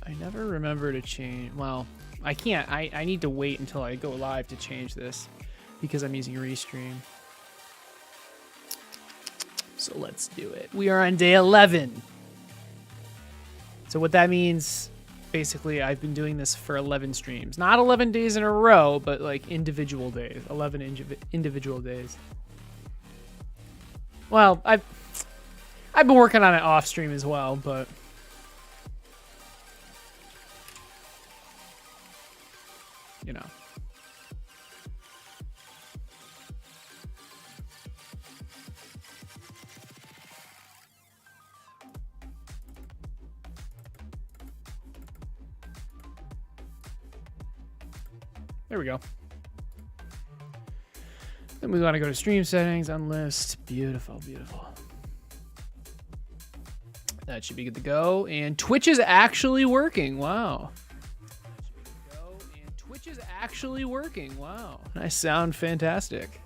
I never remember to change. Well, I can't. I need to wait until I go live to change this because I'm using Restream. So let's do it. We are on day 11. So what that means, basically, I've been doing this for 11 streams. Not 11 days in a row, but like individual days. 11 individual days. Well, I've been working on it off stream as well, but you know. There we go. Then we want to go to stream settings, unlist. Beautiful, beautiful. That should be good to go. And Twitch is actually working. Wow. Twitch is actually working. Wow. I sound fantastic.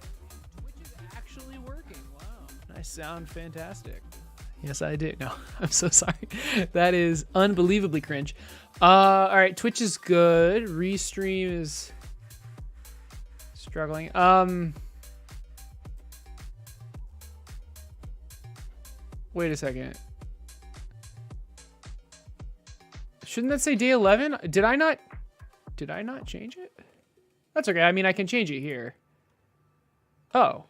Twitch is actually working. Wow. I sound fantastic. Yes, I do. No, I'm so sorry. That is unbelievably cringe. All right, Twitch is good. Restream is struggling. Wait a second. Shouldn't that say day 11? Did I not change it? That's okay. I mean, I can change it here. Oh.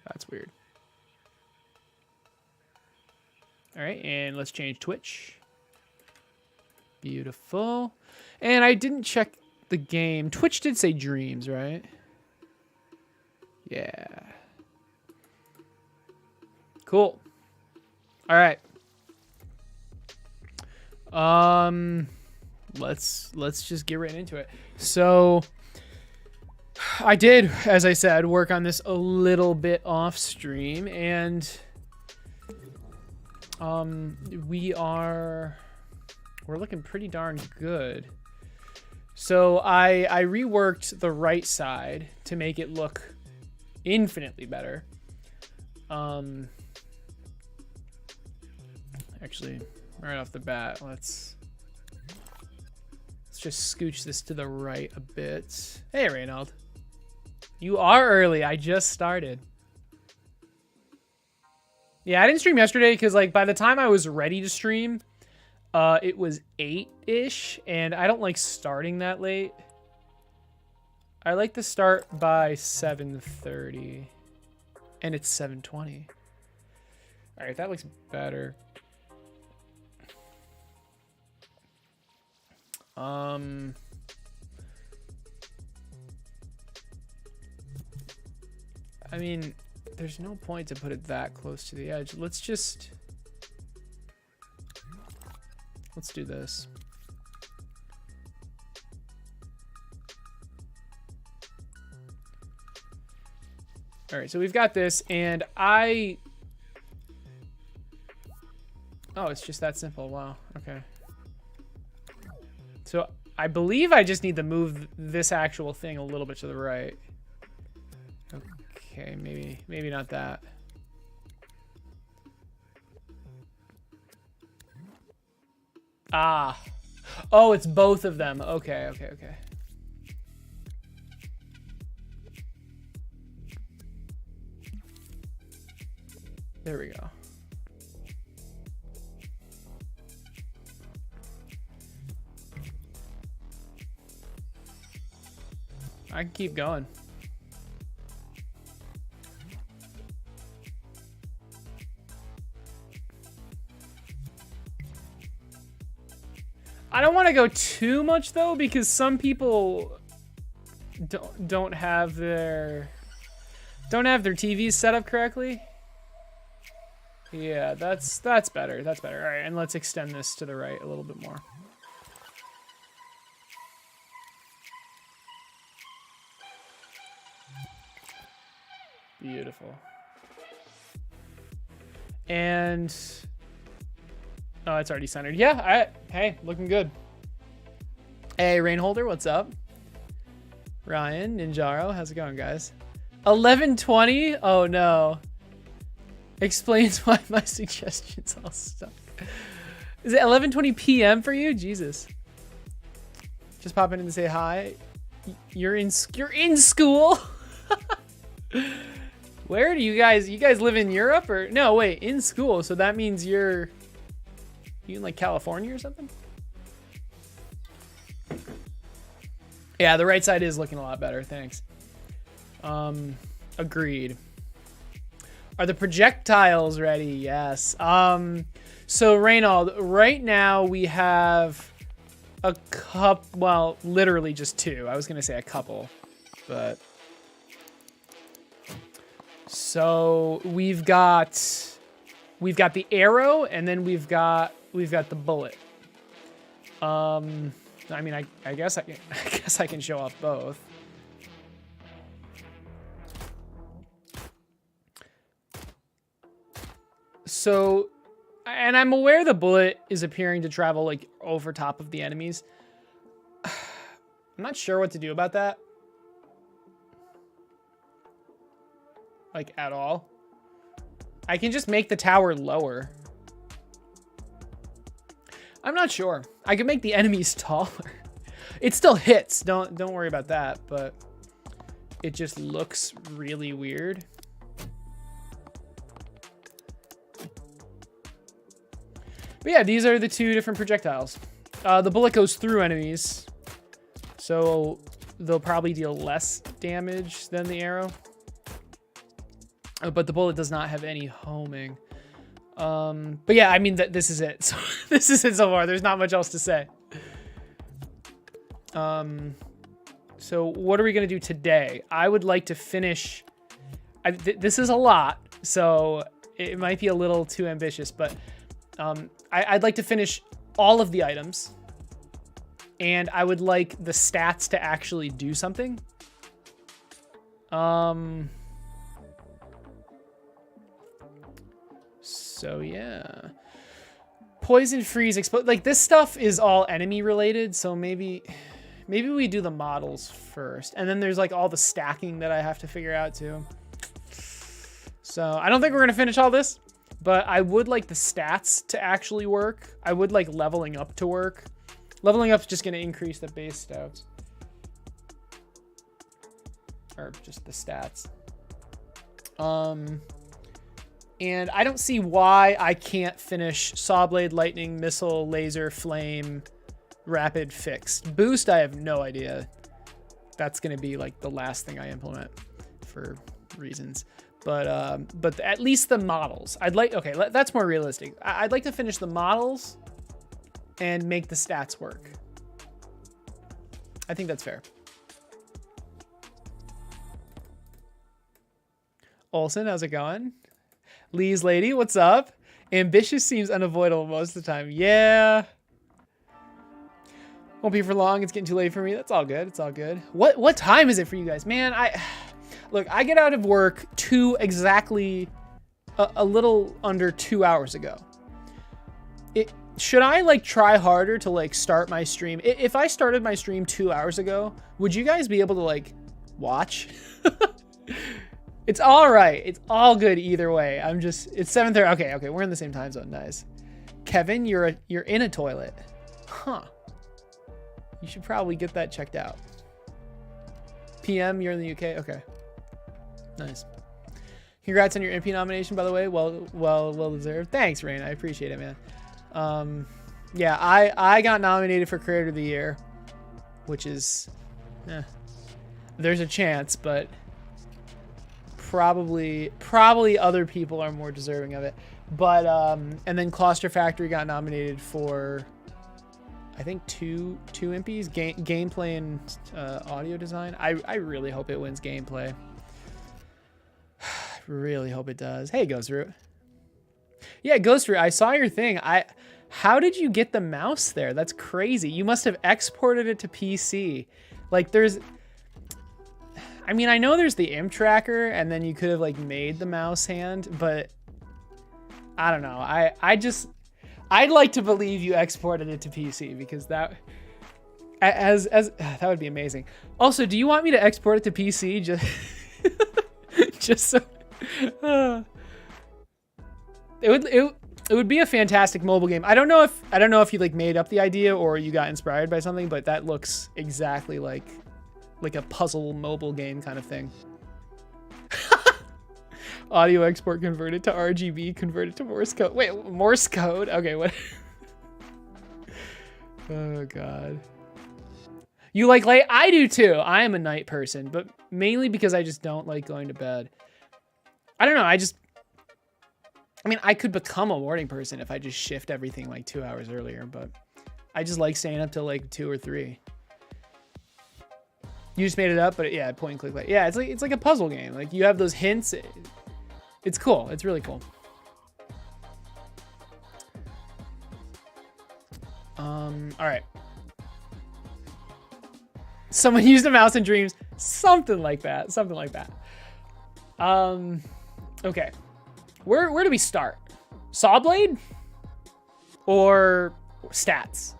That's weird. All right, and let's change Twitch. Beautiful. And I didn't check the game. Twitch did say dreams, right? Yeah. Cool. All right. Let's just get right into it. So I did, as I said, work on this a little bit off stream, and we're looking pretty darn good. So I reworked the right side to make it look infinitely better. Actually, right off the bat, let's just scooch this to the right a bit. Hey, Reynald. You are early. I just started. Yeah, I didn't stream yesterday because, like, by the time I was ready to stream, it was 8-ish, and I don't like starting that late. I like to start by 7:30, and it's 7:20. All right, that looks better. I mean, there's no point to put it that close to the edge. Let's do this. All right, so we've got this, and oh, it's just that simple. Wow. Okay. So I believe I just need to move this actual thing a little bit to the right. Okay, maybe not that. Ah. Oh, it's both of them. Okay. There we go. I can keep going. I don't want to go too much though, because some people don't have their TVs set up correctly. Yeah, that's better. That's better. All right, and let's extend this to the right a little bit more. Beautiful. And oh, it's already centered. Yeah, hey, looking good. Hey, Rainholder, what's up? Ryan, Ninjaro, how's it going, guys? 11:20? Oh no. Explains why my suggestions all stuck. Is it 11:20 p.m. for you? Jesus. Just popping in to say hi. You're in school? Where do you guys live in Europe or no, wait, in school. So that means you in like California or something? Yeah, the right side is looking a lot better. Thanks. Agreed. Are the projectiles ready? Yes. So Reynald, right now we have a well, literally just two. I was going to say a couple, but so we've got the arrow and then we've got the bullet. I mean, I guess I can show off both. So, and I'm aware the bullet is appearing to travel like over top of the enemies. I'm not sure what to do about that. Like at all. I can just make the tower lower. I'm not sure. I can make the enemies taller. It still hits. Don't worry about that, but it just looks really weird. But yeah, these are the two different projectiles. The bullet goes through enemies, so they'll probably deal less damage than the arrow. But the bullet does not have any homing. But yeah, I mean, this is it. So this is it so far. There's not much else to say. So what are we going to do today? I would like to finish... this is a lot, so it might be a little too ambitious, but I'd like to finish all of the items, and I would like the stats to actually do something. So yeah, poison, freeze, explode. Like this stuff is all enemy related, so maybe we do the models first, and then there's like all the stacking that I have to figure out too. So I don't think we're gonna finish all this, but I would like the stats to actually work. I would like leveling up to work. Leveling up is just gonna increase the base stats, or just the stats. And I don't see why I can't finish Saw Blade, Lightning, Missile, Laser, Flame, Rapid, Fixed. Boost, I have no idea. That's going to be like the last thing I implement for reasons. But at least the models. Okay, that's more realistic. I'd like to finish the models and make the stats work. I think that's fair. Olsen, how's it going? Lee's lady, what's up? Ambitious seems unavoidable most of the time. Yeah. Won't be for long. It's getting too late for me. That's all good. It's all good. What time is it for you guys? Man, look, I get out of work exactly a little under 2 hours ago. Should I like try harder to like start my stream? If I started my stream 2 hours ago, would you guys be able to like watch? It's all right. It's all good either way. It's 7:30. Okay, we're in the same time zone. Nice. Kevin, you're in a toilet. Huh. You should probably get that checked out. PM, you're in the UK. Okay. Nice. Congrats on your MP nomination, by the way. Well deserved. Thanks, Rain. I appreciate it, man. Yeah, I got nominated for Creator of the Year, which is, there's a chance, but probably other people are more deserving of it. But and then Cluster Factory got nominated for, I think two impies, gameplay and audio design. I really hope it wins gameplay. I really hope it does. Hey, Ghost Root. Yeah, Ghost Root, I saw your thing. How did you get the mouse there? That's crazy. You must have exported it to PC. Like I mean, I know there's the imp tracker, and then you could have like made the mouse hand, but I don't know. I'd like to believe you exported it to PC, because that that would be amazing. Also, do you want me to export it to PC just so it would It would be a fantastic mobile game. I don't know if you like made up the idea or you got inspired by something, but that looks exactly like a puzzle mobile game kind of thing. Audio export converted to RGB, converted to Morse code. Wait, Morse code? Okay, what? Oh, God. You like late? I do too. I am a night person, but mainly because I just don't like going to bed. I don't know. I mean, I could become a morning person if I just shift everything like 2 hours earlier, but I just like staying up till like 2 or 3. You just made it up, but yeah, point and click. Like, yeah, it's like a puzzle game. Like you have those hints. It's cool. It's really cool. All right. Someone used a mouse in dreams. Something like that. Something like that. Okay. Where do we start? Sawblade? Or stats?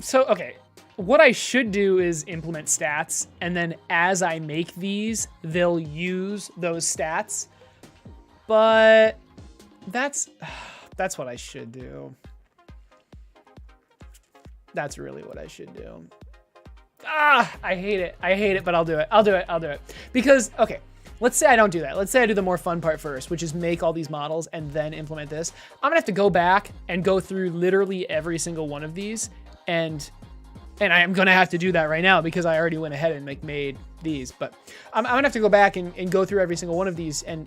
So, okay. What I should do is implement stats, and then as I make these, they'll use those stats. But that's what I should do. That's really what I should do. I hate it. I hate it, but I'll do it. I'll do it. Because, okay, let's say I don't do that. Let's say I do the more fun part first, which is make all these models and then implement this. I'm gonna have to go back and go through literally every single one of these, and I am gonna have to do that right now because I already went ahead and made these. But I'm gonna have to go back and go through every single one of these and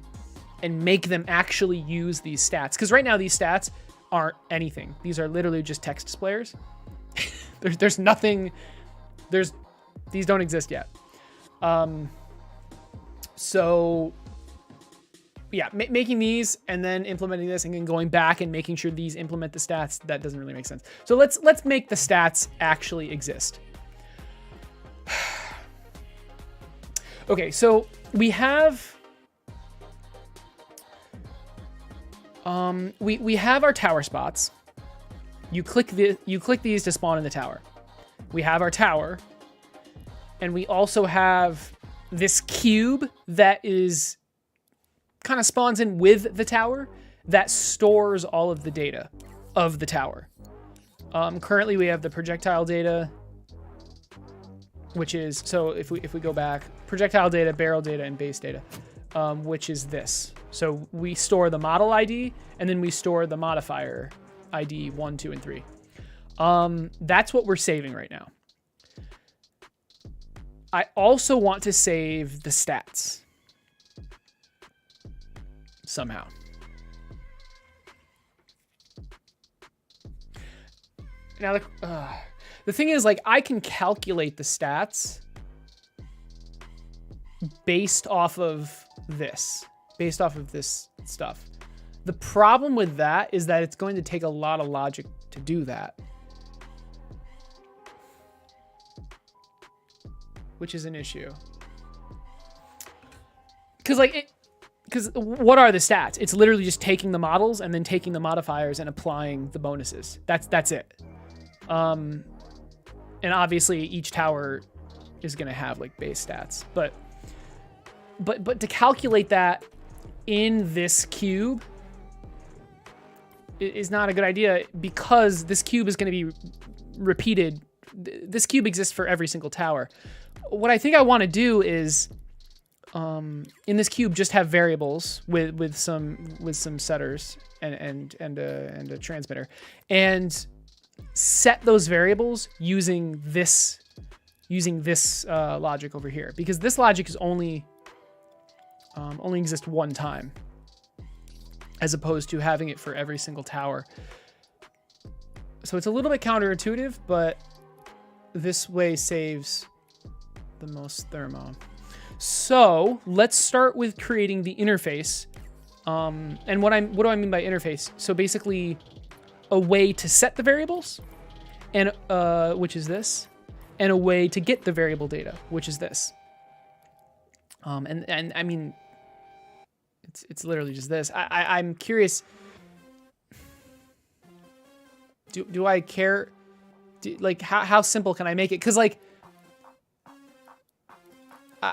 make them actually use these stats. Because right now these stats aren't anything. These are literally just text displayers. There's nothing. These don't exist yet. So yeah, making these and then implementing this and then going back and making sure these implement the stats, that doesn't really make sense. So let's make the stats actually exist. Okay, so we have we have our tower spots. You click these to spawn in the tower. We have our tower, and we also have this cube that is kind of spawns in with the tower that stores all of the data of the tower. Currently we have the projectile data, which is, so if we go back, projectile data, barrel data, and base data, which is this. So we store the model ID, and then we store the modifier ID 1, 2, and 3. That's what we're saving right now. I also want to save the stats somehow. Now the thing is, like, I can calculate the stats based off of this stuff. The problem with that is that it's going to take a lot of logic to do that, which is an issue. Because what are the stats? It's literally just taking the models and then taking the modifiers and applying the bonuses. That's it. And obviously each tower is going to have like base stats, but to calculate that in this cube is not a good idea, because this cube is going to be repeated. This cube exists for every single tower. What I think I want to do is, in this cube, just have variables with some setters and a transmitter, and set those variables using this logic over here, because this logic is only exists one time, as opposed to having it for every single tower. So it's a little bit counterintuitive, but this way saves the most thermo. So let's start with creating the interface. And what do I mean by interface? So basically a way to set the variables, and which is this, and a way to get the variable data, which is this. And I mean, it's literally just this. I'm curious. Do I care? Like how simple can I make it? Because like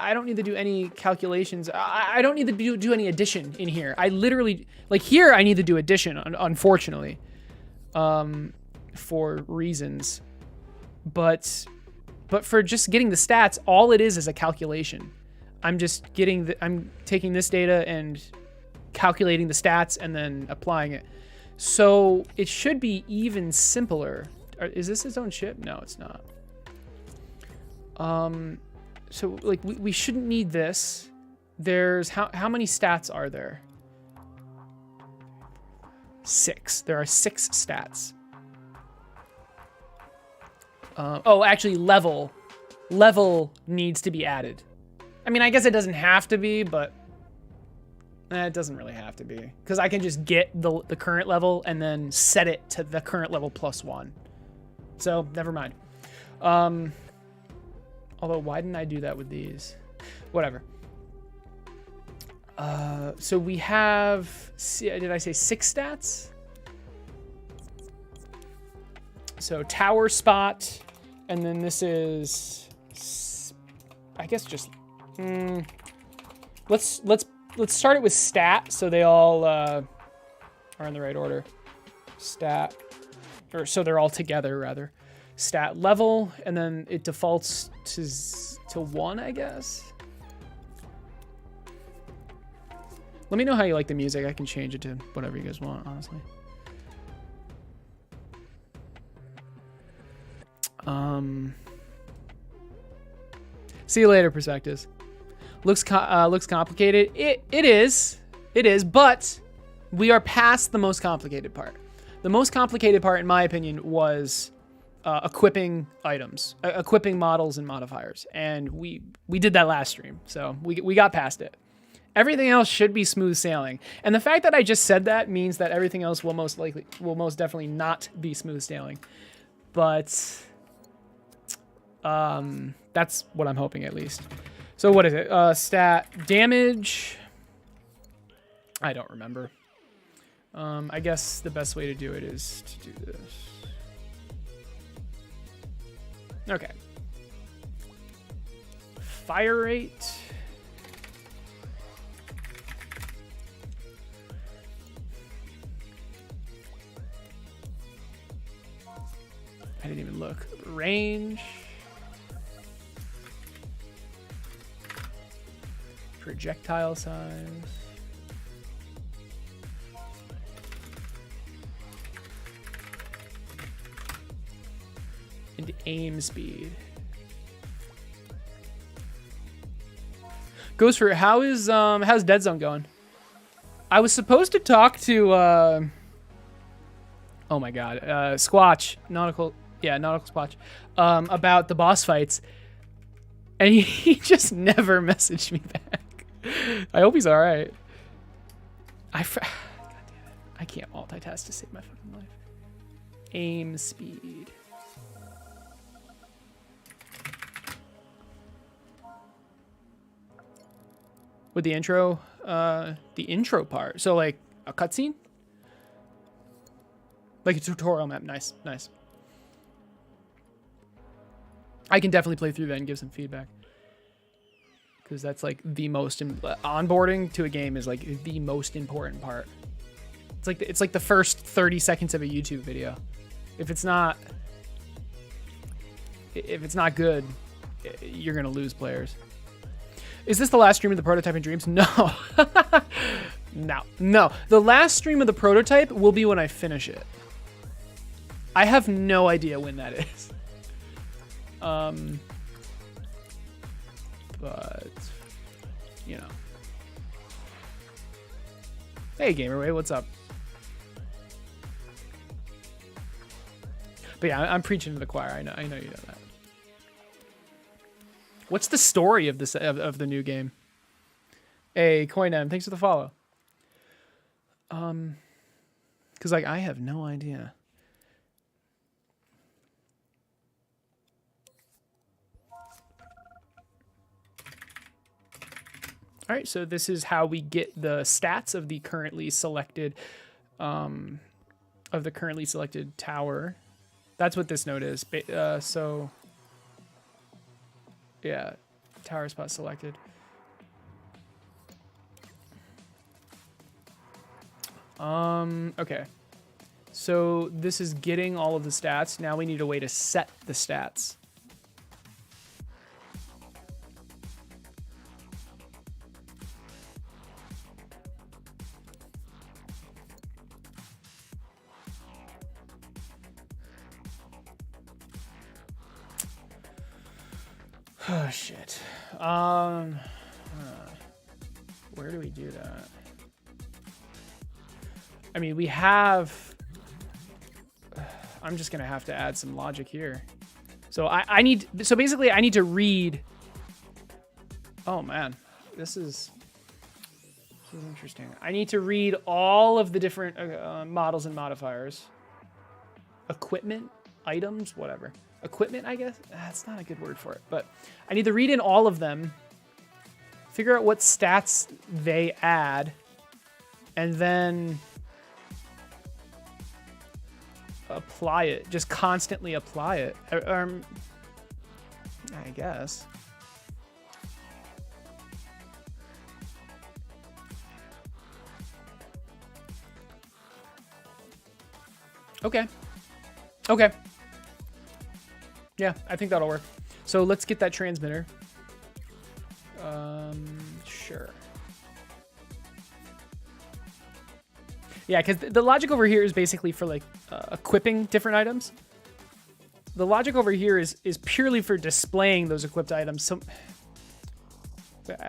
I don't need to do any calculations. I don't need to do any addition in here. I literally, like here, I need to do addition, unfortunately, for reasons. But for just getting the stats, all it is a calculation. I'm just I'm taking this data and calculating the stats and then applying it. So it should be even simpler. Is this its own ship? No, it's not. So like we shouldn't need this. There's how many stats are there? 6. There are 6 stats. Oh, actually level needs to be added. I mean, I guess it doesn't have to be, but it doesn't really have to be, because I can just get the current level and then set it to the current level +1. So never mind. Although, why didn't I do that with these? Whatever. So we have, did I say 6 stats? So tower spot, and then this is, I guess just, let's start it with stat, so they all are in the right order. Stat, or so they're all together rather. Stat level, and then it defaults to 1, I guess. Let me know how you like the music. I can change it to whatever you guys want, honestly. See you later, Perspectives. Looks complicated. It is, but we are past the most complicated part. The most complicated part, in my opinion, was equipping items, equipping models and modifiers, and we did that last stream, so we got past it. Everything else should be smooth sailing, and the fact that I just said that means that everything else will most definitely not be smooth sailing. But that's what I'm hoping, at least. So what is it? Stat damage. I don't remember. I guess the best way to do it is to do this. Okay. Fire rate. I didn't even look. Range. Projectile size. And aim speed. Goes for how's Dead Zone going? I was supposed to talk to oh my god, Squatch, Nautical Squatch, about the boss fights, and he just never messaged me back. I hope he's all right. God damn it, I can't multitask to save my fucking life. Aim speed. With the intro part. So like a cutscene? Like a tutorial map. Nice, nice. I can definitely play through that and give some feedback. Because that's like the most, onboarding to a game is like the most important part. It's like the first 30 seconds of a YouTube video. If it's not good, you're gonna lose players. Is this the last stream of the Prototype and Dreams? No. No. The last stream of the Prototype will be when I finish it. I have no idea when that is. But, you know. Hey, Gamerway, what's up? But yeah, I'm preaching to the choir. I know you know that. What's the story of this of the new game? Hey, Coinem, thanks for the follow. Because like I have no idea. All right, so this is how we get the stats of the currently selected tower. That's what this node is. So yeah, Tower spot selected. Okay. So this is getting all of the stats. Now we need a way to set the stats. Oh, shit. Where do we do that? I mean, we have... I'm just going to have to add some logic here. So I need... So basically, I need to read... Oh, man. This is interesting. I need to read all of the different models and modifiers. Equipment, items, whatever. Equipment, I guess? That's not a good word for it. But I need to read in all of them, figure out what stats they add, and then apply it. Just constantly apply it. I guess. Okay. Okay. Yeah, I think that'll work. So let's get that transmitter. Sure. Yeah, because the logic over here is basically for like equipping different items. The logic over here is purely for displaying those equipped items. So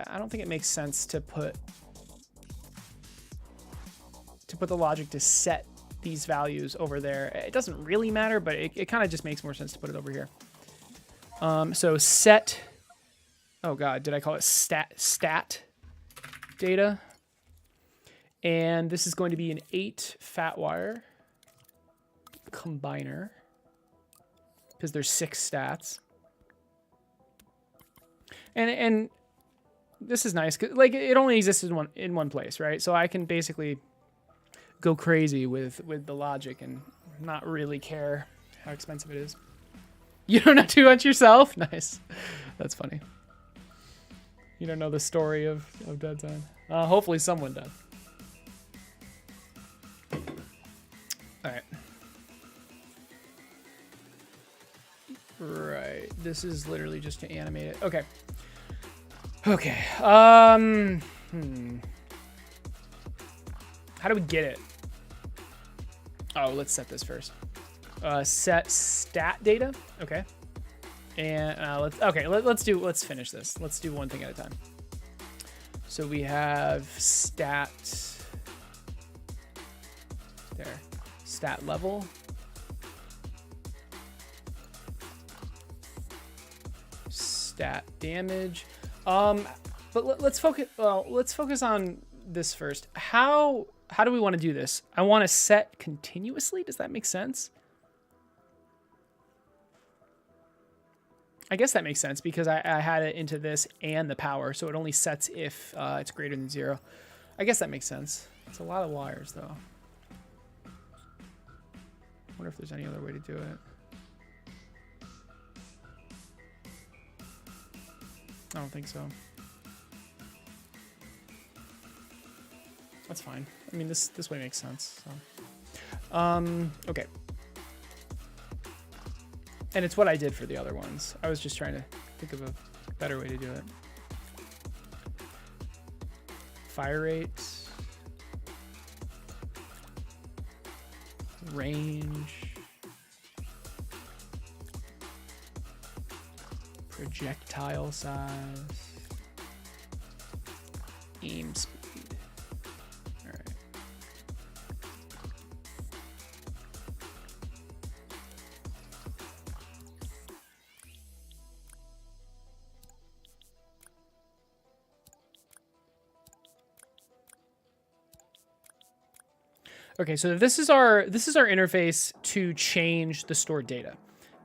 I don't think it makes sense to put the logic to set these values over there. It doesn't really matter, but it kind of just makes more sense to put it over here. So set, oh god, did I call it stat data? And this is going to be an 8 fat wire combiner because there's 6 stats. And this is nice because like it only exists in one place, right? So I can basically go crazy with the logic and not really care how expensive it is. You don't know too much yourself? Nice. That's funny. You don't know the story of Dead Zone. Hopefully someone does. Alright. Right. This is literally just to animate it. Okay. Okay. How do we get it? Oh, let's set this first. Set stat data. Okay. And let's finish this. Let's do one thing at a time. So we have stat there. Stat level. Stat damage. But let's focus. Well, let's focus on this first. How do we want to do this? I want to set continuously. Does that make sense? I guess that makes sense because I had it into this and the power, so it only sets if it's greater than 0. I guess that makes sense. It's a lot of wires, though. I wonder if there's any other way to do it. I don't think so. That's fine. I mean, this way makes sense. So. Okay. And it's what I did for the other ones. I was just trying to think of a better way to do it. Fire rate. Range. Projectile size. Aim speed. All right. Okay, so this is our interface to change the stored data.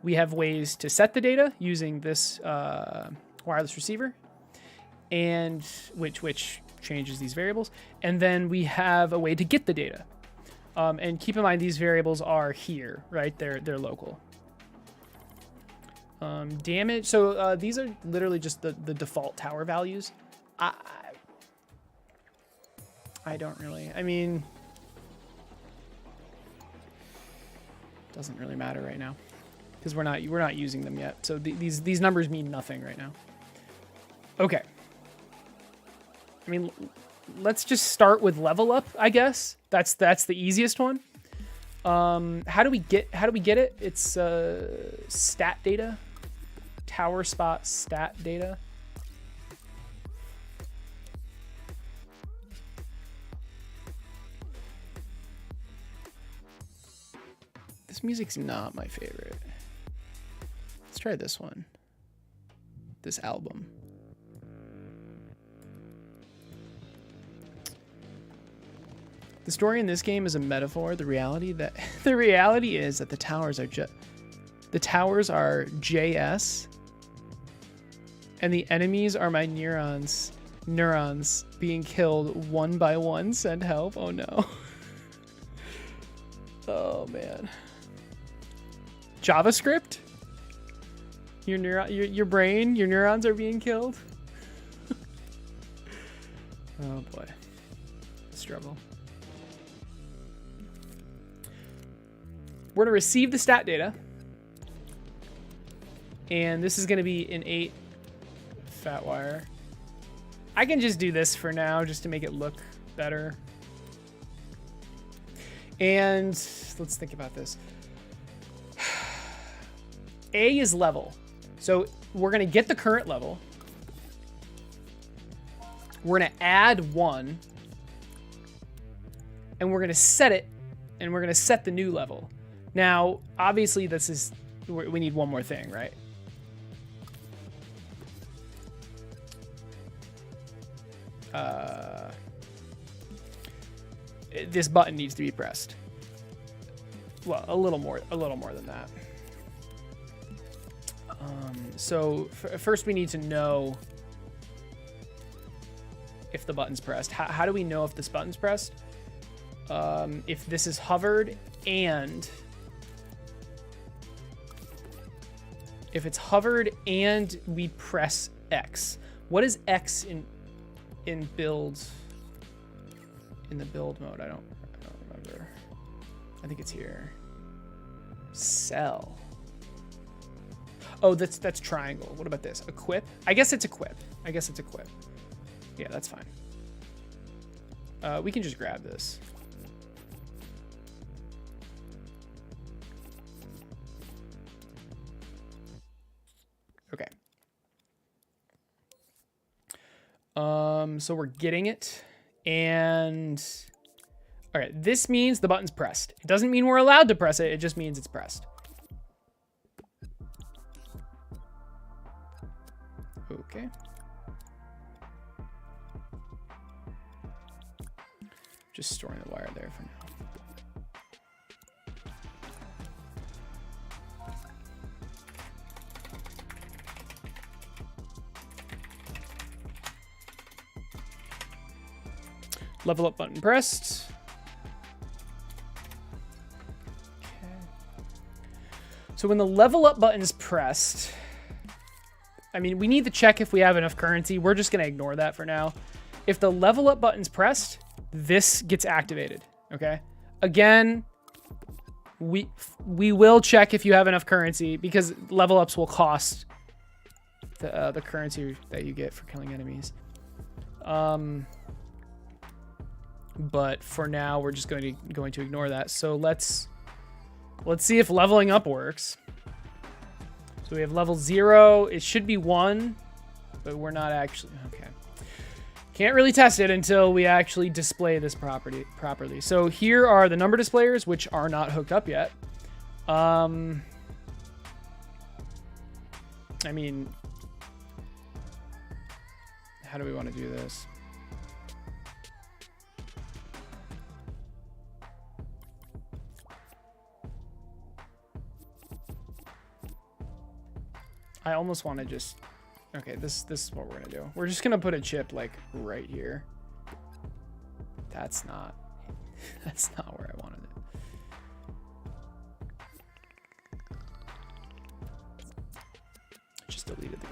We have ways to set the data using this wireless receiver, and which changes these variables. And then we have a way to get the data. And keep in mind these variables are here, right? They're local. Damage. So these are literally just the default tower values. I don't really. I mean, doesn't really matter right now because we're not using them yet. So these numbers mean nothing right now. Okay. I mean, let's just start with level up, I guess. That's the easiest one. How do we get it? It's stat data. Tower spot stat data. This music's not my favorite. Let's try this one. This album. The story in this game is a metaphor. The reality is that the towers are JS, and the enemies are my neurons being killed one by one. Send help. Oh no. Oh man. JavaScript? Your brain, your neurons are being killed. Oh boy. Struggle. We're going to receive the stat data. And this is going to be an 8 fat wire. I can just do this for now just to make it look better. And let's think about this. A is level. So we're going to get the current level. We're going to add 1. And we're going to set it. And we're going to set the new level. Now, obviously, we need one more thing, right? This button needs to be pressed. Well, a little more than that. So first we need to know if the button's pressed. How do we know if this button's pressed? If this is hovered and if it's hovered and we press X. What is X in build? In the build mode, I don't remember. I think it's here. Cell. Oh, that's triangle. What about this? Equip? I guess it's equip. Yeah, that's fine. We can just grab this. Okay. So we're getting it. And all right, this means the button's pressed. It doesn't mean we're allowed to press it. It just means it's pressed. Okay. Just storing the wire there for now. Level up button pressed. Okay. So when the level up button's pressed, I mean, we need to check if we have enough currency. We're just going to ignore that for now. If the level up button's pressed, this gets activated. Okay. Again, we will check if you have enough currency because level ups will cost the currency that you get for killing enemies. But for now, we're just going to ignore that. So let's see if leveling up works. So we have level 0. It should be 1, but we're not actually. Okay. Can't really test it until we actually display this property properly. So here are the number displayers, which are not hooked up yet. I mean, how do we want to do this? I almost want to just, okay, this is what we're going to do. We're just going to put a chip like right here. That's not where I wanted it.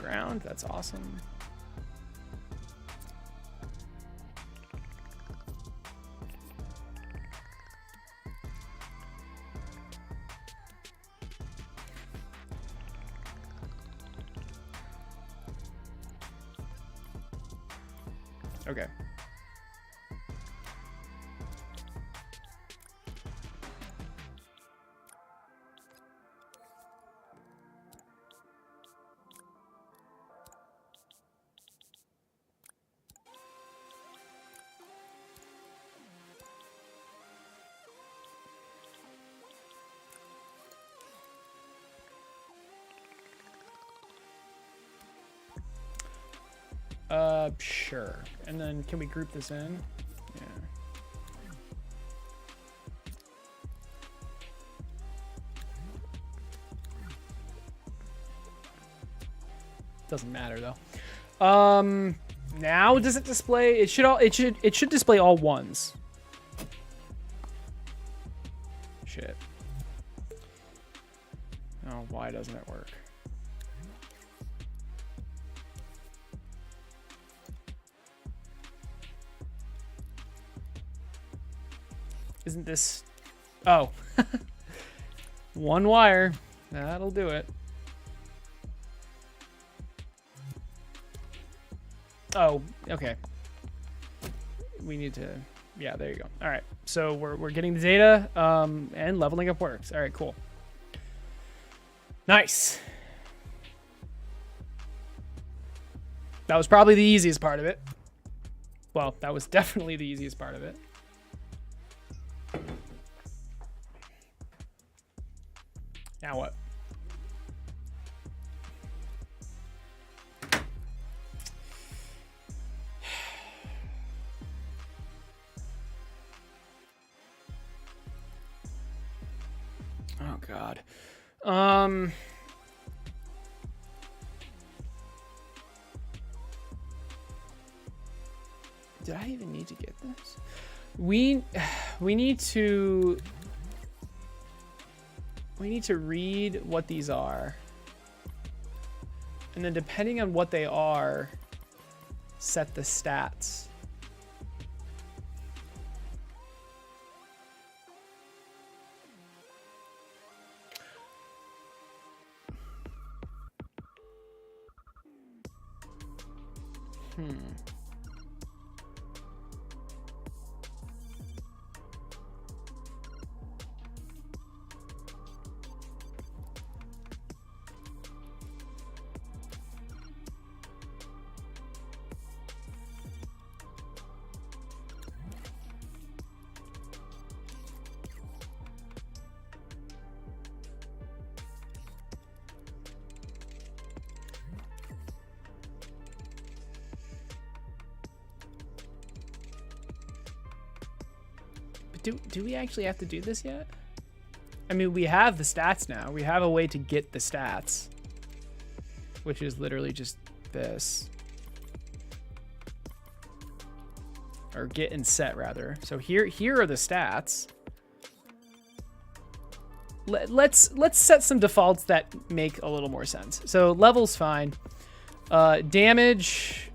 ground. That's awesome. Okay. Sure. And then can we group this in? Yeah. Doesn't matter though. Now does it display? It should display all ones. Shit. Oh, why doesn't it work? Isn't this... Oh. One wire. That'll do it. Oh, okay. We need to... Yeah, there you go. All right. So we're getting the data, and leveling up works. All right, cool. Nice. That was probably the easiest part of it. Well, that was definitely the easiest part of it. Now what? Oh God. Did I even need to get this? We need to read what these are. And then depending on what they are, set the stats. Do we actually have to do this yet? I mean, we have the stats now. We have a way to get the stats, which is literally just this. Or get and set, rather. So here are the stats. Let's set some defaults that make a little more sense. So level's fine. Damage,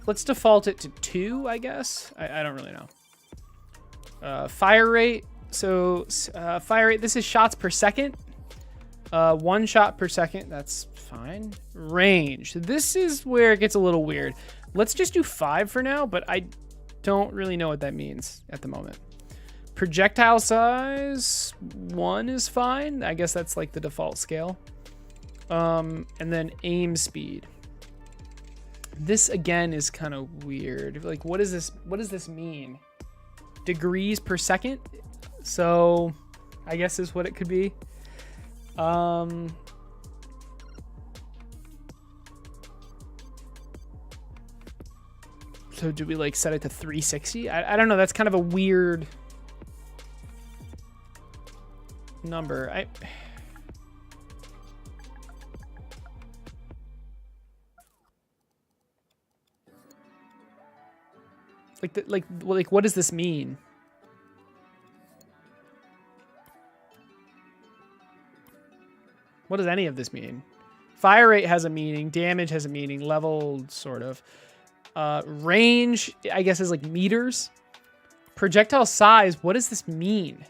let's default it to 2, I guess. I don't really know. Fire rate. So fire rate, this is shots per second. 1 shot per second. That's fine. Range. This is where it gets a little weird. Let's just do 5 for now, but I don't really know what that means at the moment. Projectile size, 1 is fine. I guess that's like the default scale. And then aim speed. This again is kind of weird. Like, what is this? What does this mean? Degrees per second. So I guess is what it could be. So do we like set it to 360? I don't know. That's kind of a weird number. Like what does this mean? What does any of this mean? Fire rate has a meaning. Damage has a meaning. Level, sort of. Range, I guess, is like meters. Projectile size, what does this mean?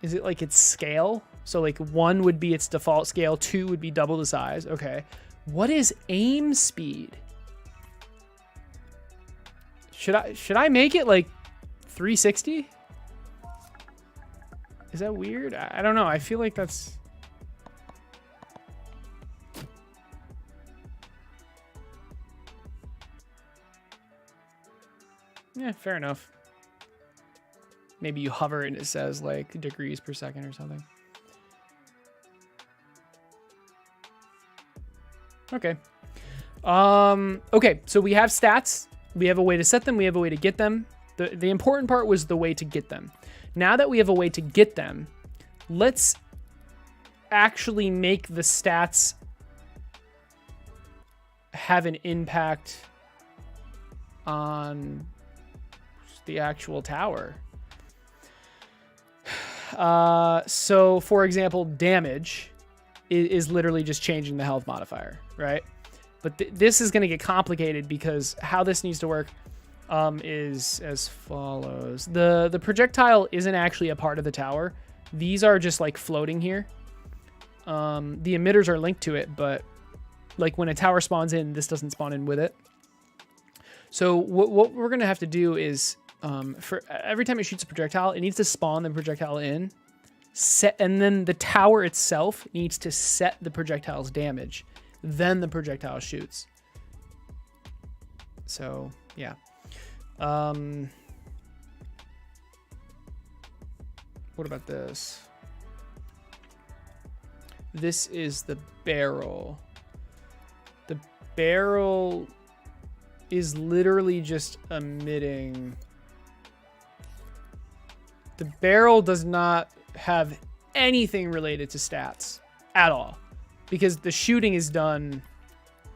Is it like its scale? So like 1 would be its default scale, 2 would be double the size. Okay. What is aim speed? Should I make it like 360? Is that weird? I don't know. I feel like that's... Yeah, fair enough. Maybe you hover and it says like degrees per second or something. Okay. Okay, so we have stats. We have a way to set them. We have a way to get them. The important part was the way to get them. Now that we have a way to get them, let's actually make the stats have an impact on the actual tower. So for example, damage is literally just changing the health modifier, right? But this is going to get complicated because how this needs to work is as follows. The projectile isn't actually a part of the tower. These are just like floating here. The emitters are linked to it, but like when a tower spawns in, this doesn't spawn in with it. So what we're going to have to do is for every time it shoots a projectile, it needs to spawn the projectile in, and then the tower itself needs to set the projectile's damage. Then the projectile shoots. So, yeah. What about this? This is the barrel. The barrel is literally just emitting. The barrel does not have anything related to stats at all, because the shooting is done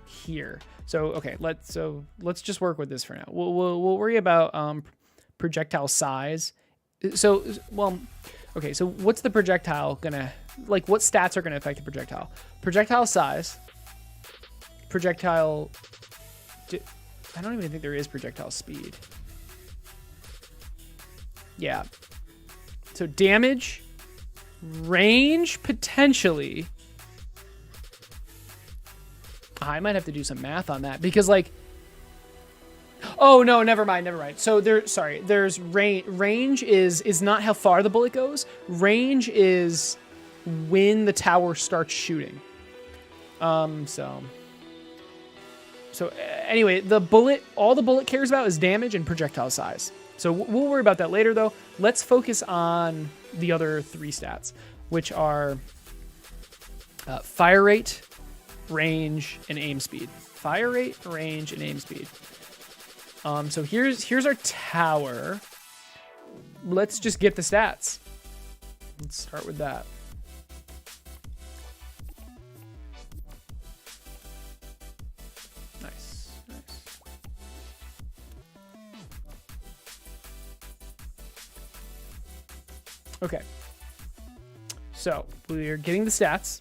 here. So okay, let's just work with this for now. We'll worry about projectile size. So okay. So what's the projectile gonna like? What stats are gonna affect the projectile? Projectile size. Projectile. I don't even think there is projectile speed. Yeah. So damage, range potentially. I might have to do some math on that because like, oh no, never mind. So there's range. Range is not how far the bullet goes. Range is when the tower starts shooting. So anyway, all the bullet cares about is damage and projectile size. So we'll worry about that later though. Let's focus on the other 3 stats, which are fire rate, range, and aim speed. Fire rate, range, and aim speed. So here's our tower. Let's just get the stats. Let's start with that. Nice. Okay. So we're getting the stats.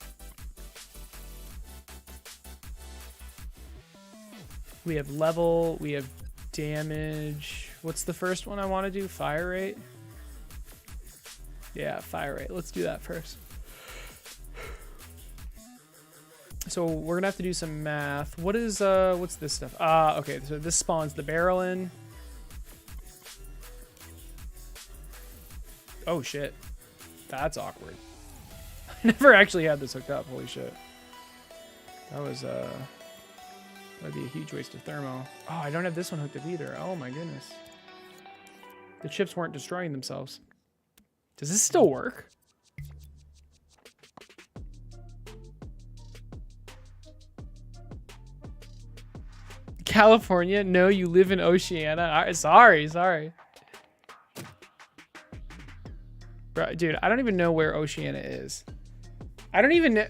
We have level, we have damage. What's the first one I want to do? Fire rate? Yeah, fire rate. Let's do that first. So we're gonna have to do some math. What's this stuff? Okay, so this spawns the barrel in. Oh shit. That's awkward. I never actually had this hooked up, holy shit. That was that'd be a huge waste of thermo. Oh, I don't have this one hooked up either. Oh my goodness. The chips weren't destroying themselves. Does this still work? California? No, you live in Oceania. Sorry. Bro, dude, I don't even know where Oceania is. I don't even know.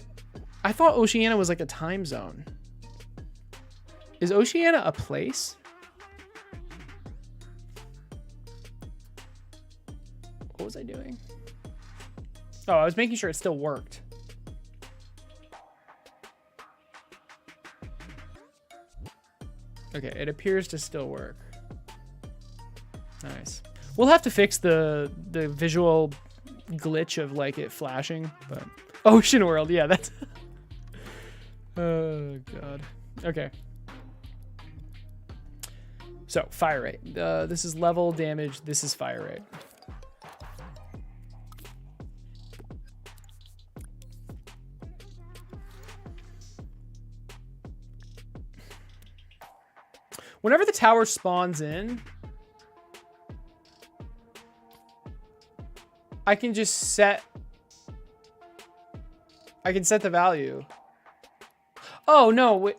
I thought Oceania was like a time zone. Is Oceania a place? What was I doing? Oh, I was making sure it still worked. Okay, it appears to still work. Nice. We'll have to fix the visual glitch of like it flashing, but Ocean World, yeah, that's oh god. Okay. So fire rate. This is level damage. This is fire rate. Whenever the tower spawns in, I can just set... I can set the value. Oh, no. Wait.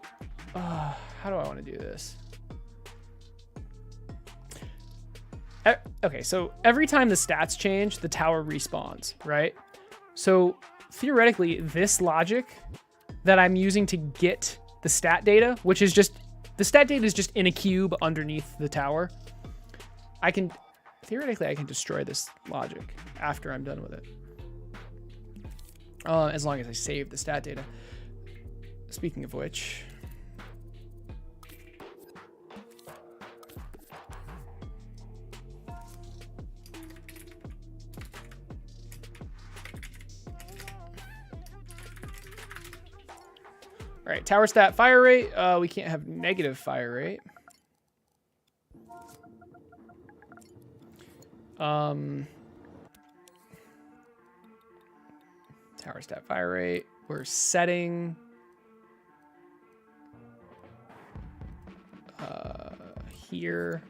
How do I want to do this? Okay, so every time the stats change, the tower respawns, right? So theoretically, this logic that I'm using to get the stat data, which is just... The stat data is just in a cube underneath the tower. Theoretically, I can destroy this logic after I'm done with it. As long as I save the stat data. Speaking of which... All right, tower stat fire rate. We can't have negative fire rate. Tower stat fire rate. We're setting here.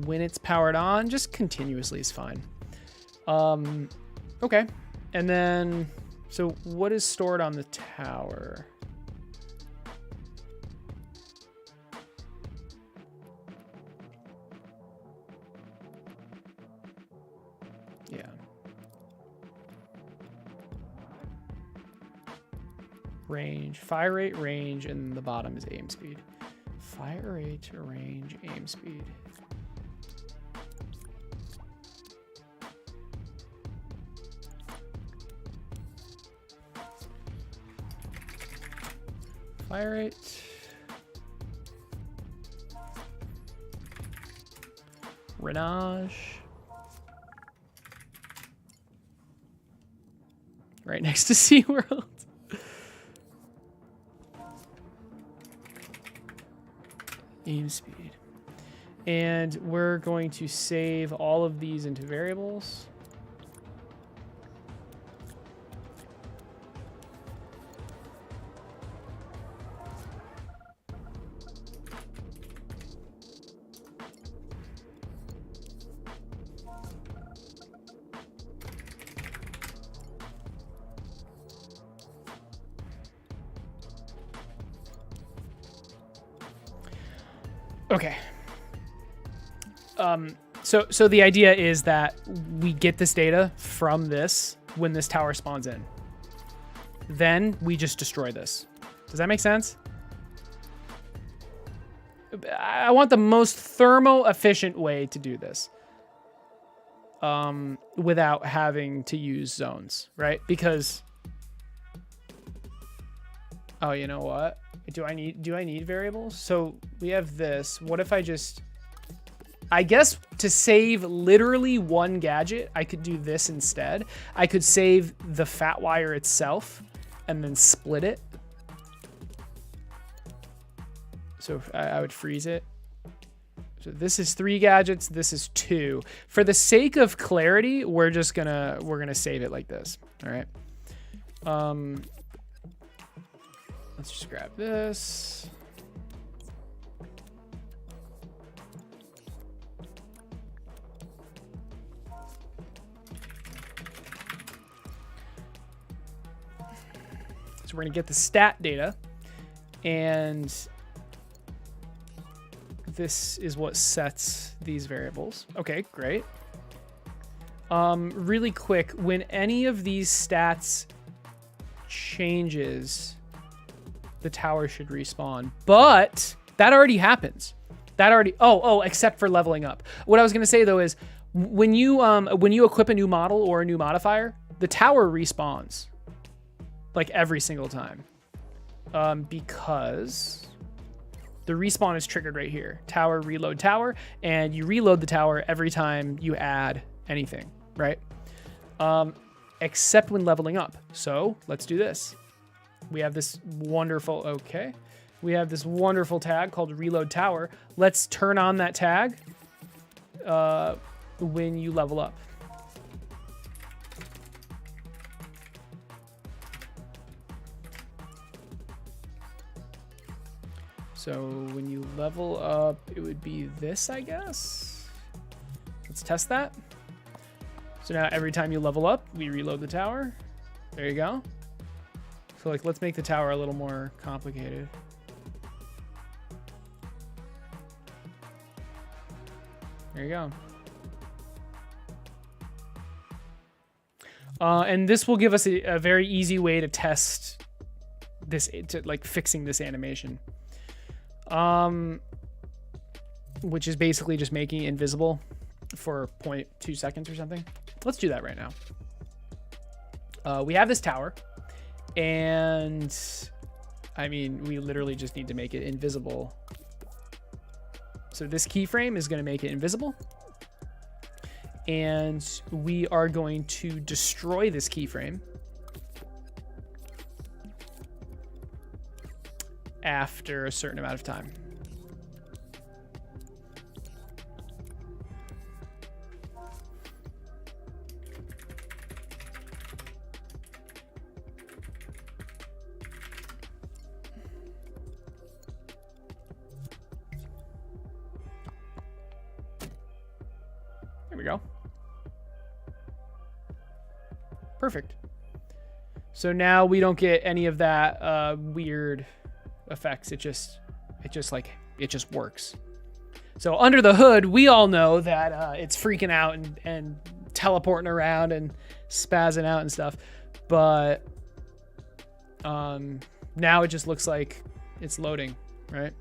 When it's powered on, just continuously is fine. Okay. And then, so what is stored on the tower? Yeah. Range, fire rate, range, and the bottom is aim speed. Fire rate, range, aim speed. Fire rate. Renage. Right next to SeaWorld. Aim speed. And we're going to save all of these into variables. Okay. So the idea is that we get this data from this when this tower spawns in. Then we just destroy this. Does that make sense? I want the most thermo efficient way to do this. Without having to use zones, right? Because, oh, you know what? Do I need variables? So we have this. What if I guess to save literally one gadget, I could do this instead. I could save the fat wire itself and then split it. So I would freeze it. So this is 3 gadgets. This is 2. For the sake of clarity, we're gonna save it like this. All right. Let's just grab this. So we're gonna get the stat data, and this is what sets these variables. Okay, great. Really quick, when any of these stats changes, the tower should respawn, but that already happens. That already, oh, except for leveling up. What I was gonna say though is when you equip a new model or a new modifier, the tower respawns like every single time, because the respawn is triggered right here. Tower, reload tower, and you reload the tower every time you add anything, right? Except when leveling up. So let's do this. We have this wonderful, we have this wonderful tag called reload tower. Let's turn on that tag when you level up. So when you level up, it would be this, I guess. Let's test that. So now every time you level up, we reload the tower. There you go. So like, let's make the tower a little more complicated. There you go. And this will give us a very easy way to test this, like fixing this animation. Which is basically just making it invisible for 0.2 seconds or something. Let's do that right now. We have this tower, and I mean, we literally just need to make it invisible. So this keyframe is going to make it invisible, and we are going to destroy this keyframe after a certain amount of time. There we go. Perfect. So now we don't get any of that weird effects. It just works. So under the hood, we all know that it's freaking out and teleporting around and spazzing out and stuff, but now it just looks like it's loading, right?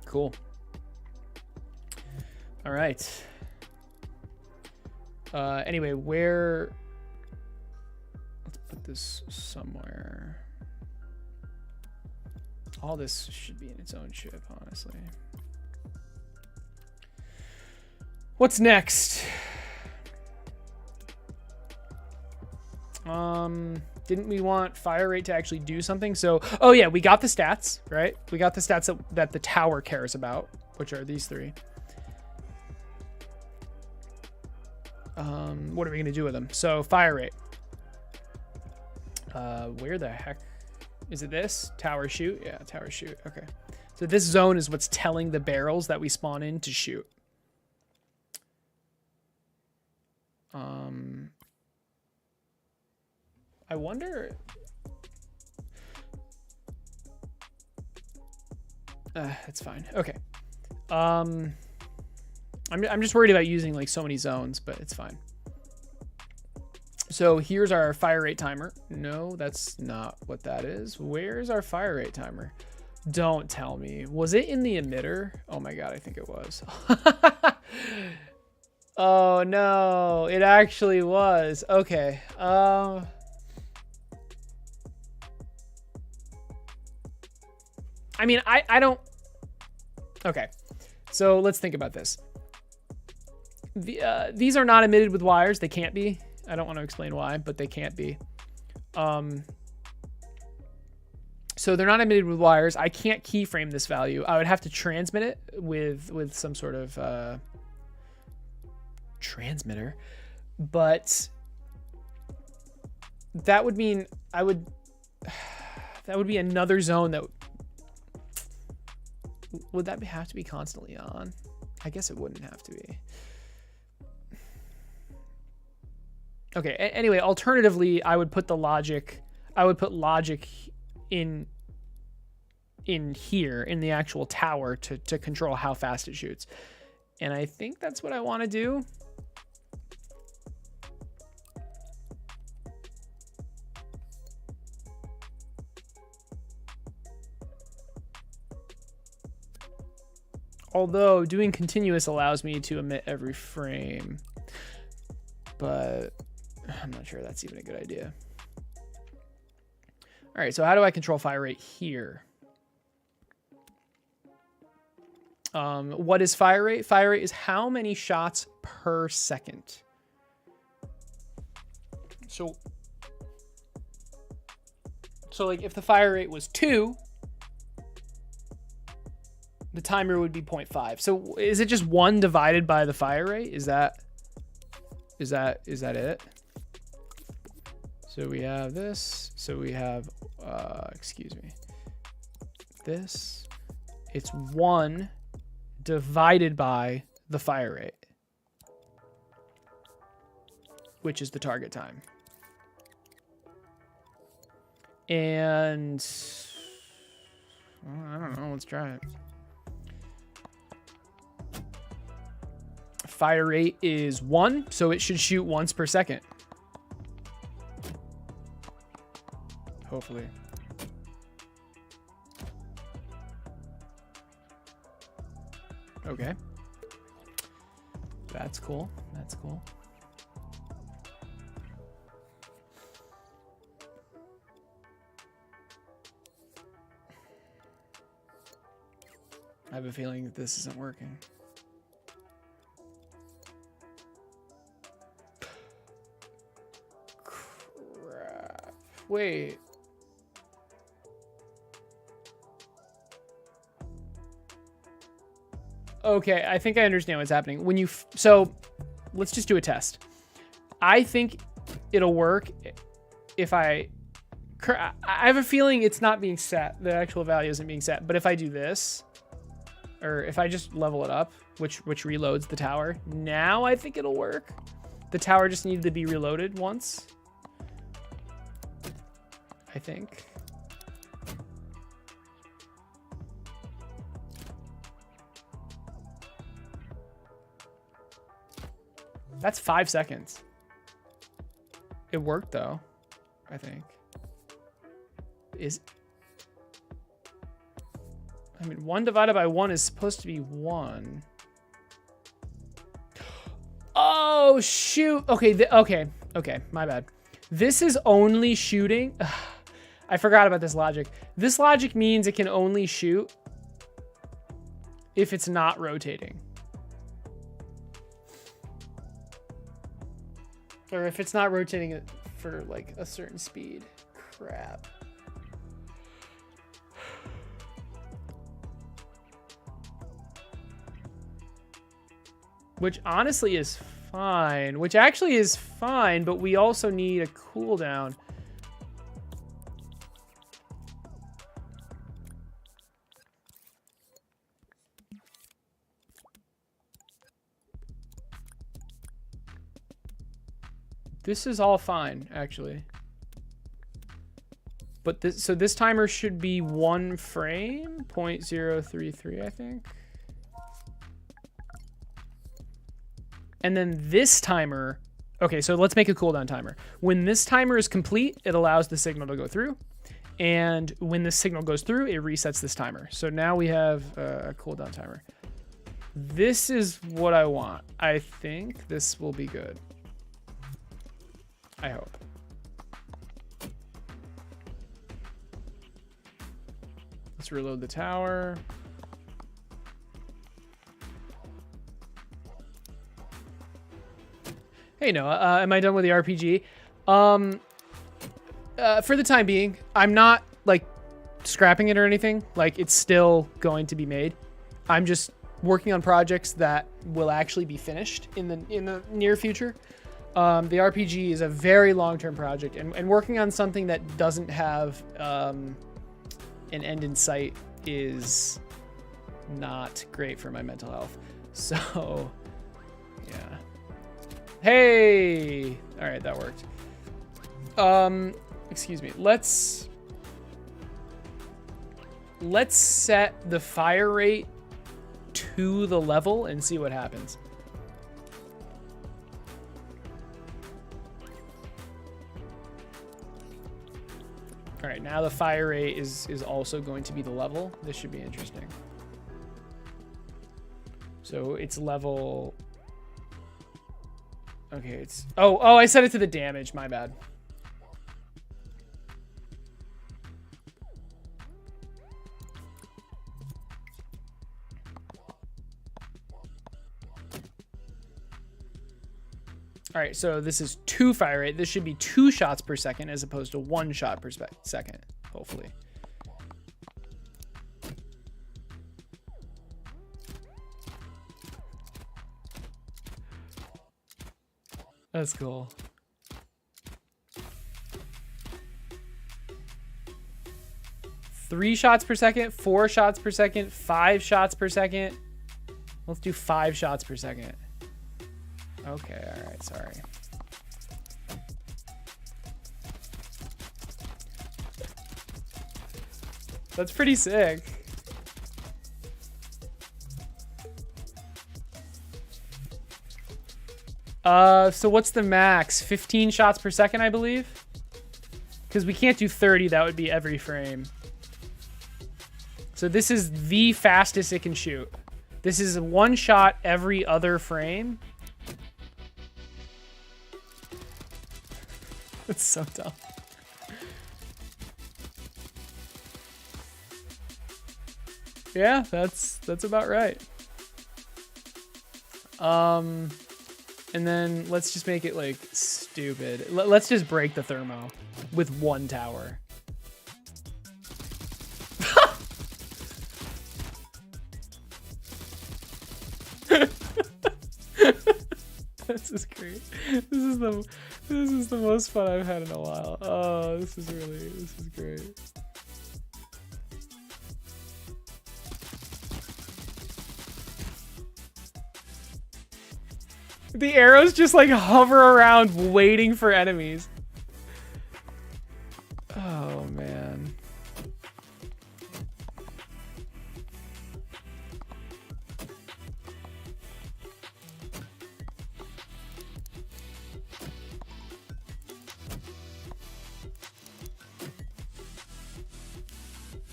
Cool. All right. Anyway, let's put this somewhere. All this should be in its own chip, honestly. What's next? Didn't we want fire rate to actually do something? So, oh yeah, we got the stats, right? We got the stats that the tower cares about, which are these three. What are we gonna do with them? So fire rate. Where the heck is it? This tower shoot? Yeah, tower shoot. Okay. So this zone is what's telling the barrels that we spawn in to shoot. I wonder. It's fine. Okay. I'm just worried about using like so many zones, but it's fine. So here's our fire rate timer. No, that's not what that is. Where's our fire rate timer? Don't tell me. Was it in the emitter? Oh my God, I think it was. Oh no, it actually was. Okay. I mean, I don't. Okay. So let's think about this. These are not emitted with wires. They can't be. I don't want to explain why, but they can't be. So they're not emitted with wires. I can't keyframe this value. I would have to transmit it with some sort of transmitter, but that would mean that would be another zone that would have to be constantly on? I guess it wouldn't have to be. Okay, anyway, alternatively, I would put logic in here in the actual tower to control how fast it shoots. And I think that's what I want to do. Although doing continuous allows me to emit every frame. But I'm not sure that's even a good idea. All right, so how do I control fire rate here? What is fire rate? Fire rate is how many shots per second. So like if the fire rate was 2, the timer would be 0.5. So is it just 1 divided by the fire rate? Is that it? So we have this. So we have, excuse me, this. It's 1 divided by the fire rate, which is the target time. And I don't know, let's try it. Fire rate is 1, so it should shoot once per second. Hopefully. Okay. That's cool. That's cool. I have a feeling that this isn't working. Crap. Wait. Okay, I think I understand what's happening. When you so let's just do a test. I think it'll work if I have a feeling it's not being set. The actual value isn't being set. But if I do this, or if I just level it up, which reloads the tower, now I think it'll work. The tower just needed to be reloaded once, I think. That's 5 seconds. It worked though, I think. I mean, 1 divided by 1 is supposed to be 1. Oh, shoot. Okay, okay, my bad. This is only shooting. I forgot about this logic. This logic means it can only shoot if it's not rotating. Or if it's not rotating it for like a certain speed. Crap. Which honestly is fine. Which actually is fine, but we also need a cooldown. This is all fine, actually. But this timer should be 1 frame, 0.033, I think. And then this timer, okay, so let's make a cooldown timer. When this timer is complete, it allows the signal to go through. And when the signal goes through, it resets this timer. So now we have a cooldown timer. This is what I want. I think this will be good. I hope. Let's reload the tower. Hey Noah, am I done with the RPG? For the time being, I'm not like scrapping it or anything. Like it's still going to be made. I'm just working on projects that will actually be finished in the near future. The RPG is a very long-term project, and working on something that doesn't have an end in sight is not great for my mental health. So, yeah. Hey! All right, that worked. Excuse me. Let's set the fire rate to the level and see what happens. All right, now the fire rate is also going to be the level. This should be interesting. So it's level. Okay, it's oh, I set it to the damage, my bad. All right, so this is 2 fire rate. This should be 2 shots per second as opposed to 1 shot per second, hopefully. That's cool. Three shots per second, 4 shots per second, 5 shots per second. Let's do 5 shots per second. Okay, all right, sorry. That's pretty sick. So what's the max? 15 shots per second, I believe? Because we can't do 30, that would be every frame. So this is the fastest it can shoot. This is 1 shot every other frame. That's so dumb. Yeah, that's about right. And then let's just make it like stupid. Let's just break the thermo with 1 tower. This is great. This is the most fun I've had in a while. Oh, this is great. The arrows just like hover around waiting for enemies. Oh man.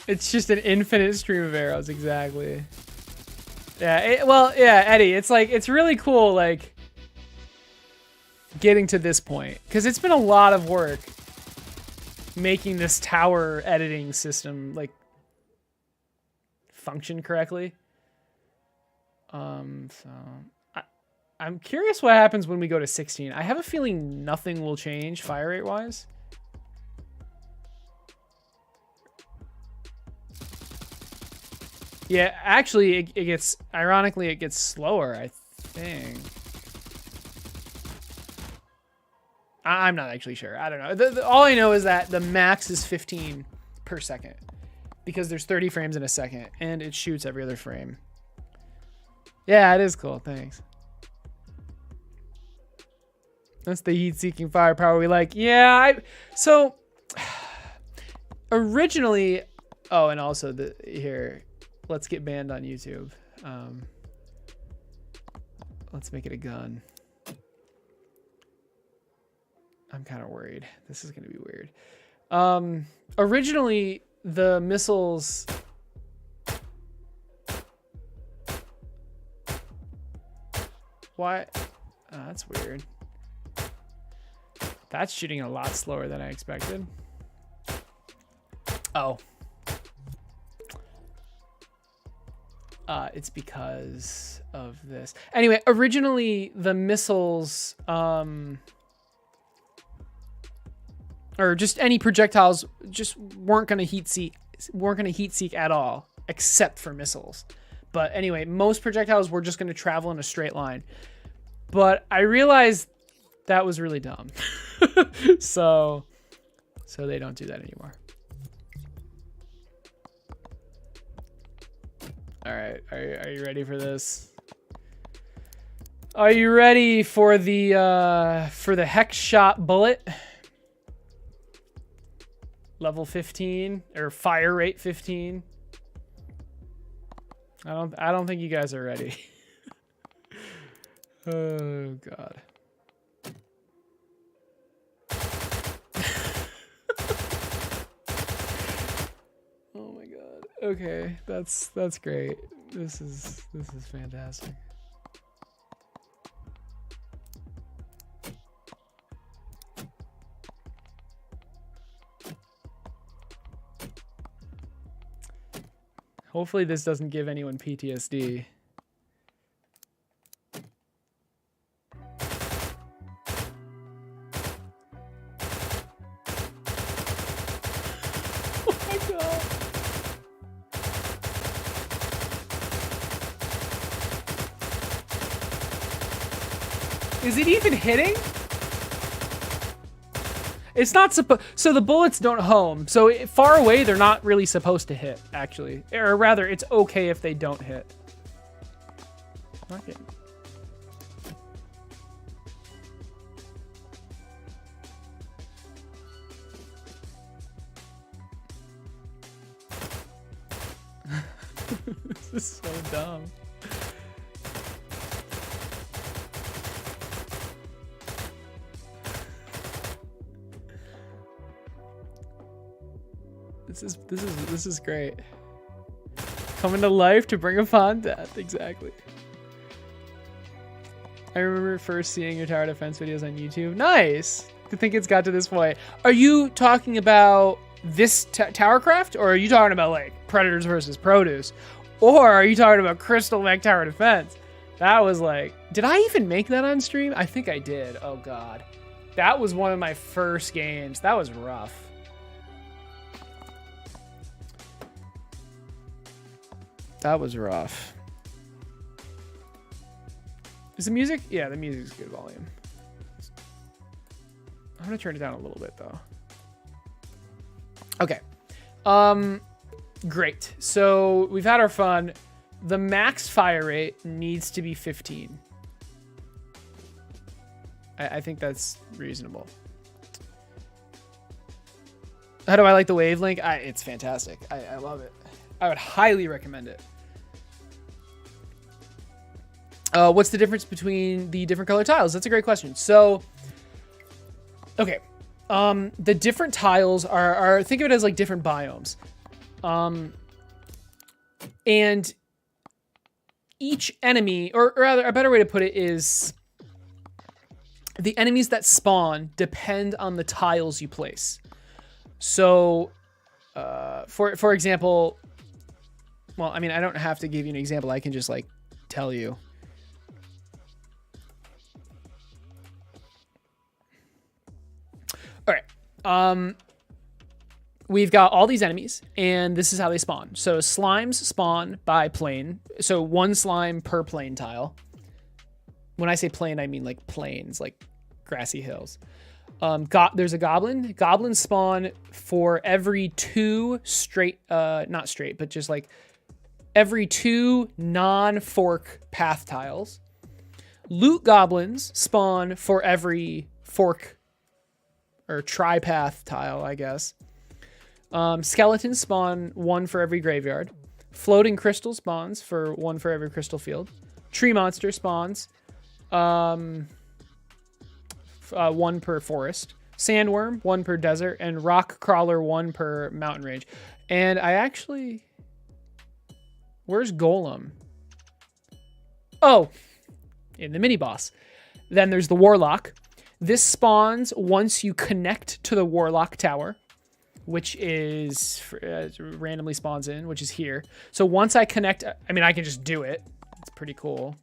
It's just an infinite stream of arrows, exactly. Yeah, well, yeah, Eddie, it's like, it's really cool, like, getting to this point. Because it's been a lot of work making this tower editing system, like, function correctly. So, I'm curious what happens when we go to 16. I have a feeling nothing will change fire rate-wise. Yeah, actually, it gets, ironically, it gets slower, I think. I'm not actually sure. I don't know. All I know is that the max is 15 per second because there's 30 frames in a second and it shoots every other frame. Yeah, it is cool. Thanks. That's the heat-seeking firepower we like. Yeah, so originally, oh, and also here. Let's get banned on YouTube. Let's make it a gun. I'm kind of worried. This is going to be weird. Originally, the missiles... Why? Oh, that's weird. That's shooting a lot slower than I expected. Oh. It's because of this. Anyway, originally the missiles, or just any projectiles, just weren't gonna heat seek at all, except for missiles. But anyway, most projectiles were just gonna travel in a straight line. But I realized that was really dumb. so they don't do that anymore. All right, are you ready for this? Are you ready for the hex shot bullet? Level 15 or fire rate 15? I don't think you guys are ready. Oh god. Oh my god. Okay, that's great. This is fantastic. Hopefully this doesn't give anyone PTSD. Oh my god. Is it even hitting? It's not supposed, so the bullets don't home. So far away, they're not really supposed to hit, actually. Or rather, it's okay if they don't hit. Not getting... This is so dumb. This is great. Coming to life to bring upon death, exactly. I remember first seeing your tower defense videos on YouTube. Nice. I think it's got to this point. Are you talking about this Towercraft, or are you talking about like Predators versus Produce, or are you talking about Crystal Mech Tower Defense? That was like, did I even make that on stream? I think I did. Oh god, that was one of my first games. That was rough. That was rough. Is the music? Yeah, the music's good volume. I'm gonna turn it down a little bit though. Okay. Great. So we've had our fun. The max fire rate needs to be 15. I think that's reasonable. How do I like the wavelength? It's fantastic. I love it. I would highly recommend it. What's the difference between the different color tiles? That's a great question. So, okay. The different tiles are think of it as like different biomes. And each enemy, or rather a better way to put it is the enemies that spawn depend on the tiles you place. So, for example, well, I mean, I don't have to give you an example. I can just like tell you. All right. We've got all these enemies, and this is how they spawn. So slimes spawn by plane. So one slime per plane tile. When I say plane, I mean like plains, like grassy hills. There's a goblin. Goblins spawn for every two straight, not straight, but just like every two non-fork path tiles. Loot goblins spawn for every fork or tri-path tile, I guess. Skeletons spawn one for every graveyard. Floating crystal spawns for one for every crystal field. Tree monster spawns one per forest. Sandworm, one per desert. And rock crawler, one per mountain range. And I actually... Where's Golem? Oh, in the mini boss. Then there's the Warlock. This spawns once you connect to the Warlock Tower, which is randomly spawns in, which is here. So once I connect, I mean, I can just do it. It's pretty cool.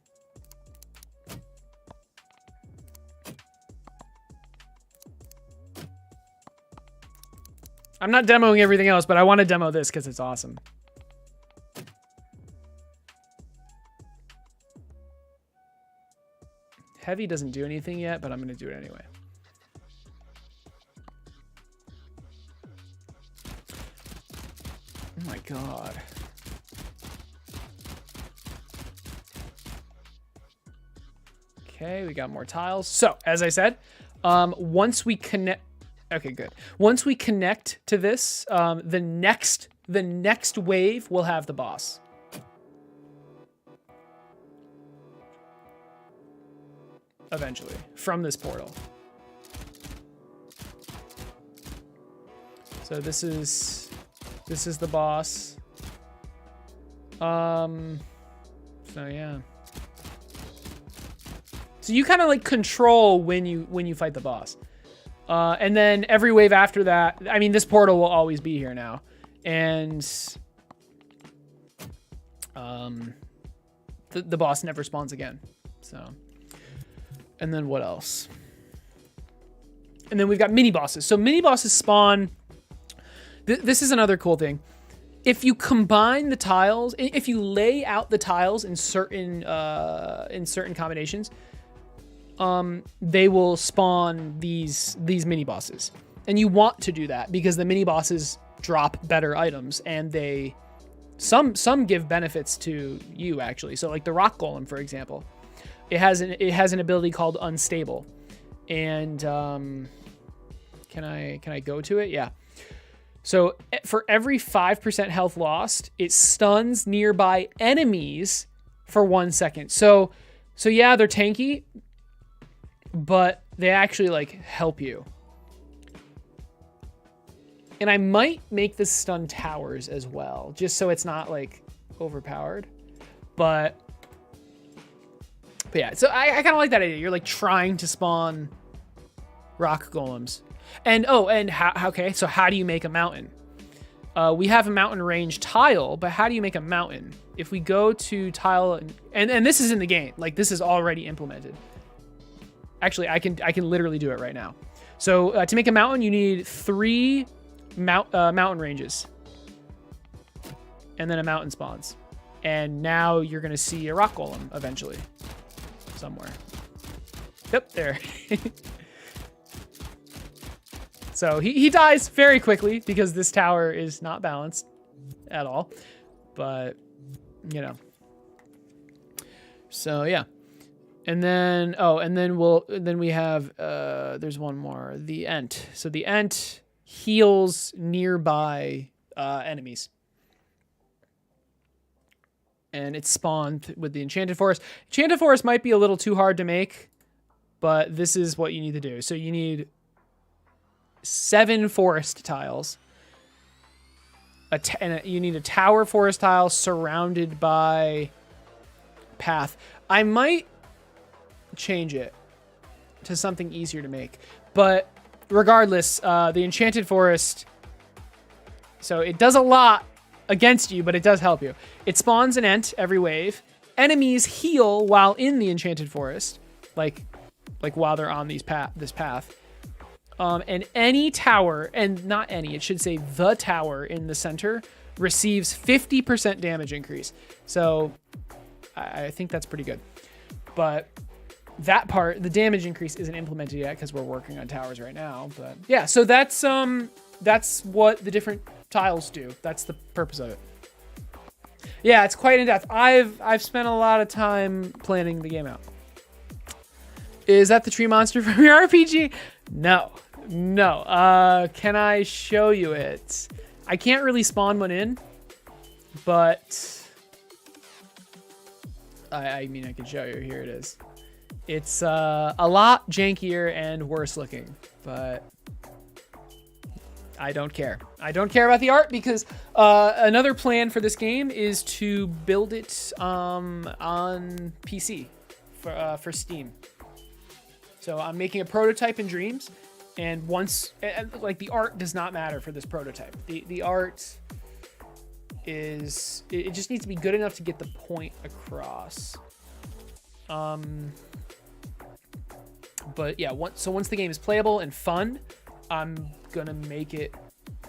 I'm not demoing everything else, but I want to demo this because it's awesome. Heavy doesn't do anything yet, but I'm going to do it anyway. Oh my god. Okay, we got more tiles. So, as I said, once we connect... Okay, good. Once we connect to this, the next wave will have the boss. Eventually, from this portal. So this is the boss. So yeah. So you kind of like control when you fight the boss. And then every wave after that, I mean, this portal will always be here now. And the boss never spawns again. So, and then what else? And then we've got mini bosses. So mini bosses spawn. This is another cool thing. If you combine the tiles, if you lay out the tiles in certain combinations, they will spawn these mini bosses. And you want to do that because the mini bosses drop better items, and they some give benefits to you actually. So like the rock golem, for example, it has an ability called unstable, and can I go to it? Yeah. So for every 5% health lost, it stuns nearby enemies for 1 second. So yeah, they're tanky, but they actually like help you. And I might make this stun towers as well, just so it's not like overpowered. But yeah, so I kind of like that idea. You're like trying to spawn rock golems. And okay, so how do you make a mountain? We have a mountain range tile, but how do you make a mountain? If we go to tile, and this is in the game, like this is already implemented. Actually, I can literally do it right now. So to make a mountain, you need 3 mountain ranges, and then a mountain spawns. And now you're gonna see a rock golem eventually, somewhere. Yep, there. So he dies very quickly because this tower is not balanced at all. But, you know. So, yeah. And then, then we have, there's one more. The Ent. So the Ent heals nearby enemies. And it's spawned with the Enchanted Forest. Enchanted Forest might be a little too hard to make, but this is what you need to do. So you need 7 forest tiles. You need a tower forest tile surrounded by path. I might change it to something easier to make, but regardless, the Enchanted Forest, so it does a lot against you, but it does help you. It spawns an Ent every wave. Enemies heal while in the Enchanted Forest, like while they're on this path. And any tower, and not any, it should say the tower in the center, receives 50% damage increase. So I think that's pretty good. But that part, the damage increase isn't implemented yet because we're working on towers right now. But yeah, so that's what the different tiles do. That's the purpose of it. Yeah, it's quite in depth. I've spent a lot of time planning the game out. Is that the tree monster from your RPG? No. Can I show you it? I can't really spawn one in, but I mean, I can show you. Here it is. It's a lot jankier and worse looking, but I don't care. I don't care about the art because another plan for this game is to build it on PC for Steam. So I'm making a prototype in Dreams, and once, like, the art does not matter for this prototype. The art is, it just needs to be good enough to get the point across. But yeah, once the game is playable and fun, I'm gonna make it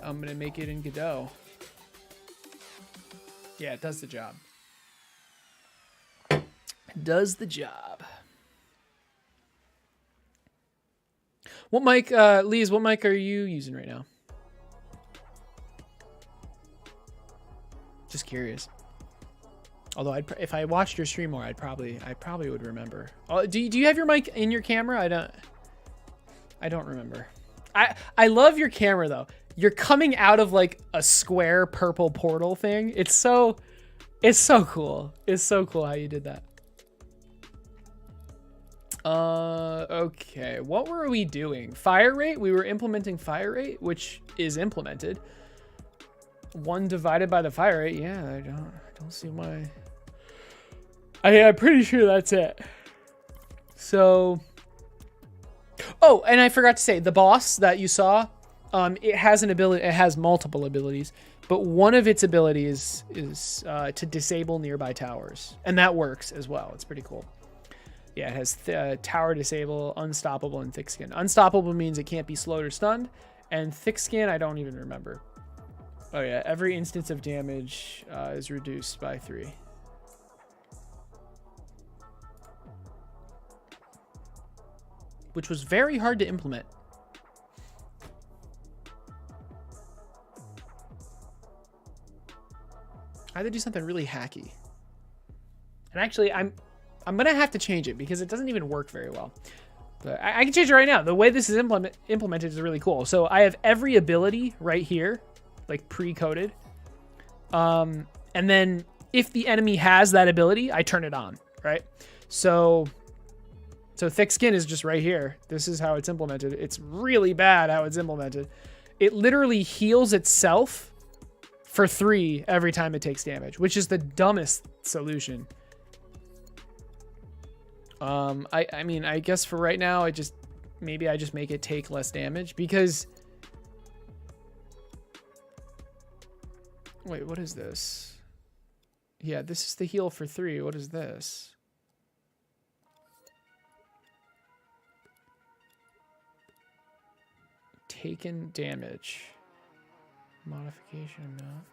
in Godot. Yeah, it does the job. It does the job. What mic, Lise, what mic are you using right now? Just curious. Although if I watched your stream more, I probably would remember. Oh, do you have your mic in your camera? I don't remember. I love your camera though. You're coming out of like a square purple portal thing. It's so cool. It's so cool how you did that. Okay. What were we doing? Fire rate? We were implementing fire rate, which is implemented. 1 divided by the fire rate. Yeah, I don't see why. I'm pretty sure that's it. So, oh, and I forgot to say, the boss that you saw, it has an ability. It has multiple abilities, but one of its abilities is to disable nearby towers, and that works as well. It's pretty cool. Yeah, it has tower disable, unstoppable, and thick skin. Unstoppable means it can't be slowed or stunned, and thick skin I don't even remember. Oh yeah, every instance of damage is reduced by 3. Which was very hard to implement. I had to do something really hacky. And actually, I'm gonna have to change it because it doesn't even work very well. But I can change it right now. The way this is implemented is really cool. So I have every ability right here, like pre-coded. And then if the enemy has that ability, I turn it on, right? So thick skin is just right here. This is how it's implemented. It's really bad how it's implemented. It literally heals itself for 3 every time it takes damage, which is the dumbest solution. I mean, I guess for right now, maybe I just make it take less damage because... Wait, what is this? Yeah, this is the heal for 3. What is this? Taken damage. Modification amount.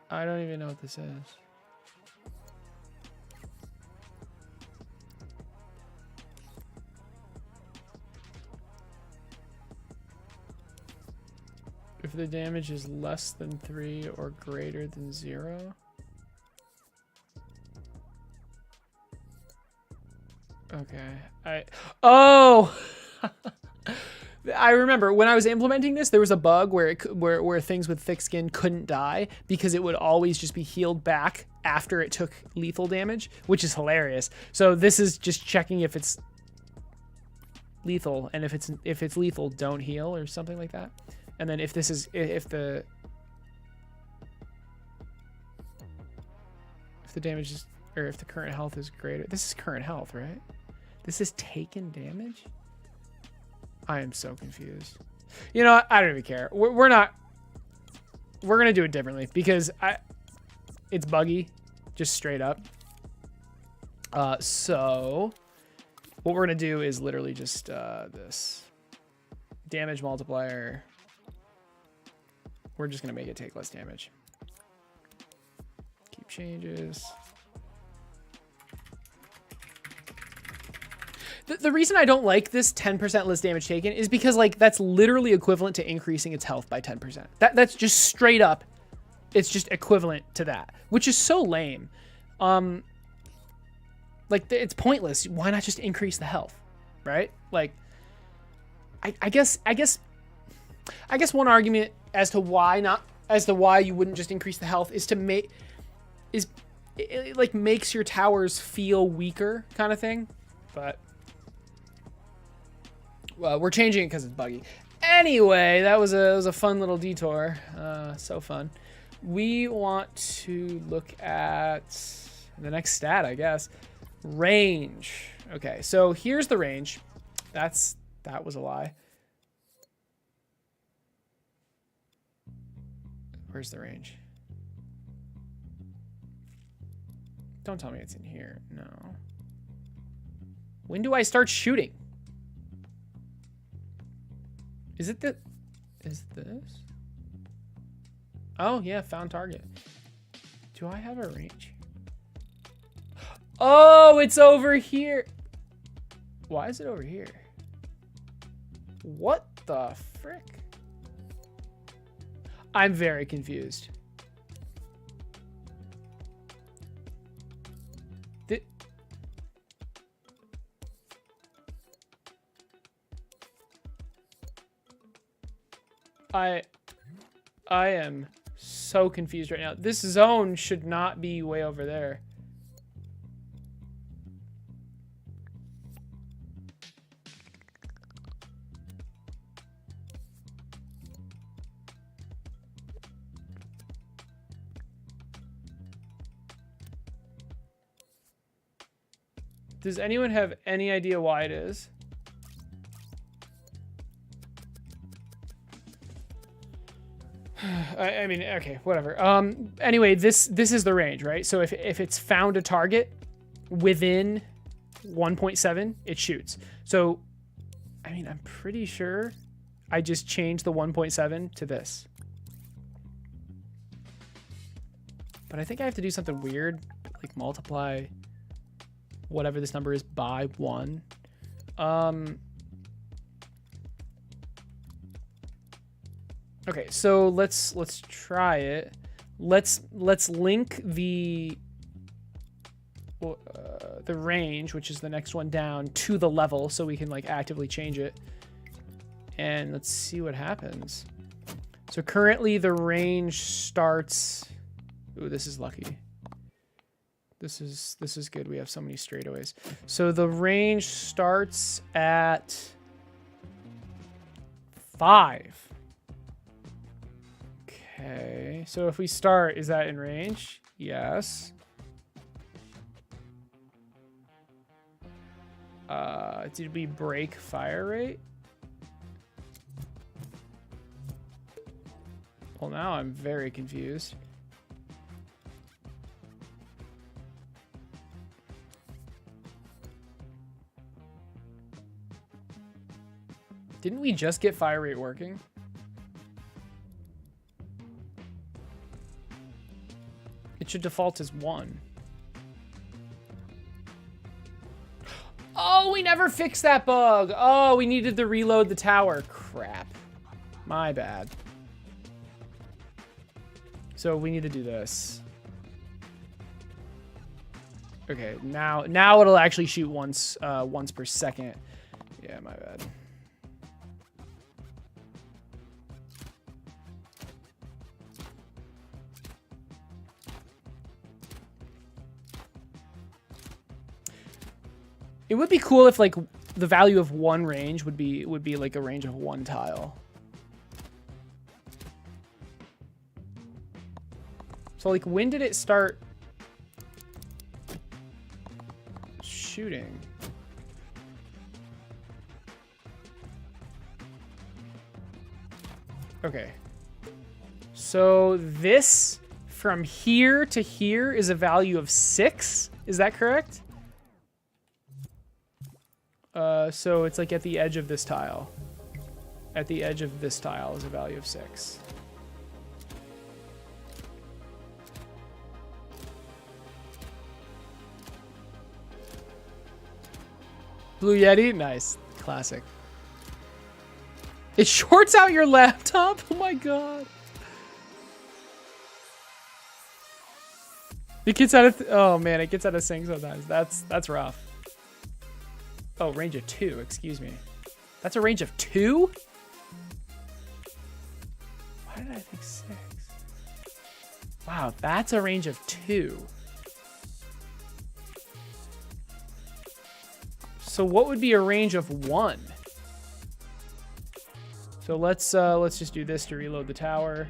I don't even know what this is. If the damage is less than 3 or greater than 0. Okay. Oh! I remember when I was implementing this, there was a bug where where things with thick skin couldn't die because it would always just be healed back after it took lethal damage, which is hilarious. So this is just checking if it's lethal, and if it's lethal, don't heal or something like that. And then if the damage is, or if the current health is greater, this is current health, right? This is taken damage. I am so confused. You know what? I don't even care. We're gonna do it differently because it's buggy, just straight up. So what we're gonna do is literally just this damage multiplier. We're just gonna make it take less damage. Keep changes. The reason I don't like this 10% less damage taken is because, like, that's literally equivalent to increasing its health by 10%. That's just straight up. It's just equivalent to that, which is so lame. Like, it's pointless. Why not just increase the health, right? Like, I guess one argument as to why you wouldn't just increase the health is to it like makes your towers feel weaker, kind of thing, but. Well, we're changing it because it's buggy. Anyway, that was a fun little detour. So fun. We want to look at the next stat, I guess. Range. Okay, so here's the range. That was a lie. Where's the range? Don't tell me it's in here. No. When do I start shooting? Is this? Oh, yeah, found target. Do I have a range? Oh, it's over here. Why is it over here? What the frick? I'm very confused. I am so confused right now. This zone should not be way over there. Does anyone have any idea why it is? I mean, okay, whatever. Anyway, this is the range, right? So if it's found a target within 1.7, it shoots. So, I mean, I'm pretty sure I just changed the 1.7 to this. But I think I have to do something weird, like multiply whatever this number is by 1. Okay, so let's try it. Let's link the range, which is the next one down, to the level so we can like actively change it. And let's see what happens. So currently the range starts. Ooh, this is lucky. This is good. We have so many straightaways. So the range starts at 5. Okay. So if we start, is that in range? Yes. Did we break fire rate? Well, now I'm very confused. Didn't we just get fire rate working? It should default as 1. Oh, we never fixed that bug. Oh, we needed to reload the tower. Crap. My bad. So we need to do this. Okay, now it'll actually shoot once per second. Yeah, my bad. It would be cool if like the value of 1 range would be like a range of 1 tile. So like when did it start shooting? Okay. So this from here to here is a value of 6. Is that correct? So it's like at the edge of this tile. At the edge of this tile is a value of 6. Blue Yeti? Nice. Classic. It shorts out your laptop? Oh my god. It gets out of... oh man, it gets out of sync sometimes. That's rough. Oh, range of 2, excuse me. That's a range of 2? Why did I think 6? Wow, that's a range of 2. So what would be a range of 1? So let's just do this to reload the tower.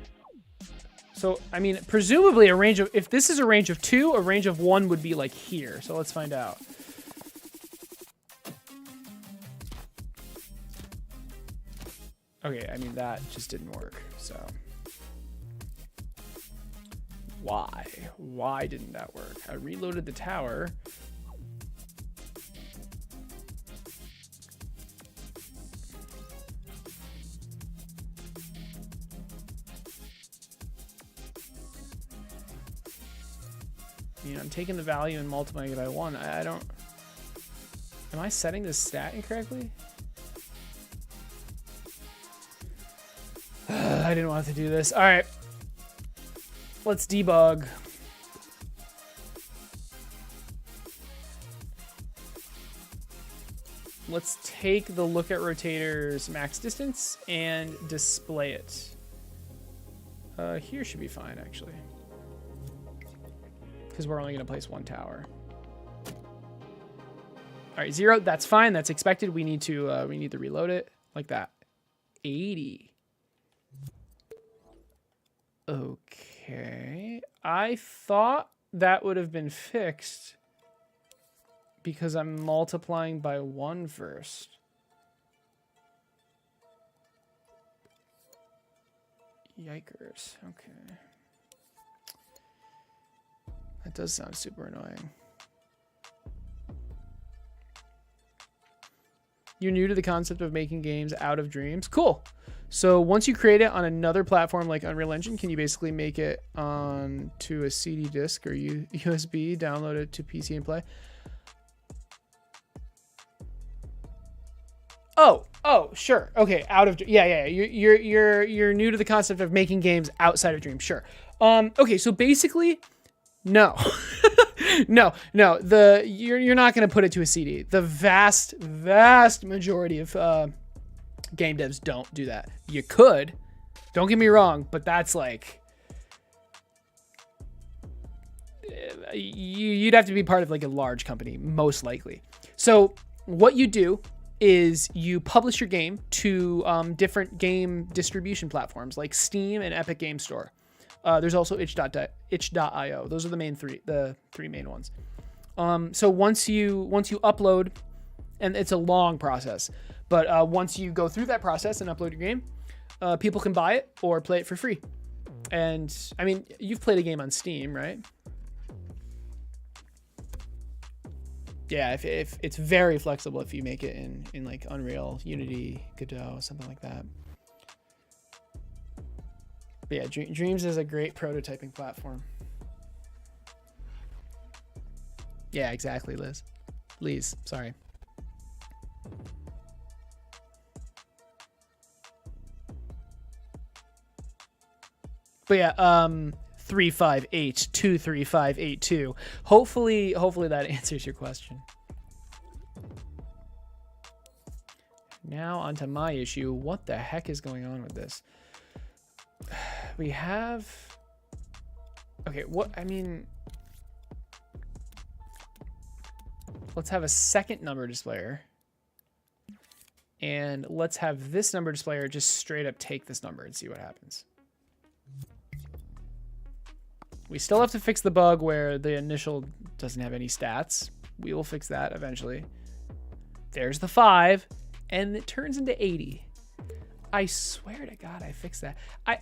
So, I mean, presumably a range of... if this is a range of 2, a range of 1 would be like here. So let's find out. Okay, I mean, that just didn't work, so. Why? Why didn't that work? I reloaded the tower. You know, I'm taking the value and multiplying it by 1. I don't... am I setting this stat incorrectly? I didn't want to do this. All right. Let's debug. Let's take the look at rotator's max distance and display it. Here should be fine, actually. Because we're only going to place 1 tower. All right, 0. That's fine. That's expected. We need to reload it like that. 80. Okay. I thought that would have been fixed because I'm multiplying by 1 first. Yikers. Okay. That does sound super annoying. You're new to the concept of making games out of dreams. Cool. So once you create it on another platform like Unreal Engine, can you basically make it onto a CD disk or USB, download it to PC and play? Oh, sure. Okay, yeah. You're new to the concept of making games outside of dreams. Sure. Okay, so basically, no. No. You're not going to put it to a CD. The vast majority of game devs don't do that. You could, don't get me wrong, but that's like you'd have to be part of like a large company, most likely. So what you do is you publish your game to different game distribution platforms like Steam and Epic Game Store. There's also itch.io. Those are the three main ones. So once you upload, and it's a long process, but once you go through that process and upload your game, people can buy it or play it for free. And I mean, you've played a game on Steam, right? Yeah, if it's very flexible if you make it in like Unreal, Unity, Godot, something like that. But yeah, Dreams is a great prototyping platform. Yeah, exactly, Liz, sorry. But yeah, 358-23582. Hopefully that answers your question. Now onto my issue. What the heck is going on with this? We have... Okay, let's have a second number displayer. And let's have this number displayer just straight up take this number and see what happens. We still have to fix the bug where the initial doesn't have any stats. We will fix that eventually. There's the 5, and it turns into 80. I swear to God, I fixed that. I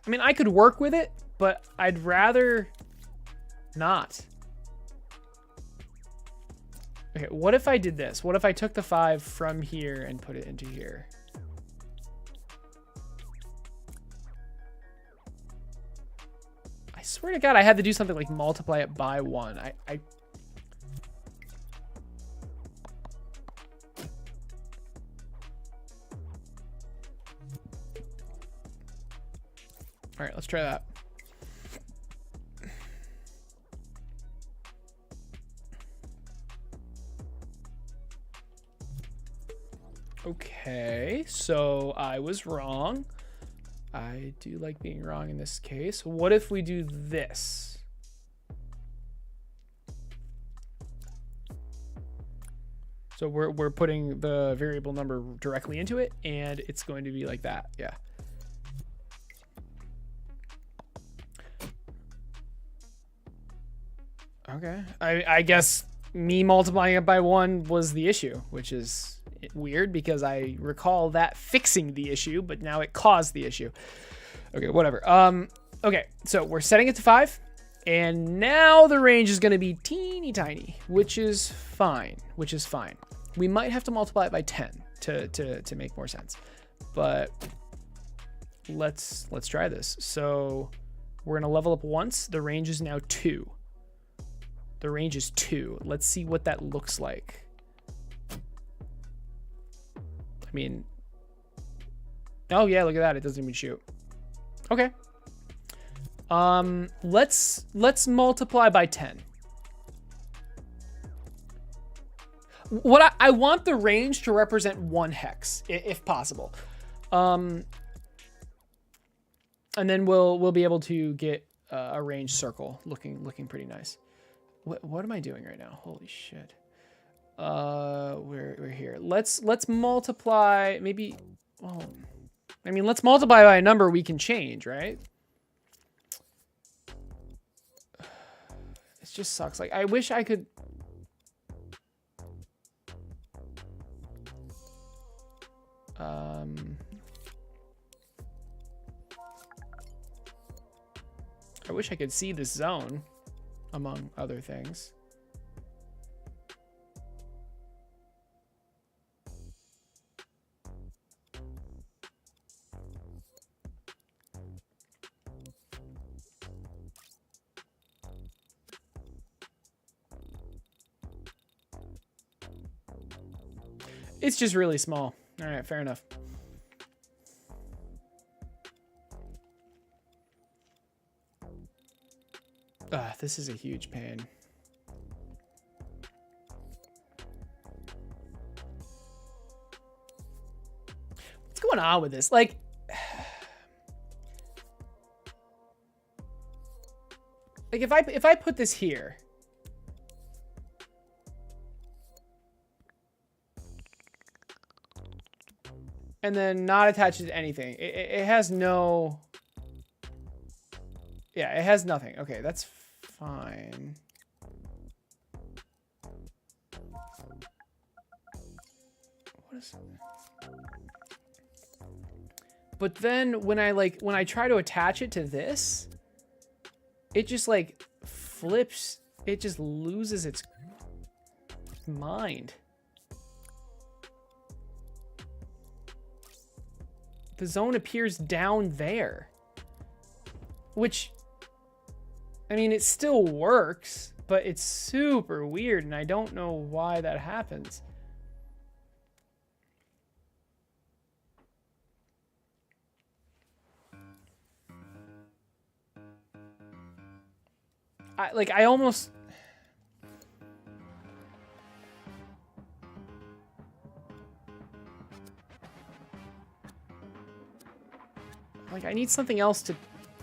mean, I could work with it, but I'd rather not. Okay, what if I did this? What if I took the 5 from here and put it into here? I swear to God, I had to do something like multiply it by 1. All right, let's try that. Okay, so I was wrong. I do like being wrong in this case. What if we do this? So we're putting the variable number directly into it, and it's going to be like that. Yeah. Okay. I guess me multiplying it by 1 was the issue, which is weird because I recall that fixing the issue, but now it caused the issue. Okay, whatever. Okay, so we're setting it to 5, and now the range is going to be teeny tiny, which is fine. We might have to multiply it by 10 to make more sense, but let's try this. So we're going to level up once. The range is now 2. The range is 2. Let's see what that looks like. I mean, oh yeah, look at that. It doesn't even shoot. Okay. Let's multiply by 10. What I want the range to represent 1 hex, if possible. And then we'll be able to get a range circle looking pretty nice. What am I doing right now? Holy shit. We're here. Let's multiply maybe. Well, I mean, let's multiply by a number we can change, right? It just sucks. Like, I wish I could. I wish I could see this zone, among other things. It's just really small. All right, fair enough. This is a huge pain. What's going on with this? Like, if I put this here, and then not attach it to anything, it has no. Yeah, it has nothing. Okay, that's fine. What is it? But then when I try to attach it to this, it just like flips. It just loses its mind. The zone appears down there, which, I mean, it still works, but it's super weird, and I don't know why that happens. I almost... Like, I need something else to...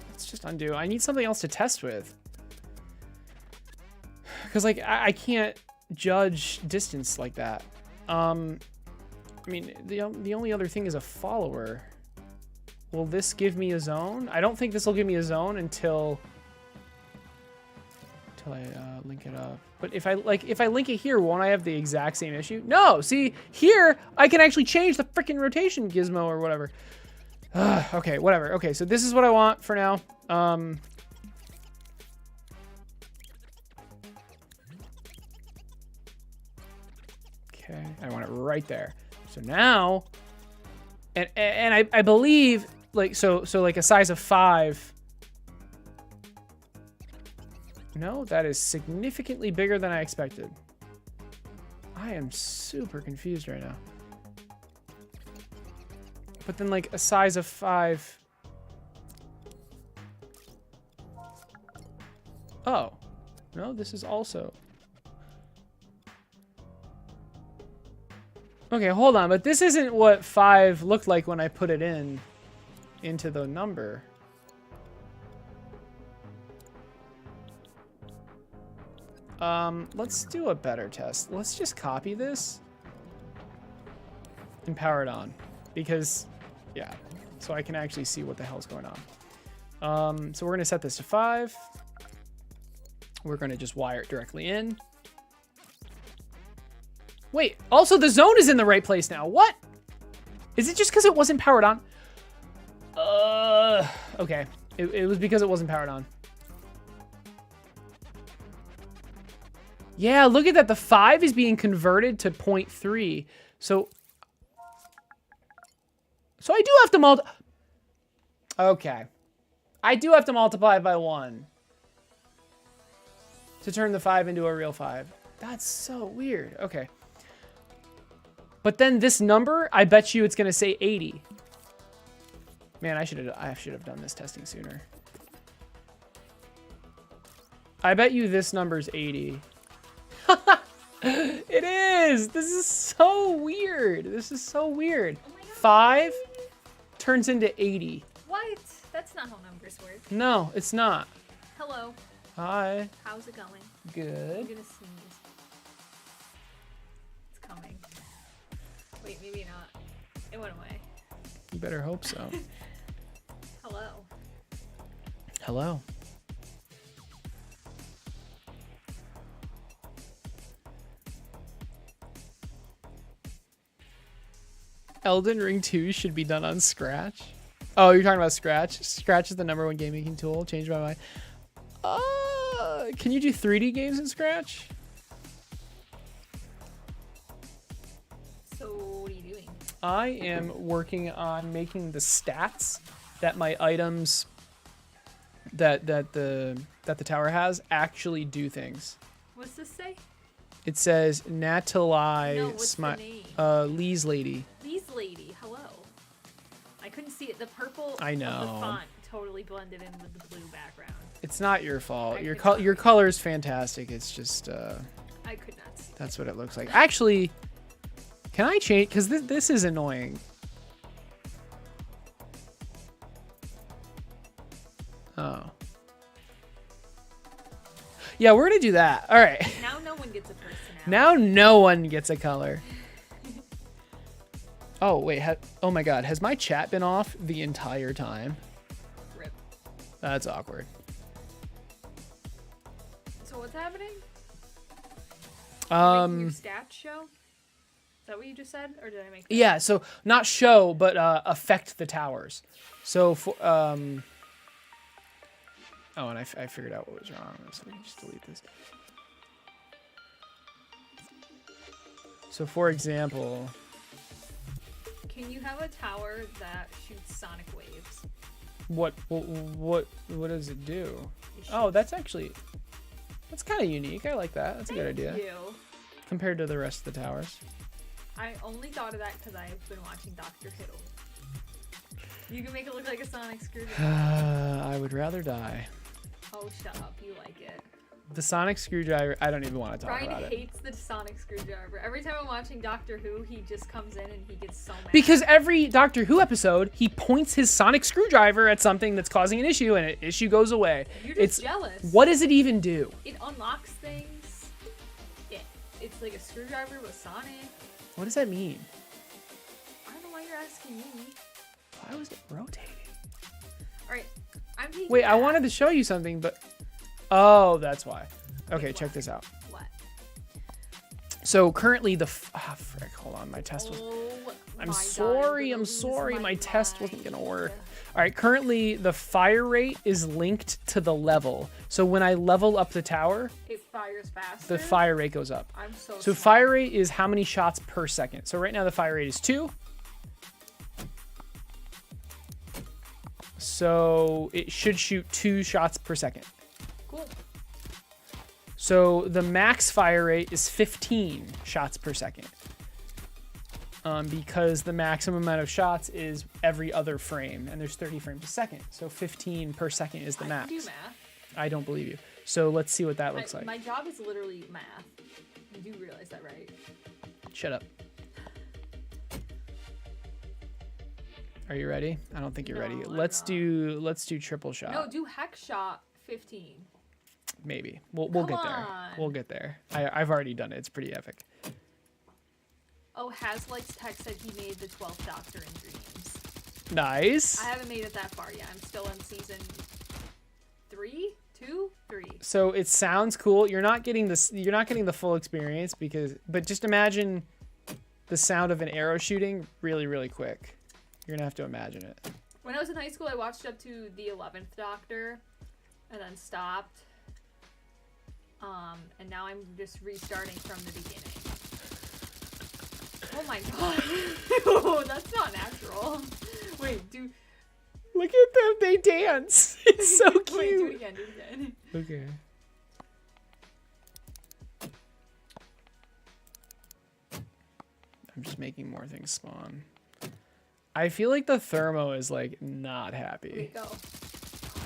Let's just undo. I need something else to test with. Because, like, I can't judge distance like that. I mean, the only other thing is a follower. Will this give me a zone? I don't think this will give me a zone until I link it up. But if I link it here, won't I have the exact same issue? No, see, here, I can actually change the freaking rotation gizmo or whatever. Okay, whatever. Okay, so this is what I want for now. Okay, I want it right there. So now, and I believe, like, so like a size of 5. No, that is significantly bigger than I expected. I am super confused right now. But then, like, a size of 5. Oh. No, this is also... Okay, hold on. But this isn't what 5 looked like when I put it into the number. Let's do a better test. Let's just copy this and power it on. Because... yeah, so I can actually see what the hell's going on. So we're going to set this to 5. We're going to just wire it directly in. Wait, also the zone is in the right place now. What? Is it just because it wasn't powered on? Okay. It was because it wasn't powered on. Yeah, look at that. The 5 is being converted to 0.3. So I do have to okay. I do have to multiply by 1 to turn the 5 into a real 5. That's so weird. Okay. But then this number, I bet you it's going to say 80. Man, I should have done this testing sooner. I bet you this number's 80. It is. This is so weird. This is so weird. Oh my God. 5 turns into 80. What? That's not how numbers work. No, it's not. Hello. Hi. How's it going? Good. I'm gonna sneeze. It's coming. Wait, maybe not. It went away. You better hope so. Hello. Hello. Elden Ring 2 should be done on Scratch. Oh, you're talking about Scratch? Scratch is the #1 game making tool. Changed my mind. Can you do 3D games in Scratch? So what are you doing? I am working on making the stats that my items that the tower has actually do things. What's this say? It says Natalai No, what's the name? Lee's Lady. Lee's Lady, hello. I couldn't see it. The purple I know. of the font totally blended in with the blue background. It's not your fault. I Your could not your color is fantastic. It's just I could not see. that's what it looks like. Actually, can I change? Because this is annoying. Oh. Yeah, we're gonna do that. All right. Now no one gets a personality. Now no one gets a color. Oh wait. Oh my God. Has my chat been off the entire time? Rip. That's awkward. So what's happening? Making your Um. stats show? Is that what you just said, or did I make? Yeah. So not show, but affect the towers. So for Oh, and I figured out what was wrong. So let me just delete this. So for example, Can you have a tower that shoots sonic waves? what does it do? It Oh, shoots- that's kind of unique. I like that. That's a good idea Thank you. compared to the rest of the towers. I only thought of that because I've been watching Doctor Who. You can make it look like a sonic screwdriver. I would rather die. Oh, shut up. You like it. The sonic screwdriver. I don't even want to talk Brian about it. hates the sonic screwdriver. Every time I'm watching Doctor Who, he just comes in and he gets so mad. Because every Doctor Who episode, he points his sonic screwdriver at something that's causing an issue, and an issue goes away. You're just jealous. What does it even do? It unlocks things. It's like a screwdriver with Sonic. What does that mean? I don't know why you're asking me. Why was it rotating? Alright, I'm taking Wait, I that. wanted to show you something, but... Oh, that's why. Okay, check this out. What? So currently frick, hold on, my test was... Oh, I'm my sorry, God, I'm I'm sorry, losing my test wasn't mind. gonna work. All right, currently the fire rate is linked to the level. So when I level up the tower, It fires faster. the fire rate goes up. I'm so So smart. fire rate is how many shots per second. So right now the fire rate is 2. So it should shoot 2 shots per second. Cool. So the max fire rate is 15 shots per second. Because the maximum amount of shots is every other frame, and there's 30 frames a second. So 15 per second is the I max. can do math. I don't believe you. So let's see what that looks like. My job is literally math. You do realize that, right? Shut up. Are you ready? I don't think you're ready. No, I'm Let's not. do triple shot. No, do hex shot 15. Maybe. We'll Come get there. on. We'll get there. I've already done it. It's pretty epic. Oh, Haslight's text said he made the 12th Doctor in Dreams. Nice. I haven't made it that far yet. I'm still in season 3, 2, 3. So it sounds cool. You're not getting this. You're not getting the full experience but just imagine the sound of an arrow shooting really, really quick. You're gonna have to imagine it. When I was in high school, I watched up to the 11th Doctor and then stopped. And now I'm just restarting from the beginning. Oh my god. Ew, that's not natural. Wait, do... Look at them. They dance. It's so cute. Wait, do it again, do it again. Okay. I'm just making more things spawn. I feel like the thermo is like not happy. Wait, go.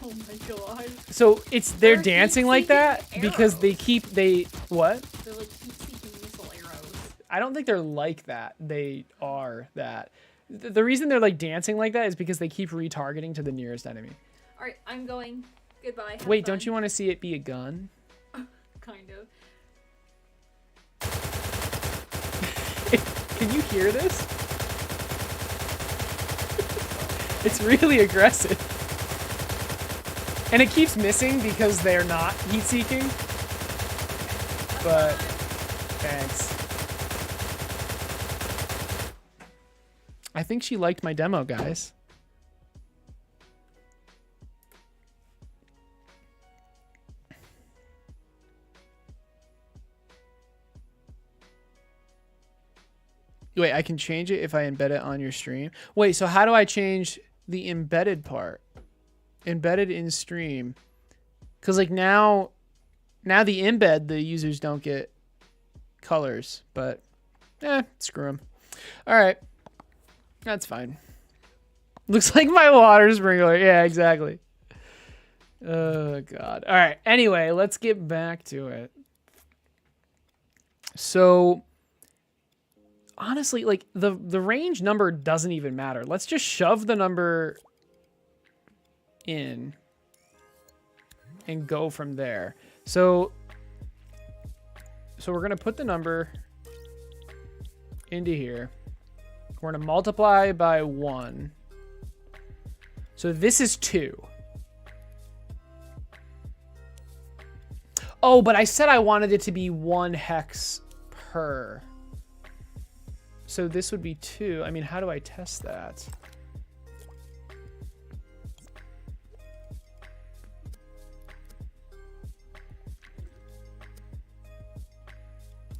Oh my god. So they're They're dancing like heat-seeking that because arrows. what? They're like heat-seeking missile arrows. I don't think they're like that. They are that. The reason they're like dancing like that is because they keep retargeting to the nearest enemy. Alright, I'm going. Goodbye. Have Wait, fun. don't you want to see it be a gun? Kind of. Can you hear this? It's really aggressive. And it keeps missing because they're not heat seeking. But thanks. I think she liked my demo, guys. Wait, I can change it if I embed it on your stream. Wait, so how do I change the embedded part? Embedded in stream. Because like now the embed, the users don't get colors, but screw them. All right, that's fine. Looks like my water sprinkler. Yeah, exactly. Oh God. All right. Anyway, let's get back to it. So honestly, like the range number doesn't even matter. Let's just shove the number in and go from there. So we're going to put the number into here. We're going to multiply by 1. So this is 2. Oh, but I said I wanted it to be 1 hex per. So this would be 2. I mean, how do I test that?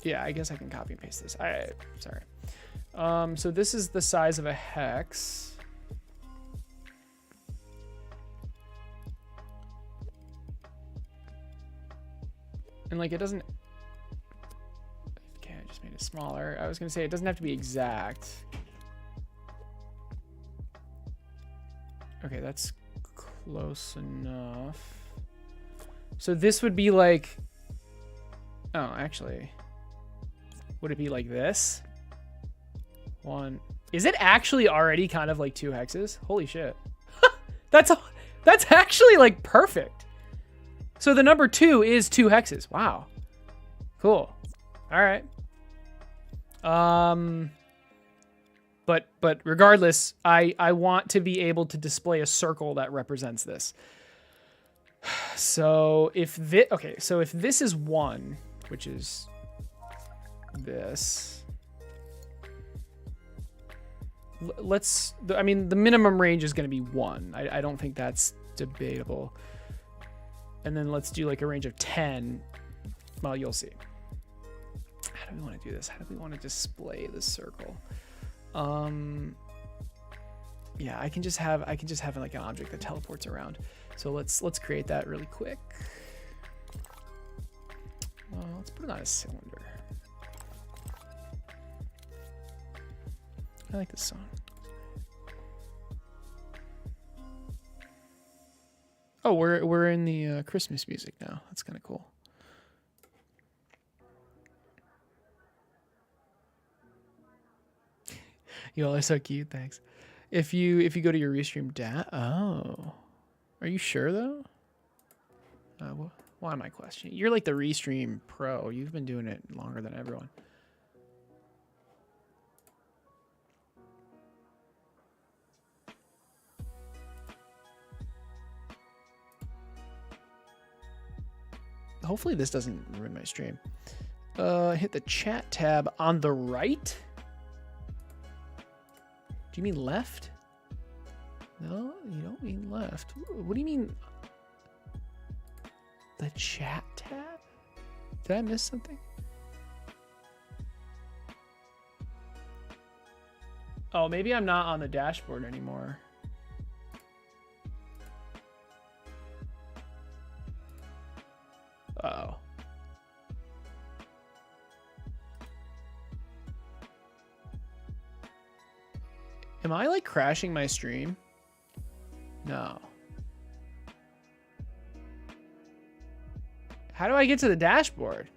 Yeah, I guess I can copy and paste this. Sorry. So this is the size of a hex. And like it doesn't. Okay, I just made it smaller. I was gonna say it doesn't have to be exact. Okay, that's close enough. So this would be like. Oh, actually. Would it be like this? 1. Is it actually already kind of like 2 hexes? Holy shit. That's actually like perfect. So the number 2 is 2 hexes. Wow. Cool. All right. But regardless, I want to be able to display a circle that represents this. So if this is 1, which is this, I mean, the minimum range is going to be 1. I don't think that's debatable. And then let's do like a range of 10. Well, you'll see. How do we want to do this? How do we want to display this circle? Yeah, I can just have like an object that teleports around. So let's create that really quick. Let's put it on a cylinder. I like this song. Oh, we're in the Christmas music now. That's kind of cool. You all are so cute. Thanks. If you go to your restream are you sure though? Why am I questioning? You're like the restream pro. You've been doing it longer than everyone. Hopefully this doesn't ruin my stream. Hit the chat tab on the right. Do you mean left? No, you don't mean left. What do you mean? The chat tab? Did I miss something? Oh, maybe I'm not on the dashboard anymore. Uh-oh. Am I like crashing my stream? No. How do I get to the dashboard?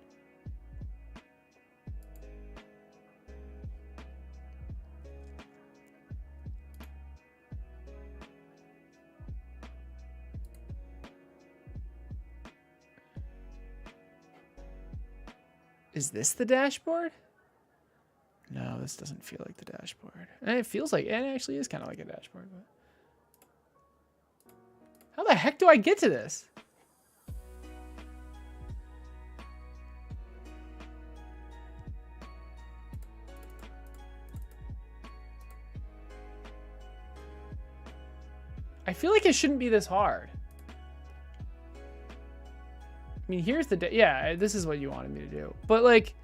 Is this the dashboard? No, this doesn't feel like the dashboard. And it feels like, it actually is kind of like a dashboard. But how the heck do I get to this? I feel like it shouldn't be this hard. I mean, here's the, yeah, this is what you wanted me to do. But like,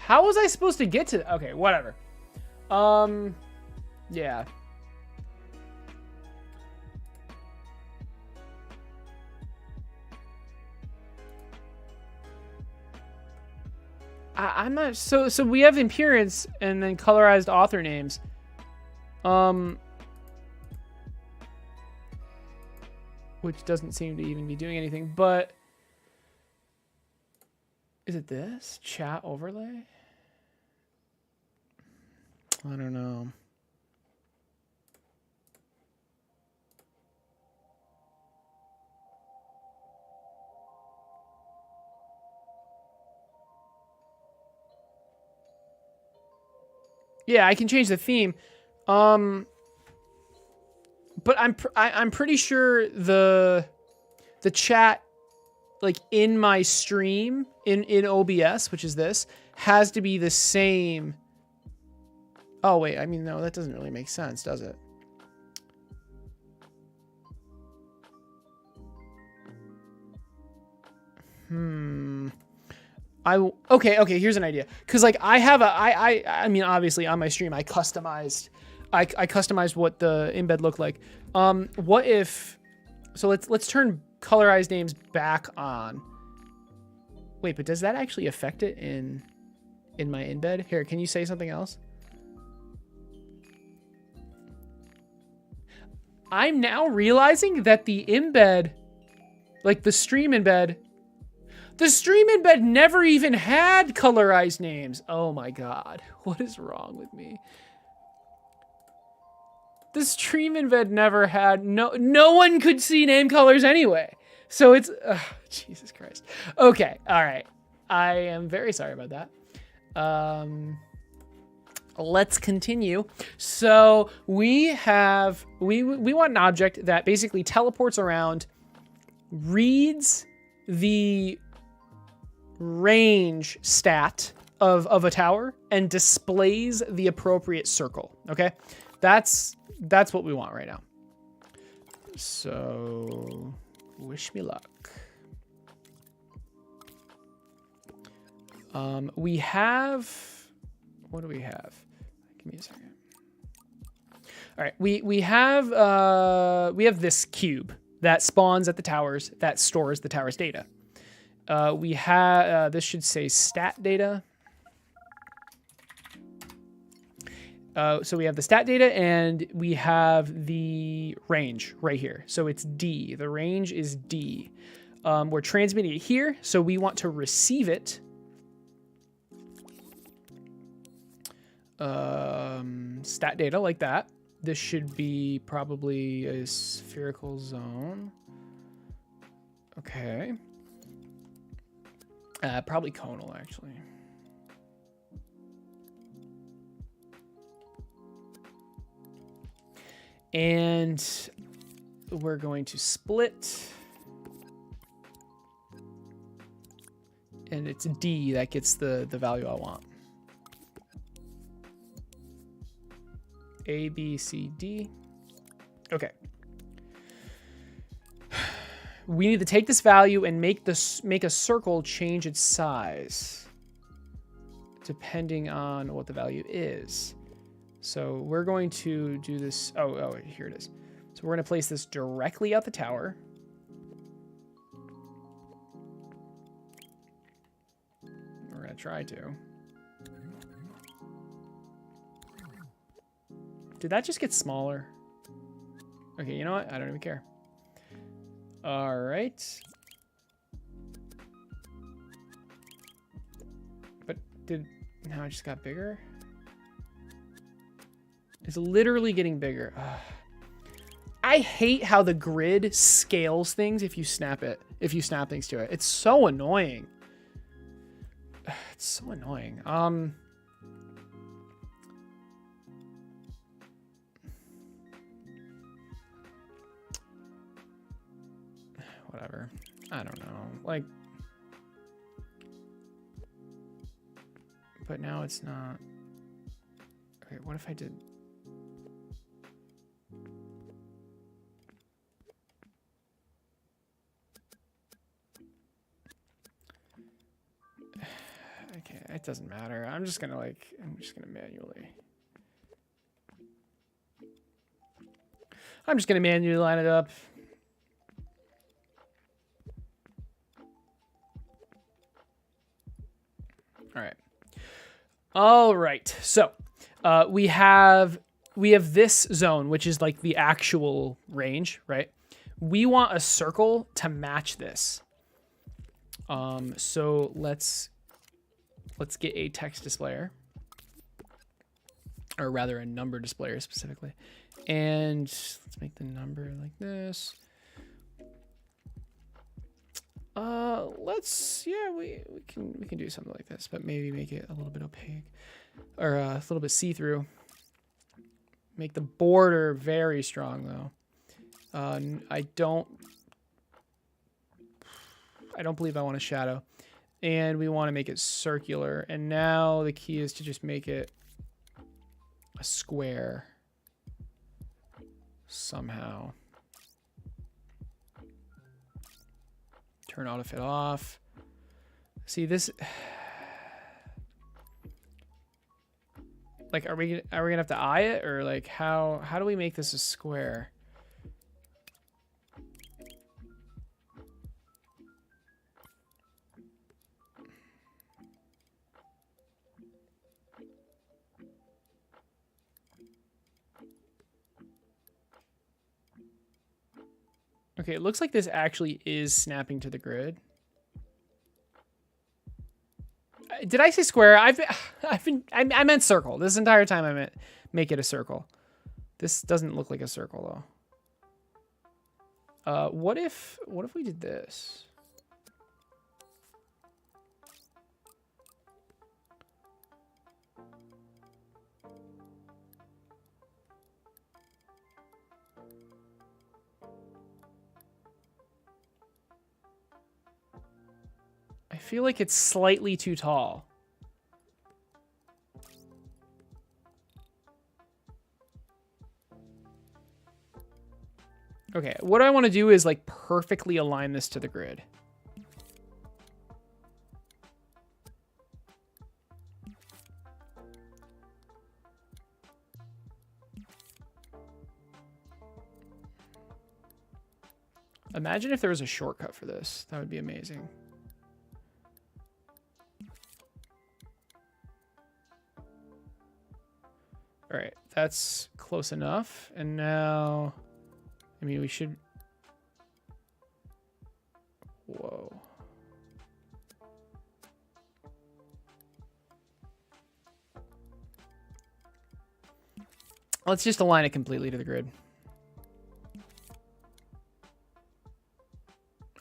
How was I supposed to get to... Okay, whatever. Yeah. I'm not... So we have appearance and then colorized author names. Which doesn't seem to even be doing anything, but... Is it this? Chat overlay? I don't know. Yeah, I can change the theme. But I'm pretty sure the chat, like in my stream in OBS, which is this, has to be the same. Oh wait, I mean no, that doesn't really make sense, does it? Okay, here's an idea. Cause like I have I mean obviously on my stream I customized what the embed looked like. What if, so let's turn colorized names back on. Wait, but does that actually affect it in my embed? Here, can you say something else? I'm now realizing that the embed, like the stream embed never even had colorized names. Oh my God, what is wrong with me? The stream embed never had, no one could see name colors anyway. So it's, Jesus Christ. Okay, all right. I am very sorry about that. Let's continue. So we have, we want an object that basically teleports around, reads the range stat of a tower, and displays the appropriate circle, okay? That's what we want right now. So wish me luck. We have, what do we have? Give me a second. All right, we have this cube that spawns at the towers that stores the tower's data. We have, this should say stat data. So we have the stat data and we have the range right here. So it's D, the range is D. We're transmitting it here, so we want to receive it. Stat data like that. This should be probably a spherical zone. Okay. Probably conal, actually. And we're going to split. And it's D that gets the value I want. A, B, C, D. Okay. We need to take this value and make a circle change its size depending on what the value is. So we're going to do this. Oh, here it is. So we're going to place this directly at the tower. We're going to try to. Did that just get smaller? Okay, you know what? I don't even care. All right. But now it just got bigger? It's literally getting bigger. Ugh. I hate how the grid scales things if you snap things to it. It's so annoying. It's so annoying. Whatever. I don't know. Like, but now it's not. Okay, what if I did? it doesn't matter. I'm just gonna manually. Line it up. All right. So we have this zone, which is like the actual range, right? We want a circle to match this. So let's get a text displayer, or rather a number displayer specifically. And let's make the number like this. We can do something like this, but maybe make it a little bit opaque, or a little bit see-through. Make the border very strong though. I don't believe I want a shadow, and we want to make it circular. And now the key is to just make it a square somehow. Turn auto fit off. See this? Like, are we gonna have to eye it, or like how do we make this a square? Okay, it looks like this actually is snapping to the grid. Did I say square? I meant circle. This entire time I meant make it a circle. This doesn't look like a circle though. What if we did this? I feel like it's slightly too tall. Okay, what I want to do is like perfectly align this to the grid. Imagine if there was a shortcut for this. That would be amazing. All right, that's close enough. And now, I mean, we should... Whoa. Let's just align it completely to the grid.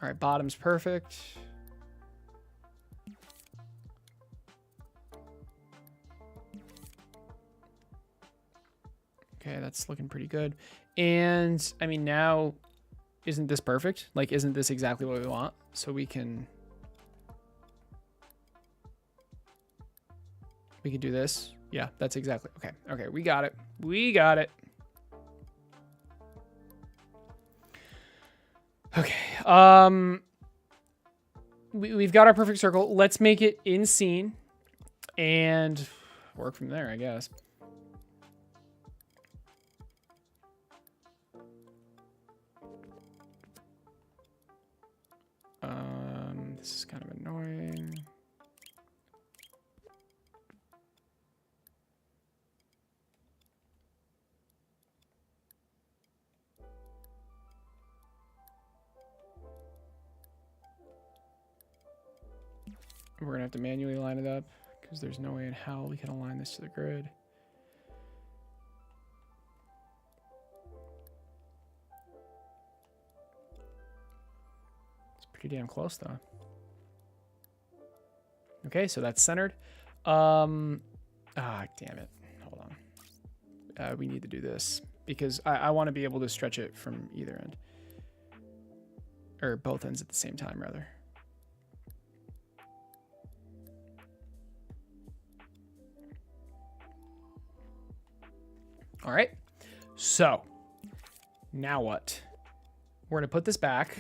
All right, bottom's perfect. Okay, that's looking pretty good. And I mean, now, isn't this perfect? Like, isn't this exactly what we want? So we can do this. Yeah, that's exactly. Okay. Okay, we got it. We got it. Okay. We've got our perfect circle. Let's make it in scene and work from there, I guess. This is kind of annoying. We're gonna have to manually line it up because there's no way in hell we can align this to the grid. It's pretty damn close though. Okay, so that's centered. Damn it. Hold on. We need to do this because I want to be able to stretch it from either end. Or both ends at the same time, rather. All right. So, now what? We're going to put this back.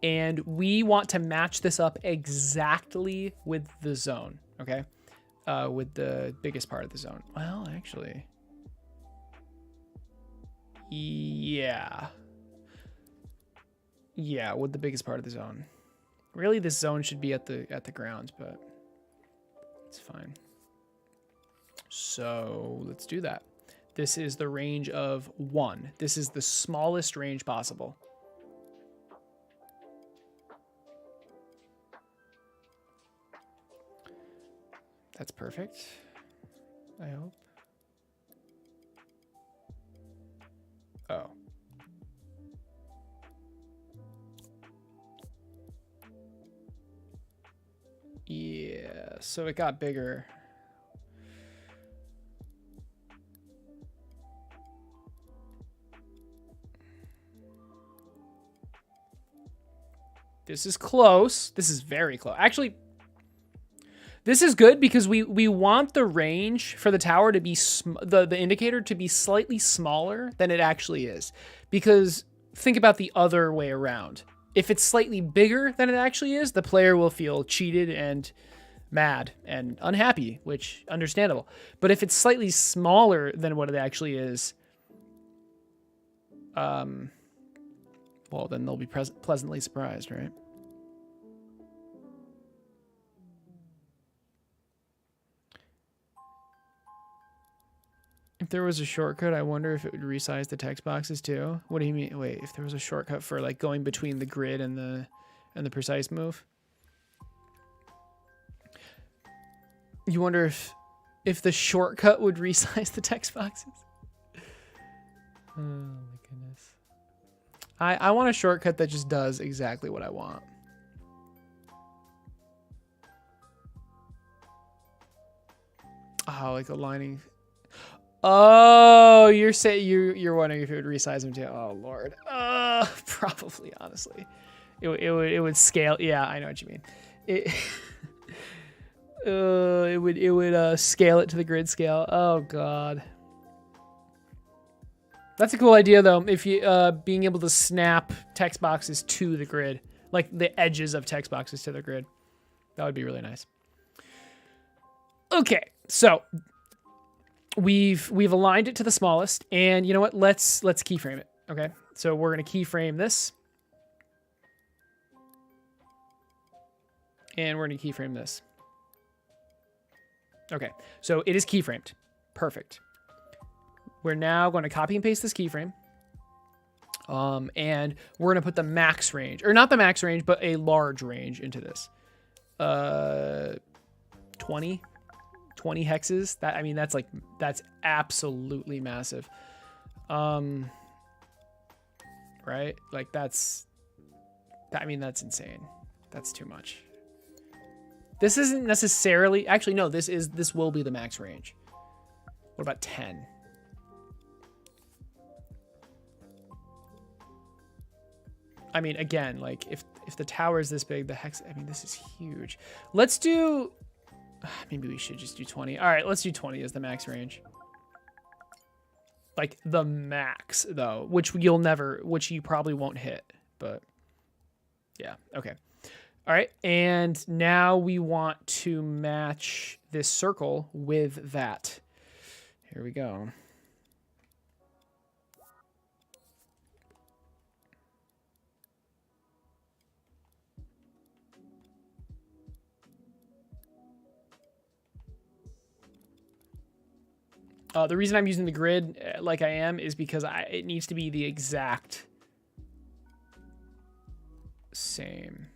And we want to match this up exactly with the zone, okay? With the biggest part of the zone. Well, actually, yeah. Yeah, with the biggest part of the zone. Really, this zone should be at the ground, but it's fine. So let's do that. This is the range of 1. This is the smallest range possible. That's perfect, I hope. Oh. Yeah, so it got bigger. This is close. This is very close. Actually, this is good because we want the range for the tower to be the indicator to be slightly smaller than it actually is. Because think about the other way around. If it's slightly bigger than it actually is, the player will feel cheated and mad and unhappy, which understandable. But if it's slightly smaller than what it actually is, well, then they'll be pleasantly surprised, right? If there was a shortcut, I wonder if it would resize the text boxes too. What do you mean? Wait, if there was a shortcut for like going between the grid and the precise move? You wonder if the shortcut would resize the text boxes? Oh my goodness. I want a shortcut that just does exactly what I want. Oh, like aligning. Oh, you're saying you're wondering if it would resize them too. Oh Lord. Probably, honestly. It would scale. Yeah, I know what you mean. It would scale it to the grid scale. Oh God. That's a cool idea though. If you being able to snap text boxes to the grid, like the edges of text boxes to the grid, that would be really nice. Okay, so we've aligned it to the smallest, and you know what? Let's keyframe it. Okay, so we're gonna keyframe this, and we're gonna keyframe this. Okay, so it is keyframed. Perfect. We're now going to copy and paste this keyframe. And we're going to put the max range, or not the max range, but a large range into this. 20 hexes. That, I mean, that's absolutely massive. Right? Like that's insane. That's too much. This isn't necessarily, actually, no, this will be the max range. What about 10? I mean, again, like if the tower is this big, the hex, I mean, this is huge. Let's do, maybe we should just do 20. All right, let's do 20 as the max range. Like the max though, which you probably won't hit, but yeah, okay. All right, and now we want to match this circle with that. Here we go. The reason I'm using the grid like I am is because it needs to be the exact same.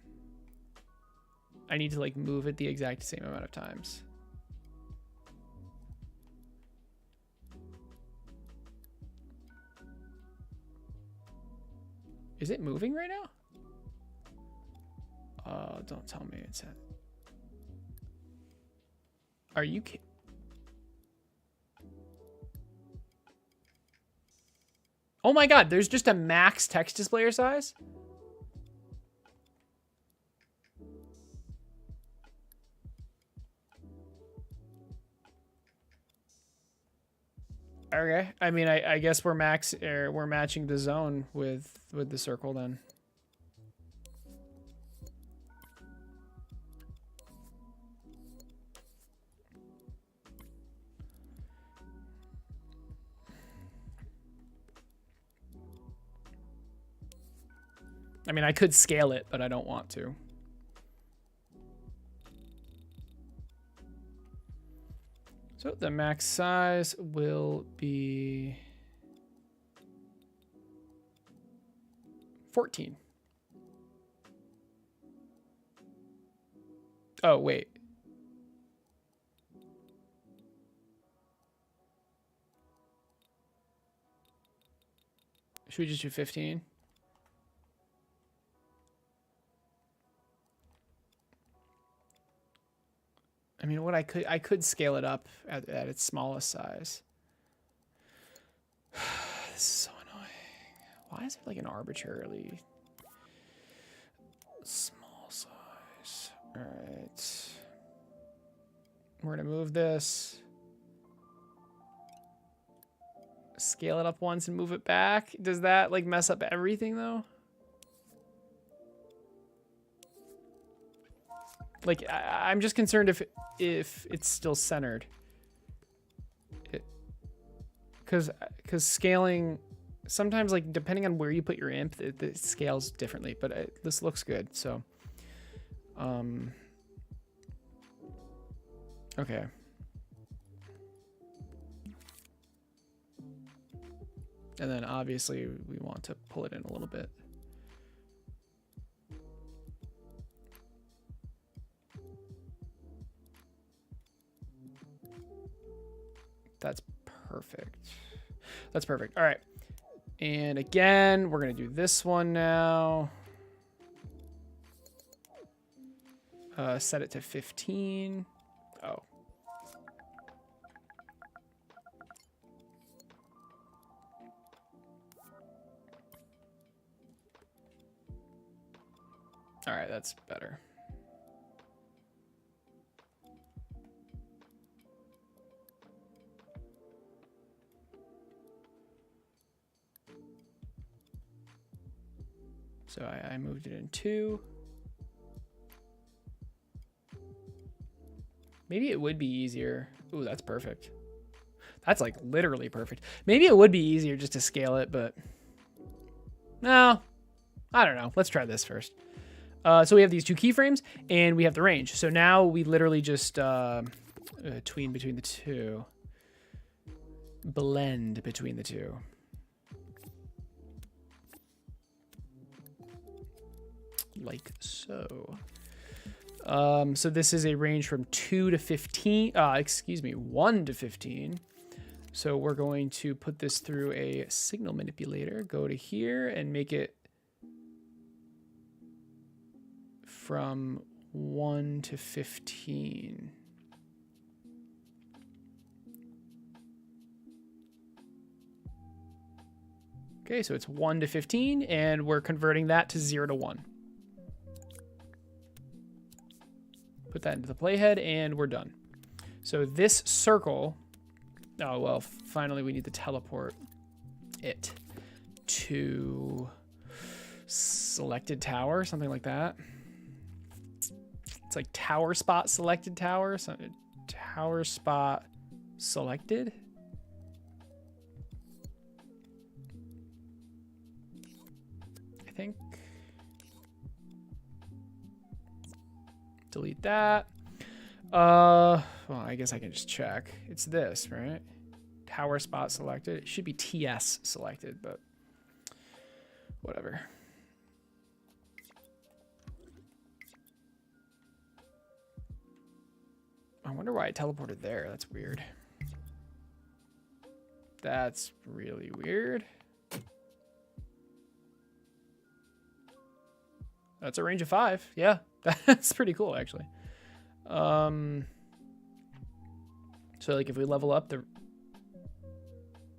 I need to like move it the exact same amount of times. Is it moving right now? Don't tell me it's at. Are you kidding? Oh my God, there's just a max text displayer size? Okay, I mean, I guess we're matching the zone with the circle then. I mean, I could scale it, but I don't want to. So the max size will be 14. Oh, wait. Should we just do 15? I mean, what I could scale it up at its smallest size. This is so annoying. Why is it like an arbitrarily small size? All right. We're gonna move this. Scale it up once and move it back. Does that like mess up everything though? Like I'm just concerned if it's still centered. Because scaling sometimes, like depending on where you put your imp, it scales differently. But this looks good, so okay. And then obviously we want to pull it in a little bit. That's perfect. That's perfect. All right. And again, we're going to do this one now. Set it to 15. Oh. All right, that's better. So I moved it in 2. Maybe it would be easier. Ooh, that's perfect. That's like literally perfect. Maybe it would be easier just to scale it, but no, I don't know. Let's try this first. So we have these 2 keyframes and we have the range. So now we literally just tween between the 2. Blend between the 2. Like so. So this is a range from 2 to 15. Excuse me, 1 to 15. So we're going to put this through a signal manipulator. Go to here and make it from 1 to 15. Okay, so it's 1 to 15, and we're converting that to 0 to 1. Put that into the playhead, and we're done. So this circle, oh, well, finally we need to teleport it to selected tower, something like that. It's like tower spot selected tower, so tower spot selected. I think. Delete that. Well, I guess I can just check. It's this, right? Tower spot selected. It should be TS selected, but whatever. I wonder why I teleported there. That's weird. That's really weird. That's a range of 5. Yeah, that's pretty cool, actually. So, like, if we level up the...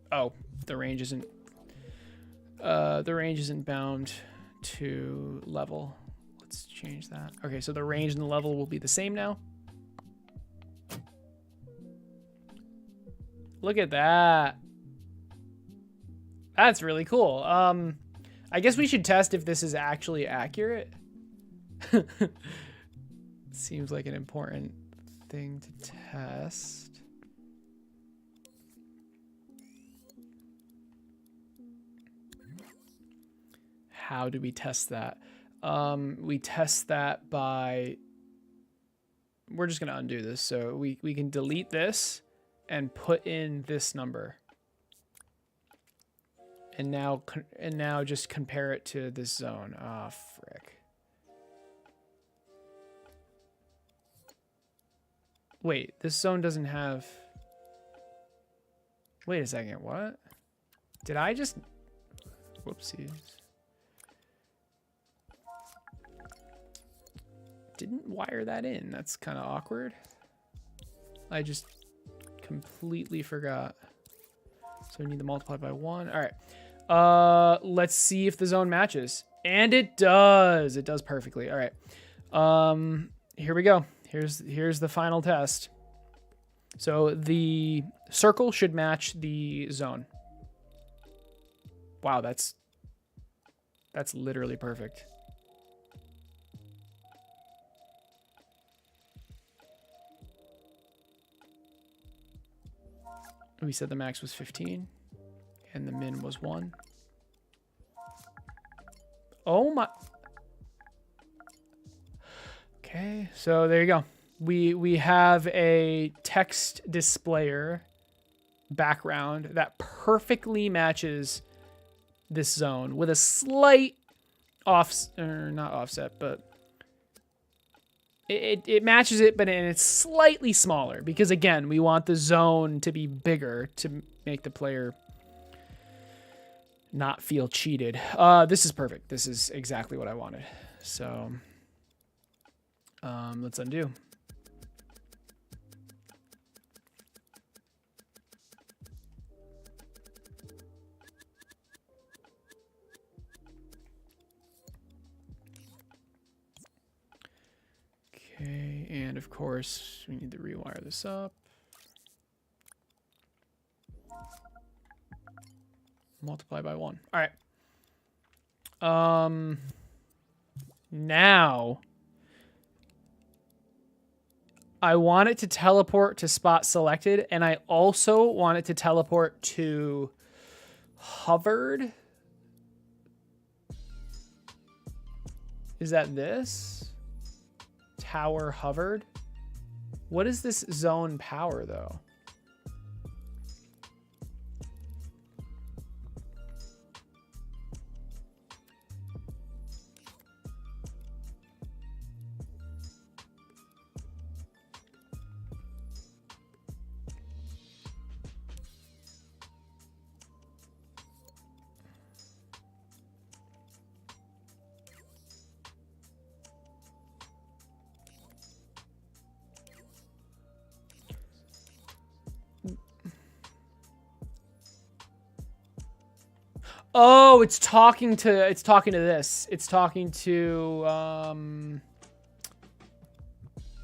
Oh, the range isn't bound to level. Let's change that. Okay, so the range and the level will be the same now. Look at that. That's really cool. I guess we should test if this is actually accurate. Seems like an important thing to test. how do we test that? We test that by, we're just going to undo this. So we can delete this and put in this number. And now just compare it to this zone. Ah, frick. Wait, this zone doesn't have... Wait a second, what? Did I just... Whoopsies. Didn't wire that in. That's kind of awkward. I just completely forgot. So we need to multiply by 1. All right. Let's see if the zone matches. And it does. It does perfectly. All right. Here we go. Here's the final test. So the circle should match the zone. Wow, that's literally perfect. We said the max was 15 and the min was 1. Oh my. Okay, so there you go. We have a text displayer background that perfectly matches this zone with a slight not offset, but it matches it, but it's slightly smaller because, again, we want the zone to be bigger to make the player not feel cheated. This is perfect. This is exactly what I wanted. So let's undo. Okay, and of course, we need to rewire this up. Multiply by 1. All right. Now, I want it to teleport to spot selected, and I also want it to teleport to hovered. Is that this? Tower hovered. What is this zone power though? Oh, it's talking to this. It's talking to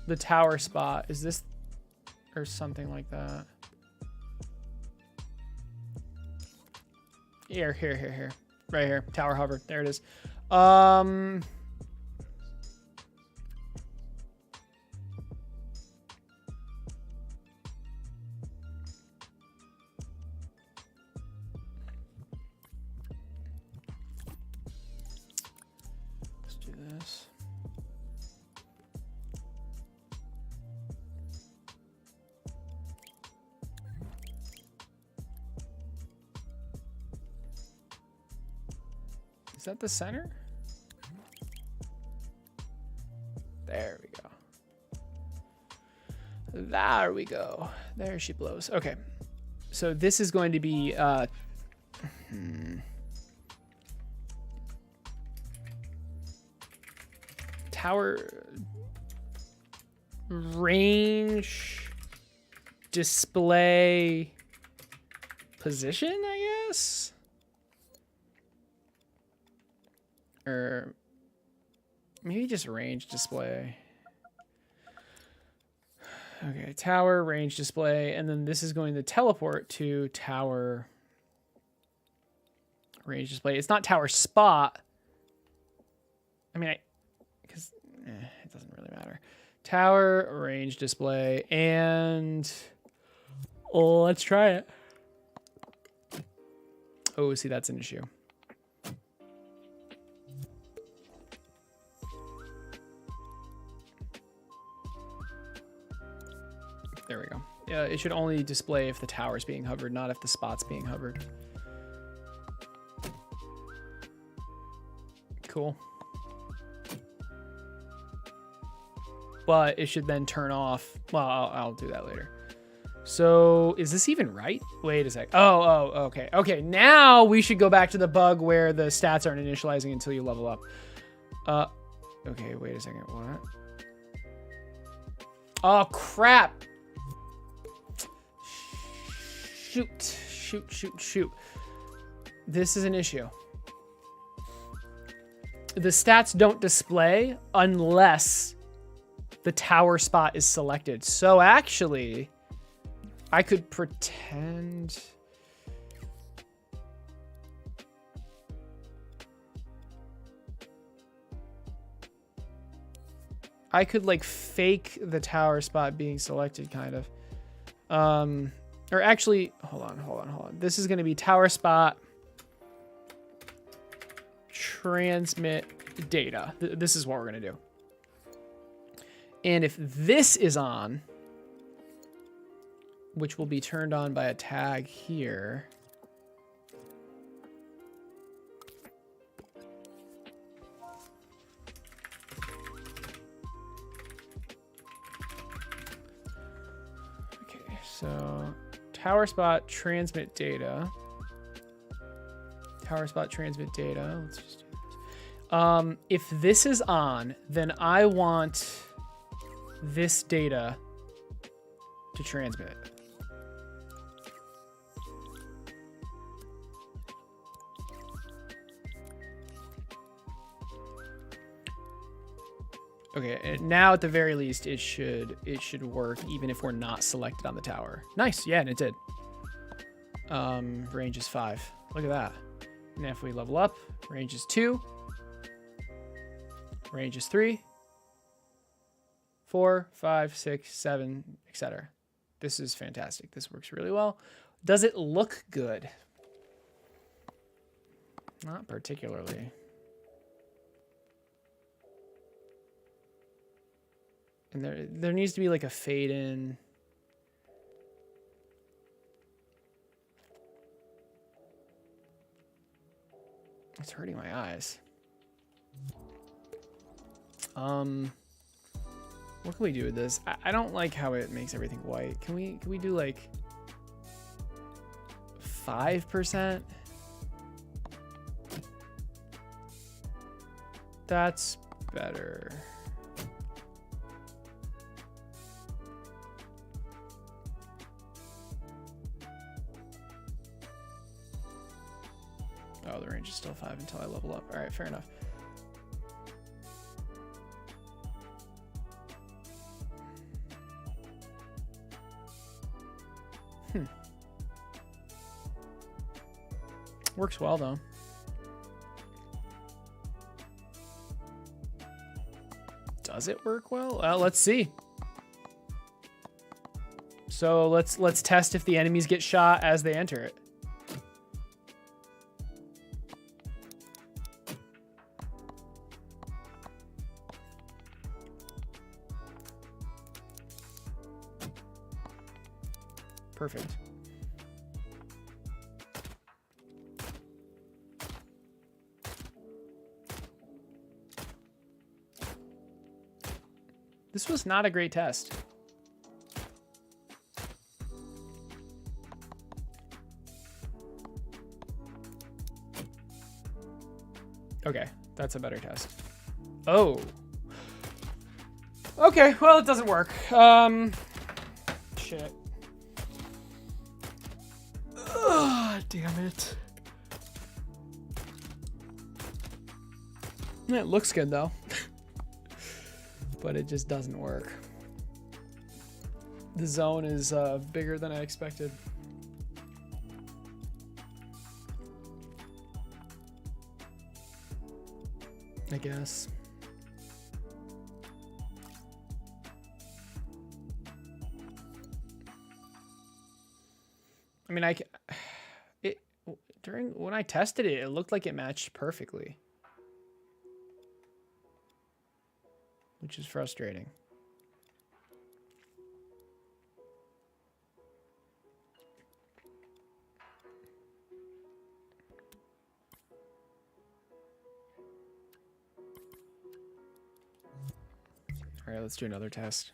the tower spot. Is this or something like that? Here. Right here. Tower hover. There it is. Is that the center? There we go. There we go. There she blows. Okay. So this is going to be tower range display position, I guess. Or maybe just range display. Okay, tower range display, and then this is going to teleport to tower range display. It's not tower spot. I mean, because it doesn't really matter. Tower range display, and let's try it. Oh, see, that's an issue. it should only display if the tower's being hovered, not if the spot's being hovered. Cool. But it should then turn off. Well, I'll do that later. So is this even right? Wait a sec. Oh, okay. Okay, now we should go back to the bug where the stats aren't initializing until you level up. Okay, wait a second. What? Oh, crap. Shoot. This is an issue. The stats don't display unless the tower spot is selected. So actually, I could pretend... I could like fake the tower spot being selected kind of. Or actually, hold on. This is going to be tower spot transmit data. This is what we're going to do. And if this is on, which will be turned on by a tag here. Okay, so tower spot transmit data. Tower spot transmit data. Let's just do this. If this is on, then I want this data to transmit. Okay, and now at the very least it should work even if we're not selected on the tower. Nice, yeah, and it did. Range is 5. Look at that. And if we level up, range is 2. Range is 3. 4, 5, 6, 7, etc. This is fantastic. This works really well. Does it look good? Not particularly. And there needs to be like a fade in. It's hurting my eyes. What can we do with this? I don't like how it makes everything white. Can we do like 5%? That's better. Oh, the range is still 5 until I level up. All right, fair enough. Works well, though. Does it work well? Well, let's see. So let's test if the enemies get shot as they enter it. Perfect. This was not a great test. Okay, that's a better test. Oh. Okay, well, it doesn't work. Shit. Ugh, damn it. It looks good, though. But it just doesn't work. The zone is bigger than I expected. I guess. I mean, when I tested it, it looked like it matched perfectly. Which is frustrating. All right, let's do another test.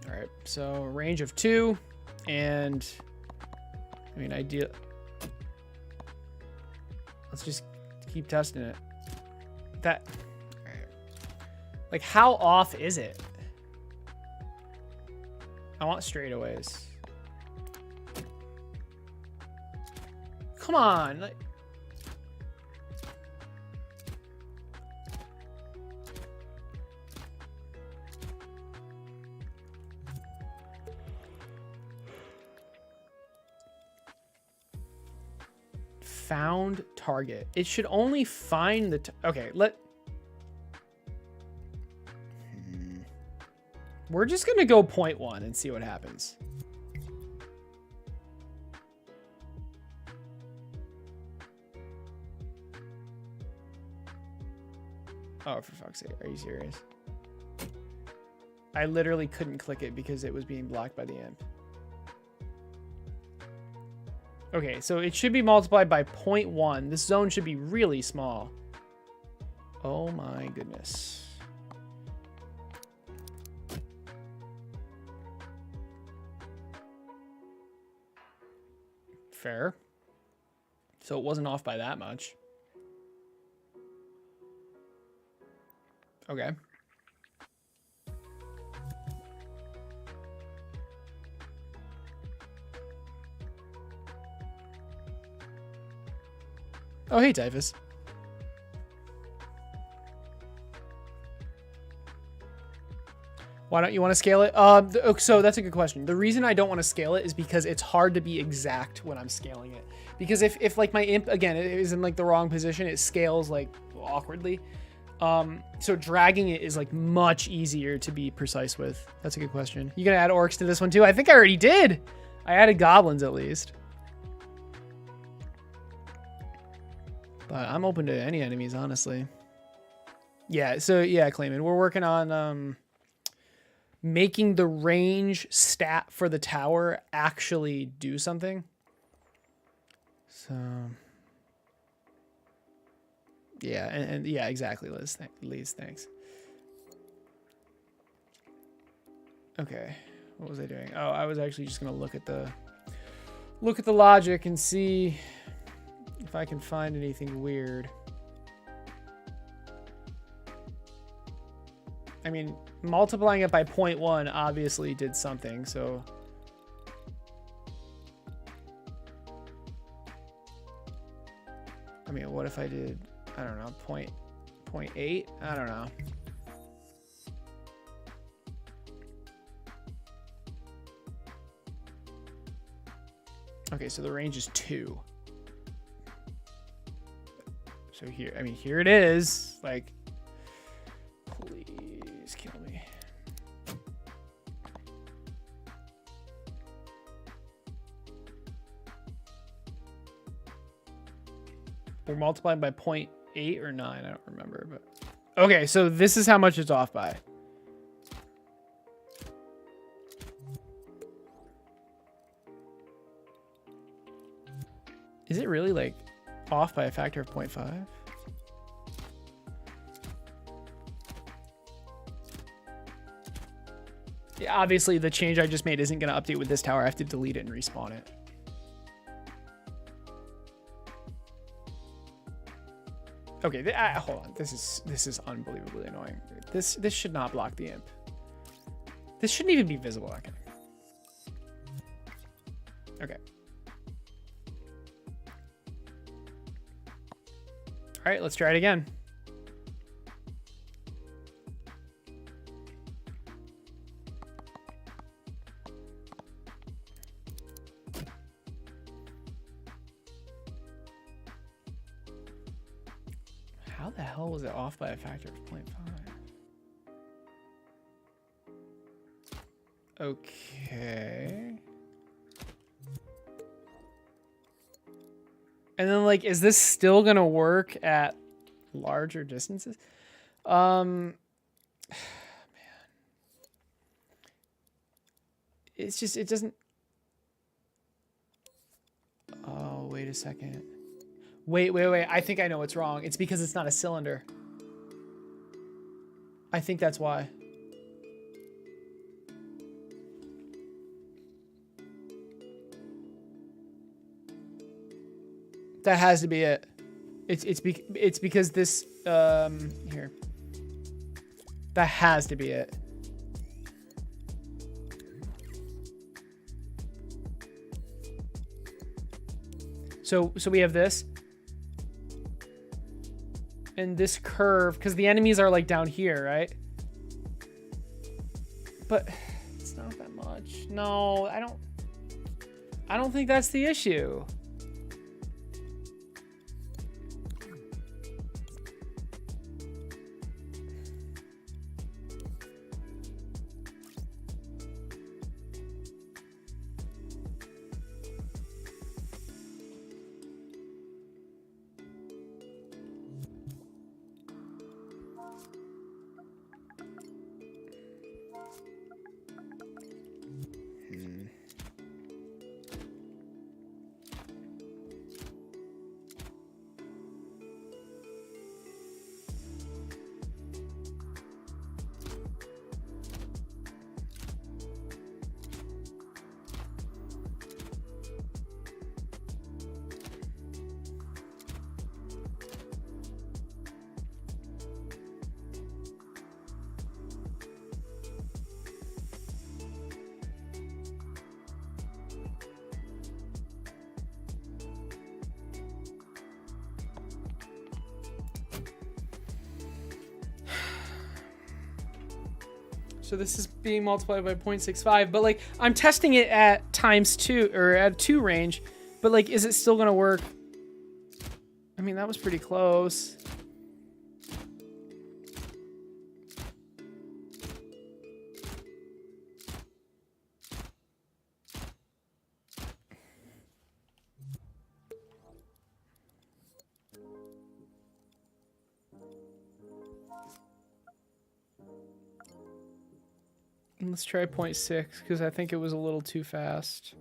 All right, so range of 2, and I mean, ideal. Let's just keep testing it. That, like, how off is it? I want straightaways. Come on. Like, found target. It should only find the okay, we're just gonna go 0.1 and see what happens. Oh, for fuck's sake, are you serious? I literally couldn't click it because it was being blocked by the imp. Okay, so it should be multiplied by 0.1. This zone should be really small. Oh my goodness. Fair. So it wasn't off by that much. Okay. Oh, hey, Typhus. Why don't you want to scale it? So that's a good question. The reason I don't want to scale it is because it's hard to be exact when I'm scaling it. Because if like my imp, again, it is in like the wrong position, it scales like awkwardly. So dragging it is like much easier to be precise with. That's a good question. You gonna add orcs to this one too? I think I already did. I added goblins at least. But I'm open to any enemies, honestly. Yeah, so yeah, Clayman, we're working on making the range stat for the tower actually do something. So yeah, and yeah, exactly, Liz. Thanks. Okay, what was I doing? Oh, I was actually just gonna look at the logic and see if I can find anything weird. I mean, multiplying it by 0.1 obviously did something, so. I mean, what if I did, I don't know, 0.8? I don't know. Okay, so the range is 2. So here, I mean, here it is. Like, please kill me. We're multiplying by 0.8 or 9. I don't remember, but okay. So this is how much it's off by. Is it really like off by a factor of 0.5? Yeah, obviously the change I just made isn't going to update with this tower. I have to delete it and respawn it. Okay, hold on. This is unbelievably annoying. This should not block the imp. This shouldn't even be visible. Okay. All right, let's try it again. How the hell was it off by a factor of 0.5? Okay. And then, like, is this still gonna work at larger distances? Man. It's just, it doesn't. Oh, wait a second. Wait. I think I know what's wrong. It's because it's not a cylinder. I think that's why. That has to be it. It's because this here. That has to be it. So we have this. And this curve, because the enemies are like down here, right? But it's not that much. No, I don't think that's the issue. So this is being multiplied by 0.65, but like I'm testing it at ×2 or at 2 range, but like, is it still gonna work? I mean, that was pretty close. Let's try 0.6 because I think it was a little too fast.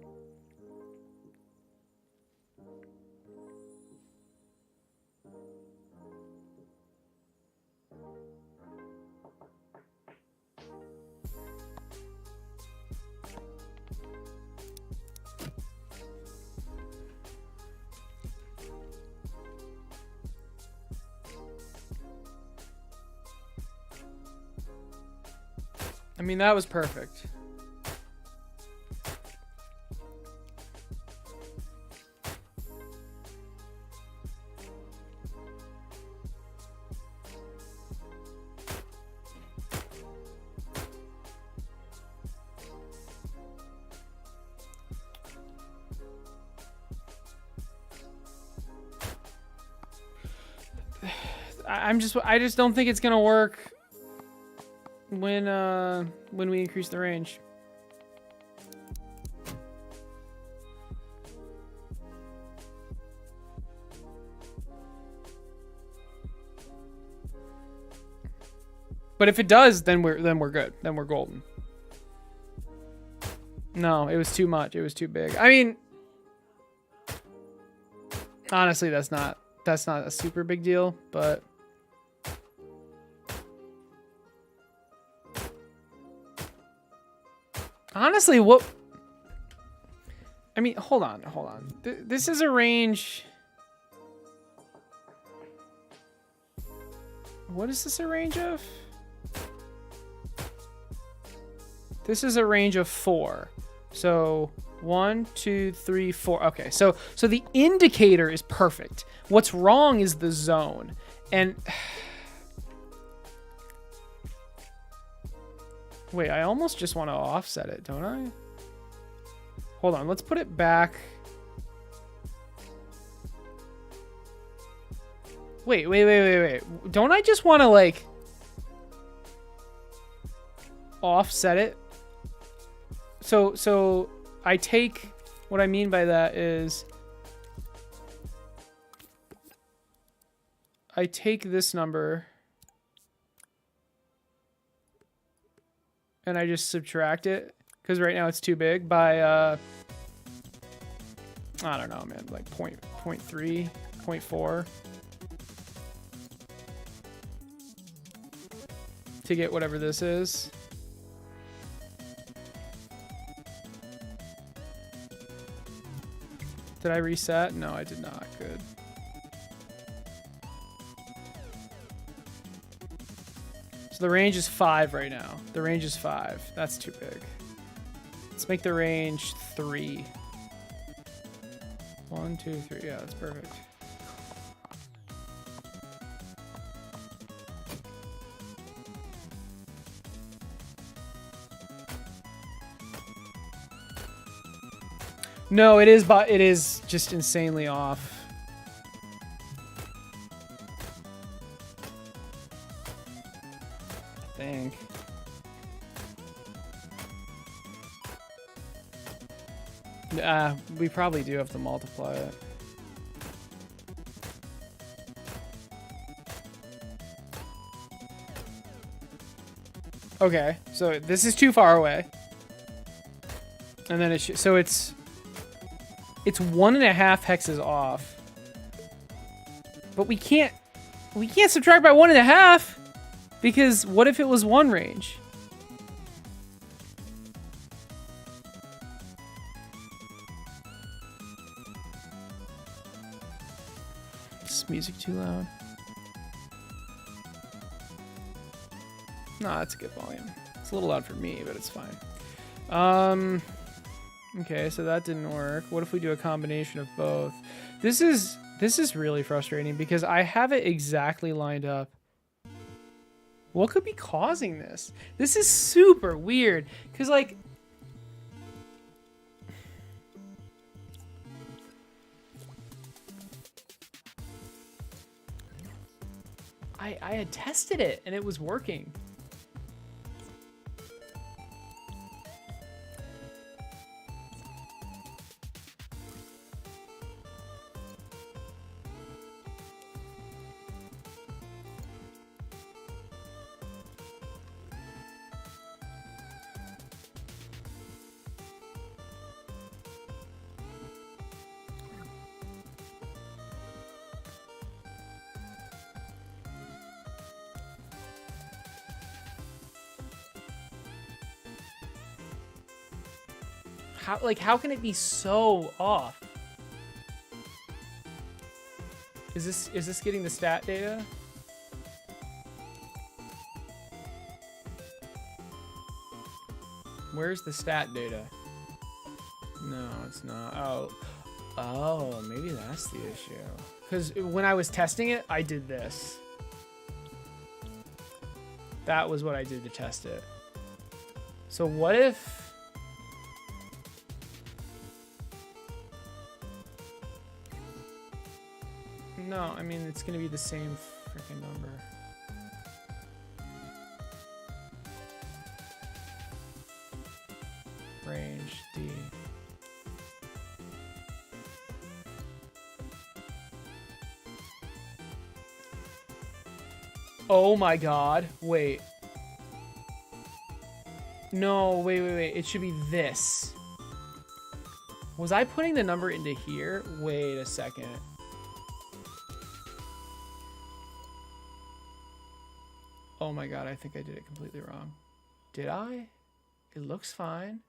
I mean, that was perfect. I just don't think it's gonna work when we increase the range. But if it does, then we're good. Then we're golden. No, it was too much. It was too big. I mean, honestly, that's not a super big deal, but honestly, what? I mean, hold on. This is a range. What is this a range of? This is a range of 4. So 1, 2, 3, 4. Okay, so the indicator is perfect. What's wrong is the zone. And wait, I almost just want to offset it, don't I? Hold on, let's put it back. Wait. Don't I just want to like offset it? So I take, what I mean by that is I take this number and I just subtract it because right now it's too big by I don't know, man. Like point 0.3, 0.4 to get whatever this is. Did I reset? No, I did not. Good. So the range is 5 right now. The range is 5. That's too big. Let's make the range 3. 1, 2, 3. Yeah, that's perfect. No, it is, but it is just insanely off. I think. We probably do have to multiply it. Okay, so this is too far away. And then so it's 1.5 hexes off. But we can't subtract by 1.5 because what if it was 1 range? Is music too loud? No, that's a good volume. It's a little loud for me, but it's fine. Okay, so that didn't work. What if we do a combination of both? This is really frustrating because I have it exactly lined up. What could be causing this? This is super weird because like I had tested it and it was working. How can it be so off? Is this getting the stat data? Where's the stat data? No, it's not. Oh, maybe that's the issue. Because when I was testing it, I did this. That was what I did to test it. So what if... No, I mean, it's going to be the same freaking number. Range D. Oh my god. Wait. No, wait. It should be this. Was I putting the number into here? Wait a second. Oh my god, I think I did it completely wrong. Did I? It looks fine.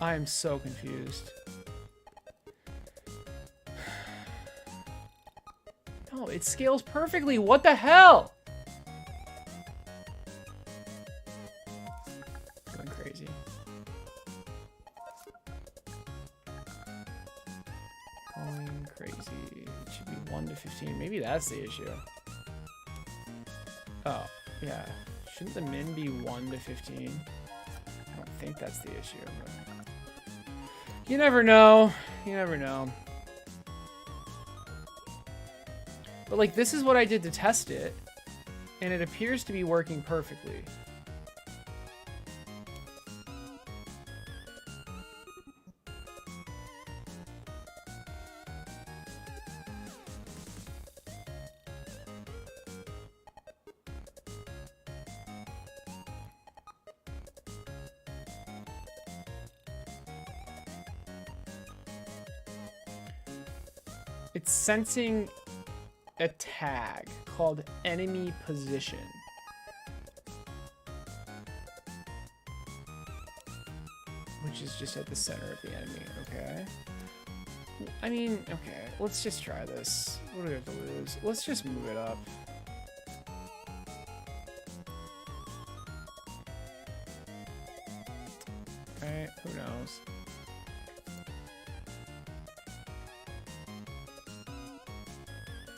I am so confused. No, it scales perfectly. What the hell? Going crazy. Going crazy. It should be 1 to 15. Maybe that's the issue. Oh, yeah. Shouldn't the min be 1 to 15? I don't think that's the issue. But... You never know. You never know. But, like, this is what I did to test it. And it appears to be working perfectly. It's sensing a tag called enemy position. Which is just at the center of the enemy, okay? I mean, okay, let's just try this. What do we have to lose? Let's just move it up. Alright, who knows?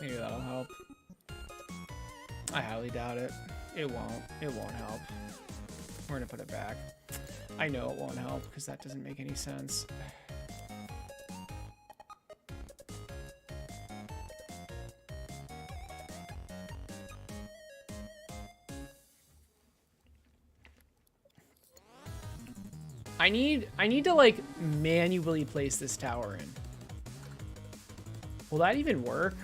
Maybe that'll help. I highly doubt it. It won't. It won't help. We're gonna put it back. I know it won't help because that doesn't make any sense. I need to like manually place this tower in. Will that even work?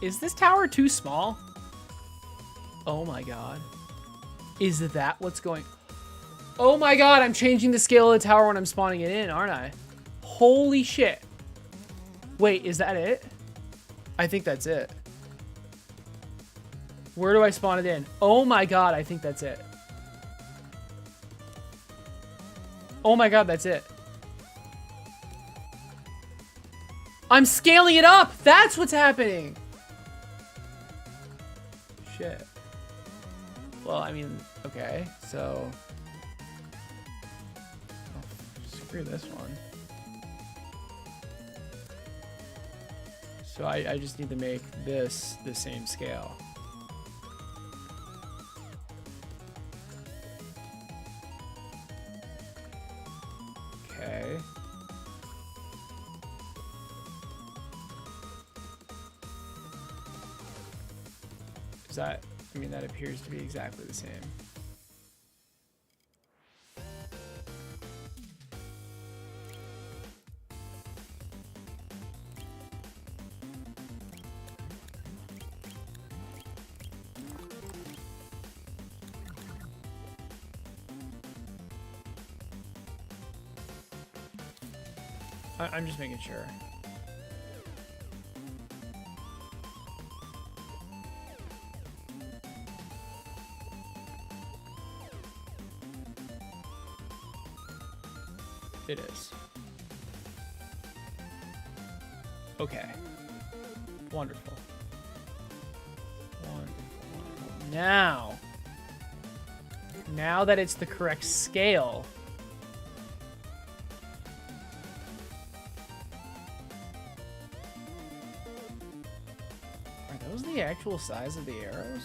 Is this tower too small? Oh my god. Is that what's going... Oh my god, I'm changing the scale of the tower when I'm spawning it in, aren't I? Holy shit. Wait, is that it? I think that's it. Where do I spawn it in? Oh my god, I think that's it. Oh my god, that's it. I'm scaling it up! That's what's happening! Shit. Well, I mean, okay, so... Oh, screw this one. So I just need to make this the same scale. Okay. Is that, I mean, that appears to be exactly the same. I'm just making sure. It is. Okay. Wonderful. Wonderful. Now that it's the correct scale, are those the actual size of the arrows?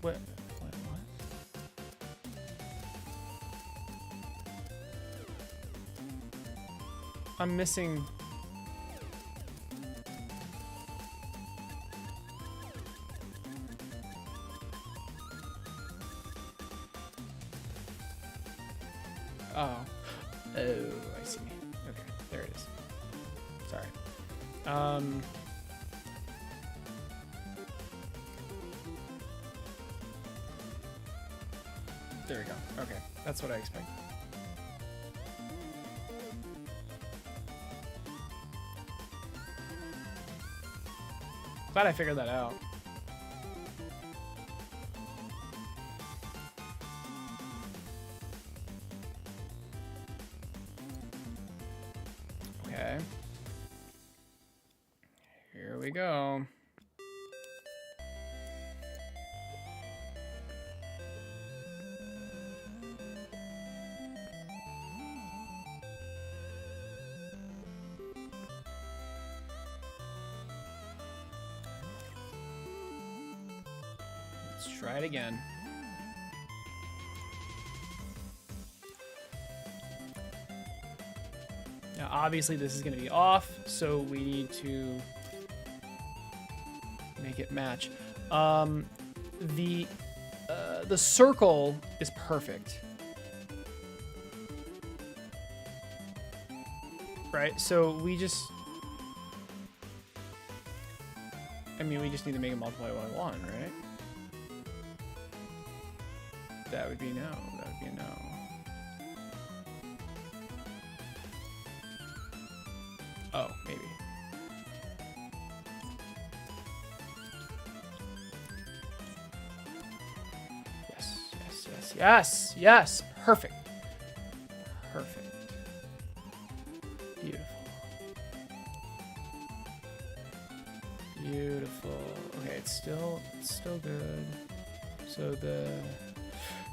What? I'm missing. Oh. Oh, I see. Okay, there it is. Sorry. There we go. Okay, that's what I expected. Glad I figured that out. Okay. Here we go. Let's try it again. Now, obviously, this is going to be off, so we need to make it match. The circle is perfect, right? So we just, I mean, we just need to make it multiply by 1, right? That would be no. That would be a no. Oh, maybe. Yes, yes, yes, yes, yes. Perfect. Perfect. Beautiful. Beautiful. Okay, it's still good. So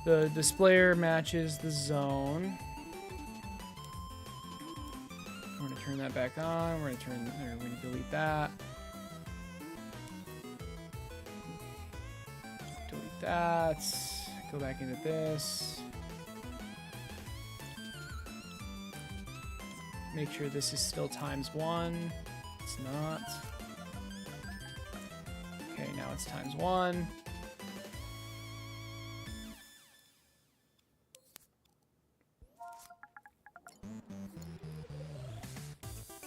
the displayer matches the zone. We're gonna turn that back on. We're gonna delete that. Delete that. Go back into this. Make sure this is still ×1. It's not. Okay, now it's ×1.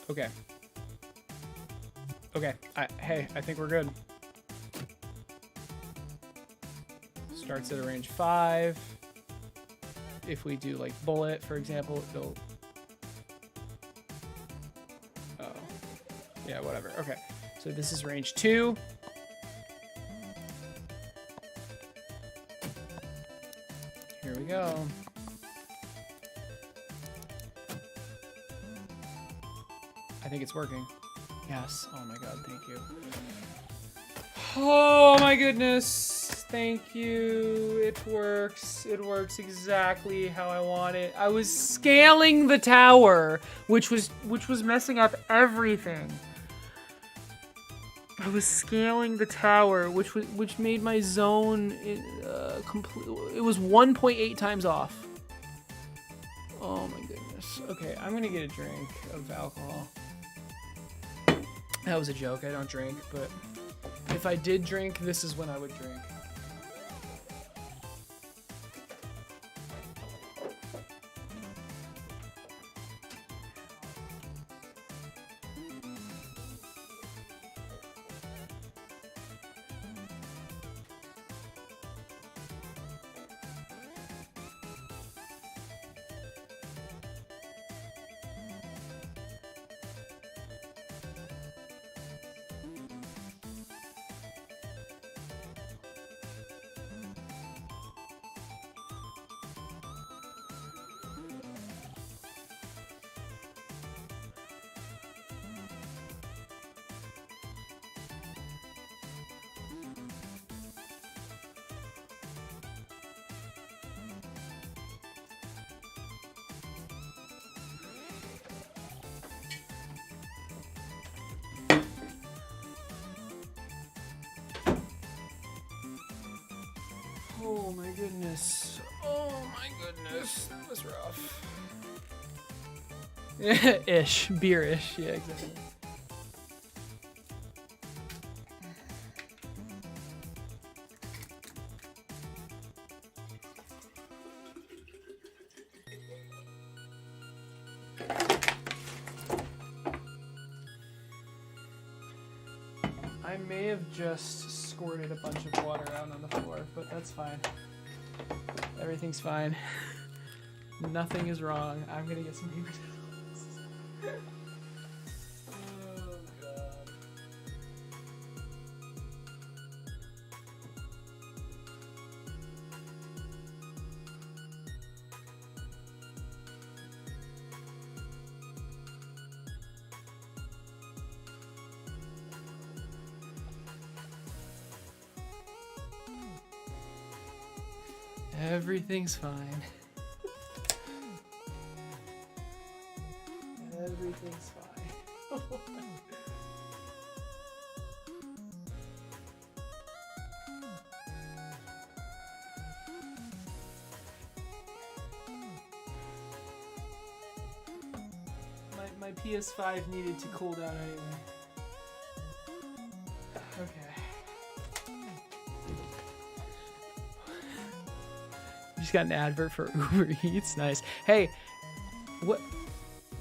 Okay. Okay. Hey, I think we're good. Starts at a range 5. If we do like bullet, for example, it'll. Oh. Yeah, whatever. Okay. So this is range 2. Here we go. I think it's working. Yes. Oh my god, thank you. Oh my goodness. Thank you. It works. It works exactly how I want it. I was scaling the tower, which was messing up everything. I was scaling the tower, which made my zone complete. It was 1.8 times off. Oh my goodness. Okay, I'm gonna get a drink of alcohol. That was a joke. I don't drink, but if I did drink, this is when I would drink. Oh my goodness. Oh my goodness. That was rough. Ish. Beer-ish. Yeah, exactly. I may have just squirted a bunch of water out on the floor, but that's fine. Everything's fine. Nothing is wrong. I'm gonna get some paper towels. Oh god. Everything's fine. Everything's fine. My PS5 needed to cool down anyway. Okay. You just got an advert for Uber Eats. Nice. Hey, what?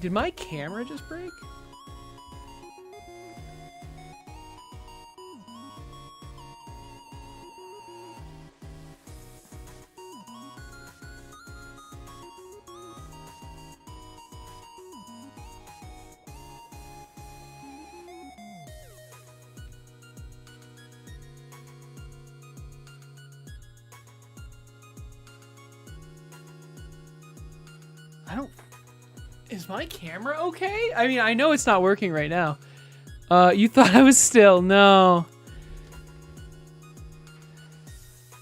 Did my camera just break? Is my camera okay? I mean, I know it's not working right now. You thought I was still. No.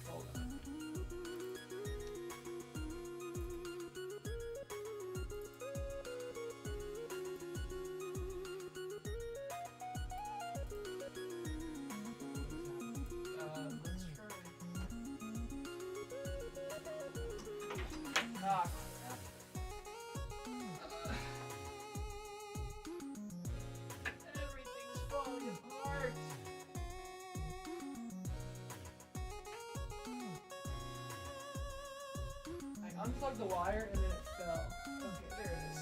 Hold on. Let's try. Ah. Everything's falling apart. I unplugged the wire and then it fell. Okay, there it is.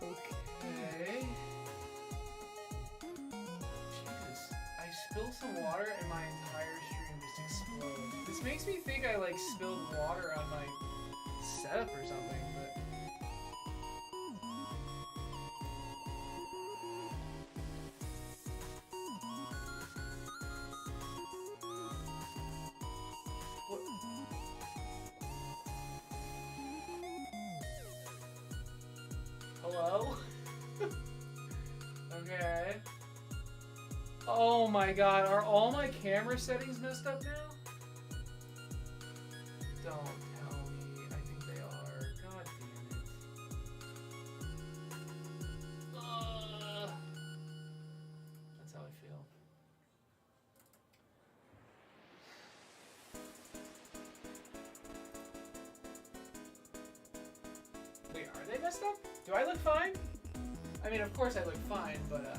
Okay. Jesus, I spilled some water and my entire stream just exploded. This makes me think I like spilled water on my setup or something, but what? Hello? Okay. Oh my god, are all my camera settings messed up now? Don't tell me. I think they are. God damn it. That's how I feel. Wait, are they messed up? Do I look fine? I mean, of course I look fine, but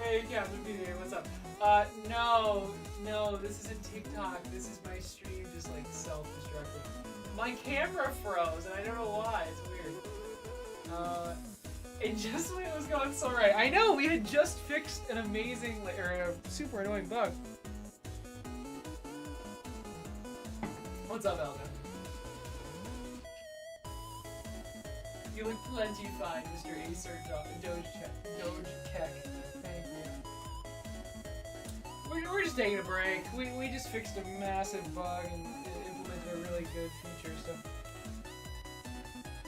Hey, Captain Peter, what's up? No, this isn't TikTok. This is my stream just like self-destructing. My camera froze, and I don't know why. It's weird. And just when it was going so right, I know we had just fixed an amazing or a super annoying bug. What's up, Elga? You look plenty fine, Mr. Acer Doge Keck. Thank you. We're just taking a break. We just fixed a massive bug and implemented a really good feature, so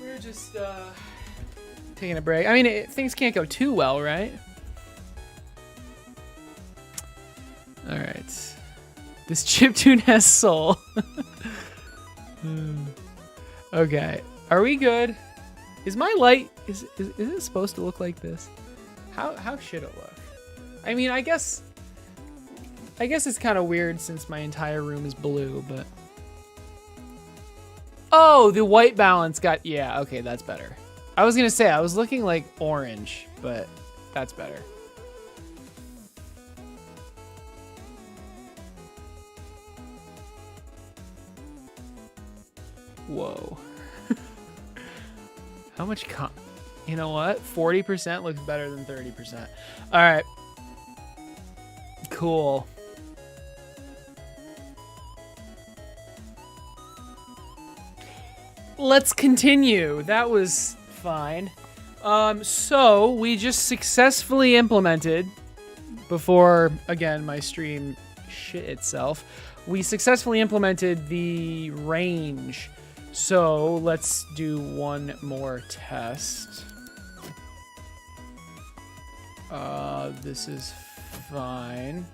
we're just taking a break. I mean, things can't go too well, right? All right. This chiptune has soul. Okay. Are we good? Is my light is it supposed to look like this? How should it look? I mean, I guess it's kind of weird since my entire room is blue, but oh, the white balance got, yeah, okay, that's better. I was gonna say I was looking like orange, but that's better. Whoa. How much you know what? 40% looks better than 30%. All right. Cool. Let's continue. That was fine. So we just successfully implemented, before, again, my stream shit itself, we successfully implemented the range. So let's do one more test. This is fine.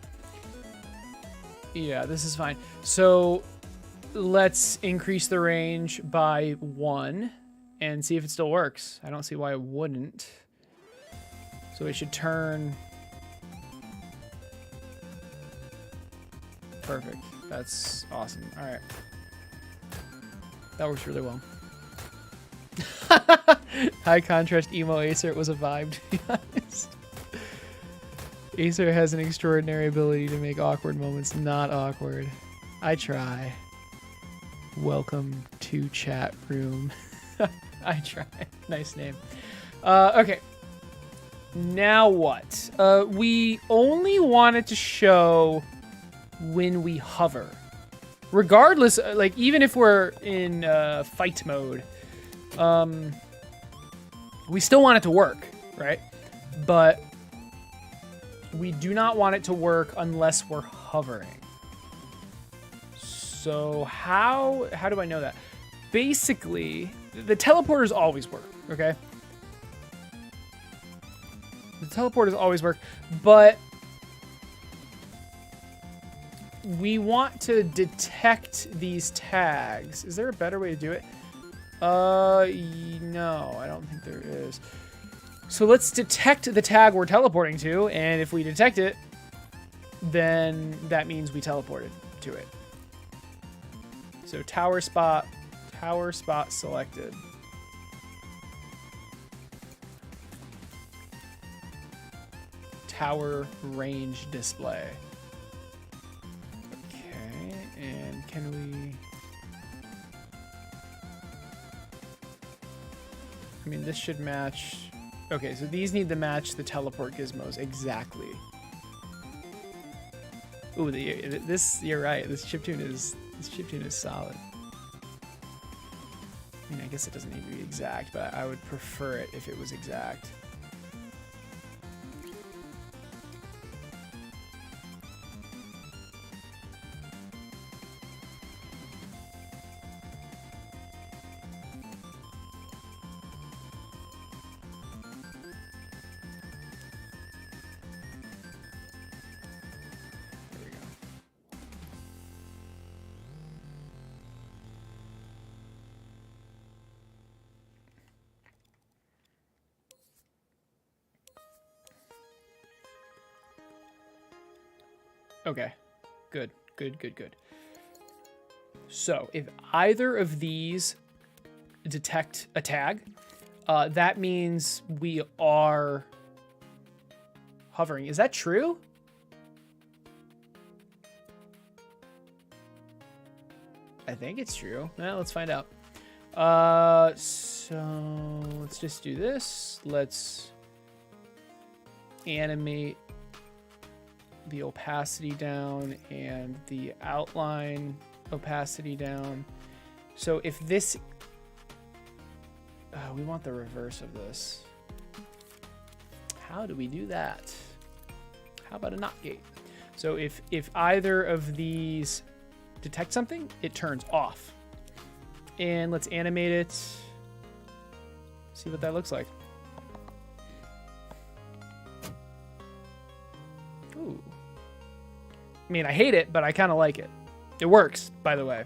Yeah, this is fine. So let's increase the range by 1 and see if it still works. I don't see why it wouldn't. So it should turn. Perfect. That's awesome. All right. That works really well. High contrast emo Acer was a vibe, to be honest. Acer has an extraordinary ability to make awkward moments not awkward. I try. Welcome to chat room. I try. Nice name. Okay. Now what? We only wanted to show when we hover. Regardless, like, even if we're in fight mode, we still want it to work, right? But we do not want it to work unless we're hovering. So how do I know that? Basically, the teleporters always work, okay? The teleporters always work, but we want to detect these tags. Is there a better way to do it? No, I don't think there is. So let's detect the tag we're teleporting to, and if we detect it, then that means we teleported to it. So tower spot selected. Tower range display. Okay, and can we... I mean, this should match... Okay, so these need to match the teleport gizmos exactly. Ooh, this, you're right. This chiptune is solid. I mean, I guess it doesn't need to be exact, but I would prefer it if it was exact. Okay, good. So if either of these detect a tag, that means we are hovering. Is that true? I think it's true. Well, let's find out. So let's just do this. Let's animate the opacity down and the outline opacity down. So if this, we want the reverse of this. How do we do that? How about a NOT gate? So if either of these detect something, it turns off. And let's animate it. See what that looks like. Ooh. I mean, I hate it, but I kind of like it. It works, by the way.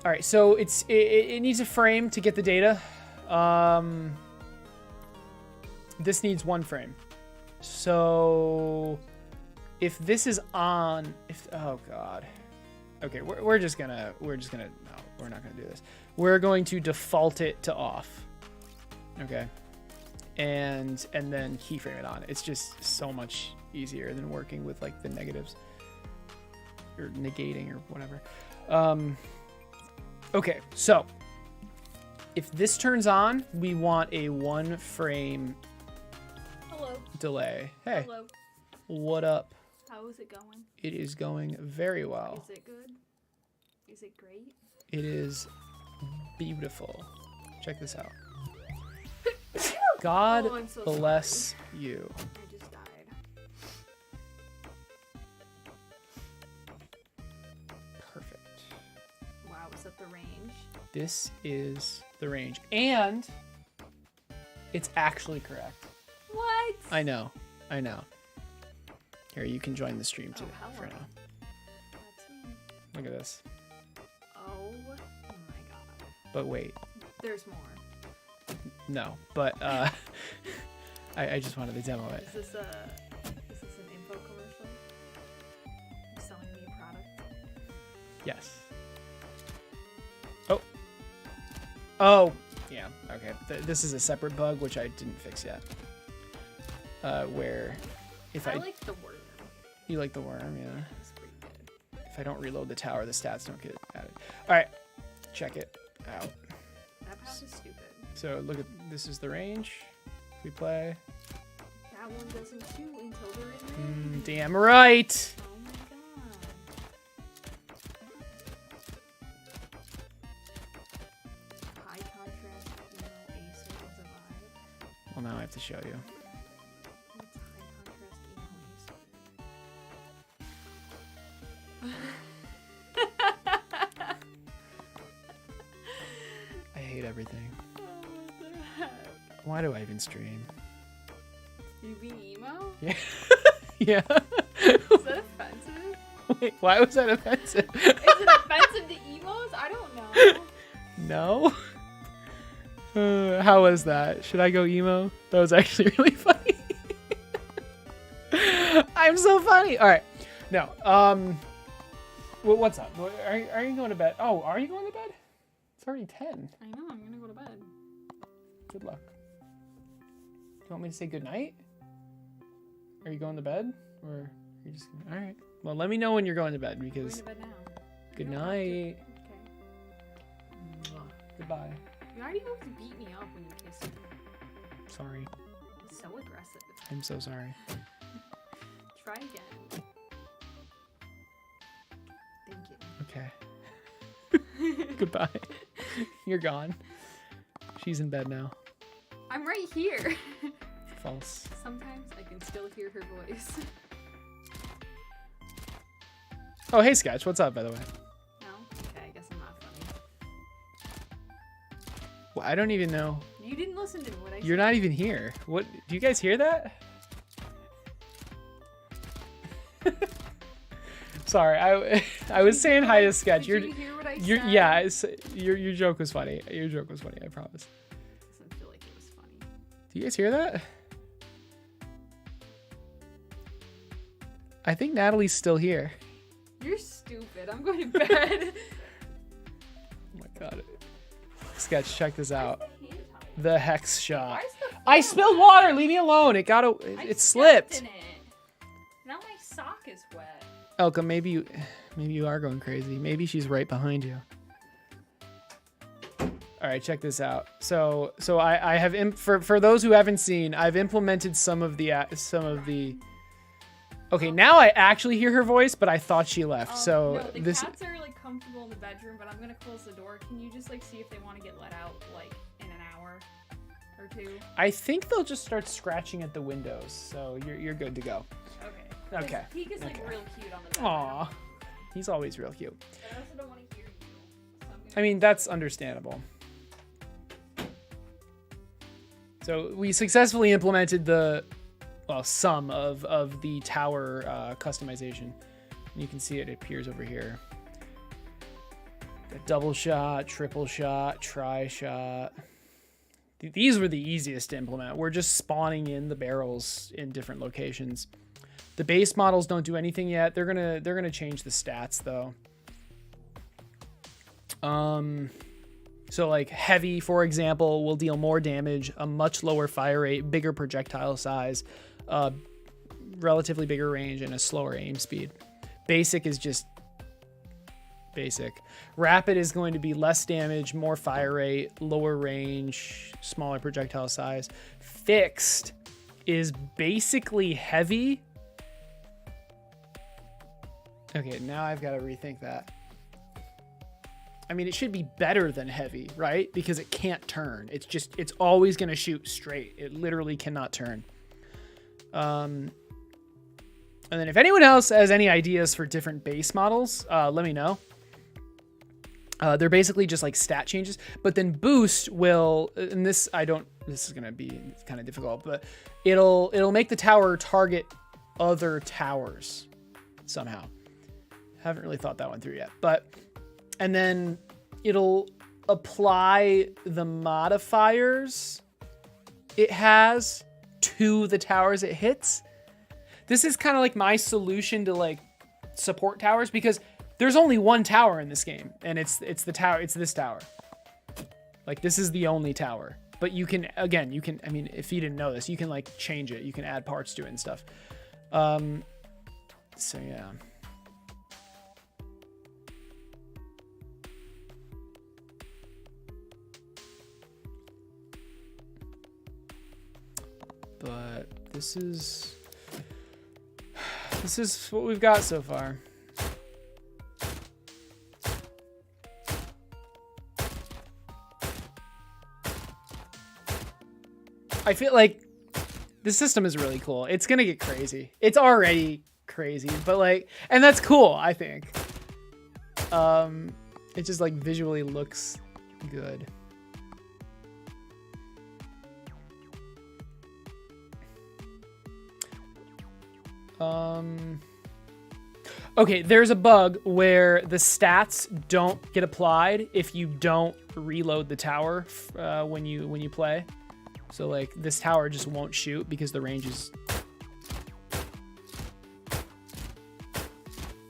All right, so it needs a frame to get the data. This needs 1 frame. So if this is on, oh God. Okay, we're just gonna, no, we're not gonna do this. We're going to default it to off. Okay. And then keyframe it on. It's just so much easier than working with like the negatives or negating or whatever. Okay, so if this turns on, we want a 1 frame delay. Hey. Hello. What up? How is it going? It is going very well. Is it good? Is it great? It is beautiful. Check this out. God Oh, I'm so bless you. I just died. Perfect. Wow, is that the range? This is the range. And it's actually correct. What? I know. I know. Here, you can join the stream too for hello. now. That's me. Look at this. Oh my god. But wait. There's more. No. But I just wanted to demo it. Is this an info commercial? You selling me a product? Yes. Oh. Oh. Yeah. Okay. This is a separate bug, which I didn't fix yet. Where if I like the worm. You like the worm, yeah. It's pretty good. If I don't reload the tower, the stats don't get added. All right. Check it out. That path is stupid. So look at this is the range. If we play. That one doesn't too until they're in there. Damn right. Oh my god. High contrast, Acer is a vibe. Well, now I have to show you. What's high contrast, Acer? I hate everything. Oh, what the heck? Why do I even stream? You being emo? Yeah. Yeah. Is that offensive? Wait, why was that offensive? Is it offensive to emos? I don't know. No. How was that? Should I go emo? That was actually really funny. I'm so funny. All right. No. What's up? Are you going to bed? Oh, are you going to bed? It's already 10. I know. I'm gonna go to bed. Good luck. Do you want me to say good night? Are you going to bed? Or are you just all right? Well, let me know when you're going to bed I'm going because to bed now. good You don't have to. night. Okay. Mwah. Goodbye. You already always beat me up when you kissed me. Sorry. So aggressive. I'm so sorry. Try again. Thank you. Okay. Goodbye. You're gone. She's in bed now. I'm right here. False. Sometimes I can still hear her voice. Oh, hey, Sketch. What's up, by the way? No? Okay, I guess I'm not funny. Well, I don't even know. You didn't listen to what I You're said. not even here. What? Do you guys hear that? Sorry, I was saying hi to Sketch. Did you hear what I said? Yeah, your joke was funny. Your joke was funny. I promise. Doesn't feel like it was funny. Do you guys hear that? I think Natalie's still here. You're stupid. I'm going to bed. Oh my god. Sketch, check this out. Where's the hand towel? The hex shot. Why is the I phone spilled wet? water. Leave me alone. It I it stepped slipped. in it. Now my sock is wet. Elka, maybe you are going crazy. Maybe she's right behind you. All right, check this out. So I have for those who haven't seen, I've implemented some of the. Okay, now I actually hear her voice, but I thought she left. So no, the this. cats are like comfortable in the bedroom, but I'm gonna close the door. Can you just like see if they want to get let out like in an hour or two? I think they'll just start scratching at the windows. So you're good to go. Okay. Okay. Peek is like Okay. real cute on the bed. Aw, he's always real cute. I also don't want to hear you. So I'm gonna I mean, that's understandable. So we successfully implemented some of the tower customization. And you can see it appears over here. A double shot, triple shot, tri-shot. These were the easiest to implement. We're just spawning in the barrels in different locations. The base models don't do anything yet. They're gonna change the stats though. So like heavy, for example, will deal more damage, a much lower fire rate, bigger projectile size, relatively bigger range, and a slower aim speed. Basic is just basic. Rapid is going to be less damage, more fire rate, lower range, smaller projectile size. Fixed is basically heavy. Okay, now I've got to rethink that. I mean, it should be better than heavy, right? Because it can't turn. It's always going to shoot straight. It literally cannot turn. And then if anyone else has any ideas for different base models, let me know. They're basically just like stat changes, but then boost will, and this is going to be kind of difficult, but it'll make the tower target other towers somehow. Haven't really thought that one through yet, and then it'll apply the modifiers it has to the towers it hits. This is kind of like my solution to like support towers, because there's only one tower in this game, and it's the tower. It's this tower. Like, this is the only tower. But you can, again, I mean, if you didn't know this, you can like change it. You can add parts to it and stuff. So yeah. But this is what we've got so far. I feel like this system is really cool. It's gonna get crazy. It's already crazy, but like, and that's cool, I think. It just like visually looks good. Okay, there's a bug where the stats don't get applied if you don't reload the tower when you play. So like this tower just won't shoot because the range is...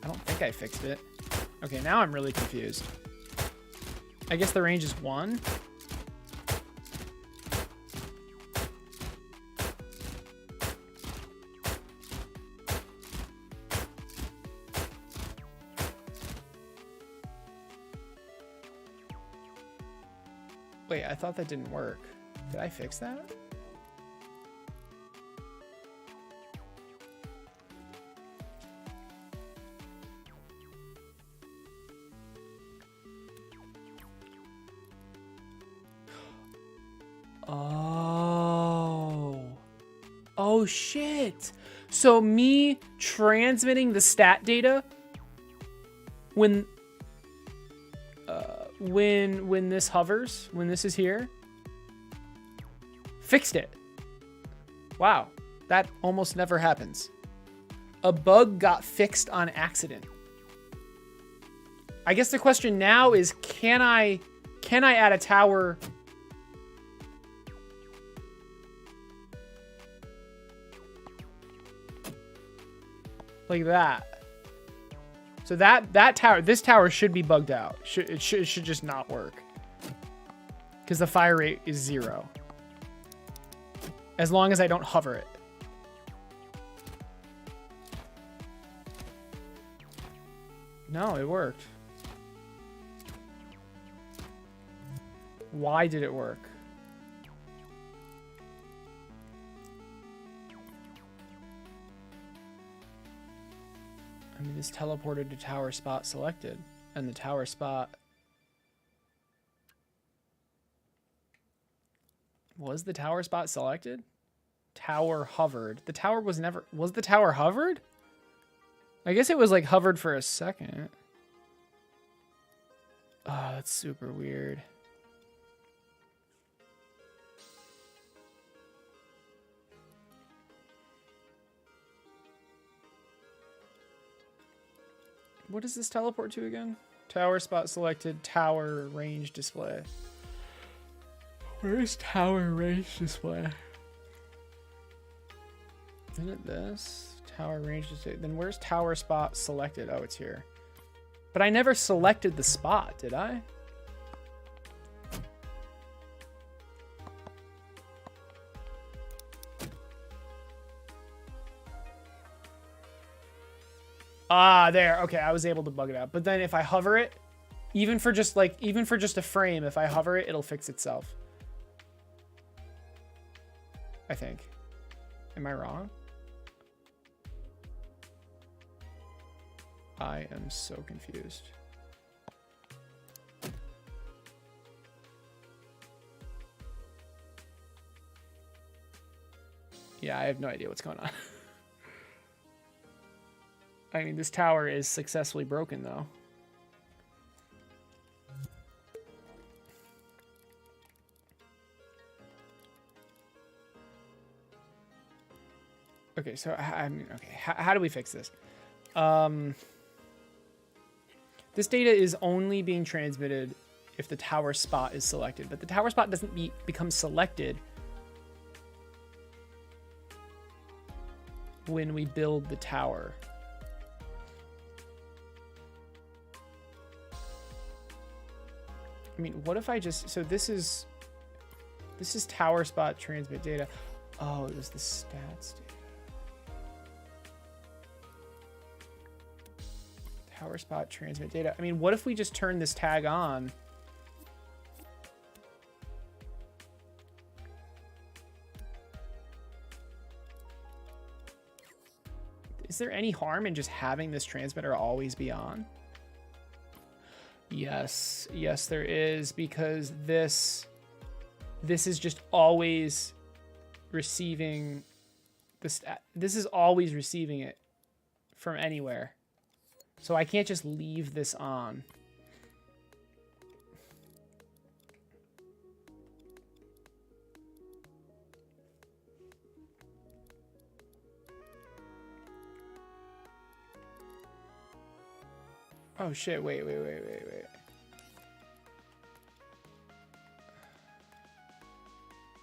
I don't think I fixed it. Okay, now I'm really confused. I guess the range is 1. Wait, I thought that didn't work. Did I fix that? Oh shit. So me transmitting the stat data when this hovers, when this is here, fixed it. Wow, that almost never happens. A bug got fixed on accident. I guess the question now is, can I add a tower like that? So that tower, this tower should be bugged out. It should just not work because the fire rate is 0. As long as I don't hover it. No, it worked. Why did it work? I mean, this teleported to tower spot selected, and the tower spot... Was the tower spot selected? Tower hovered. The tower was never... Was the tower hovered? I guess it was like hovered for a second. Oh, that's super weird. What does this teleport to again? Tower spot selected, tower range display. Where's tower range display? Isn't it this? Tower range display. Then where's tower spot selected? Oh, it's here. But I never selected the spot, did I? Ah, there. Okay, I was able to bug it out. But then if I hover it, even for just a frame, if I hover it, it'll fix itself. I think. Am I wrong? I am so confused. Yeah, I have no idea what's going on. I mean, this tower is successfully broken, though. Okay, so, I mean, okay, how do we fix this? This data is only being transmitted if the tower spot is selected, but the tower spot doesn't become selected when we build the tower. I mean, what if I just, so this is tower spot transmit data. Oh, it was the stats data. Tower spot transmit data. I mean, what if we just turn this tag on? Is there any harm in just having this transmitter always be on? Yes, yes, there is, because this is just always receiving this is always receiving it from anywhere. So I can't just leave this on. Oh shit, wait.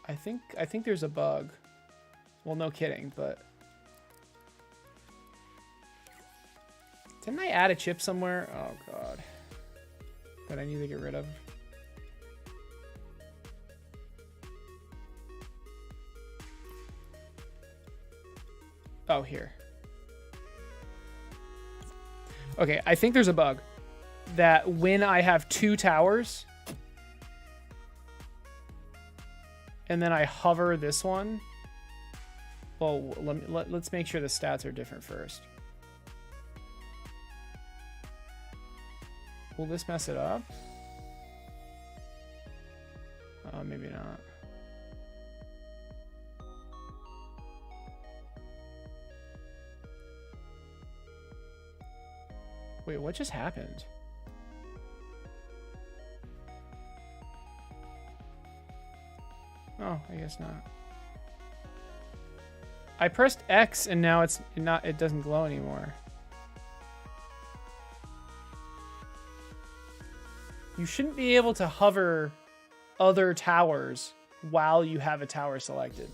I think there's a bug. Well, no kidding, but didn't I add a chip somewhere? Oh god. That I need to get rid of. Oh, here. Okay, I think there's a bug that when I have 2 towers and then I hover this one. Well, let's make sure the stats are different first. Will this mess it up? Maybe not. Wait, what just happened? Oh, I guess not. I pressed X and now it doesn't glow anymore. You shouldn't be able to hover other towers while you have a tower selected.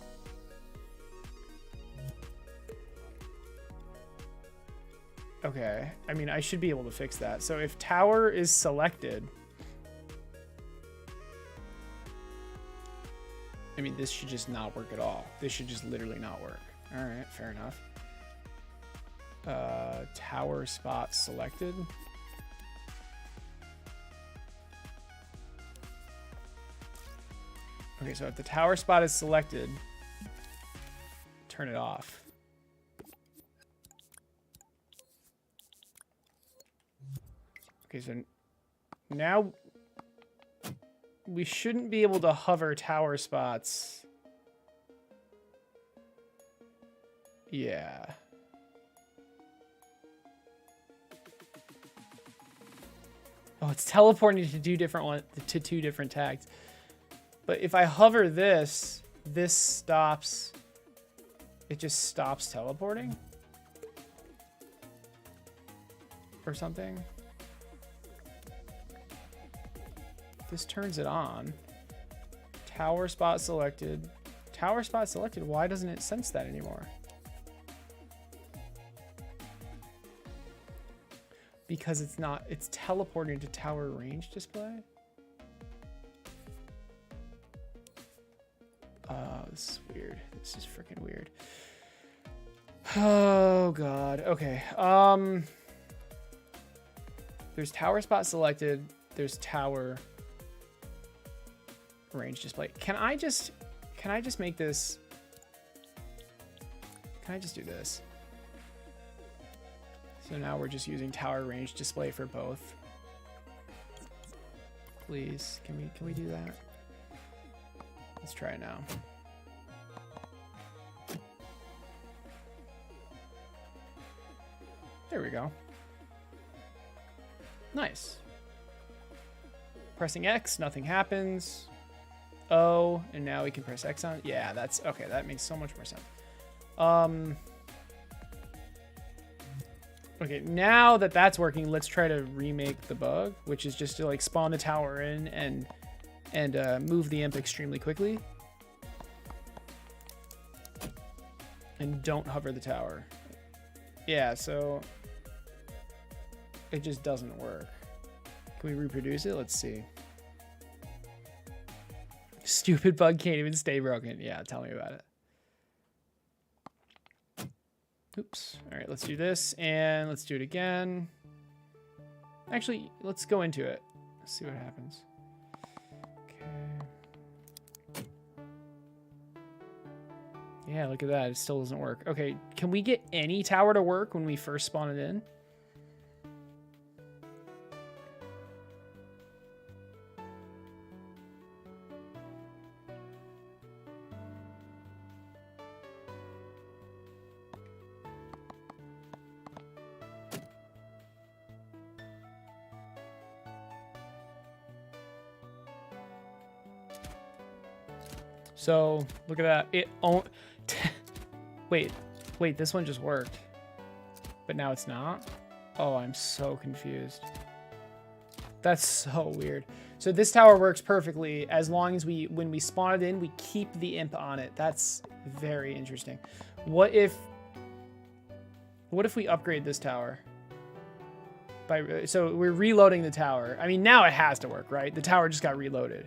Okay, I mean, I should be able to fix that. So if tower is selected, I mean, this should just not work at all. This should just literally not work. All right, fair enough. Tower spot selected. Okay, so if the tower spot is selected, turn it off. Okay, so now we shouldn't be able to hover tower spots. Yeah. Oh, it's teleporting to two different tags. But if I hover this stops. It just stops teleporting? Or something? This turns it on. Tower spot selected. Tower spot selected. Why doesn't it sense that anymore? Because it's teleporting to tower range display. Oh, this is weird. This is freaking weird. Oh god. Okay. There's tower spot selected. There's tower range display. Can I just make this? Can I just do this? So now we're just using tower range display for both. Please, can we do that? Let's try it now. There we go. Nice. Pressing X, nothing happens. O, and now we can press X on. Yeah, that's okay. That makes so much more sense. Okay, now that that's working, let's try to remake the bug, which is just to like spawn the tower in and move the imp extremely quickly. And don't hover the tower. Yeah, so it just doesn't work. Can we reproduce it? Let's see. Stupid bug can't even stay broken. Yeah, tell me about it. Oops. All right, let's do this and let's do it again. Actually, let's go into it. Let's see what happens. Okay. Yeah, look at that. It still doesn't work. Okay, can we get any tower to work when we first spawn it in? So look at that. It wait, this one just worked, but now it's not. Oh, I'm so confused. That's so weird. So this tower works perfectly as long as when we spawn it in, we keep the imp on it. That's very interesting. What if we upgrade this tower? So we're reloading the tower. I mean, now it has to work, right? The tower just got reloaded.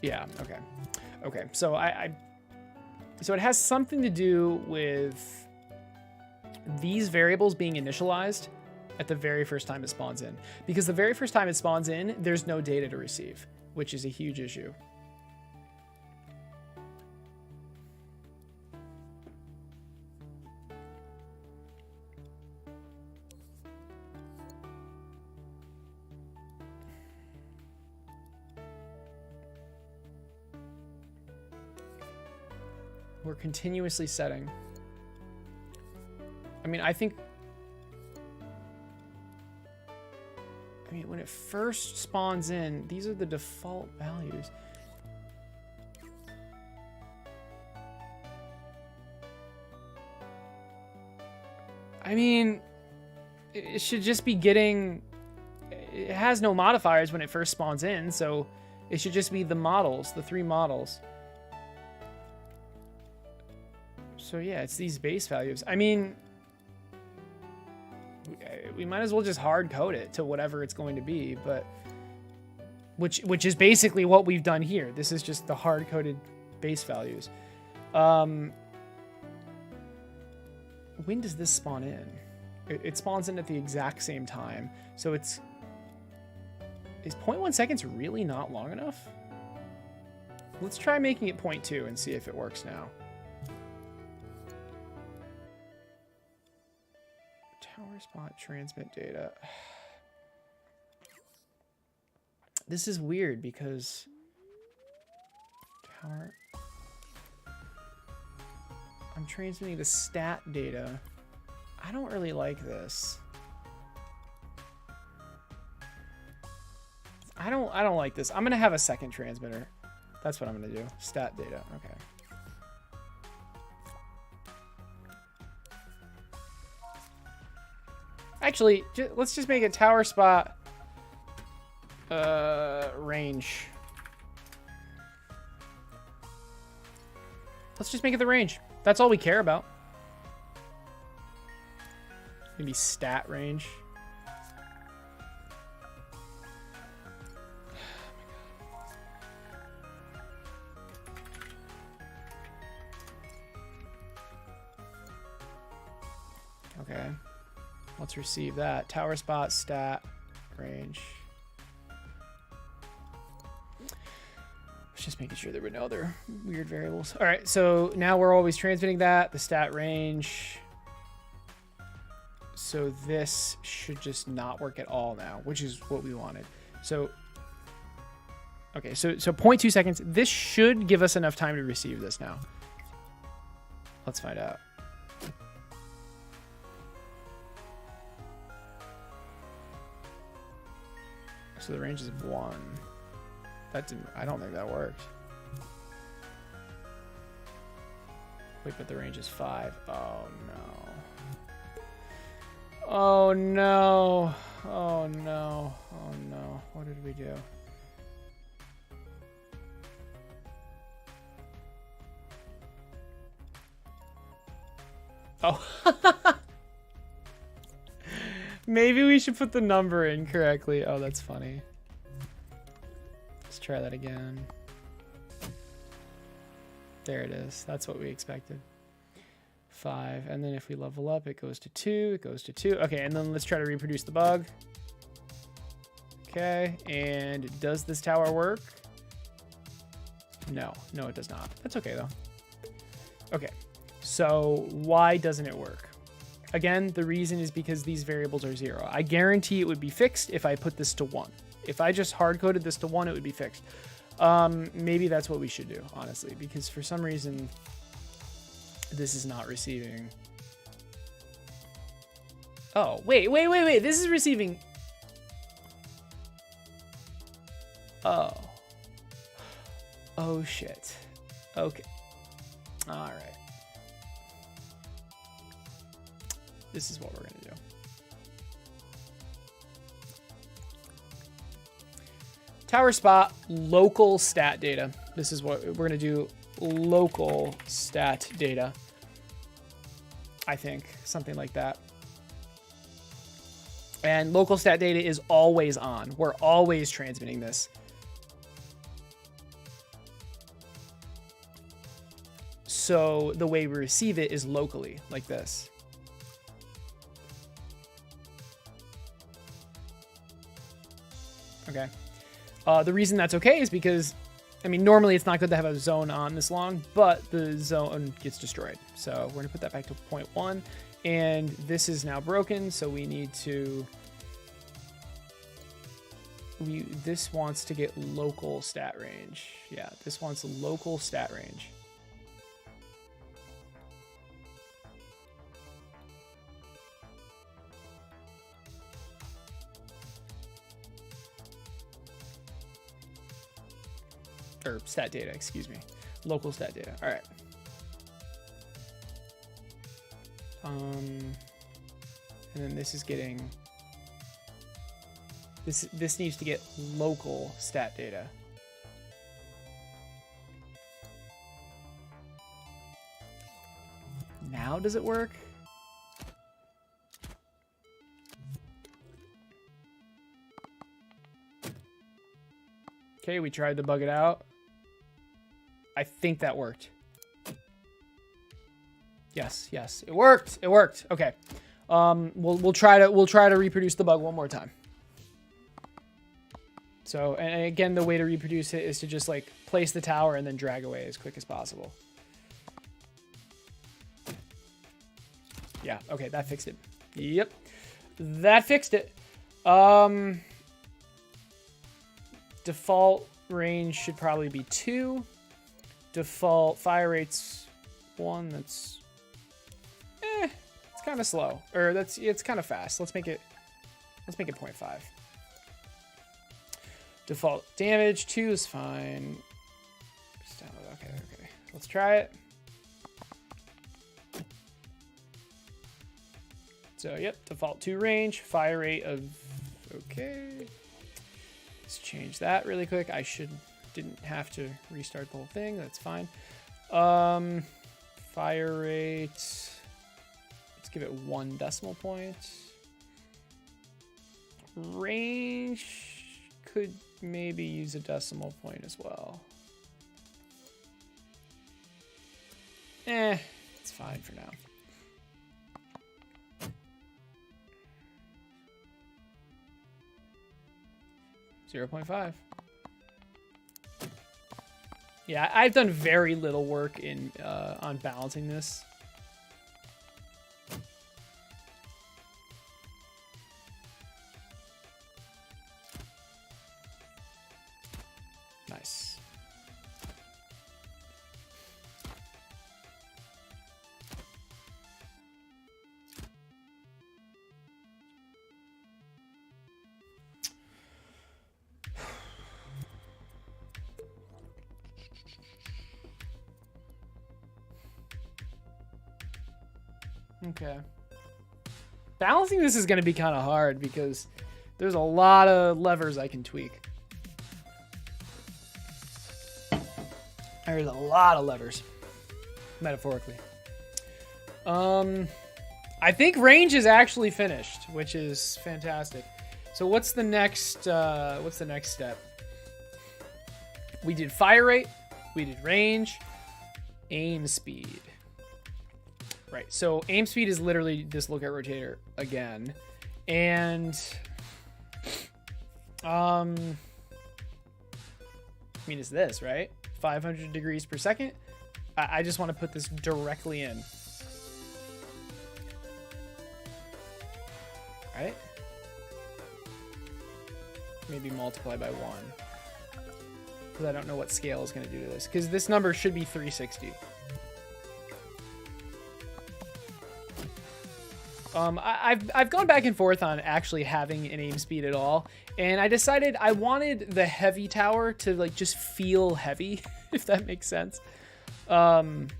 Yeah, okay. Okay, so so it has something to do with these variables being initialized at the very first time it spawns in. Because the very first time it spawns in, there's no data to receive, which is a huge issue. We're continuously setting. I mean, when it first spawns in, these are the default values. I mean, it should just be getting... It has no modifiers when it first spawns in, so it should just be the models, the 3 models. So yeah, it's these base values. I mean, we might as well just hard code it to whatever it's going to be, but which is basically what we've done here. This is just the hard coded base values. When does this spawn in? It spawns in at the exact same time. So is 0.1 seconds really not long enough? Let's try making it 0.2 and see if it works now. Tower spot transmit data. This is weird because tower... I'm transmitting the stat data. I don't really like this. I don't like this. I'm gonna have a second transmitter. That's what I'm gonna do. Stat data. Okay. Actually, let's just make it tower spot range. Let's just make it the range. That's all we care about. Maybe stat range. Okay. Let's receive that. Tower spot, stat, range. Let's just making sure there were no other weird variables. All right, so now we're always transmitting that, the stat range. So this should just not work at all now, which is what we wanted. So, okay, so 0.2 seconds. This should give us enough time to receive this now. Let's find out. So the range is 1. That didn't, I don't think that worked. Wait, but the range is 5. Oh no. Oh no. Oh no. Oh no. What did we do? Oh. Maybe we should put the number in correctly. Oh, that's funny. Let's try that again. There it is. That's what we expected. 5. And then if we level up, it goes to 2. It goes to 2. Okay, and then let's try to reproduce the bug. Okay, and does this tower work? No. No, it does not. That's okay, though. Okay, so why doesn't it work? Again, the reason is because these variables are 0. I guarantee it would be fixed if I put this to 1. If I just hard-coded this to 1, it would be fixed. Maybe that's what we should do, honestly, because for some reason, this is not receiving. Oh, wait. This is receiving. Oh. Oh, shit. Okay. All right. This is what we're going to do. Tower spot, local stat data. This is what we're going to do. Local stat data. I think something like that. And local stat data is always on. We're always transmitting this. So the way we receive it is locally, like this. Okay. The reason that's okay is because, I mean, normally it's not good to have a zone on this long, but the zone gets destroyed. So we're going to put that back to 0.1. And this is now broken, so we need to... This wants to get local stat range. Yeah, this wants local stat range. Or stat data, excuse me. Local stat data. All right. And then this is getting... This needs to get local stat data. Now does it work? Okay, we tried to bug it out. I think that worked. Yes, it worked. It worked. Okay. We'll try to reproduce the bug one more time. So, and again, the way to reproduce it is to just like place the tower and then drag away as quick as possible. Yeah, okay, that fixed it. Yep. That fixed it. Default range should probably be 2. Default fire rate's 1. That's it's kind of slow. Or it's kind of fast. Let's make it 0.5. Default damage 2 is fine. Okay. Let's try it. So yep, default 2 range, fire rate of okay. Let's change that really quick. Didn't have to restart the whole thing. That's fine. Fire rate. Let's give it 1 decimal point. Range could maybe use a decimal point as well. It's fine for now. .5. Yeah, I've done very little work in on balancing this. Nice. Okay. Balancing this is going to be kind of hard because there's a lot of levers I can tweak. There's a lot of levers, metaphorically. I think range is actually finished, which is fantastic. So what's the next step? We did fire rate, we did range, aim speed. Right, so aim speed is literally this look at rotator again. And I mean, it's this, right? 500 degrees per second. I just want to put this directly in. Right? Maybe multiply by 1. Because I don't know what scale is going to do to this. Because this number should be 360. I've gone back and forth on actually having an aim speed at all, and I decided I wanted the heavy tower to like just feel heavy, if that makes sense. And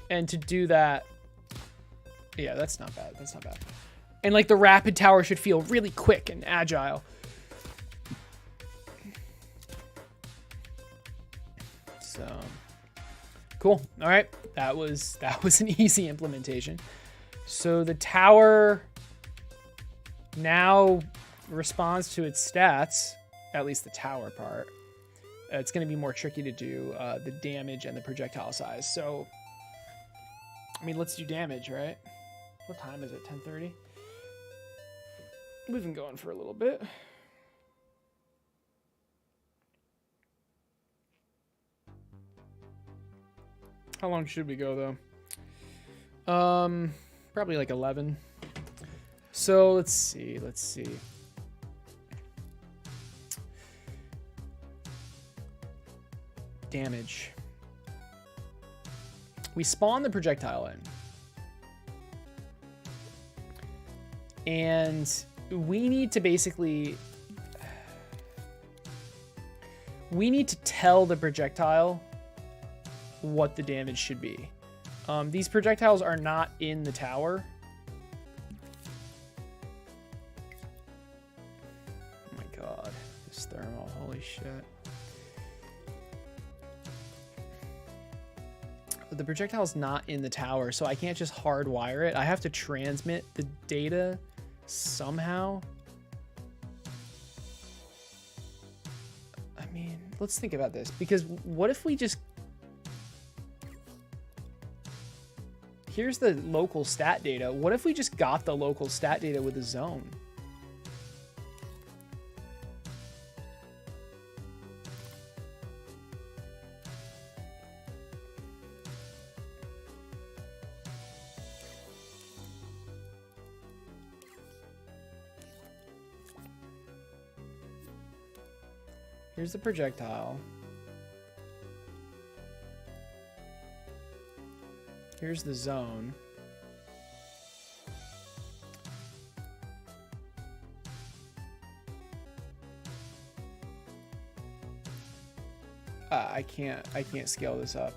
to do that, yeah, that's not bad. That's not bad. And like the rapid tower should feel really quick and agile. So cool. All right, that was an easy implementation. So the tower now responds to its stats, at least the tower part. It's going to be more tricky to do the damage and the projectile size. So, I mean, let's do damage, right? What time is it? 10:30? We've been going for a little bit. How long should we go, though? Probably like 11. So let's see. Damage. We spawn the projectile in. And we need to basically... we need to tell the projectile what the damage should be. These projectiles are not in the tower. Oh my god, this thermal, holy shit. But the projectile's not in the tower, so I can't just hardwire it. I have to transmit the data somehow. I mean, let's think about this, because what if we just... Here's the local stat data. What if we just got the local stat data with a zone? Here's the projectile. Here's the zone. I can't scale this up.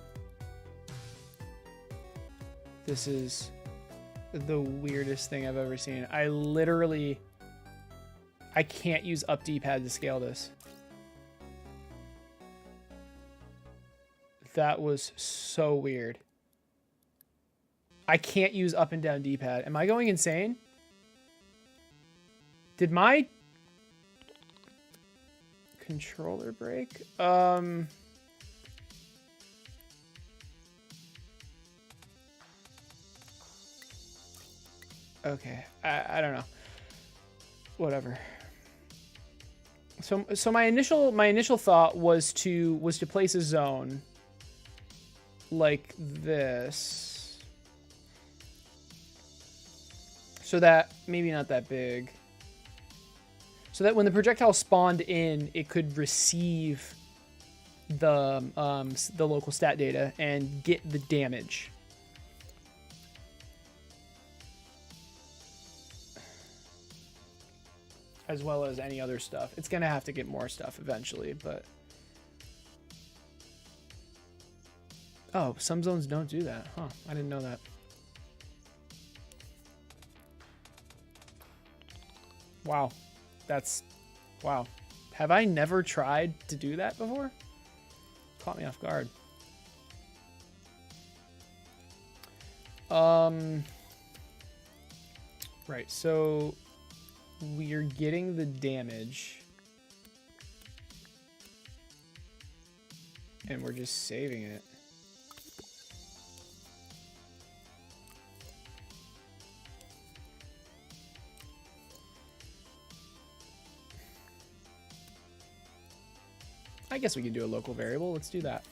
This is the weirdest thing I've ever seen. I can't use up D-pad to scale this. That was so weird. I can't use up and down D-pad. Am I going insane? Did my controller break? Okay, I don't know. Whatever. So my initial thought was to place a zone like this. So that, maybe not that big. So that when the projectile spawned in, it could receive the local stat data and get the damage. As well as any other stuff. It's gonna have to get more stuff eventually, but... Oh, some zones don't do that. Huh, I didn't know that. Wow. Wow. Have I never tried to do that before? Caught me off guard. Right, so we're getting the damage. And we're just saving it. I guess we can do a local variable. Let's do that.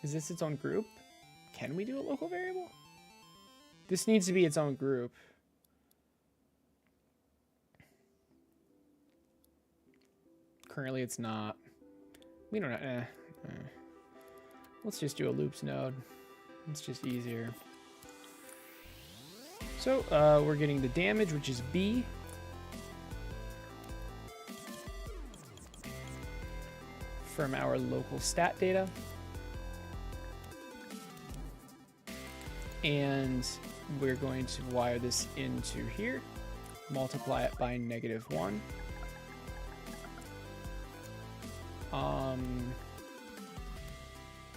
Is this its own group? Can we do a local variable? This needs to be its own group. Currently it's not. We don't know. Let's just do a loops node. It's just easier. So we're getting the damage, which is B. From our local stat data. And we're going to wire this into here. Multiply it by -1.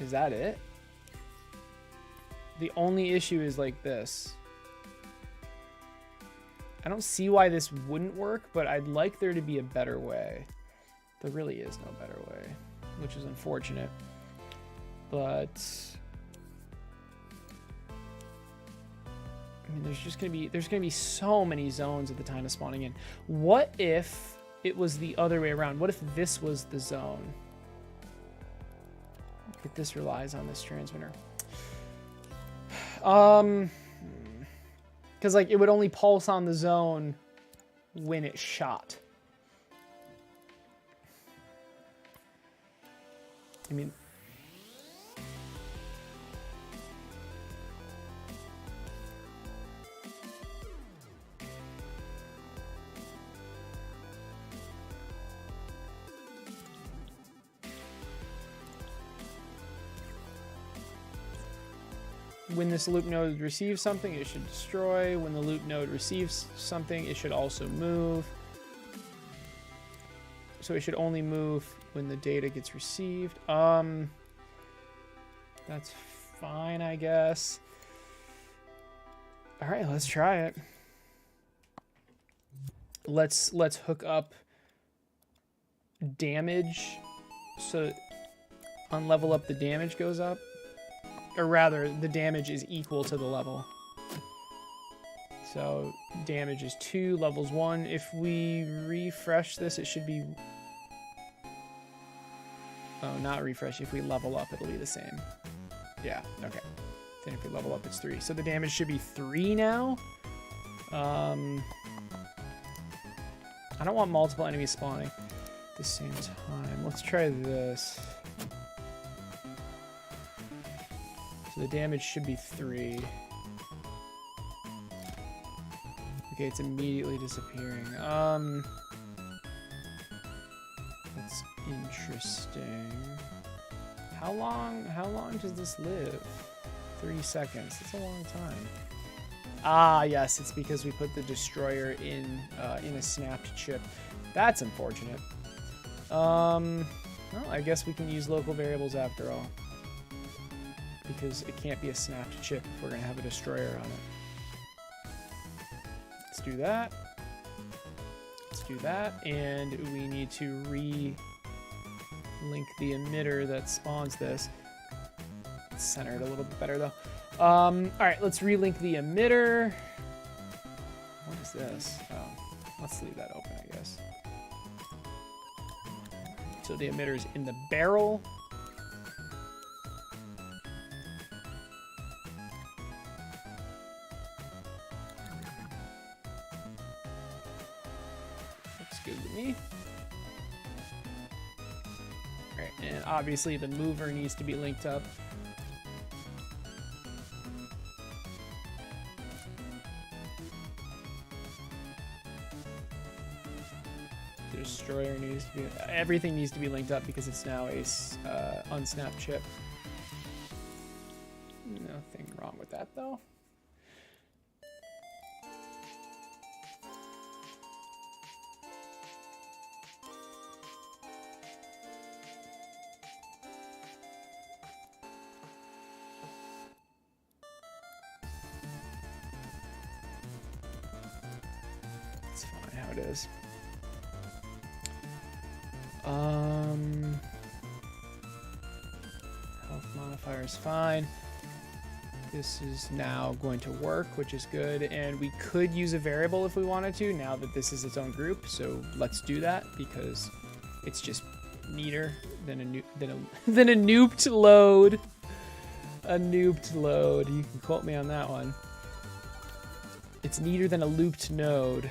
Is that it? The only issue is like this. I don't see why this wouldn't work, but I'd like there to be a better way. There really is no better way, which is unfortunate. But I mean, there's gonna be so many zones at the time of spawning in. What if it was the other way around? What if this was the zone? But this relies on this transmitter. Because like it would only pulse on the zone when it shot. I mean, when this loop node receives something, it should destroy. When the loop node receives something, it should also move. So it should only move when the data gets received. That's fine, I guess. All right, let's try it. Let's hook up damage, so on level up the damage goes up. Or rather, the damage is equal to the level. So damage is 2, level's 1. If we refresh this, it should be... Oh, not refresh. If we level up, it'll be the same. Yeah, okay. Then if we level up, it's 3. So the damage should be 3 now. I don't want multiple enemies spawning at the same time. Let's try this. So the damage should be 3. Okay, it's immediately disappearing. That's interesting. How long does this live? 3 seconds. That's a long time. Ah, yes, it's because we put the destroyer in a snapped chip. That's unfortunate. Well, I guess we can use local variables after all, because it can't be a snapped chip if we're going to have a destroyer on it. Let's do that. Let's do that. And we need to re-link the emitter that spawns this. It's centered a little bit better, though. All right, let's relink the emitter. What is this? Oh, let's leave that open, I guess. So the emitter is in the barrel. Good with me. All right, and obviously the mover needs to be linked up. The destroyer needs to be. Everything needs to be linked up because it's now a unsnapped chip. Nothing wrong with that though. though. It's fine how it is. Health modifier is fine. This is now going to work, which is good. And we could use a variable if we wanted to, now that this is its own group. So let's do that because it's just neater than a nooped load. A nooped load. You can quote me on that one. It's neater than a looped node.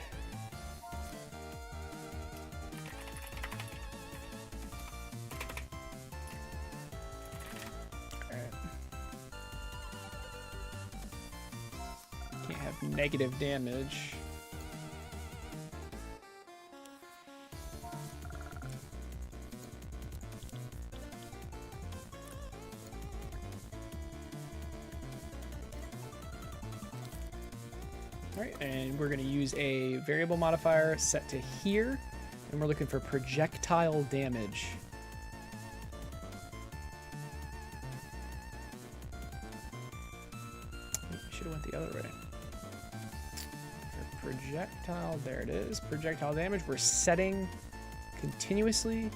Negative damage. All right, and we're going to use a variable modifier set to here, and we're looking for projectile damage. Should have went the other way. Projectile, there it is. Projectile damage, we're setting continuously.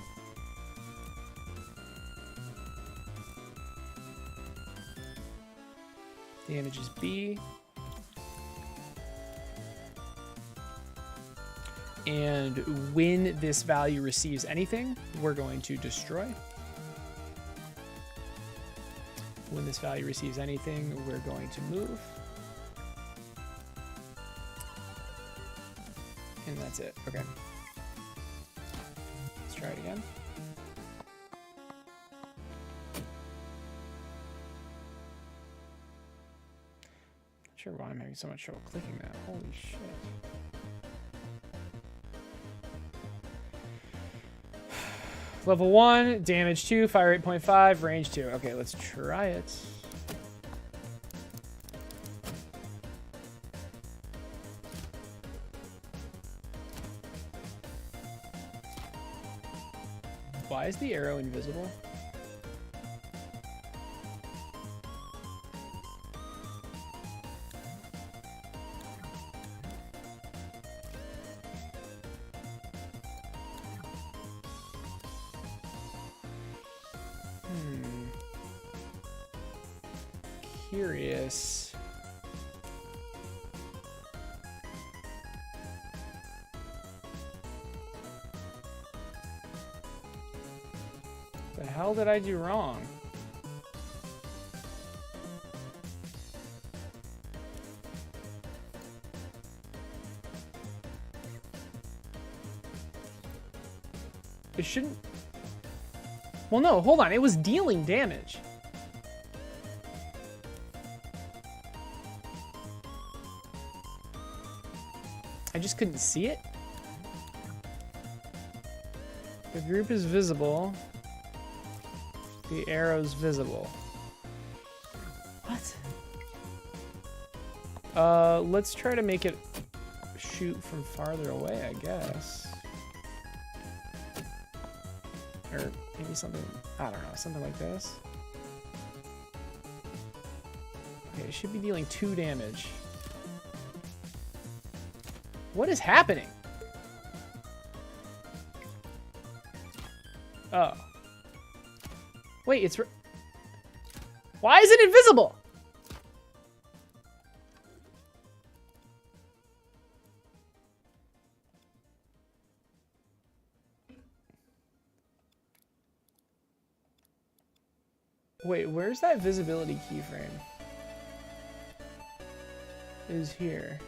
Damage is B. And when this value receives anything, we're going to destroy. When this value receives anything, we're going to move. And that's it. Okay. Let's try it again. Not sure why I'm having so much trouble clicking that. Holy shit. Level 1, damage 2, fire 8.5, range 2. Okay, let's try it. Why is the arrow invisible? Curious. The hell did I do wrong? It shouldn't... Well, no, hold on. It was dealing damage. I just couldn't see it. The group is visible. The arrow's visible. What? Let's try to make it shoot from farther away, I guess. Or maybe something, I don't know, something like this. Okay, it should be dealing 2 damage. What is happening? Oh. Wait, it's... Why is it invisible? Wait, where's that visibility keyframe? Is here.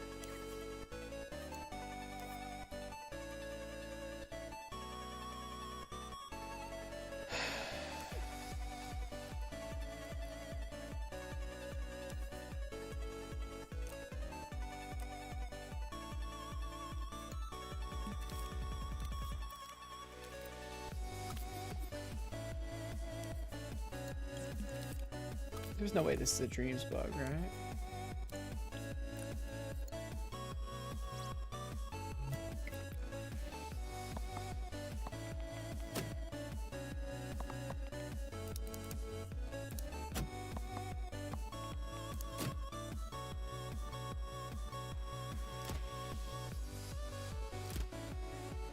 There's no way this is a dreams bug, right?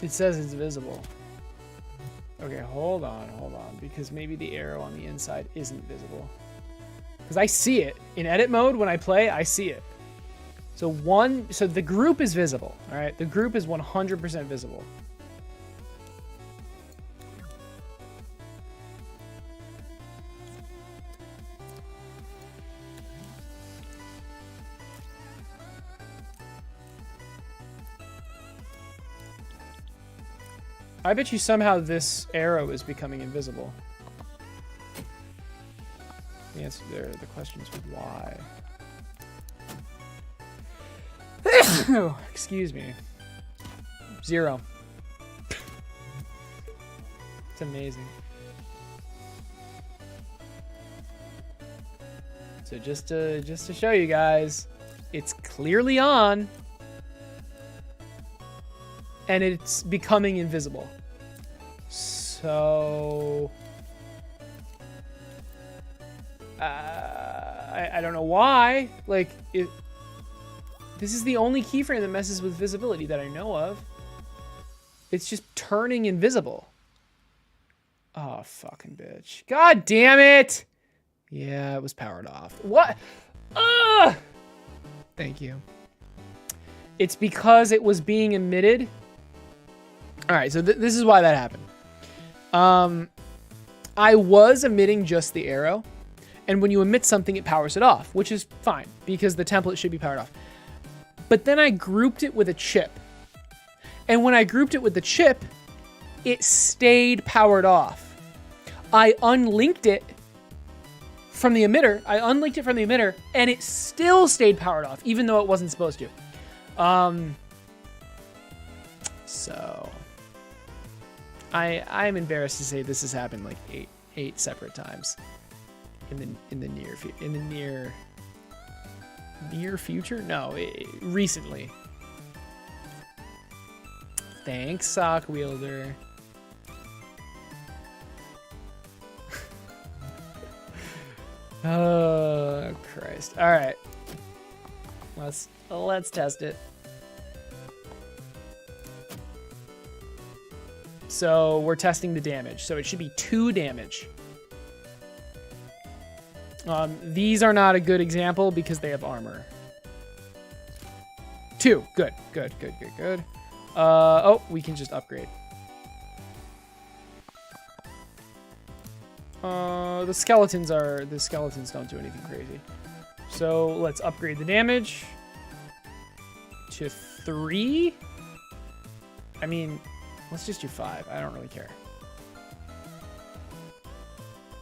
It says it's visible. Okay, hold on, because maybe the arrow on the inside isn't visible. Because I see it. In edit mode, when I play, I see it. So the group is visible, all right? The group is 100% visible. I bet you somehow this arrow is becoming invisible. The answer there, the question is why. Oh, excuse me. 0. It's amazing. So just to show you guys, it's clearly on. And it's becoming invisible. So I don't know why. Like, this is the only keyframe that messes with visibility that I know of. It's just turning invisible. Oh, fucking bitch. God damn it! Yeah, it was powered off. What? Thank you. It's because it was being emitted. All right, so this is why that happened. I was emitting just the arrow, and when you emit something, it powers it off, which is fine because the template should be powered off. But then I grouped it with a chip, and when I grouped it with the chip, it stayed powered off. I unlinked it from the emitter. And it still stayed powered off, even though it wasn't supposed to. So I'm embarrassed to say this has happened like eight separate times in the near future. No, recently. Thanks, Sock Wielder. Oh Christ! All right, let's test it. So we're testing the damage. So it should be 2 damage. These are not a good example because they have armor. 2. Good. Oh, we can just upgrade. The skeletons don't do anything crazy. So let's upgrade the damage to 3. I mean, let's just do 5. I don't really care.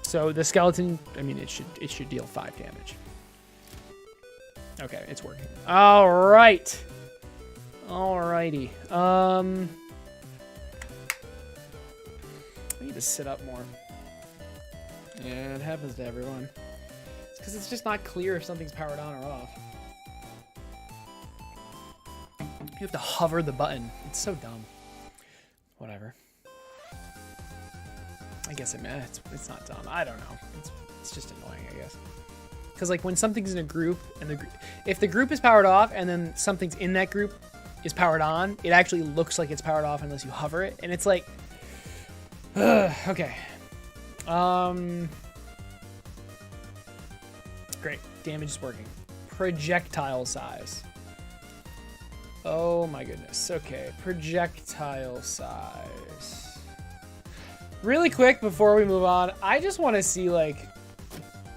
So the skeleton, I mean, it should deal 5 damage. Okay, it's working. All right. Alrighty. I need to sit up more. Yeah, it happens to everyone. It's because it's just not clear if something's powered on or off. You have to hover the button. It's so dumb. Whatever. I guess it's not dumb. I don't know. It's just annoying, I guess. Because like when something's in a group and if the group is powered off and then something's in that group is powered on, it actually looks like it's powered off unless you hover it, and it's like, okay. Great. Damage is working. Projectile size. Oh my goodness. Okay, projectile size. Really quick before we move on, I just want to see like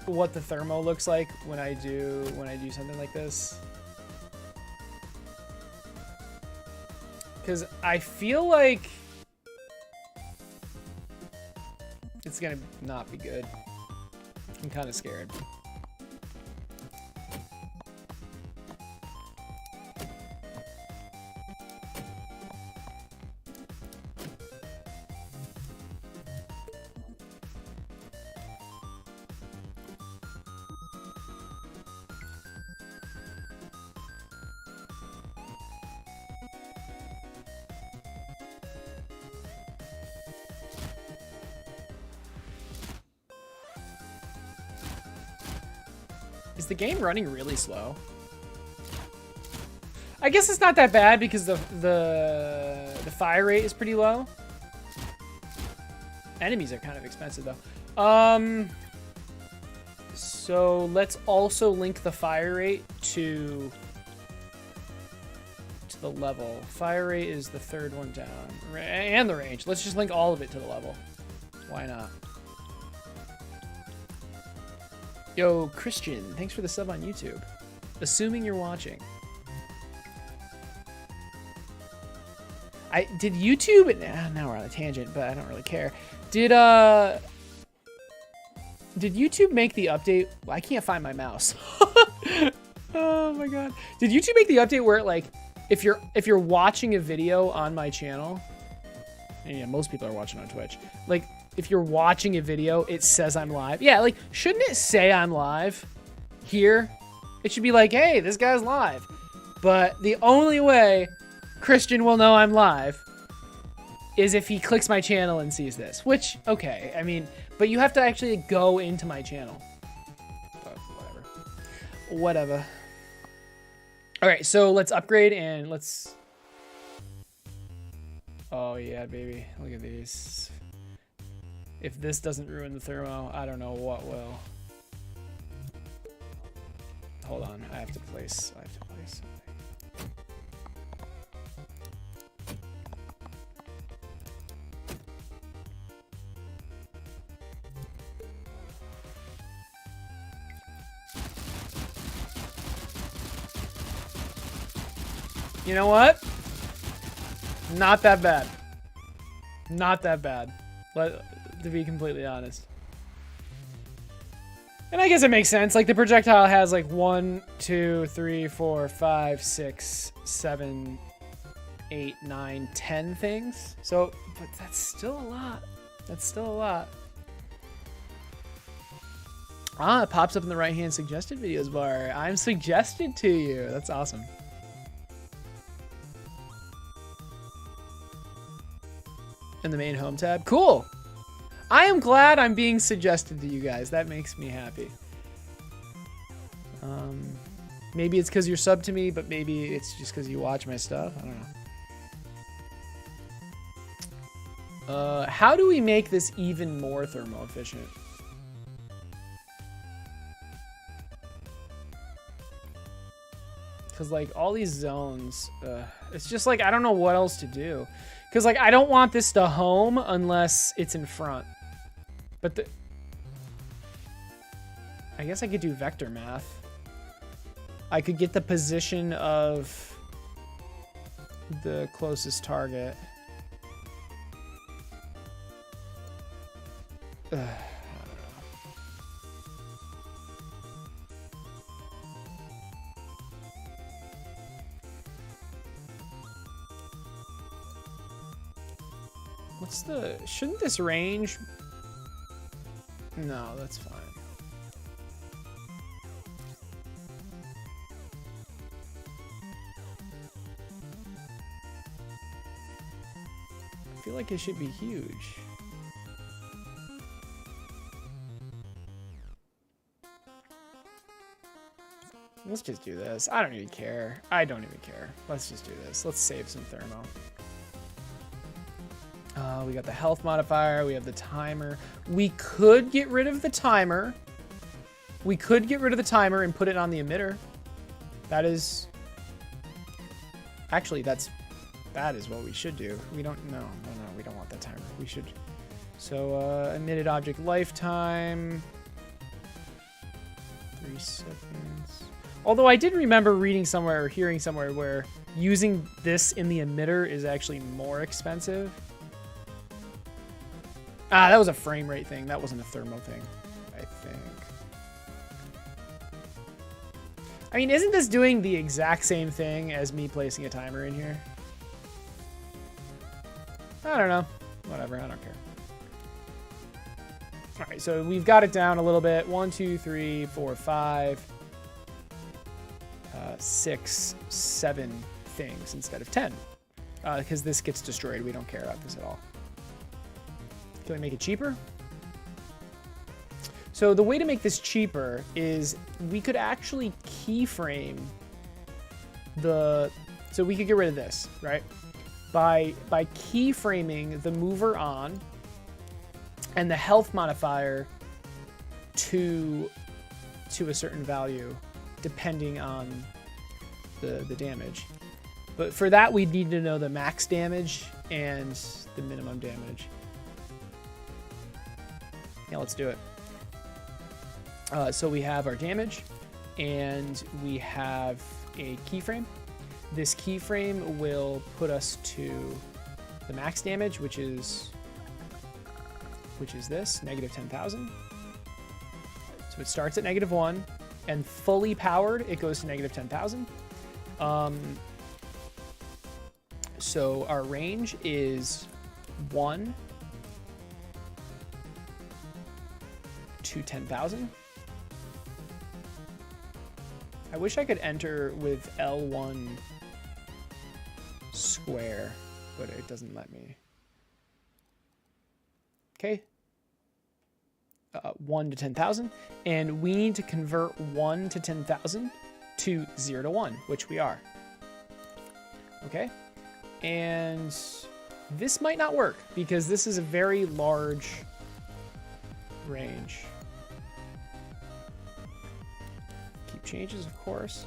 what the thermo looks like when I do something like this. Cuz I feel like it's going to not be good. I'm kind of scared. Is the game running really slow? I guess it's not that bad because the fire rate is pretty low. Enemies are kind of expensive though. So let's also link the fire rate to the level. Fire rate is the third one down, and the range. Let's just link all of it to the level. Why not? Yo, Christian, thanks for the sub on YouTube. Assuming you're watching. Did YouTube, now we're on a tangent, but I don't really care. Did YouTube make the update? Well, I can't find my mouse. Oh my god. Did YouTube make the update where like if you're watching a video on my channel, and yeah, most people are watching on Twitch. Like if you're watching a video, it says I'm live. Yeah, like shouldn't it say I'm live here? It should be like, "Hey, this guy's live." But the only way Christian will know I'm live is if he clicks my channel and sees this, which, okay, I mean, but you have to actually go into my channel. But whatever. All right, so let's upgrade and let's, oh yeah, baby, look at these. If this doesn't ruin the thermo, I don't know what will. Hold on, I have to place something. You know what? Not that bad. Not that bad. To be completely honest. And I guess it makes sense. Like the projectile has like 1, 2, 3, 4, 5, 6, 7, 8, 9, 10 things. So, but that's still a lot. That's still a lot. Ah, it pops up in the right-hand suggested videos bar. I'm suggested to you. That's awesome. In the main home tab. Cool. I am glad I'm being suggested to you guys. That makes me happy. Maybe it's because you're subbed to me, but maybe it's just because you watch my stuff. I don't know. How do we make this even more thermo efficient? Because like all these zones, it's just like I don't know what else to do. Because like I don't want this to home unless it's in front. But I guess I could do vector math. I could get the position of the closest target. I don't know. What's the... Shouldn't this range... No, that's fine. I feel like it should be huge. Let's just do this. I don't even care. I don't even care. Let's just do this. Let's save some thermo. We got the health modifier. We have the timer. We could get rid of the timer. We could get rid of the timer and put it on the emitter. That is... Actually, that is what we should do. We don't... No, we don't want that timer. We should... So, emitted object lifetime. 3 seconds. Although I did remember reading somewhere or hearing somewhere where using this in the emitter is actually more expensive. Ah, that was a frame rate thing. That wasn't a thermo thing, I think. I mean, isn't this doing the exact same thing as me placing a timer in here? I don't know. Whatever, I don't care. All right, so we've got it down a little bit. 1, 2, 3, 4, 5, 6, 7 things instead of 10. Because this gets destroyed. We don't care about this at all. Can we make it cheaper? So the way to make this cheaper is we could actually keyframe the So we could get rid of this, right? By keyframing the mover on and the health modifier to a certain value, depending on the damage. But for that, we need to know the max damage and the minimum damage. Yeah, let's do it. So we have our damage, and we have a keyframe. This keyframe will put us to the max damage, which is this, negative 10,000. So it starts at -1, and fully powered, it goes to negative 10,000. So our range is 1 to 10,000. I wish I could enter with L1 square, but it doesn't let me. Okay. 1 to 10,000, and we need to convert 1 to 10,000 to 0 to 1, which we are. Okay. And this might not work because this is a very large range. Keep changes, of course.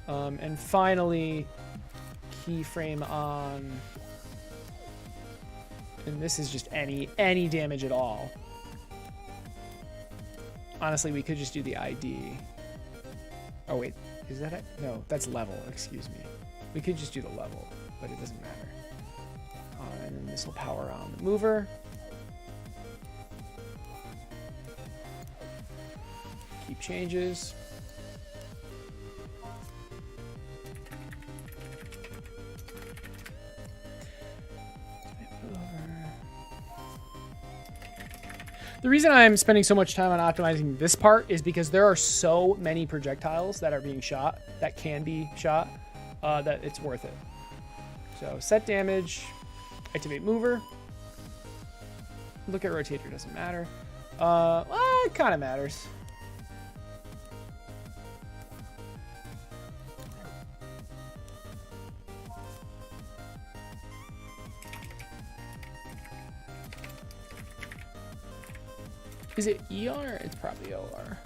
And finally, keyframe on, and this is just any damage at all. Honestly, we could just do the ID. Oh wait, is that it? No, that's level, excuse me. We could just do the level, but it doesn't matter. And then this will power on the mover. Keep changes. The reason I'm spending so much time on optimizing this part is because there are so many projectiles that are being shot, that can be shot, that it's worth it. So set damage, activate mover. Look at rotator, doesn't matter. Well, it kind of matters. Is it ER? It's probably OR.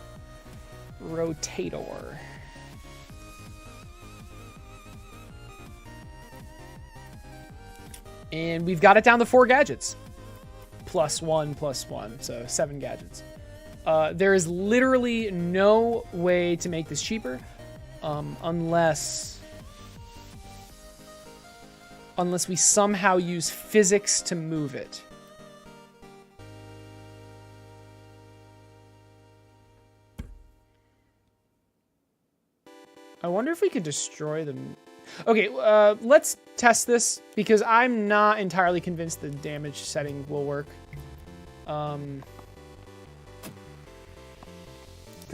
Rotator. And we've got it down to 4 gadgets. +1, so 7 gadgets. There is literally no way to make this cheaper unless we somehow use physics to move it. I wonder if we could destroy them. Okay, let's test this because I'm not entirely convinced the damage setting will work. Because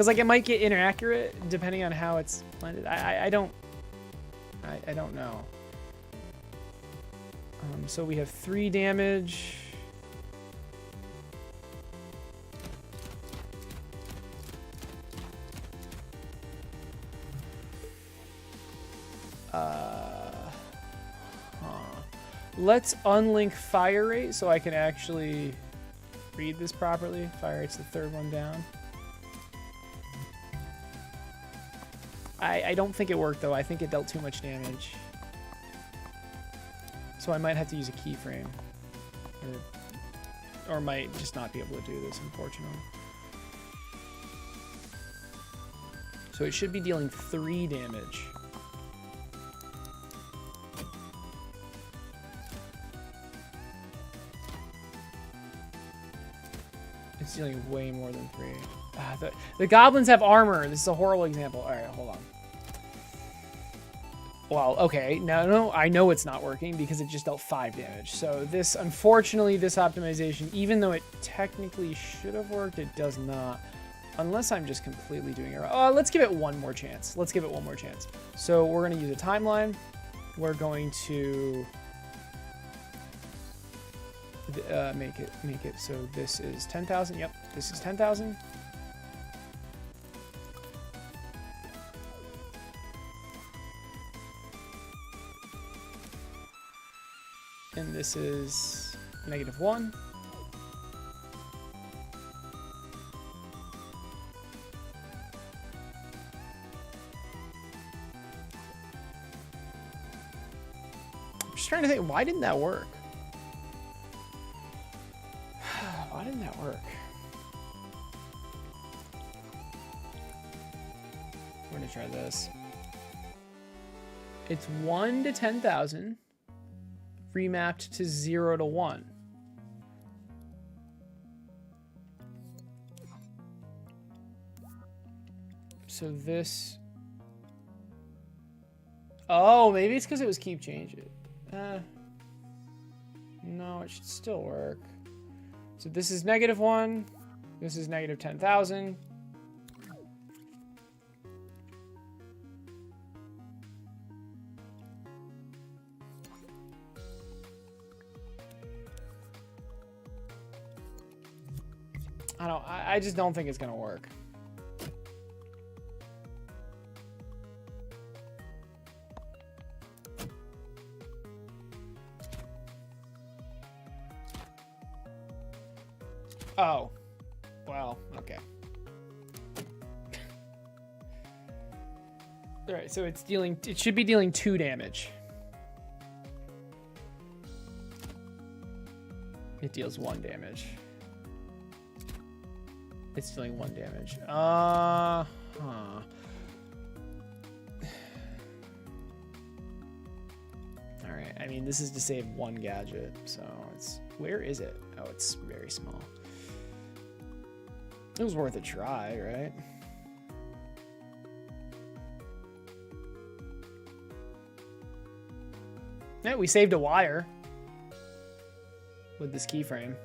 like it might get inaccurate depending on how it's blended. I don't know. So we have 3 damage. Let's unlink fire rate so I can actually read this properly. Fire rate's the 3rd one down. I don't think it worked though. I think it dealt too much damage. So I might have to use a keyframe. Or might just not be able to do this, unfortunately. So it should be dealing 3 damage. It's dealing way more than 3. The goblins have armor. This is a horrible example. All right, hold on. Well, okay. No, I know it's not working because it just dealt 5 damage. So this, unfortunately, this optimization, even though it technically should have worked, it does not. Unless I'm just completely doing it wrong. Let's give it one more chance. Let's give it one more chance. So we're going to use a timeline. We're going to make it so this is 10,000. Yep, this is 10,000. And this is -1. I'm just trying to think, why didn't that work? Why didn't that work? We're gonna try this. It's 1 to 10,000, remapped to 0 to 1. So this... Oh, maybe it's because it was keep change it. No, it should still work. So this is -1. This is -10,000. I just don't think it's gonna work. Oh, well, okay. All right, so it's dealing. It should be dealing 2 damage. It deals 1 damage. It's dealing 1 damage. Huh. All right. I mean, this is to save 1 gadget, so it's. Where is it? Oh, it's very small. It was worth a try, right? Yeah, we saved a wire with this keyframe.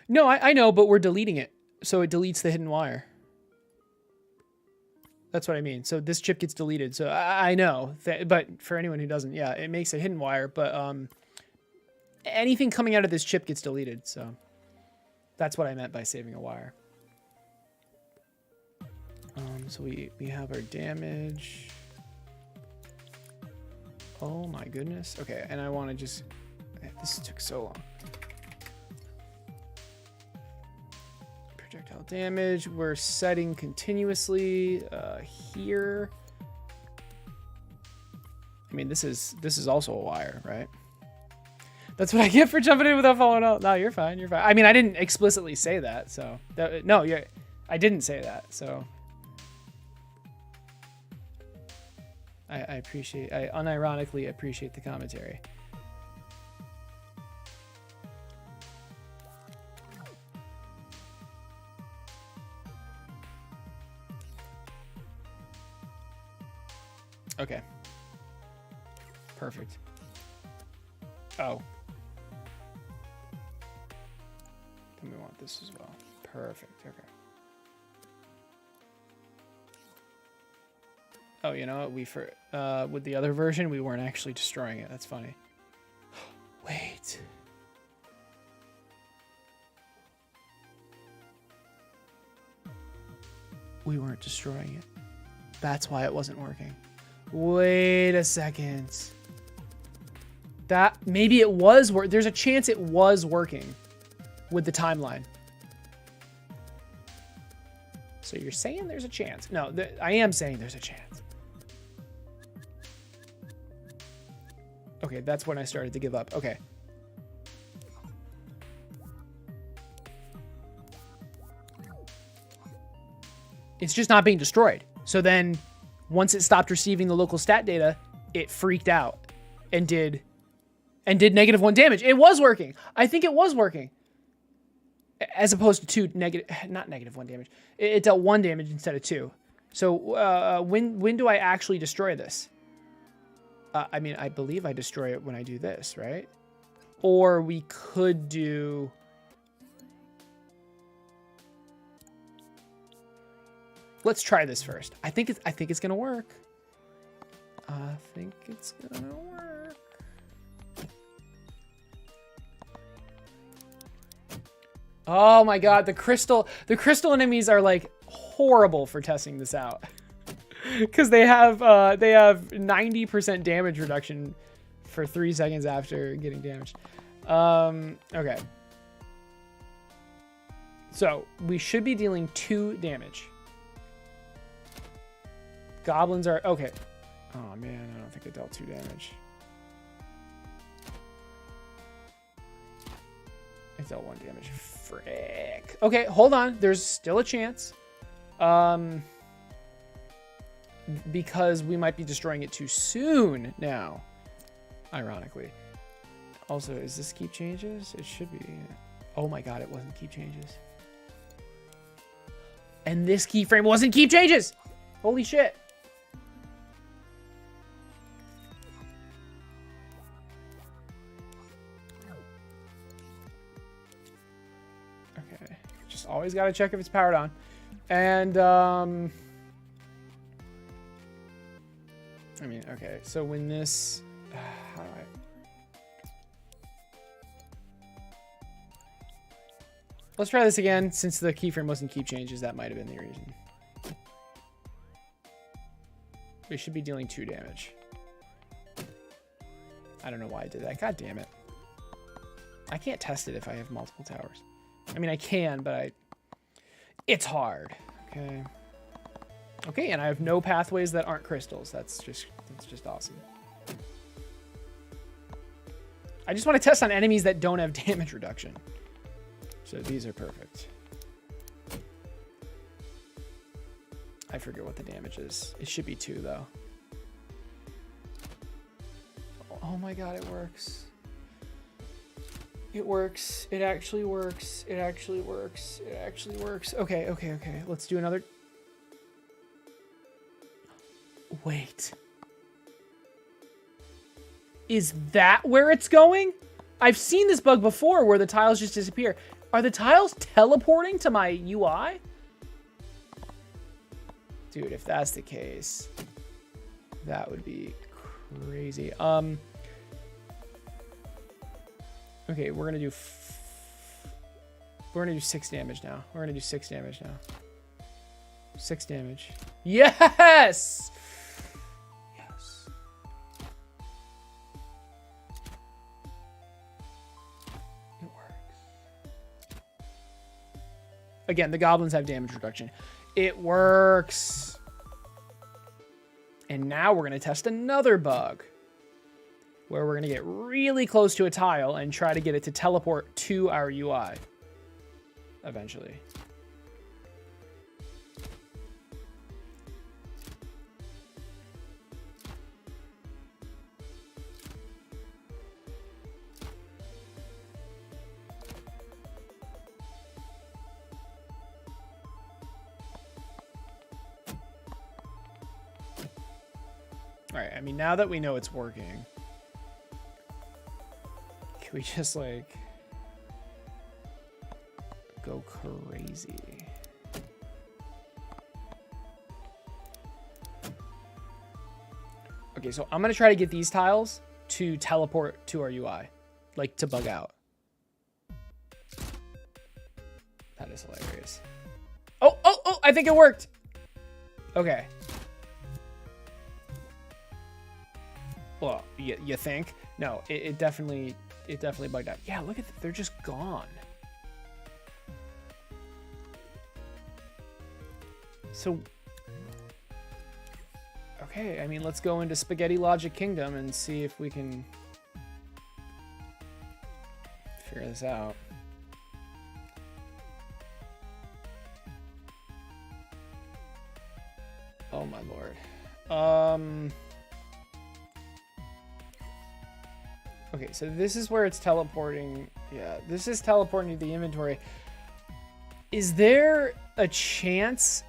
No, I know, but we're deleting it. So it deletes the hidden wire. That's what I mean. So this chip gets deleted. So I know, but for anyone who doesn't, yeah, it makes a hidden wire, but anything coming out of this chip gets deleted. So that's what I meant by saving a wire. So we have our damage. Oh my goodness. Okay, and I want to just... This took so long. Projectile damage. We're setting continuously here. I mean, this is also a wire, right? That's what I get for jumping in without falling out. No, you're fine. You're fine. I mean, I didn't explicitly say that, so no, I didn't say that, so. I unironically appreciate the commentary. Okay. Perfect. Oh. Then we want this as well. Perfect. Okay. Oh, you know what? With the other version, we weren't actually destroying it. That's funny. Wait. We weren't destroying it. That's why it wasn't working. Wait a second. That maybe it was there's a chance it was working with the timeline. So you're saying there's a chance? No, I am saying there's a chance. Okay, that's when I started to give up. Okay. It's just not being destroyed. So then once it stopped receiving the local stat data, it freaked out and did -1 damage. It was working. I think it was working. As opposed to not -1 damage. It dealt 1 damage instead of 2. So when do I actually destroy this? I mean, I believe I destroy it when I do this, right? Or we could do... Let's try this first. I think it's gonna work. I think it's gonna work. Oh my god, the crystal enemies are like horrible for testing this out. Because they have 90% damage reduction for 3 seconds after getting damaged. Okay. So we should be dealing 2 damage. Goblins are okay. Oh man, I don't think I dealt 2 damage. I dealt 1 damage. Frick. Okay, hold on. There's still a chance. Because we might be destroying it too soon now. Ironically. Also, is this keep changes? It should be. Oh my god, it wasn't keep changes. And this keyframe wasn't keep changes! Holy shit. Okay. Just always gotta check if it's powered on. And, I mean, okay, so when this, how do I, let's try this again. Since the keyframe wasn't keep changes, that might have been the reason. We should be dealing 2 damage. I don't know why I did that. God damn it. I can't test it if I have multiple towers. I mean, I can, but it's hard. Okay. Okay, and I have no pathways that aren't crystals. That's just awesome. I just want to test on enemies that don't have damage reduction. So these are perfect. I forget what the damage is. It should be 2 though. Oh my god, it works. It works. It actually works. It actually works. It actually works. Okay, okay, okay. Let's do another. Wait. Is that where it's going? I've seen this bug before where the tiles just disappear. Are the tiles teleporting to my UI? Dude, if that's the case, that would be crazy. Okay, we're gonna do 6 damage now. We're gonna do 6 damage now. 6 damage. Yes! Yes. It works. Again, the goblins have damage reduction. It works. And now we're gonna test another bug, where we're going to get really close to a tile and try to get it to teleport to our UI eventually. All right, I mean, now that we know it's working, we just like go crazy. Okay, so I'm gonna try to get these tiles to teleport to our UI, like to bug out. That is hilarious. Oh, oh, oh, I think it worked. Okay. Well, you think? No, it definitely bugged out. Yeah, look at them. They're just gone. So, okay, I mean, let's go into Spaghetti Logic Kingdom and see if we can figure this out. Oh my lord. Okay, so this is where it's teleporting. Yeah, this is teleporting to the inventory. Is there a chance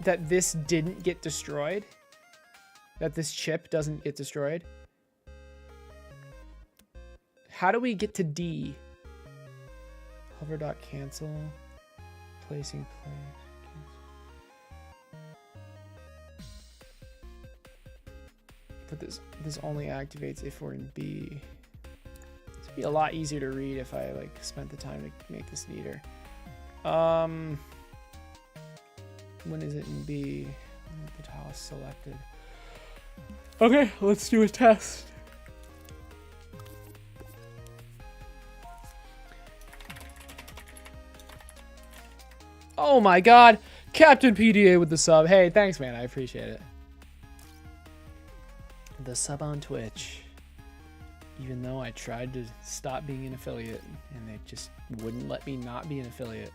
that this didn't get destroyed? that this chip doesn't get destroyed. How do we get to D? Hover dot cancel. Placing play. But this only activates if we're in B. This would be a lot easier to read if I like spent the time to make this neater. When is it in B? The tile is selected. Okay, let's do a test. Oh my god, Captain PDA with the sub. Hey, thanks, man. I appreciate it. The sub on Twitch. Even though I tried to stop being an affiliate and they just wouldn't let me not be an affiliate.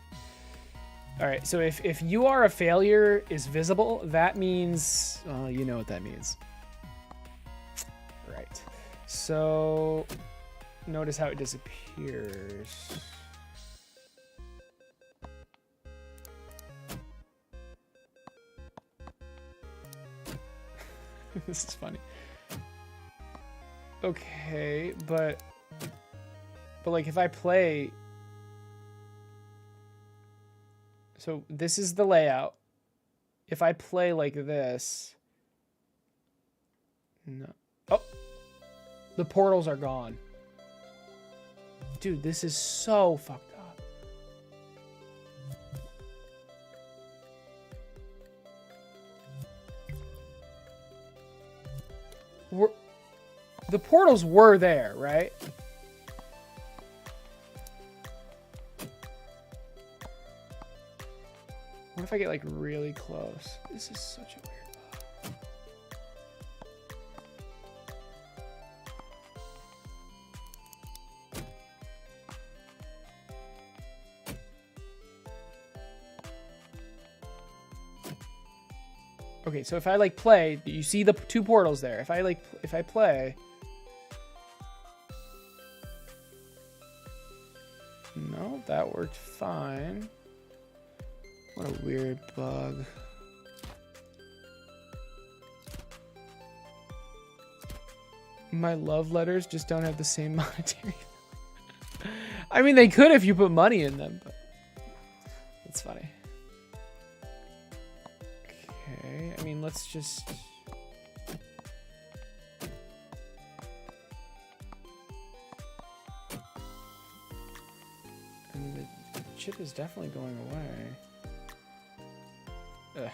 All right, so if you are a failure is visible, that means, you know what that means. Right. So notice how it disappears. This is funny. Okay, but like if I play, so this is the layout. If I play like this, no. Oh, the portals are gone. Dude, this is so fucked up. The portals were there, right? What if I get like really close? This is such a weird bug. Okay, so if I like play, you see the two portals there. If I play, no, that worked fine. What a weird bug. My love letters just don't have the same monetary. I mean, they could if you put money in them, but it's funny. Okay, I mean, let's just... I mean, the chip is definitely going away. Ugh.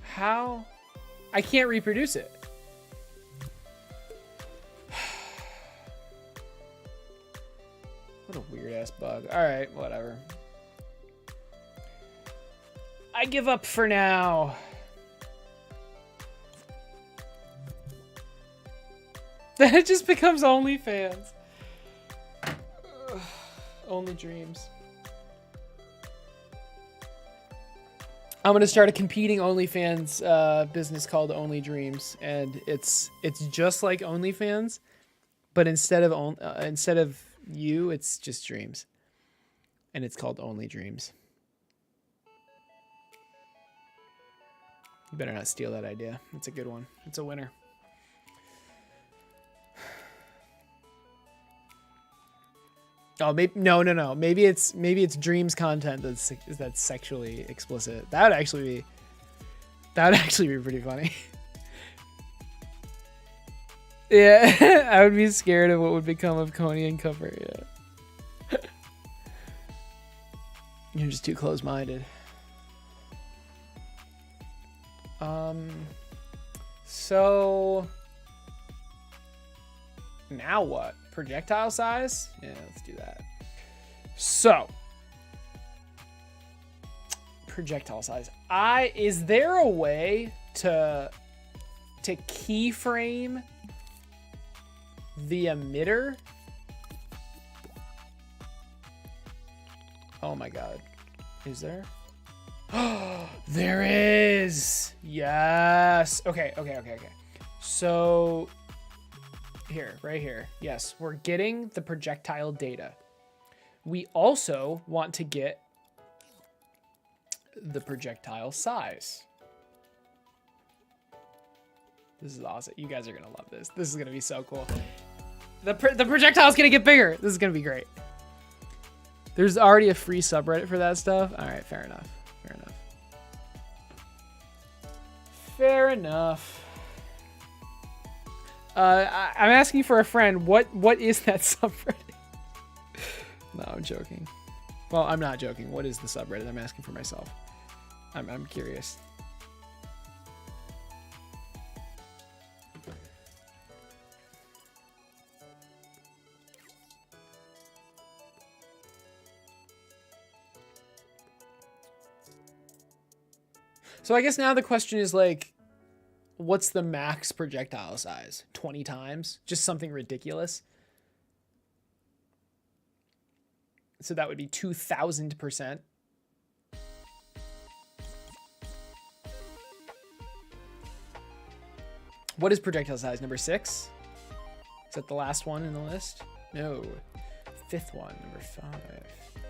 How? I can't reproduce it. What a weird ass bug. All right, whatever. I give up for now. Then it just becomes OnlyFans. Ugh, only dreams. I'm gonna start a competing OnlyFans business called Only Dreams, and it's just like OnlyFans, but instead of you, it's just dreams, and it's called Only Dreams. You better not steal that idea. It's a good one. It's a winner. Oh, maybe no. Maybe it's dreams content that's sexually explicit. That would actually be pretty funny. Yeah, I would be scared of what would become of Coney and cover. Yeah, you're just too close-minded. So now what? Projectile size? Yeah, let's do that. So, projectile size. Is there a way to keyframe the emitter? Oh my god. Is there? There is. Yes. Okay. So Here, right here. Yes, we're getting the projectile data. We also want to get the projectile size. This is awesome. You guys are going to love this. This is going to be so cool. The projectile's going to get bigger. This is going to be great. There's already a free subreddit for that stuff. All right, fair enough. Fair enough. Fair enough. I'm asking for a friend. What is that subreddit? No, I'm joking. Well, I'm not joking. What is the subreddit? I'm asking for myself. I'm curious. So I guess now the question is like, what's the max projectile size? 20 times? Just something ridiculous. So that would be 2,000%. What is projectile size? Number 6? Is that the last one in the list? No. 5th one, number 5.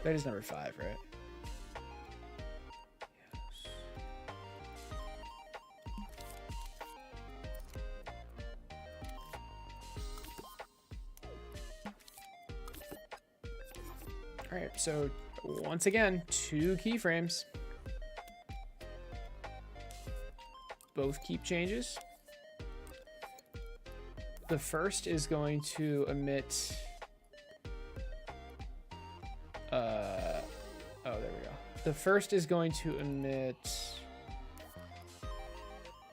That is number 5, right? All right, so once again, 2 keyframes. Both keep changes. The first is going to emit... oh, there we go. The first is going to emit...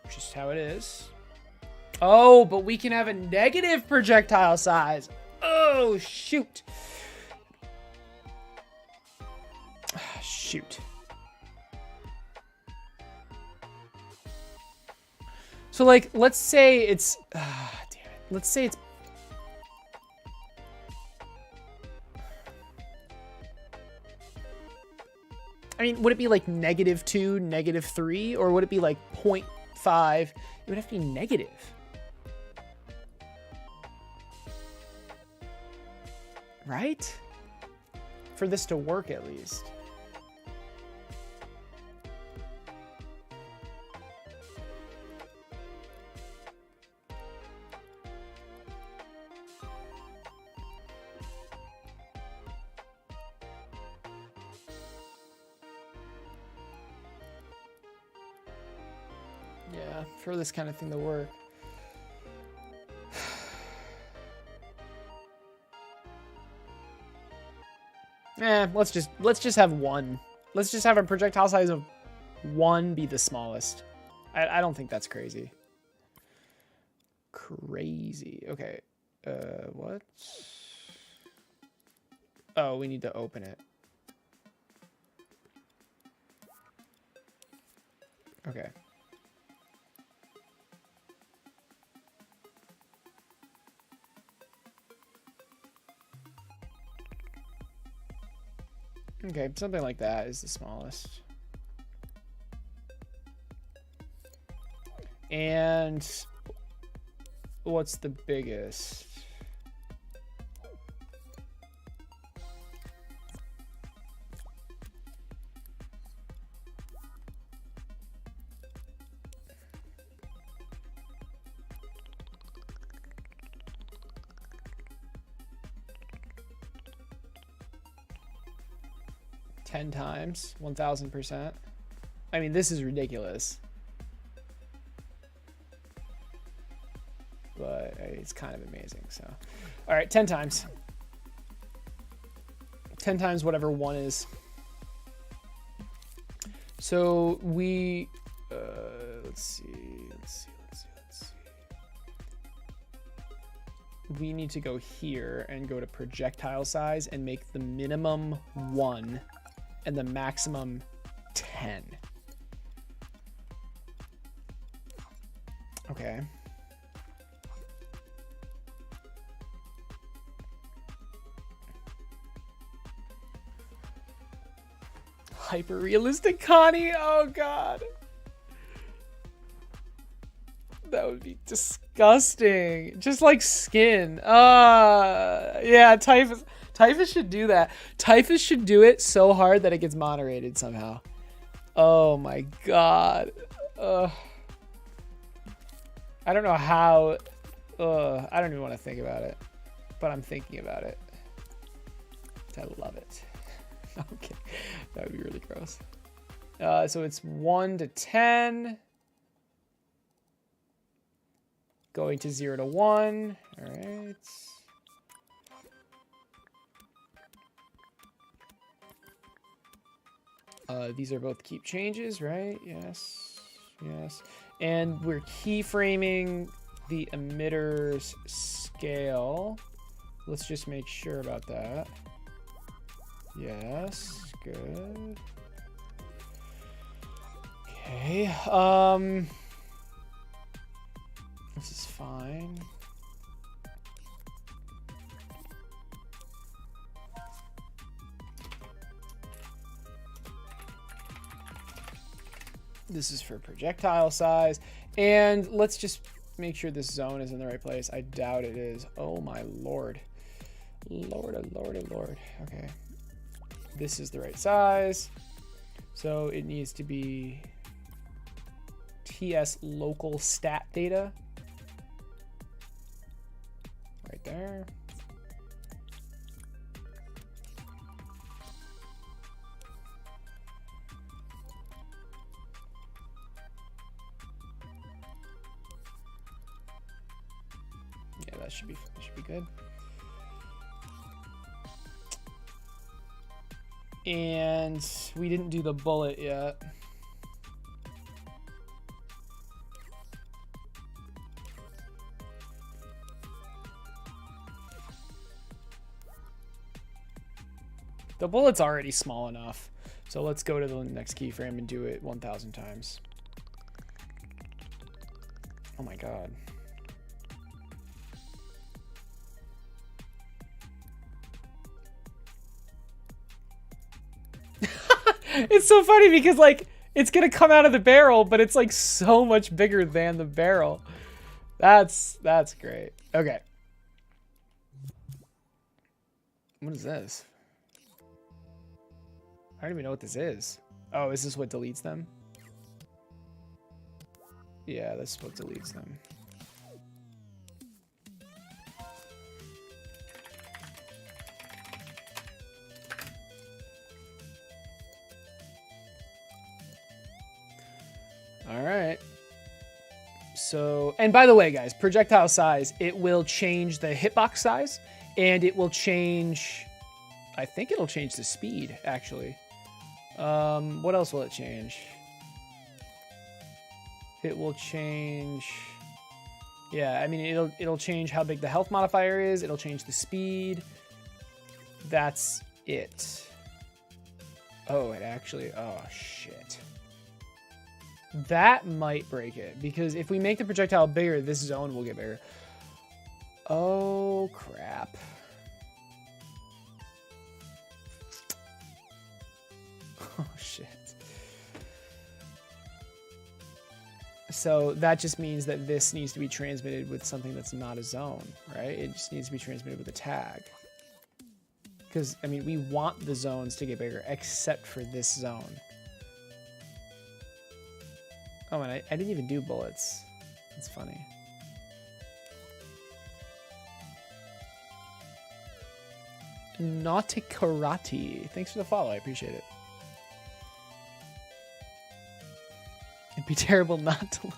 just how it is. Oh, but we can have a negative projectile size. Oh, shoot. Shoot. So like, let's say it's, damn it. Let's say it's, I mean, would it be like -2, -3, or would it be like 0.5? It would have to be negative. Right? For this to work at least. Yeah, for this kind of thing to work. Let's just have 1. Let's just have a projectile size of 1 be the smallest. I don't think that's crazy. Crazy. Okay. What? Oh, we need to open it. Okay. Okay, something like that is the smallest. And what's the biggest? Ten times, 1,000%. I mean, this is ridiculous. But it's kind of amazing, so. All right, 10 times. 10 times whatever 1 is. So we, let's see. We need to go here and go to projectile size and make the minimum 1 and the maximum 10. Okay. Hyper realistic Connie. Oh god. That would be disgusting. Just like skin. Yeah, Typhus should do that. Typhus should do it so hard that it gets moderated somehow. Oh my god. I don't know how. I don't even want to think about it. But I'm thinking about it. I love it. Okay. That would be really gross. So it's 1 to 10. Going to 0 to 1. All right. These are both keep changes, right? Yes. Yes. And we're keyframing the emitter's scale. Let's just make sure about that. Yes. Good. Okay. This is fine. This is for projectile size. And let's just make sure this zone is in the right place. I doubt it is. Oh my lord. Lord, oh lord, oh lord. Okay. This is the right size. So it needs to be TS local stat data. Right there. Yeah, that should be good. And we didn't do the bullet yet. The bullet's already small enough. So let's go to the next keyframe and do it 1,000 times. Oh my god. It's so funny because like it's gonna come out of the barrel, but it's like so much bigger than the barrel. That's great. Okay. What is this? I don't even know what this is. Oh, is this what deletes them? Yeah, that's what deletes them. All right. So, and by the way, guys, projectile size, it will change the hitbox size and it will change, I think it'll change the speed actually. What else will it change? It will change, yeah, I mean, it'll change how big the health modifier is. It'll change the speed. That's it. Oh, it actually, oh shit. That might break it, because if we make the projectile bigger, this zone will get bigger. Oh, crap. Oh, shit. So that just means that this needs to be transmitted with something that's not a zone, right? It just needs to be transmitted with a tag. Because, I mean, we want the zones to get bigger, except for this zone. Oh, and I didn't even do bullets. That's funny. Naughty Karate. Thanks for the follow. I appreciate it. It'd be terrible not to look.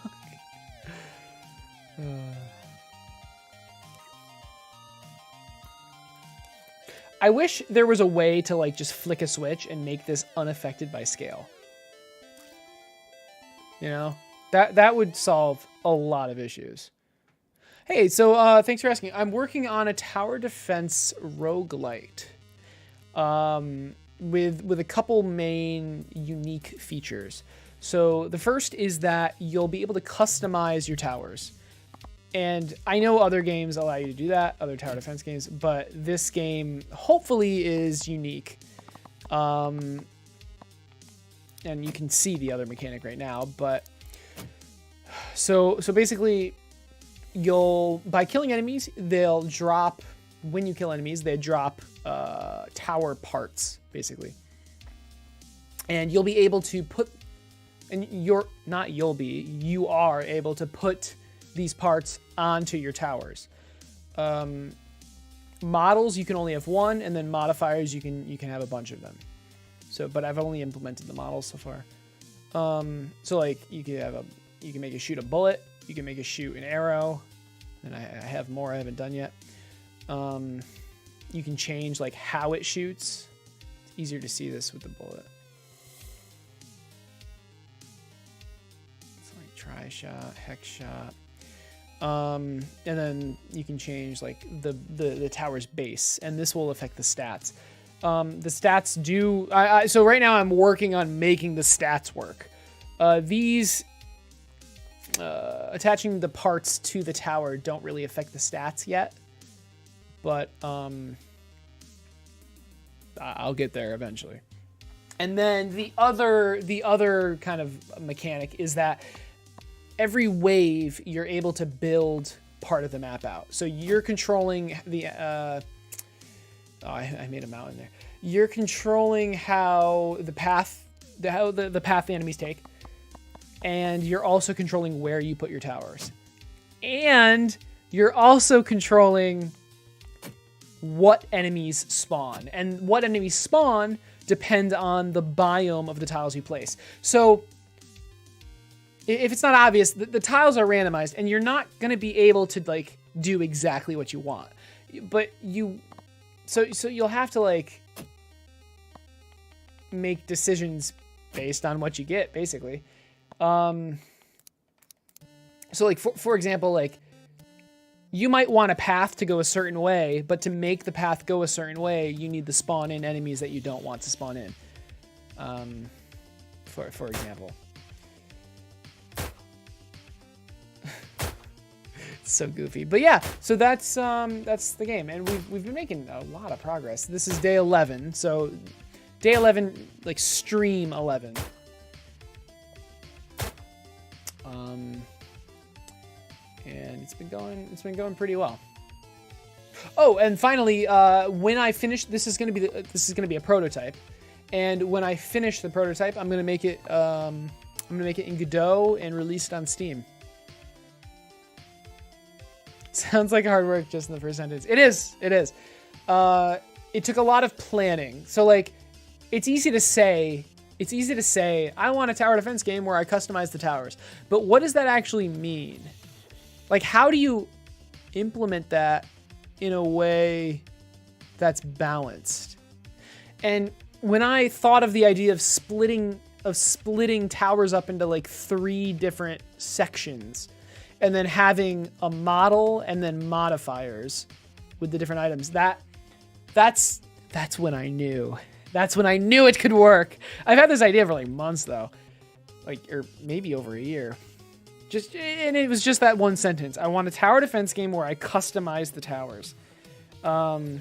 I wish there was a way to like just flick a switch and make this unaffected by scale. You know, that would solve a lot of issues. Hey, so thanks for asking. I'm working on a tower defense roguelite with a couple main unique features. So the first is that you'll be able to customize your towers. And I know other games allow you to do that, other tower defense games, but this game hopefully is unique. And you can see the other mechanic right now, but So basically, by killing enemies, they'll drop. When you kill enemies, they drop tower parts, basically. And you'll be able to put, and you are able to put these parts onto your towers. Models, you can only have one, and then modifiers, you can have a bunch of them. So, but I've only implemented the models so far. So like you can make it shoot a bullet, you can make it shoot an arrow, and I have more I haven't done yet. You can change like how it shoots. It's easier to see this with the bullet. It's like tri-shot, hex shot. And then you can change like the tower's base, and this will affect the stats. The stats do, so right now I'm working on making the stats work. These, attaching the parts to the tower don't really affect the stats yet, but, I'll get there eventually. And then the other kind of mechanic is that every wave you're able to build part of the map out. So you're controlling the, I made a mountain there. You're controlling how the path the path the enemies take, and you're also controlling where you put your towers, and you're also controlling what enemies spawn, and what enemies spawn depend on the biome of the tiles you place. So if it's not obvious, the tiles are randomized, and you're not going to be able to like do exactly what you want, but so you'll have to like make decisions based on what you get, basically. So like for example, like you might want a path to go a certain way, but to make the path go a certain way, you need to spawn in enemies that you don't want to spawn in. For example. It's so goofy, but yeah. So that's the game, and we've been making a lot of progress. This is day 11, so day 11, like stream 11. And it's been going pretty well. Oh, and finally, when I finish, this is gonna be a prototype, and when I finish the prototype, I'm gonna make it in Godot and release it on Steam. Sounds like hard work just in the first sentence. It is. It took a lot of planning. So like, it's easy to say, I want a tower defense game where I customize the towers. But what does that actually mean? Like, how do you implement that in a way that's balanced? And when I thought of the idea of splitting towers up into like 3 different sections, and then having a model and then modifiers with the different items, that's when I knew. That's when I knew it could work. I've had this idea for like months though, or maybe over a year. And it was just that one sentence. I want a tower defense game where I customize the towers. So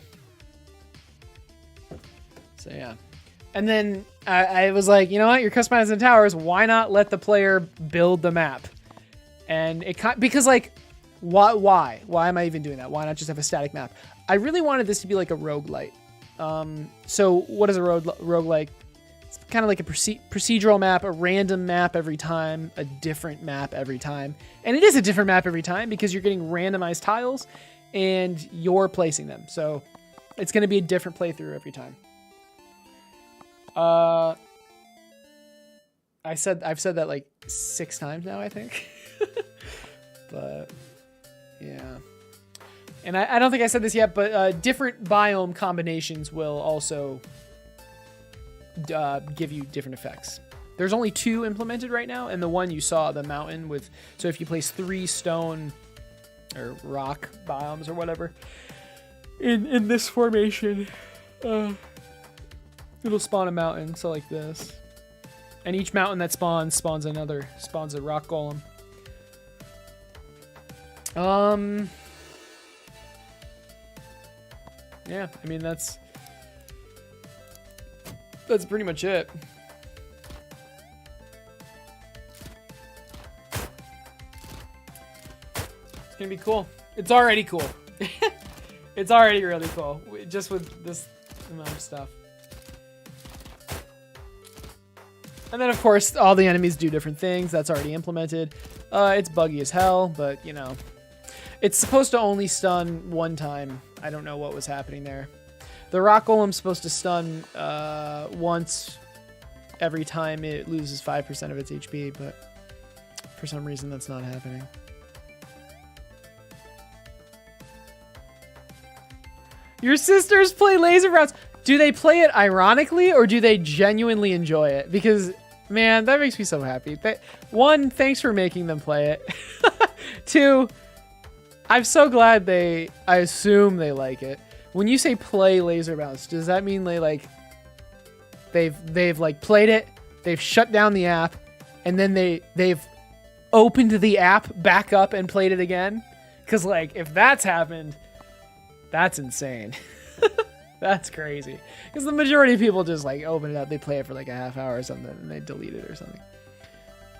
yeah. And then I was like, you know what? You're customizing the towers. Why not let the player build the map? And because like, why am I even doing that? Why not just have a static map? I really wanted this to be like a Rogue-Lite. So what is a Rogue-Lite? It's kind of like a procedural map, a random map every time, a different map every time. And it is a different map every time because you're getting randomized tiles and you're placing them. So it's going to be a different playthrough every time. I've said that like 6 times now, I think. But yeah. And I don't think I said this yet, but different biome combinations will also give you different effects. There's only 2 implemented right now, and the one you saw, the mountain with... So if you place 3 stone or rock biomes or whatever in this formation, it'll spawn a mountain, so like this. And each mountain that spawns a rock golem. Yeah, I mean, that's pretty much it. gonna be cool. It's already cool. It's already really cool, just with this amount of stuff. And then, of course, all the enemies do different things. That's already implemented. It's buggy as hell, but, you know. It's supposed to only stun one time. I don't know what was happening there. The rock golem's supposed to stun once every time it loses 5% of its HP, but for some reason that's not happening. Your sisters play laser routes. Do they play it ironically or do they genuinely enjoy it? Because, man, that makes me so happy. One, thanks for making them play it. Two, I'm so glad I assume they like it. When you say play laser routes, does that mean they've like played it, they've shut down the app, and then they've opened the app back up and played it again? Because, like, if that's happened, that's insane. That's crazy. Because the majority of people just, like, open it up, they play it for, like, a half hour or something, and they delete it or something.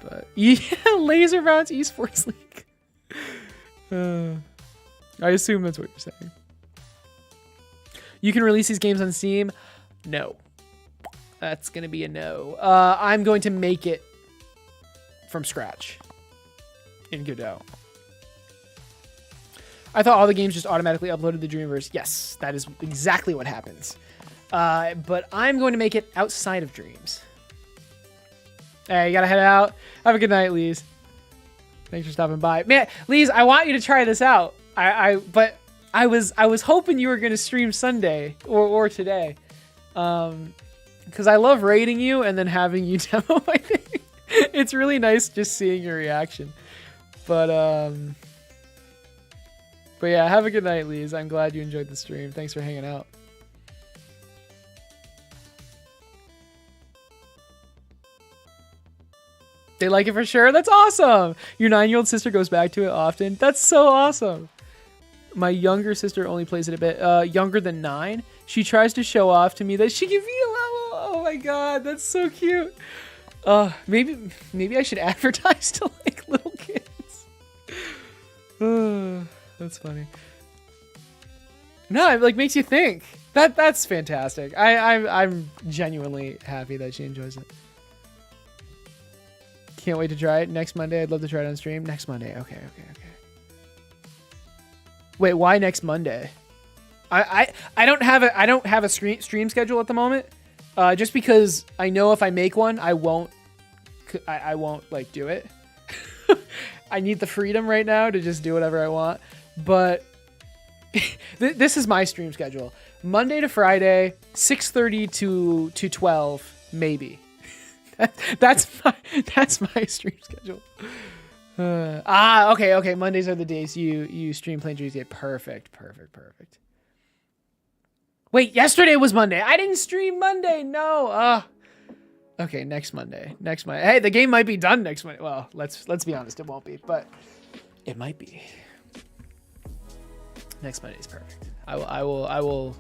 But, yeah, Laser Bounce Esports League. I assume that's what you're saying. You can release these games on Steam? No. That's going to be a no. I'm going to make it from scratch in Godot. I thought all the games just automatically uploaded the Dreamverse. Yes, that is exactly what happens. But I'm going to make it outside of Dreams. Hey, you gotta head out. Have a good night, Lise. Thanks for stopping by. Man, Lise, I want you to try this out. But I was hoping you were gonna stream Sunday or today. Because I love raiding you and then having you demo my thing. It's really nice just seeing your reaction. But yeah, have a good night, Lise. I'm glad you enjoyed the stream. Thanks for hanging out. They like it for sure? That's awesome! Your 9-year-old sister goes back to it often. That's so awesome! My younger sister only plays it a bit. Younger than 9. She tries to show off to me that she can be a level. Oh my god, that's so cute. Maybe I should advertise to, like, little kids. That's funny. No, it, like, makes you think. That's fantastic. I'm genuinely happy that she enjoys it. Can't wait to try it next Monday. I'd love to try it on stream next Monday. Okay. Wait, why next Monday? I don't have a stream schedule at the moment. Just because I know if I make one, I won't like do it. I need the freedom right now to just do whatever I want. But this is my stream schedule: Monday to Friday, 6:30 to 12, maybe. That's my stream schedule. Okay. Mondays are the days you stream playing GTA. Perfect. Wait, yesterday was Monday. I didn't stream Monday. No. Okay, next Monday. Hey, the game might be done next Monday. Well, let's be honest, it won't be, but it might be. Next Monday is perfect. I will. Oh,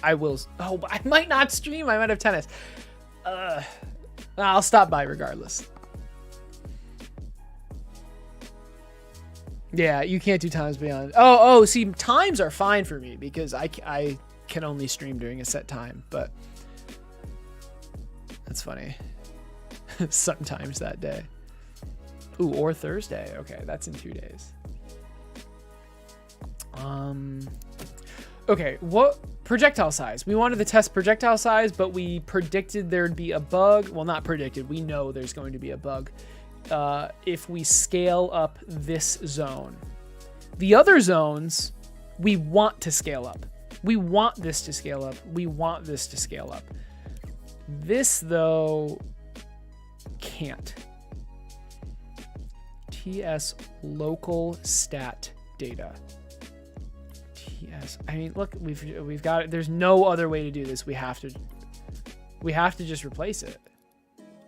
I might not stream. I might have tennis. I'll stop by regardless. Yeah, you can't do times beyond. Oh, see, times are fine for me because I can only stream during a set time, but that's funny. Sometimes that day. Ooh, or Thursday. Okay, that's in 2 days. Okay, what projectile size? We wanted to test projectile size, but we predicted there'd be a bug. Well, not predicted. We know there's going to be a bug if we scale up this zone. The other zones, we want to scale up. We want this to scale up. We want this to scale up. This, though, can't. TS local stat data. TS. I mean, look, we've got it. There's no other way to do this. We have to just replace it,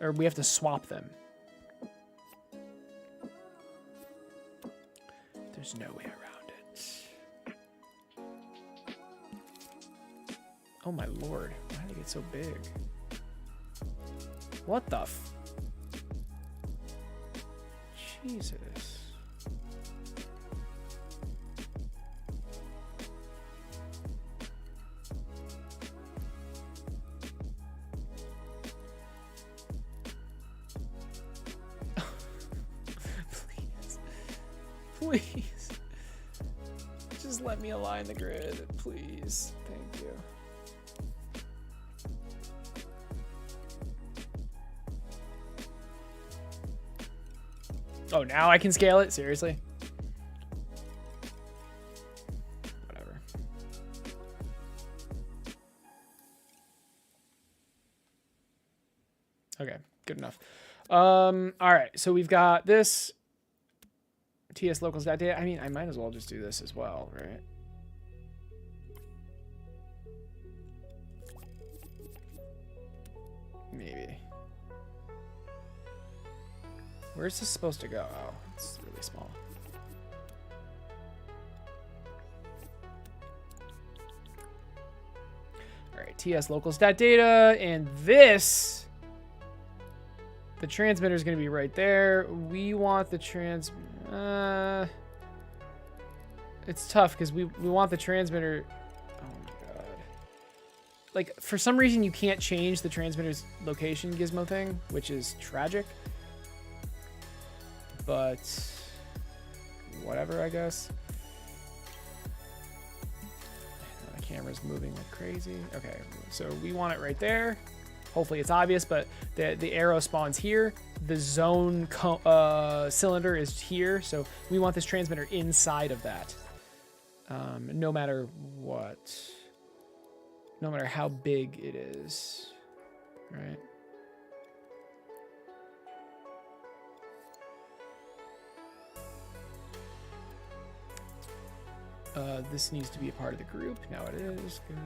or we have to swap them. There's no way around it. Oh my lord! Why did it get so big? What the f? Jesus. Please. Just let me align the grid, please. Thank you. Oh, now I can scale it? Seriously? Whatever. Okay, good enough. All right, so we've got this TS locals data. I mean, I might as well just do this as well, right? Maybe. Where's this supposed to go? Oh, it's really small. All right, TS local stat data, and this, the transmitter is going to be right there. We want the it's tough because we want the transmitter. Oh my god! Like for some reason you can't change the transmitter's location gizmo thing, which is tragic. But whatever, I guess. The camera's moving like crazy. Okay, so we want it right there. Hopefully it's obvious, but the arrow spawns here. The zone cylinder is here, so we want this transmitter inside of that. No matter what. No matter how big it is. Right? This needs to be a part of the group. Now it is. Good.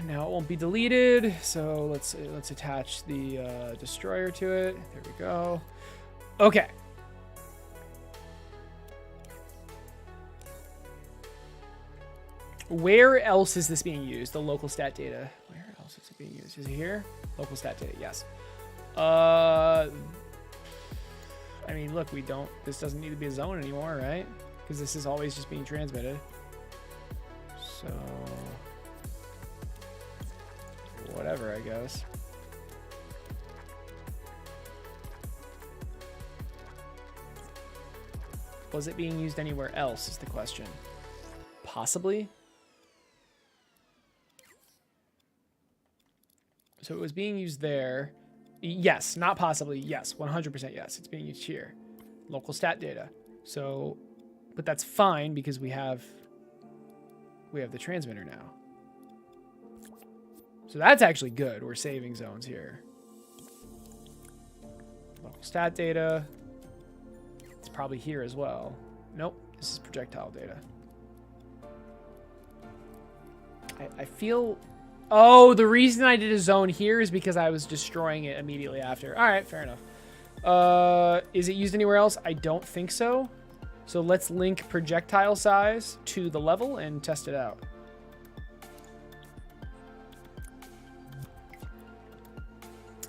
Now it won't be deleted, so let's attach the destroyer to it. There we go. Okay. Where else is this being used? The local stat data. Where else is it being used? Is it here? Local stat data, yes. I mean, look, this doesn't need to be a zone anymore, right? Because this is always just being transmitted. So whatever, I guess. Was it being used anywhere else is the question. Possibly. So it was being used there. Yes, not possibly. Yes, 100% yes. It's being used here. Local stat data. So, but that's fine because we have the transmitter now. So that's actually good. We're saving zones here. Local stat data. It's probably here as well. Nope, this is projectile data. I feel... Oh, the reason I did a zone here is because I was destroying it immediately after. All right, fair enough. Is it used anywhere else? I don't think so. So let's link projectile size to the level and test it out.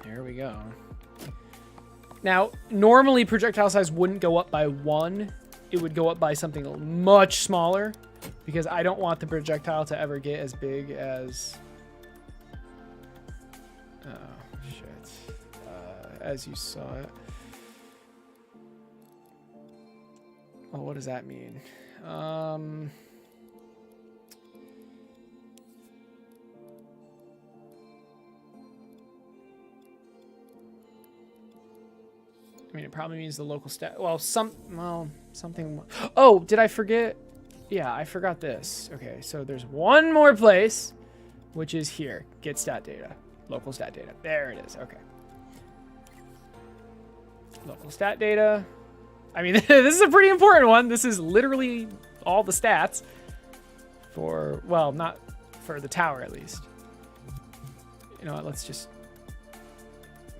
There we go. Now, normally projectile size wouldn't go up by 1. It would go up by something much smaller because I don't want the projectile to ever get as big as... Oh, shit. As you saw it. Well, what does that mean? I mean, it probably means the local stat. Well, something. Oh, did I forget? Yeah, I forgot this. Okay, so there's one more place, which is here. Get stat data. Local stat data. There it is. Okay. Local stat data. I mean, this is a pretty important one. This is literally all the stats for, well, not for the tower at least. You know what? Let's just.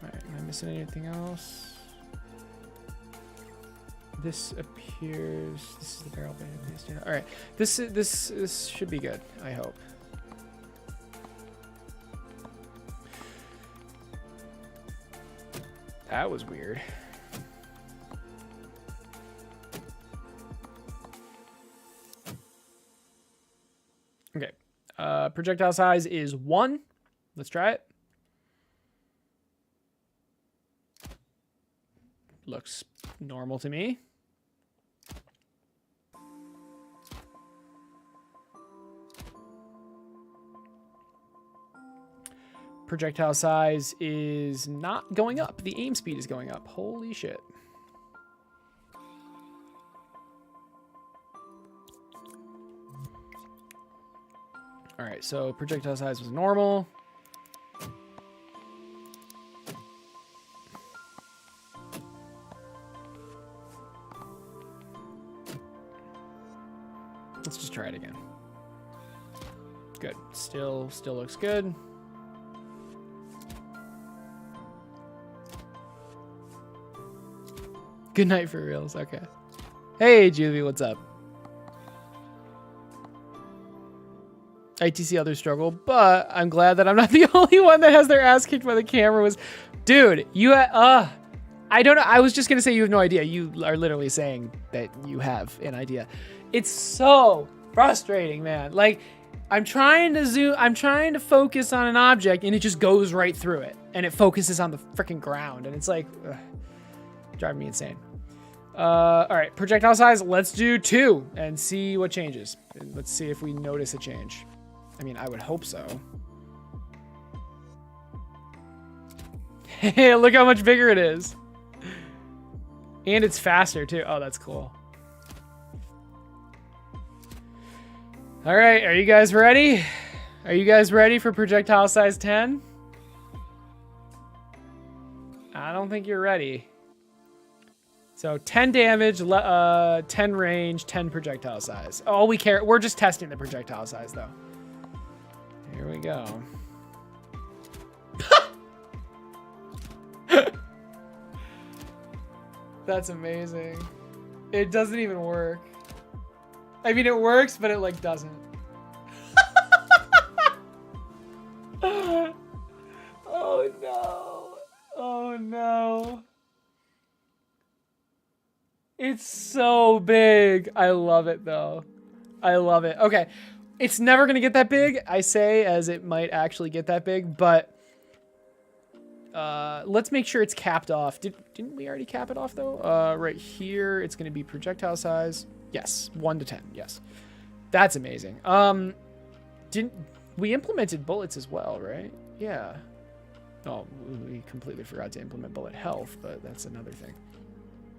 All right, am I missing anything else? This appears. This is the barrel base data. All right, this should be good. I hope. That was weird. Okay. Projectile size is 1. Let's try it. Looks normal to me. projectile size is not going up. The aim speed is going up. Holy shit. All right, so projectile size was normal. Let's just try it again. Good. Still looks good. Good night for reals. Okay. Hey, Julie, what's up? ITC others struggle, but I'm glad that I'm not the only one that has their ass kicked by the camera. Dude, you I don't know. I was just gonna say you have no idea. You are literally saying that you have an idea. It's so frustrating, man. Like, I'm trying to focus on an object and it just goes right through it. And it focuses on the freaking ground. And it's like, ugh, driving me insane. All right, projectile size, let's do 2 and see what changes. Let's see if we notice a change. I mean, I would hope so. Hey, look how much bigger it is. And it's faster too. Oh, that's cool. All right, are you guys ready? Are you guys ready for projectile size 10? I don't think you're ready. So 10 damage, 10 range, 10 projectile size. All we care, we're just testing the projectile size though. Here we go. That's amazing. It doesn't even work. I mean, it works, but it like doesn't. Oh no. Oh no. It's so big. I love it though. I love it. Okay. It's never going to get that big, I say, as it might actually get that big, but let's make sure it's capped off. Didn't we already cap it off though? Right here, it's going to be projectile size. Yes, 1 to 10. Yes, that's amazing. Didn't we implemented bullets as well, right? Yeah. Oh, we completely forgot to implement bullet health, but that's another thing.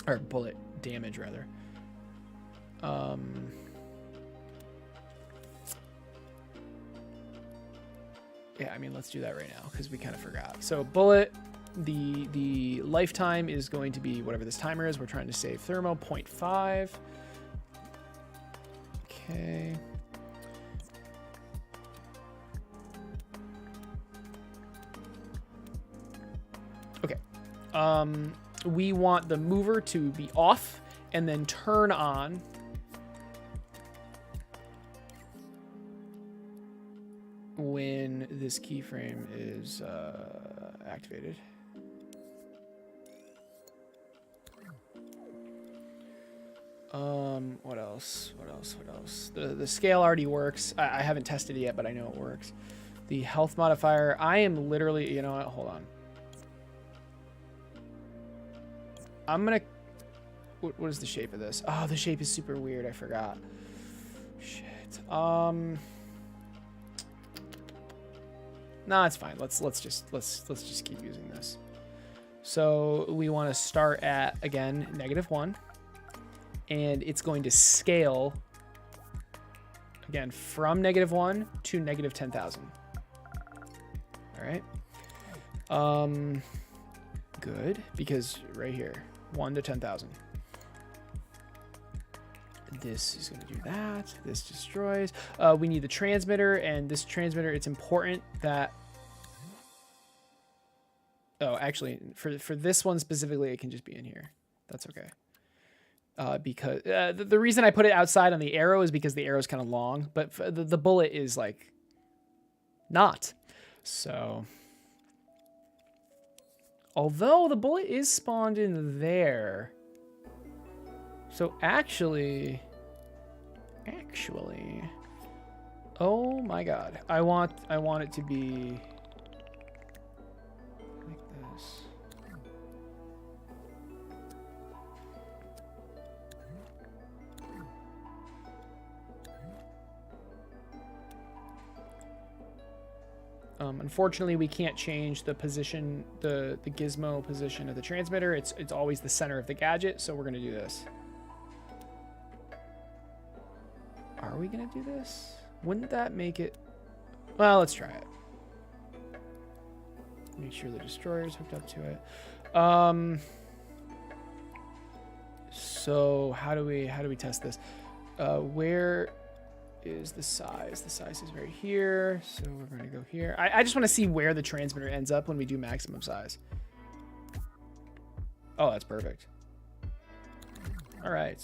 Or bullet damage rather. Yeah, I mean, let's do that right now because we kind of forgot. So bullet, the lifetime is going to be whatever this timer is. We're trying to save thermo, 0.5. Okay. Okay. We want the mover to be off and then turn on. When this keyframe is activated. What else? The scale already works. I haven't tested it yet, but I know it works. The health modifier, I am literally, you know what, hold on. I'm gonna, what is the shape of this? Oh, the shape is super weird, I forgot. Shit. Nah, it's fine. Let's just keep using this. So we want to start at, again, -1, and it's going to scale again from -1 to -10,000. All right. Good, because right here, 1 to 10,000. This is going to do that. This destroys. We need the transmitter, and this transmitter, it's important that... Oh, actually, for this one specifically, it can just be in here. That's okay. Because the reason I put it outside on the arrow is because the arrow is kind of long, but the bullet is like not. So, although the bullet is spawned in there. So actually, oh my God, I want it to be like this. Unfortunately, we can't change the position, the gizmo position of the transmitter. It's always the center of the gadget, so we're gonna do this. Are we gonna do this? Wouldn't that make it? Well, let's try it. Make sure the destroyer's hooked up to it. So how do we test this? Where is the size? The size is right here. So we're going to go here. I just want to see where the transmitter ends up when we do maximum size. Oh, that's perfect. All right.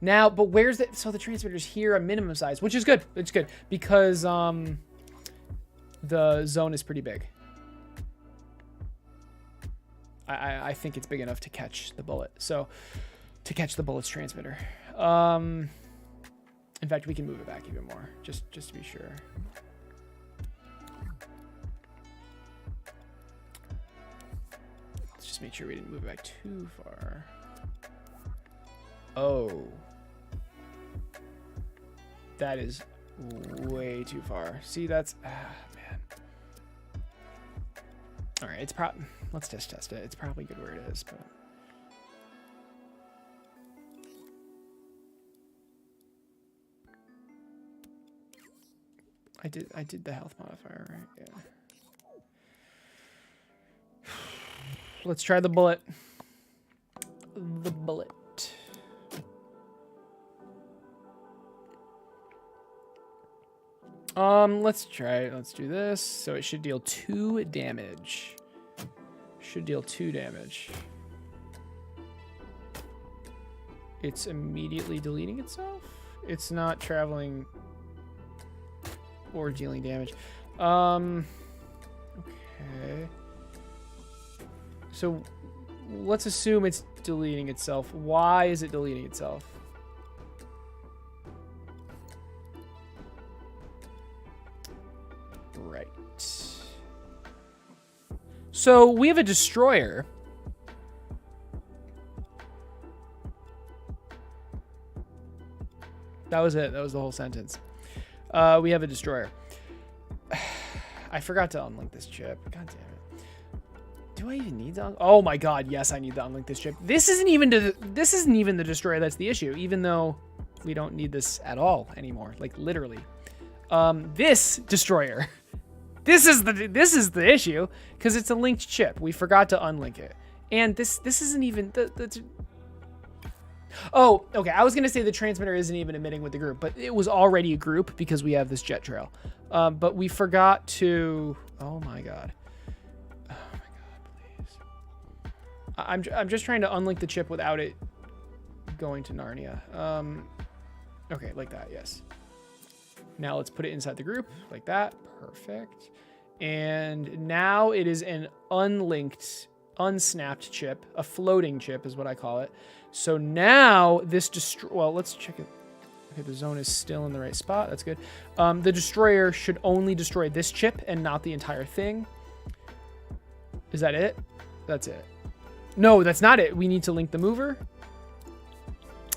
Now, but where's the, so the transmitter's here at minimum size, which is good. It's good because the zone is pretty big. I think it's big enough to catch the bullet. So to catch the bullet's transmitter. In fact, we can move it back even more, just to be sure. Let's just make sure we didn't move it back too far. Oh. That is way too far. See, that's... man. All right, it's probably... Let's just test it. It's probably good where it is, but... I did the health modifier, right? Yeah. Let's try the bullet. The bullet. Let's try it. Let's do this. So it should deal 2 damage. Should deal 2 damage. It's immediately deleting itself. It's not traveling or dealing damage. Okay. So let's assume it's deleting itself. Why is it deleting itself? Right. So we have a destroyer. That was it. That was the whole sentence. We have a destroyer. I forgot to unlink this chip. God damn it. Do I even need to? Oh my god, yes, I need to unlink this chip. This isn't even the destroyer that's the issue, even though we don't need this at all anymore. Like literally. This destroyer. This is the issue because it's a linked chip. We forgot to unlink it. And this isn't even Oh, okay. I was going to say the transmitter isn't even emitting with the group, but it was already a group because we have this jet trail. But we forgot to... Oh, my God. Oh, my God, please. I'm just trying to unlink the chip without it going to Narnia. Okay, like that, yes. Now let's put it inside the group, like that. Perfect. And now it is an unlinked, unsnapped chip. A floating chip is what I call it. So now this well, let's check it. Okay, the zone is still in the right spot. That's good. The destroyer should only destroy this chip and not the entire thing. Is that it? That's it. No, that's not it. We need to link the mover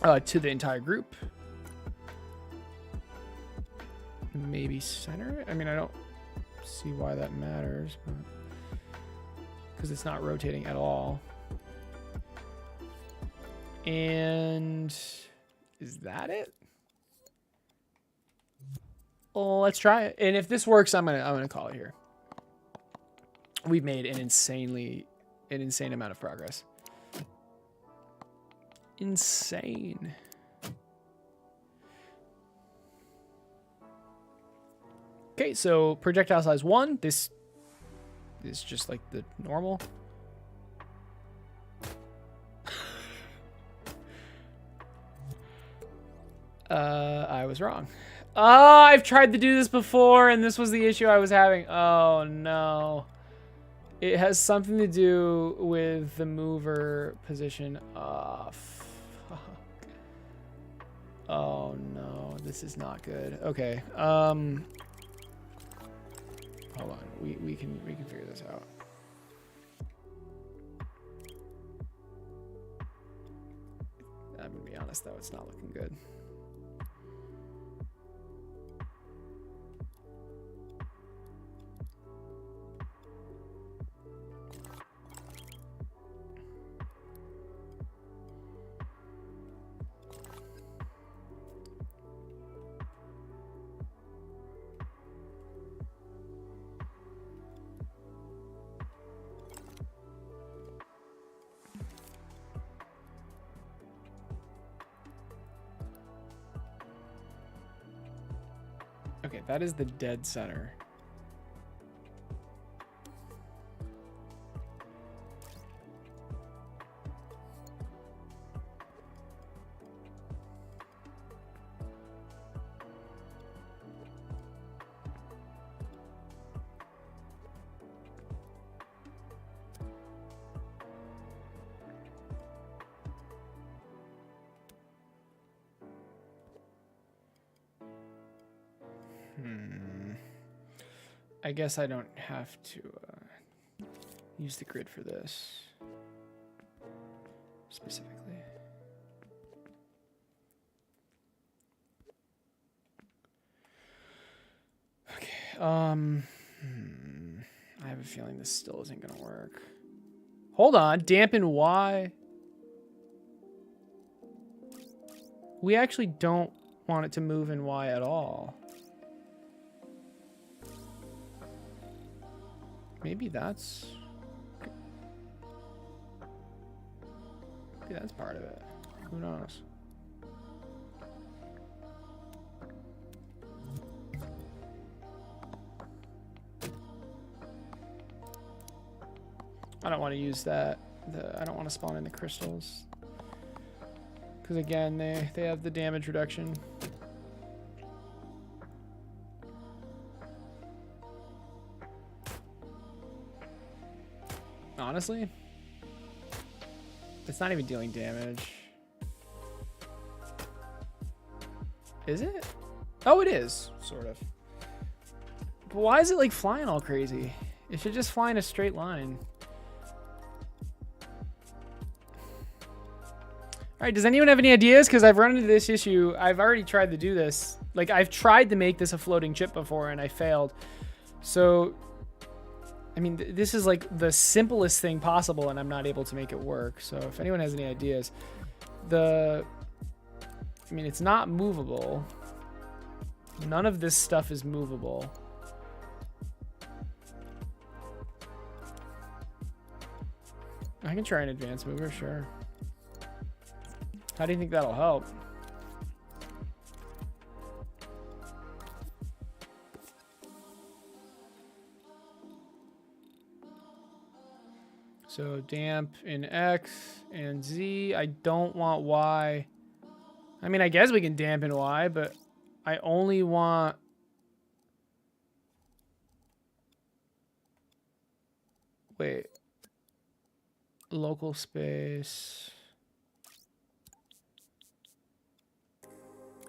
to the entire group. Maybe center it? I mean, I don't see why that matters, but because it's not rotating at all. And is that it? Oh, let's try it. And if this works, I'm gonna call it here. We've made an insane amount of progress. Insane. Okay, so projectile size 1. This is just like the normal. I was wrong. Oh, I've tried to do this before, and this was the issue I was having. Oh, no. It has something to do with the mover position. Oh, fuck. Oh, no. This is not good. Okay. Hold on. We can figure this out. I'm gonna be honest, though. It's not looking good. Okay, that is the dead center. I guess I don't have to use the grid for this specifically. Okay. I have a feeling this still isn't gonna work. Hold on, dampen Y. We actually don't want it to move in Y at all. Maybe that's part of it. Who knows? I don't want to use that. I don't want to spawn in the crystals. Because again, they have the damage reduction. Honestly, it's not even dealing damage. Is it? Oh, it is, sort of. But why is it like flying all crazy? It should just fly in a straight line. All right, does anyone have any ideas? Because I've run into this issue. I've already tried to do this. Like, I've tried to make this a floating chip before and I failed. So, I mean, this is like the simplest thing possible and I'm not able to make it work. So if anyone has any ideas, I mean, it's not movable. None of this stuff is movable. I can try an advanced mover, sure. How do you think that'll help? So damp in X and Z. I don't want Y. I mean, I guess we can dampen Y, but I only want... Wait. Local space.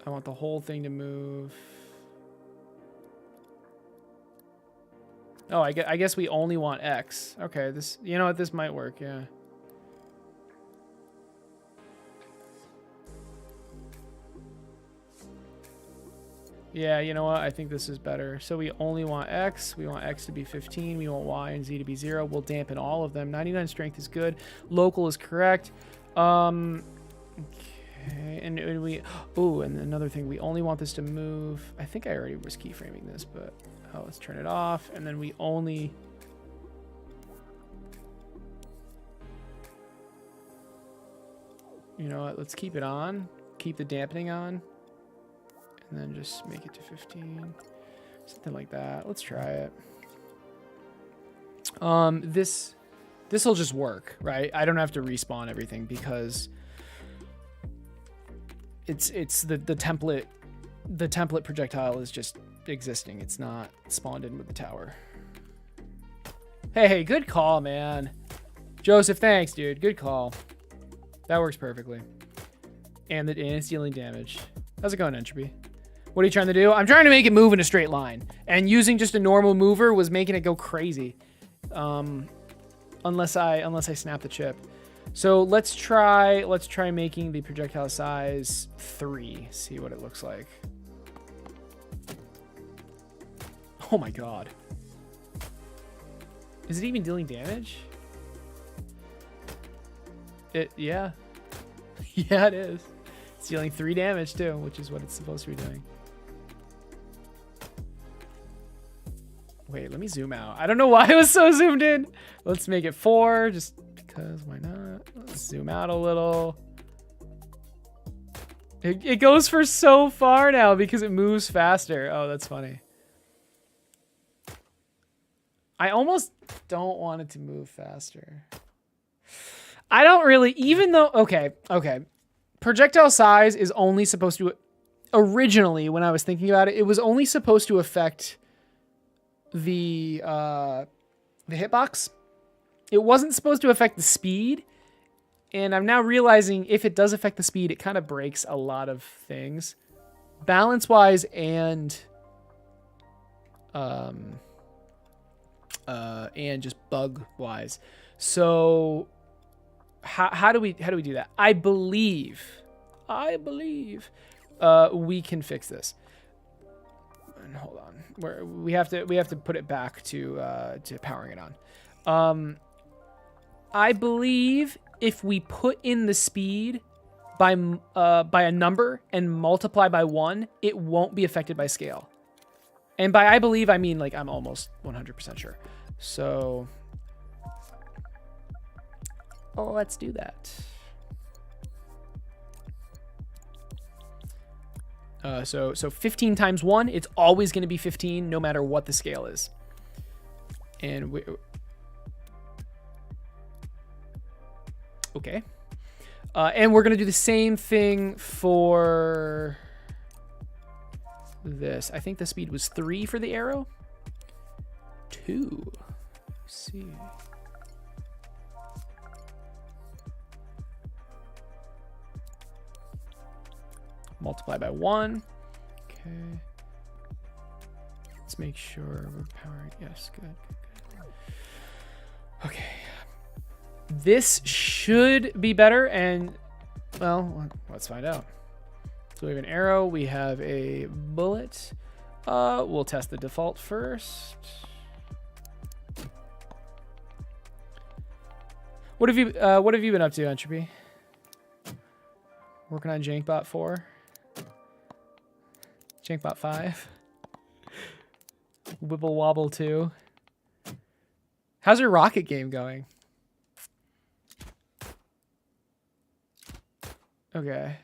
I want the whole thing to move. Oh, I guess we only want X. Okay, this, you know what, this might work, yeah. Yeah, you know what, I think this is better. So we only want X, we want X to be 15, we want Y and Z to be 0. We'll dampen all of them. 99 strength is good. Local is correct. Okay, and we, oh, and another thing, we only want this to move. I think I already was keyframing this, but oh, let's turn it off. And then we only, you know what, let's keep it on, keep the dampening on, and then just make it to 15, something like that. Let's try it. This will just work, right? I don't have to respawn everything because it's the template projectile is just existing. It's not spawned in with the tower. Hey, good call, man. Joseph, thanks, dude. Good call. That works perfectly. And it's dealing damage. How's it going, Entropy? What are you trying to do? I'm trying to make it move in a straight line. And using just a normal mover was making it go crazy. Unless I snap the chip. So let's try making the projectile size 3. See what it looks like. Oh my god. Is it even dealing damage? Yeah. Yeah, it is. It's dealing 3 damage too, which is what it's supposed to be doing. Wait, let me zoom out. I don't know why it was so zoomed in. Let's make it 4, just because why not? Let's zoom out a little. It goes for so far now because it moves faster. Oh, that's funny. I almost don't want it to move faster. I don't really, even though, okay. Projectile size is only supposed to, originally when I was thinking about it, it was only supposed to affect the hitbox. It wasn't supposed to affect the speed. And I'm now realizing if it does affect the speed, it kind of breaks a lot of things. Balance-wise and just bug-wise. So how do we do that? I believe we can fix this. And hold on. We have to put it back to powering it on. I believe if we put in the speed by a number and multiply by 1, it won't be affected by scale. And by I believe, I mean like I'm almost 100% sure. So let's do that. So 15 times 1, it's always going to be 15 no matter what the scale is. And okay. And we're going to do the same thing for this. I think the speed was 3 for the arrow. 2. Let's see. Multiply by 1. Okay. Let's make sure we're powering. Yes, good. Okay. This should be better, and well, let's find out. So we have an arrow, we have a bullet. We'll test the default first. What have you been up to, Entropy? Working on Jankbot 4? Jankbot 5? Wibble Wobble 2? How's your rocket game going? Okay.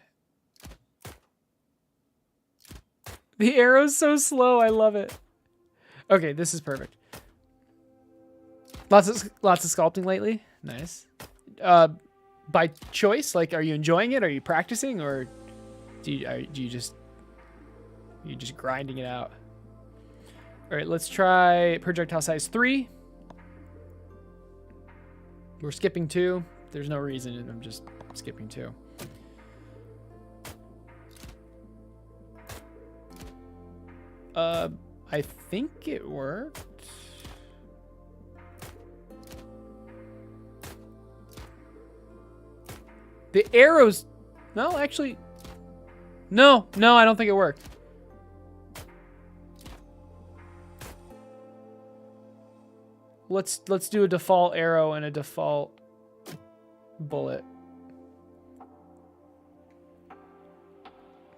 The arrow's so slow. I love it. Okay, this is perfect. Lots of sculpting lately. Nice. By choice, like, are you enjoying it? Are you practicing, or you just grinding it out? All right, let's try projectile size 3. We're skipping 2. There's no reason. I'm just skipping 2. I think it worked. The arrows, no, actually, no, I don't think it worked. Let's do a default arrow and a default bullet.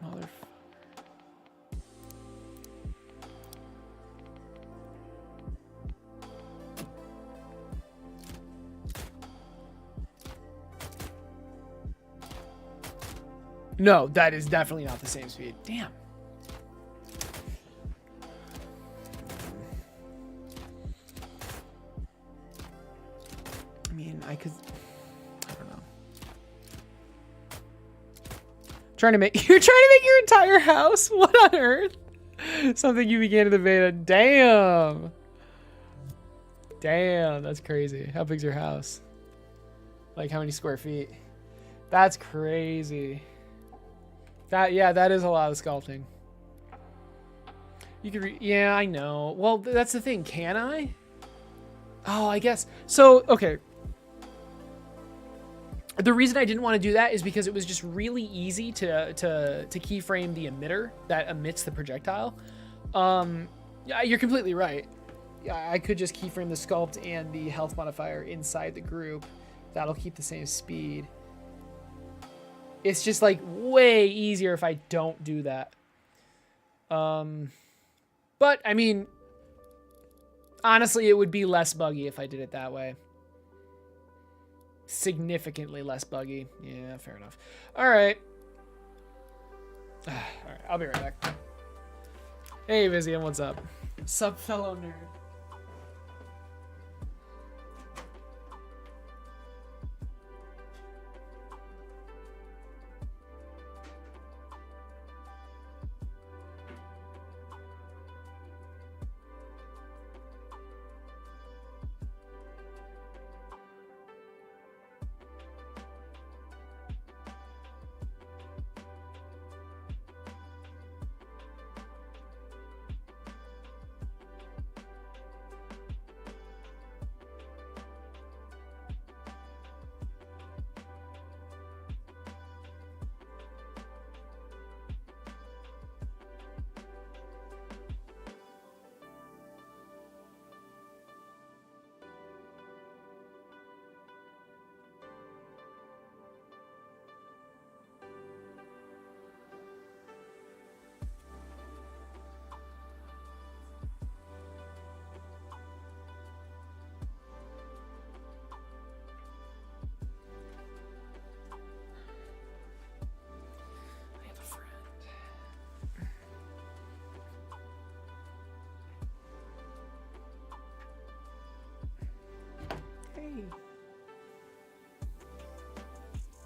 Motherfucker. No, that is definitely not the same speed. Damn. I mean, I don't know. You're trying to make your entire house? What on earth? Something you began in the beta. Damn. Damn, that's crazy. How big's your house? Like, how many square feet? That's crazy. That is a lot of sculpting. You could yeah, I know. Well, that's the thing. Can I? Oh, I guess. So, okay. The reason I didn't want to do that is because it was just really easy to keyframe the emitter that emits the projectile. Yeah, you're completely right. Yeah, I could just keyframe the sculpt and the health modifier inside the group. That'll keep the same speed. It's just like way easier if I don't do that. But I mean, honestly, it would be less buggy if I did it that way. Significantly less buggy. Yeah, fair enough. All right. All right, I'll be right back. Hey, Vizium, what's up? Sup, fellow nerd.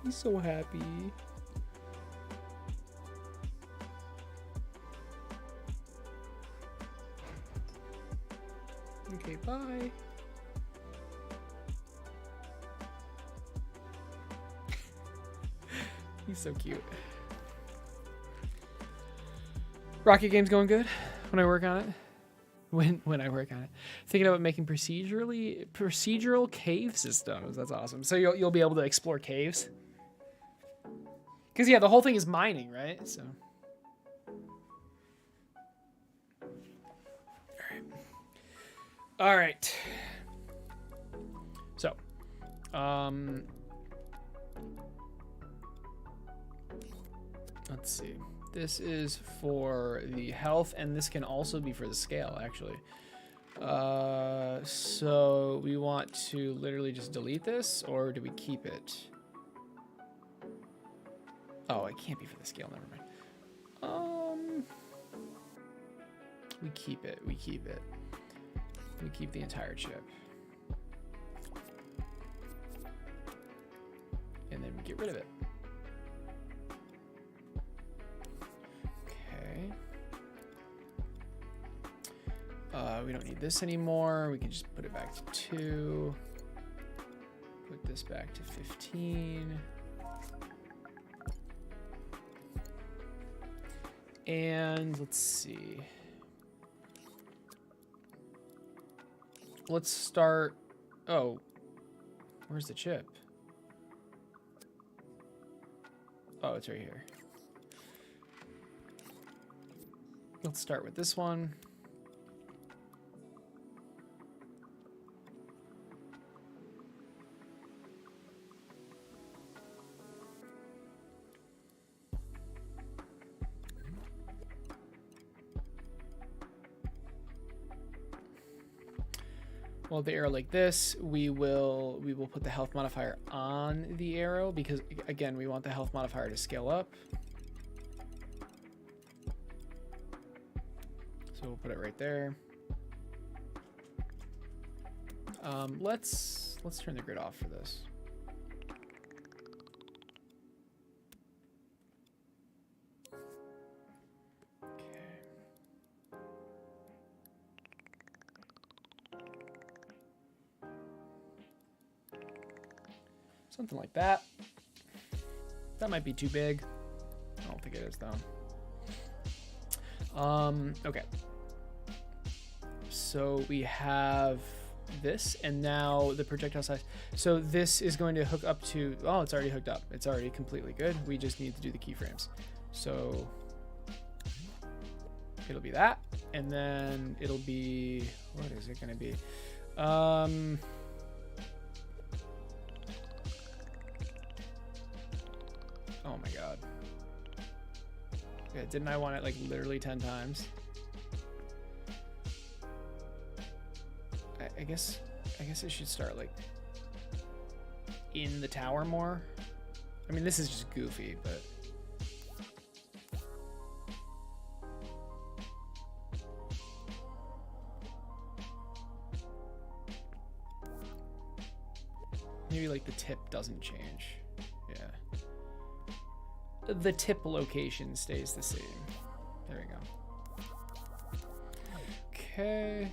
He's so happy. Okay, bye. He's so cute. Rocket game's going good when I work on it. When I work on it, thinking about making procedural cave systems. That's awesome. So you'll be able to explore caves. Because yeah, the whole thing is mining, right? So. All right. So, let's see. This is for the health, and this can also be for the scale, actually. So we want to literally just delete this, or do we keep it? Oh, it can't be for the scale. Never mind. We keep it. We keep it. We keep the entire chip. And then we get rid of it. Okay. We don't need this anymore. We can just put it back to 2. Put this back to 15. And let's see. Let's start. Oh, where's the chip? Oh, it's right here. Let's start with this one. Well, the arrow like this, we will put the health modifier on the arrow because again, we want the health modifier to scale up. So we'll put it right there. Let's turn the grid off for this. Something like that. That might be too big. I don't think it is though. Okay. So we have this, and now the projectile size. So this is going to hook up to, oh, it's already hooked up. It's already completely good. We just need to do the keyframes. So it'll be that, and then it'll be, what is it going to be? Oh my god. Yeah, didn't I want it like literally 10 times? I guess it should start like in the tower more. I mean, this is just goofy, but Maybe like the tip doesn't change. Yeah. The tip location stays the same. There we go. Okay.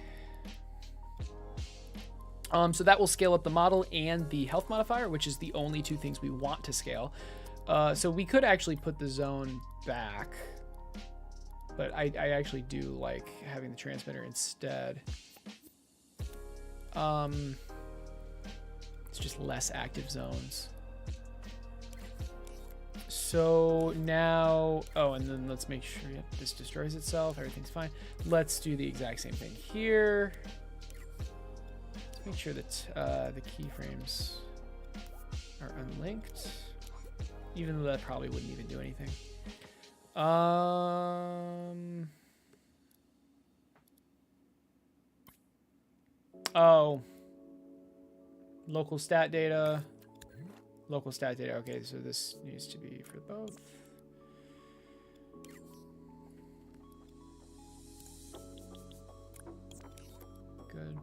So that will scale up the model and the health modifier, which is the only two things we want to scale. So we could actually put the zone back, but I actually do like having the transmitter instead. It's just less active zones. So now, oh, and then let's make sure, yep, this destroys itself. Everything's fine. Let's do the exact same thing here. Let's make sure that the keyframes are unlinked, even though that probably wouldn't even do anything. Oh, local stat data. Local stat data. Okay, so this needs to be for both. Good.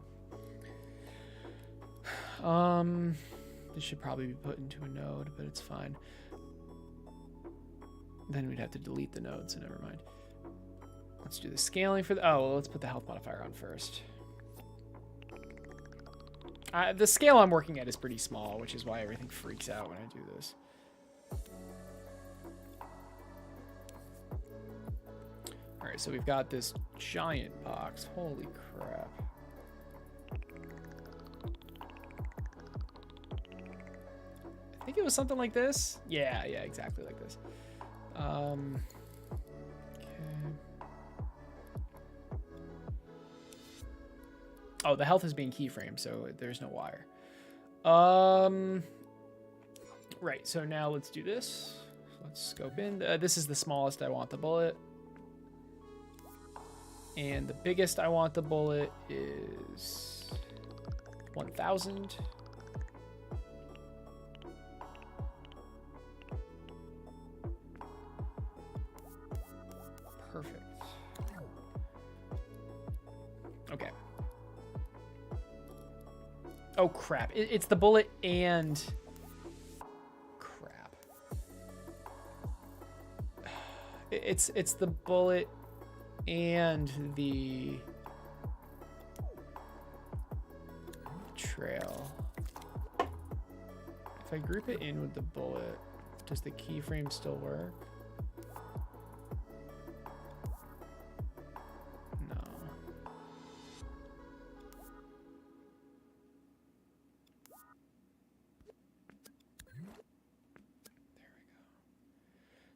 This should probably be put into a node, but it's fine. Then we'd have to delete the node, so never mind. Let's do the scaling for the... Oh, well, let's put the health modifier on first. The scale I'm working at is pretty small, which is why everything freaks out when I do this. All right, so we've got this giant box. Holy crap. I think it was something like this. Yeah, exactly like this. Okay. Oh, the health is being keyframed, so there's no wire. Right, so now let's do this. Let's scope in. This is the smallest I want the bullet. And the biggest I want the bullet is 1,000. Perfect. Okay. Oh, crap. It's the bullet and... Crap. It's the bullet and the trail. If I group it in with the bullet, does the keyframe still work? No. There we go.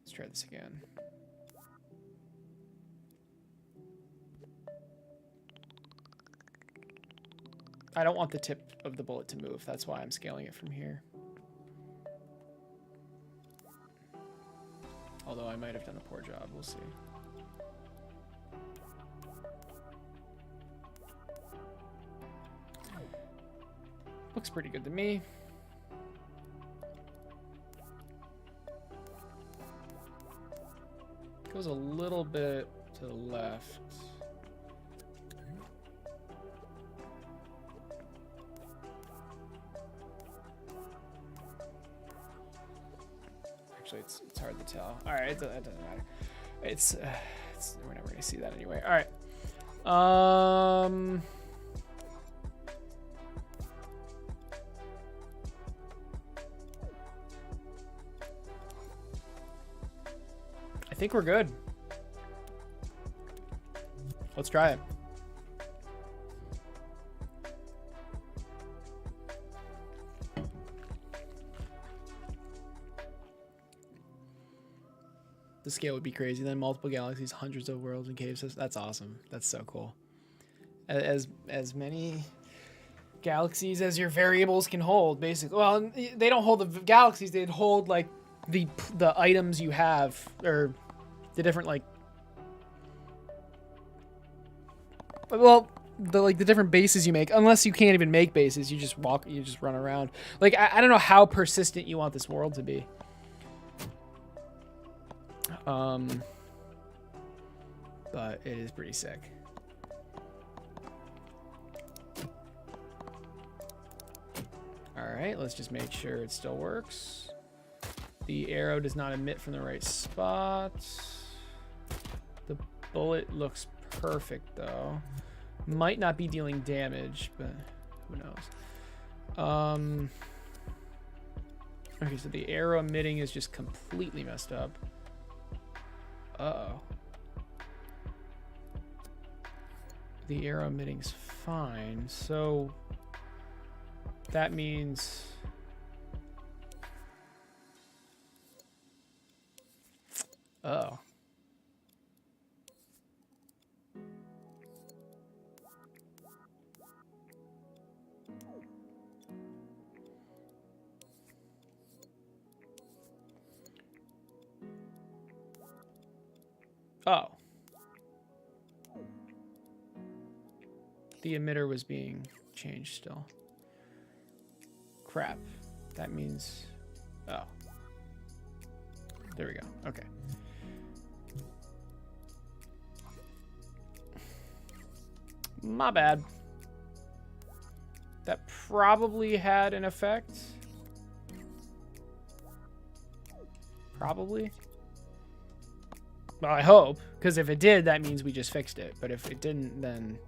Let's try this again. I don't want the tip of the bullet to move. That's why I'm scaling it from here. Although I might have done a poor job. We'll see. Looks pretty good to me. Goes a little bit to the left. Actually, it's hard to tell. All right, it doesn't matter. It's we're never gonna see that anyway. All right. I think we're good. Let's try it. The scale would be crazy. Then multiple galaxies, hundreds of worlds and caves. That's awesome. That's so cool. As many galaxies as your variables can hold, basically. Well, they don't hold the galaxies. They'd hold like the items you have, or the different like. Well, the different bases you make. Unless you can't even make bases, you just walk. You just run around. Like I don't know how persistent you want this world to be. But it is pretty sick. All right, let's just make sure it still works. The arrow does not emit from the right spot. The bullet looks perfect though. Might not be dealing damage, but who knows? Okay, so the arrow emitting is just completely messed up. Uh-oh. The arrow emitting's fine, so that means oh. Oh. The emitter was being changed still. Crap. That means... Oh. There we go. Okay. My bad. That probably had an effect. Probably. Well, I hope. Because if it did, that means we just fixed it. But if it didn't, then...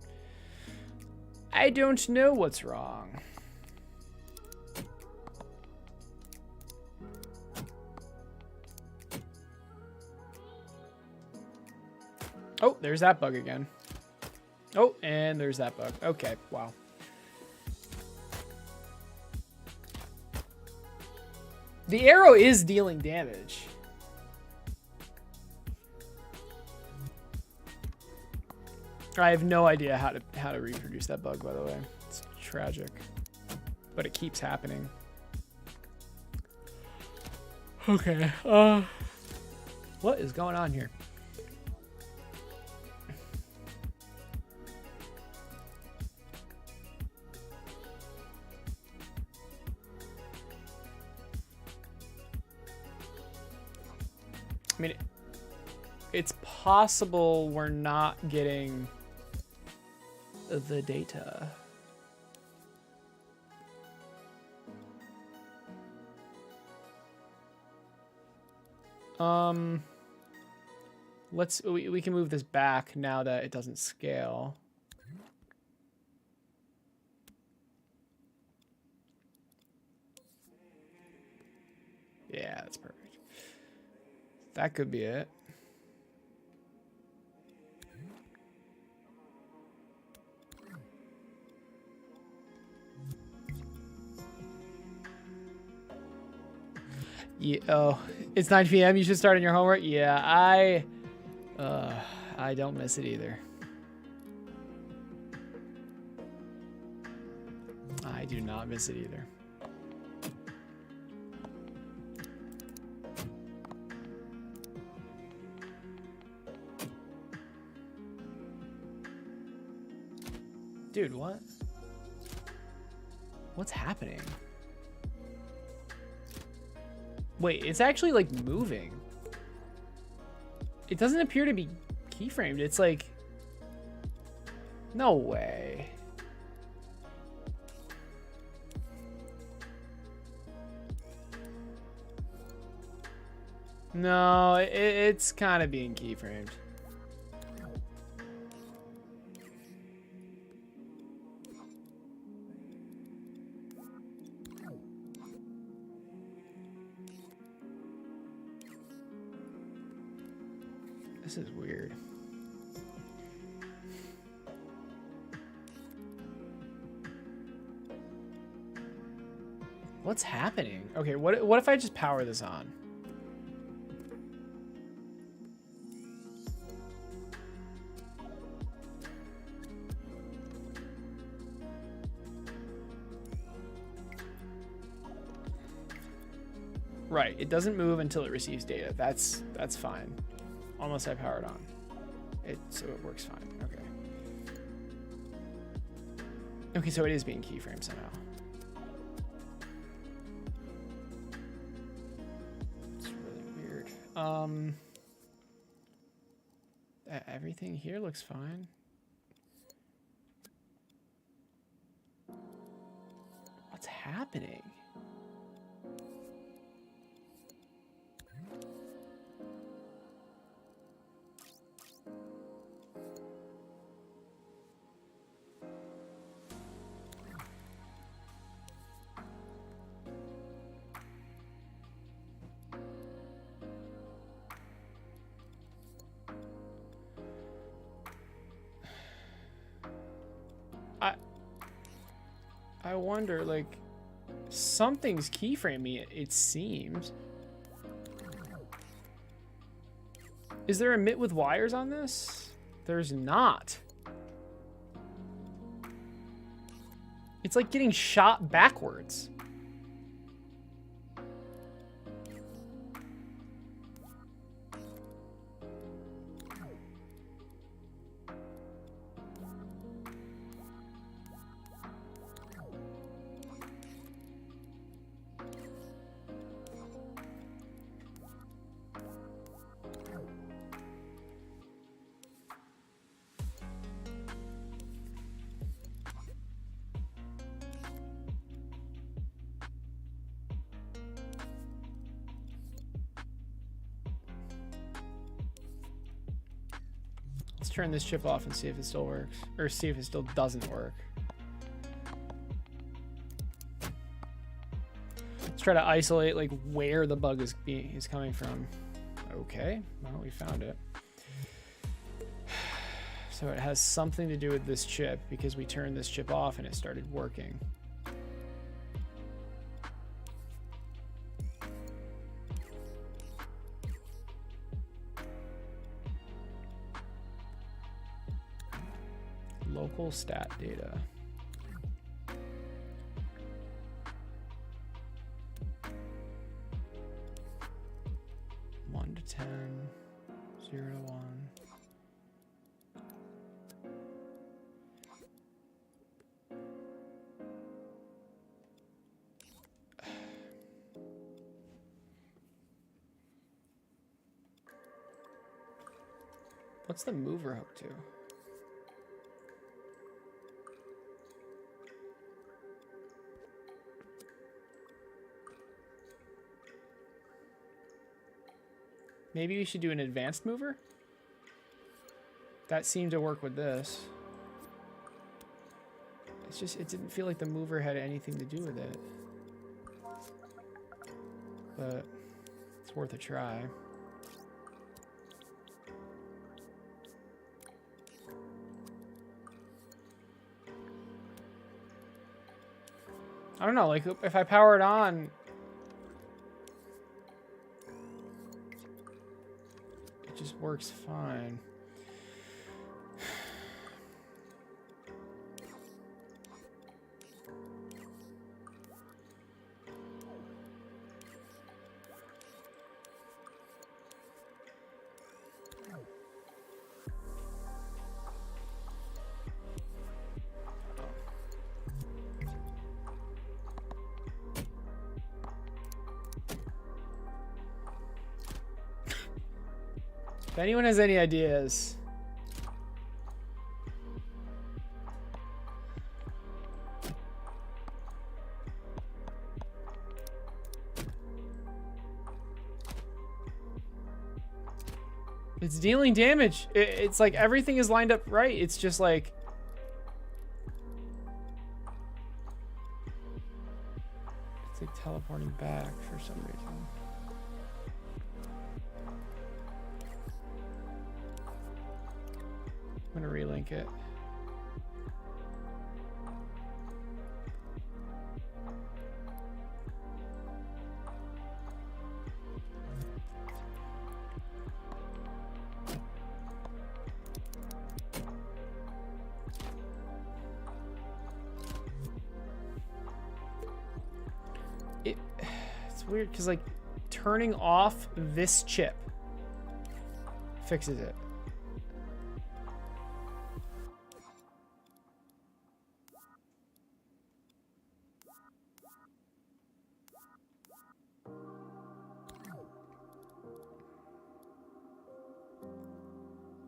I don't know what's wrong. Oh, there's that bug again. Oh, and there's that bug. Okay, wow. The arrow is dealing damage. I have no idea how to reproduce that bug, by the way. It's tragic. But it keeps happening. Okay. What is going on here? I mean, it's possible we're not getting the data. We can move this back now that it doesn't scale. Yeah, that's perfect. That could be it. Yeah, oh, it's 9 p.m. You should start on your homework. Yeah, I don't miss it either. I do not miss it either. Dude, what? What's happening? Wait, it's actually like moving. It doesn't appear to be keyframed. It's like, no way. No, it's kind of being keyframed. This is weird. What's happening? Okay, what if I just power this on? Right, it doesn't move until it receives data. That's fine. Almost I powered on. So it works fine. Okay. Okay, so it is being keyframed somehow. It's really weird. Everything here looks fine. What What's happening? I wonder, like, something's keyframing it, it seems. Is there a mitt with wires on this? There's not. It's like getting shot backwards. Let's turn this chip off and see if it still works. Or see if it still doesn't work. Let's try to isolate like where the bug is coming from. Okay, well, we found it. So it has something to do with this chip because we turned this chip off and it started working. Local stat data. One to 10, 0 to 1. What's the mover hook to? Maybe we should do an advanced mover? That seemed to work with this. It's just, it didn't feel like the mover had anything to do with it. But it's worth a try. I don't know, like if I power it on, it just works fine. If anyone has any ideas. It's dealing damage. It's like everything is lined up right. It's just like... It's like teleporting back for some reason. I'm gonna relink it. It's weird because like turning off this chip fixes it.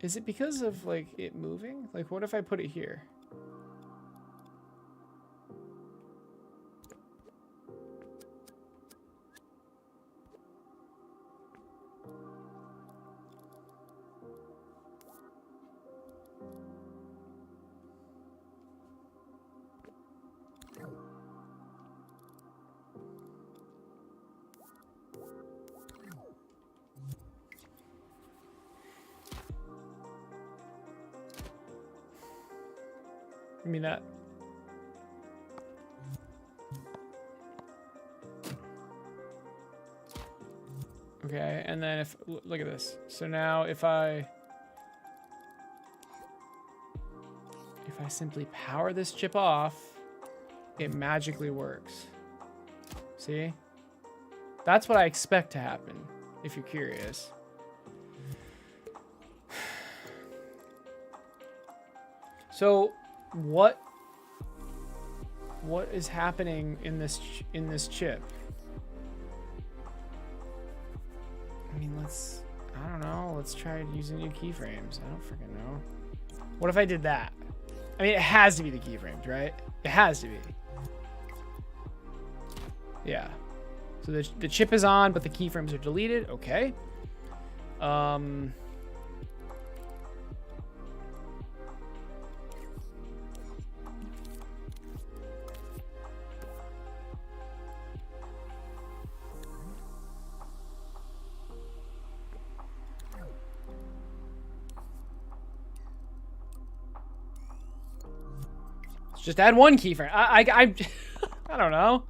Is it because of like it moving? Like what if I put it here? I mean that. Okay, and then if, look at this. So now if I simply power this chip off, it magically works. See? That's what I expect to happen, if you're curious. So what is happening in this chip? I mean, I don't know. Let's try using new keyframes. I don't freaking know. What if I did that? I mean, it has to be the keyframes, right? It has to be. Yeah. So the chip is on, but the keyframes are deleted. Okay. Just add one keyframe. I I don't know.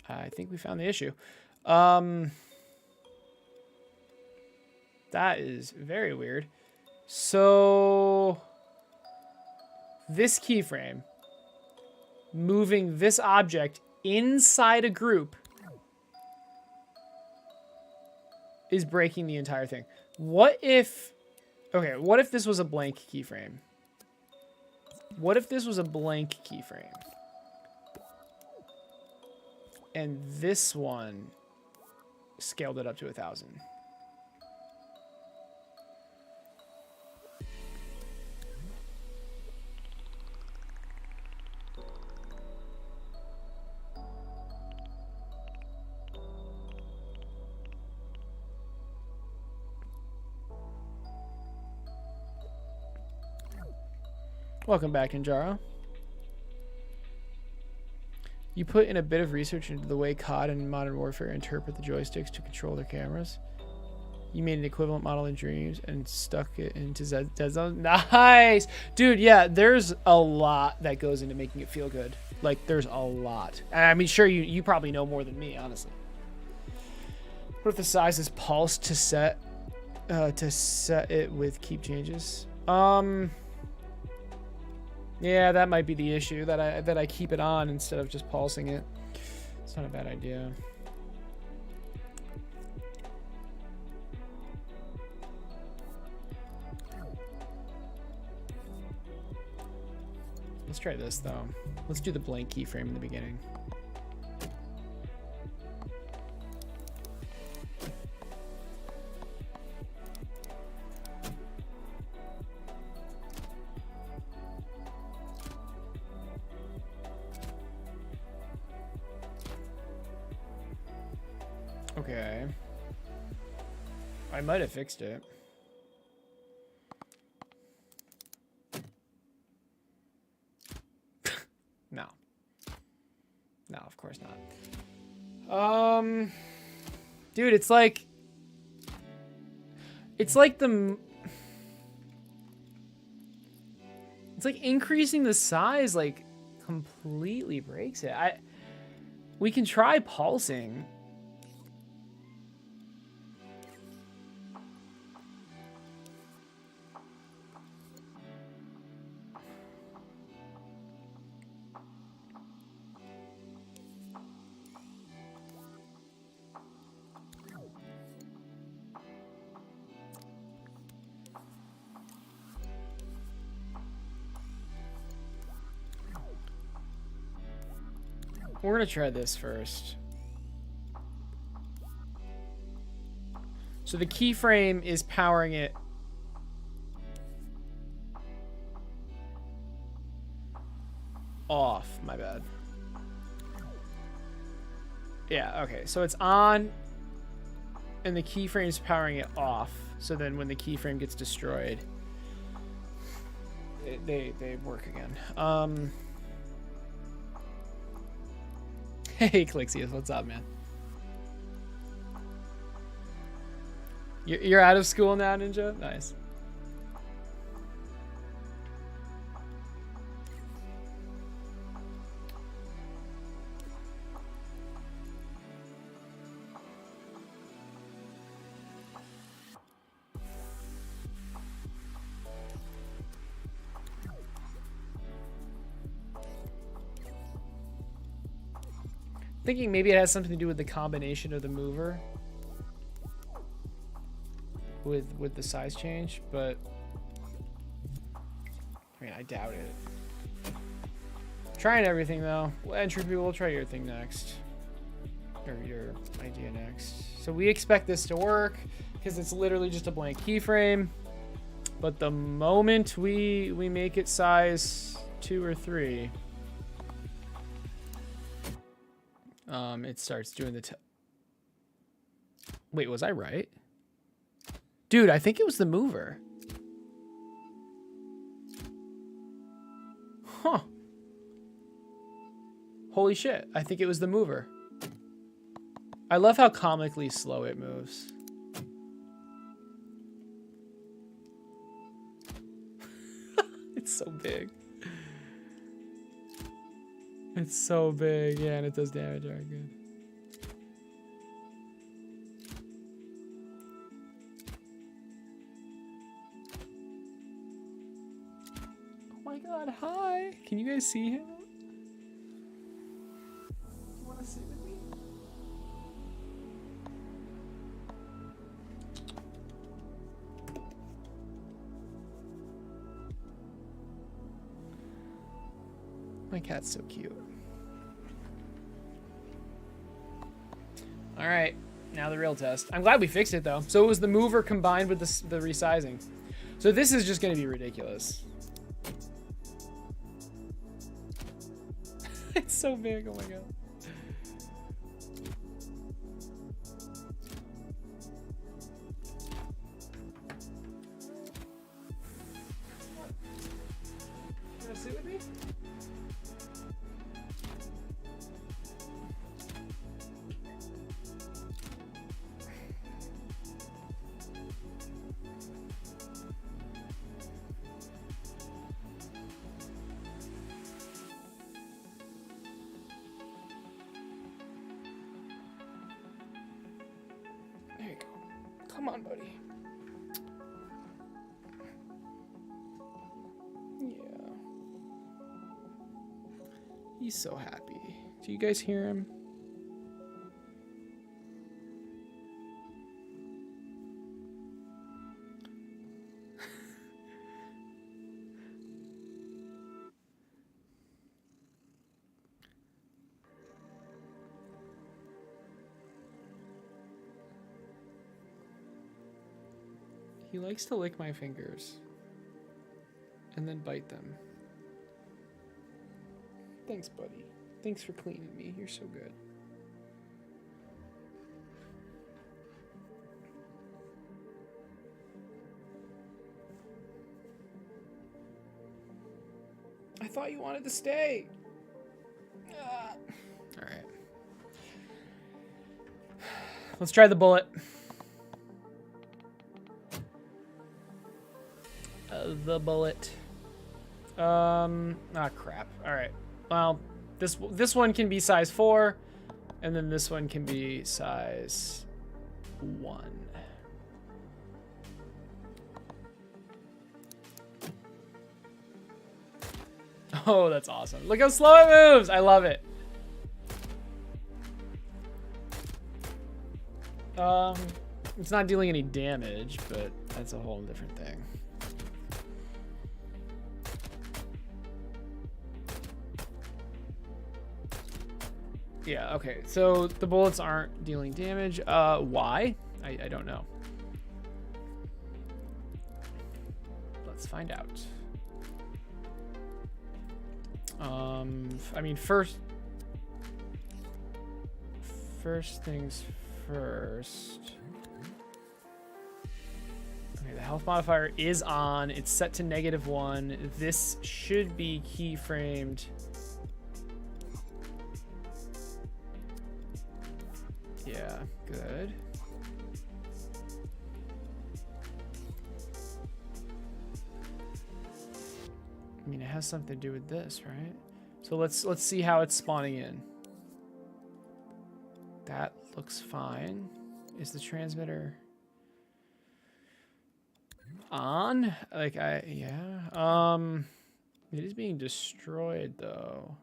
I think we found the issue. That is very weird. So this keyframe moving this object inside a group is breaking the entire thing. What if, okay, what if this was a blank keyframe? What if this was a blank keyframe? And this one scaled it up to 1,000. Welcome back, Injaro. You put in a bit of research into the way COD and Modern Warfare interpret the joysticks to control their cameras. You made an equivalent model in Dreams and stuck it into Dead Zone. Nice! Dude, yeah, there's a lot that goes into making it feel good. Like, there's a lot. And I mean, sure, you probably know more than me, honestly. What if the size is pulsed to set it with keep changes? Yeah, that might be the issue, that I keep it on instead of just pulsing it. It's not a bad idea. Let's try this though. Let's do the blank keyframe in the beginning. Okay. I might have fixed it. No. No, of course not. Dude, it's like increasing the size like completely breaks it. We can try pulsing. We're gonna try this first. So the keyframe is powering it. Off, my bad. Yeah, okay, so it's on and the keyframe's powering it off. So then when the keyframe gets destroyed, they work again. Hey, Clixius, what's up, man? You're out of school now, Ninja? Nice. Thinking maybe it has something to do with the combination of the mover with the size change, but I mean, I doubt it. Trying everything though. Well, Entropy, we'll try your thing next, or your idea next. So we expect this to work because it's literally just a blank keyframe, but the moment we make it size 2 or 3, it starts doing the wait, was I right? Dude, I think it was the mover. Huh. Holy shit, I think it was the mover. I love how comically slow it moves. It's so big. It's so big, yeah, and it does damage. Alright, good. Oh my god, hi! Can you guys see him? You wanna sit with me? My cat's so cute. All right, now the real test. I'm glad we fixed it though. So it was the mover combined with the resizing. So this is just gonna be ridiculous. It's so big, oh my god. You wanna sit with me? There you go. Come on, buddy. Yeah. He's so happy. Do you guys hear him? He likes to lick my fingers and then bite them. Thanks, buddy. Thanks for cleaning me. You're so good. I thought you wanted to stay. All right. Let's try the bullet. The bullet. Crap. All right. Well, this one can be size 4, and then this one can be size 1. Oh, that's awesome. Look how slow it moves. I love it. It's not dealing any damage, but that's a whole different thing. Yeah, okay. So the bullets aren't dealing damage. Why? I don't know. Let's find out. I mean, first things first. Okay, the health modifier is on. It's set to -1. This should be keyframed. Yeah, good. I mean, it has something to do with this, right? So let's see how it's spawning in. That looks fine. Is the transmitter on? Like, yeah. It is being destroyed, though.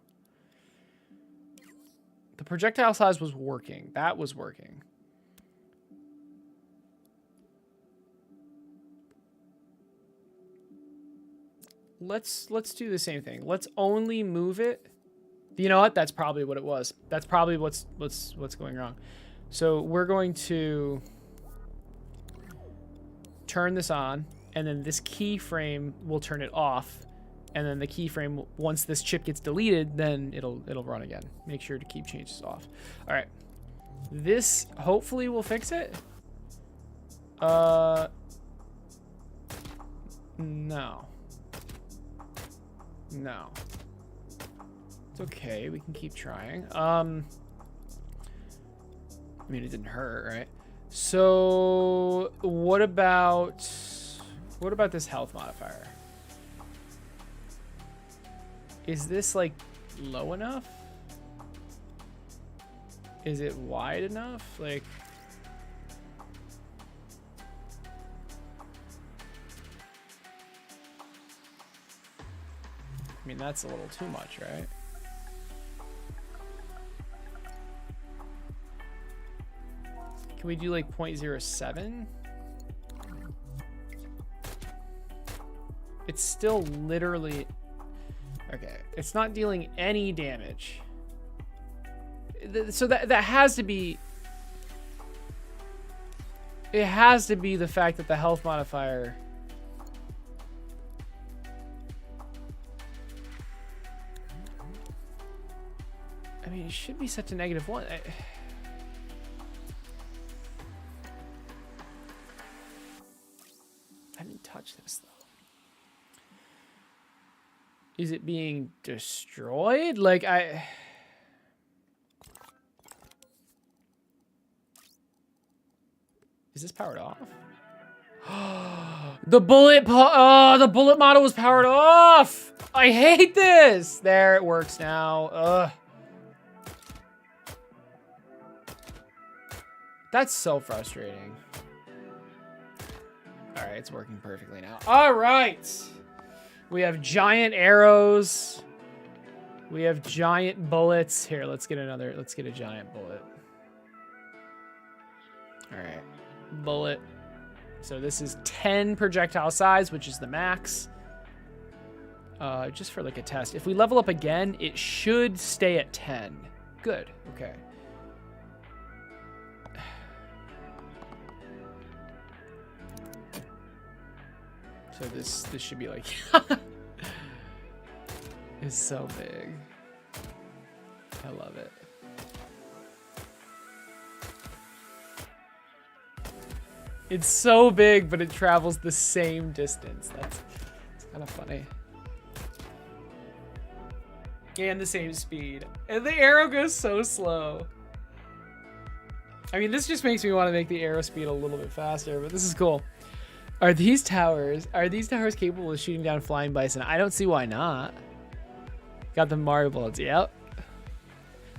The projectile size was working. That was working. Let's do the same thing. Let's only move it. You know what? That's probably what it was. That's probably what's going wrong. So we're going to turn this on, and then this keyframe will turn it off. And then the keyframe, once this chip gets deleted, then it'll run again. Make sure to keep changes off. All right. This hopefully will fix it. No. No. It's okay. We can keep trying. I mean, it didn't hurt, right? So what about this health modifier? Is this like low enough? Is it wide enough? Like, I mean, that's a little too much, right? Can we do like 0.07? It's still literally... Okay, it's not dealing any damage. So that has to be... It has to be the fact that the health modifier... I mean, it should be set to -1. I didn't touch this, though. Is it being destroyed? Like, Is this powered off? The bullet model was powered off! I hate this! There, it works now. Ugh. That's so frustrating. All right, it's working perfectly now. All right. We have giant arrows. We have giant bullets. Here, let's get a giant bullet. All right, bullet. So this is 10 projectile size, which is the max. Just for like a test. If we level up again, it should stay at 10. Good, okay. So this should be like it's so big. I love it. It's so big, but it travels the same distance. It's kind of funny. And the same speed. And the arrow goes so slow. I mean, this just makes me want to make the arrow speed a little bit faster, but this is cool. Are these towers capable of shooting down flying bison? I don't see why not. Got the Mario bullets. Yep.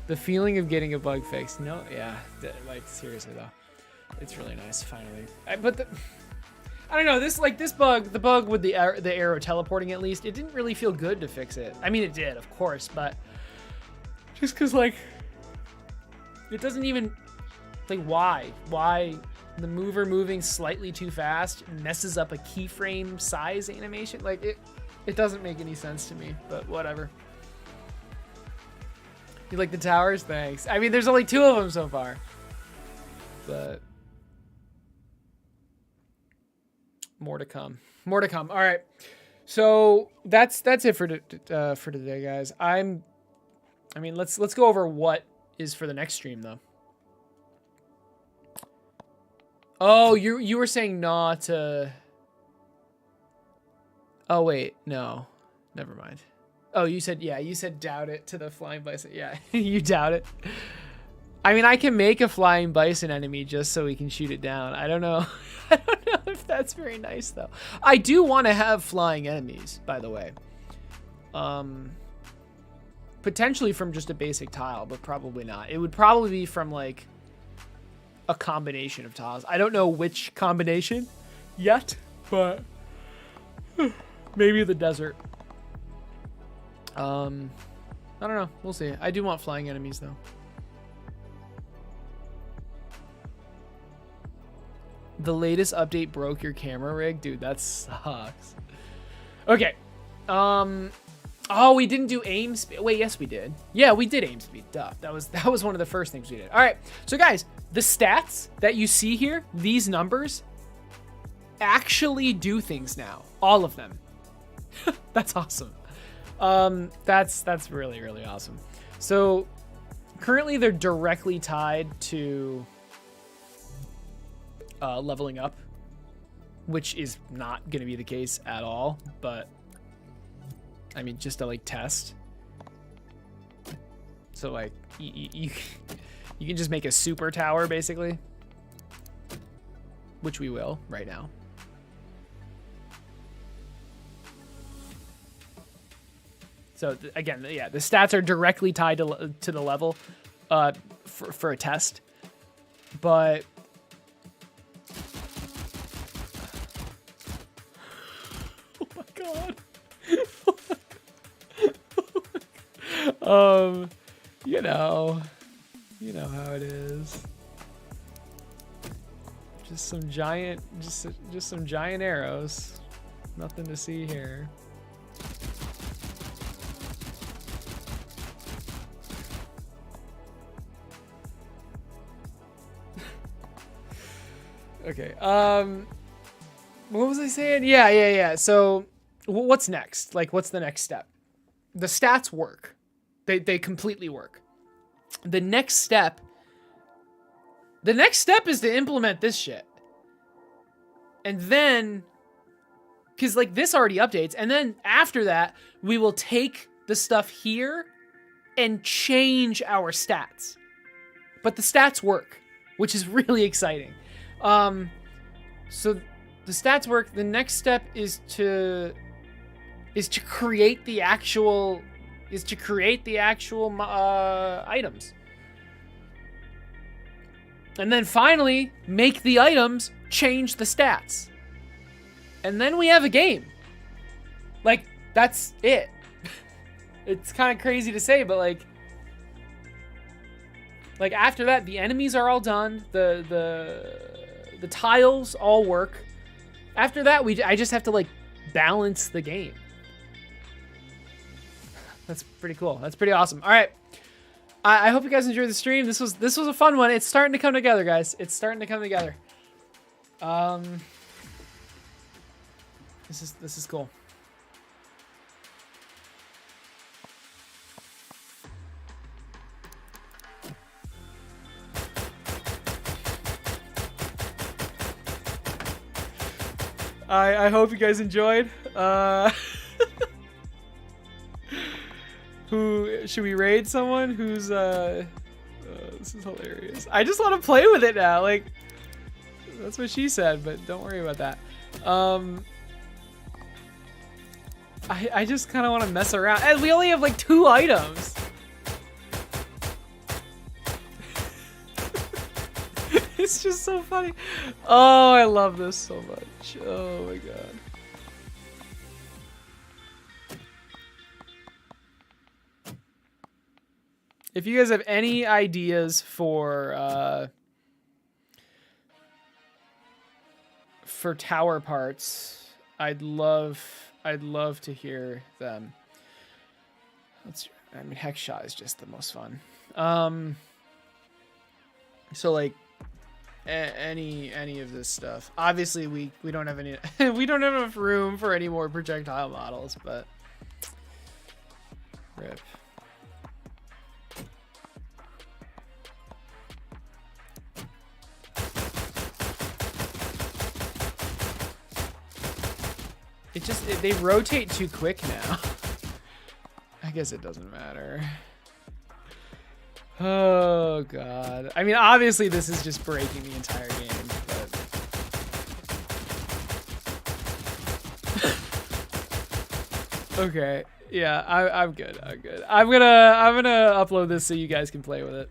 The feeling of getting a bug fixed. No, yeah. Like, seriously though. It's really nice, finally. I don't know, the bug with the arrow teleporting, at least, it didn't really feel good to fix it. I mean, it did, of course, but just because, like, it doesn't even, like, why the mover moving slightly too fast messes up a keyframe size animation? Like, it doesn't make any sense to me, but whatever. You like the towers? Thanks. I mean, there's only 2 of them so far, but more to come. More to come. All right. So that's it for today, guys. I mean, let's go over what is for the next stream though. Oh, you were saying not to. Oh wait, no, never mind. Oh, you said doubt it to the flying bison. Yeah, you doubt it. I mean, I can make a flying bison enemy just so we can shoot it down. I don't know. I don't know if that's very nice though. I do want to have flying enemies, by the way. Potentially from just a basic tile, but probably not. It would probably be from like a combination of tiles. I don't know which combination yet, but maybe the desert. I don't know. We'll see. I do want flying enemies though. The latest update broke your camera rig? Dude, that sucks. Okay. Oh, we didn't do aim speed. Wait, yes, we did. Yeah, we did aim speed. Duh. That was one of the first things we did. All right. So, guys, the stats that you see here, these numbers, actually do things now. All of them. That's awesome. That's really, really awesome. So, currently, they're directly tied to leveling up, which is not going to be the case at all, but I mean, just to like test. So like you can just make a super tower basically, which we will right now. So again, yeah, the stats are directly tied to the level for a test, but oh my god. You know how it is. Just some giant arrows. Nothing to see here. Okay. What was I saying? Yeah. So, what's next? Like, what's the next step? The stats work. They completely work. The next step is to implement this shit. And then, because like this already updates, and then after that, we will take the stuff here and change our stats. But the stats work, which is really exciting. So the stats work. The next step is to create the actual items. And then finally make the items change the stats. And then we have a game. Like, that's it. It's kind of crazy to say, but like after that, the enemies are all done. The tiles all work. After that, I just have to like balance the game. That's pretty cool. That's pretty awesome. All right. I hope you guys enjoyed the stream. This was a fun one. It's starting to come together, guys. It's starting to come together. This is cool. I hope you guys enjoyed. Who should we raid? Someone who's this is hilarious. I just want to play with it now. Like, that's what she said, but don't worry about that. I just kind of want to mess around, and we only have like 2 items. It's just so funny. Oh, I love this so much. Oh my god. If you guys have any ideas for tower parts, I'd love to hear them. I mean, hex shot is just the most fun. So like any of this stuff. Obviously, we don't have any. We don't have enough room for any more projectile models, but rip. They rotate too quick now. I guess it doesn't matter. Oh god. I mean, obviously this is just breaking the entire game, but Okay. Yeah, I'm good. I'm good. I'm gonna upload this so you guys can play with it.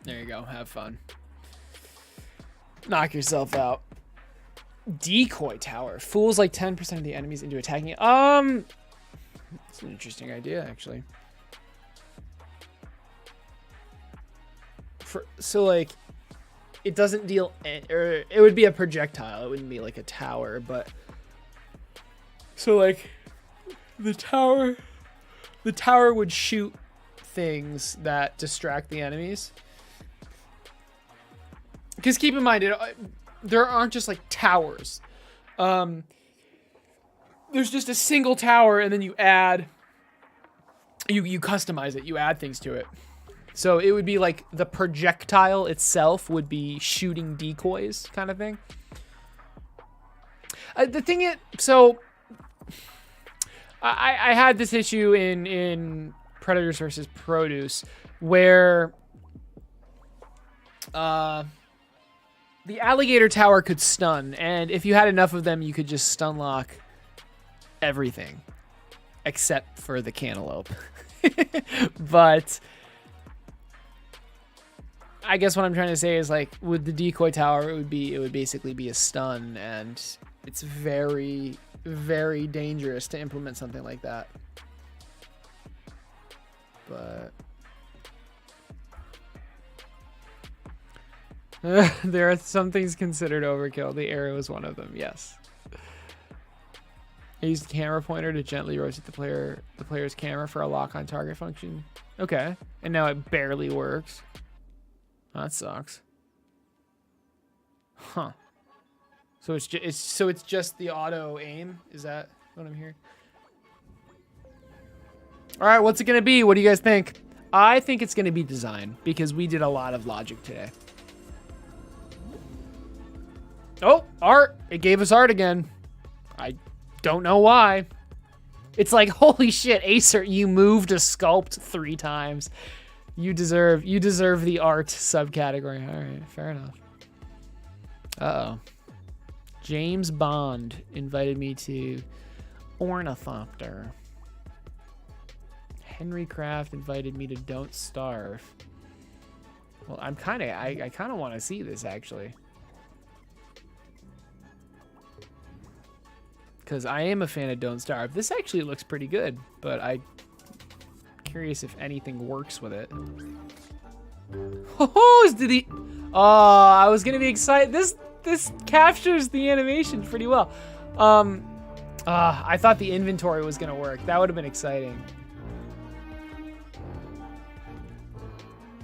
There you go. Have fun. Knock yourself out. Decoy tower. Fools like 10% of the enemies into attacking it. That's an interesting idea, actually. So like, it doesn't deal, or it would be a projectile. It wouldn't be like a tower, but so like, the tower would shoot things that distract the enemies. Because keep in mind, there aren't just like towers. There's just a single tower, and then you add, you customize it. You add things to it. So it would be like the projectile itself would be shooting decoys, kind of thing. The thing is, so I had this issue in Predators versus Produce where the alligator tower could stun, and if you had enough of them, you could just stun lock everything except for the cantaloupe. But I guess what I'm trying to say is, like, with the decoy tower, it would basically be a stun, and it's very, very dangerous to implement something like that. But there are some things considered overkill. The arrow is one of them. Yes. I used a camera pointer to gently rotate the player's camera for a lock-on target function. Okay, and now it barely works. That sucks. Huh. So it's just the auto aim? Is that what I'm hearing? All right, what's it gonna be? What do you guys think? I think it's gonna be design because we did a lot of logic today. Oh, art! It gave us art again. I don't know why. It's like, holy shit, Acer, you moved a sculpt 3 times. You deserve the art subcategory. All right, fair enough. Uh-oh. James Bond invited me to Ornithopter. Henry Kraft invited me to Don't Starve. Well, I kind of want to see this, actually. Because I am a fan of Don't Starve. This actually looks pretty good, but I'm curious if anything works with it. Oh, I was gonna be excited. This captures the animation pretty well. I thought the inventory was gonna work. That would have been exciting.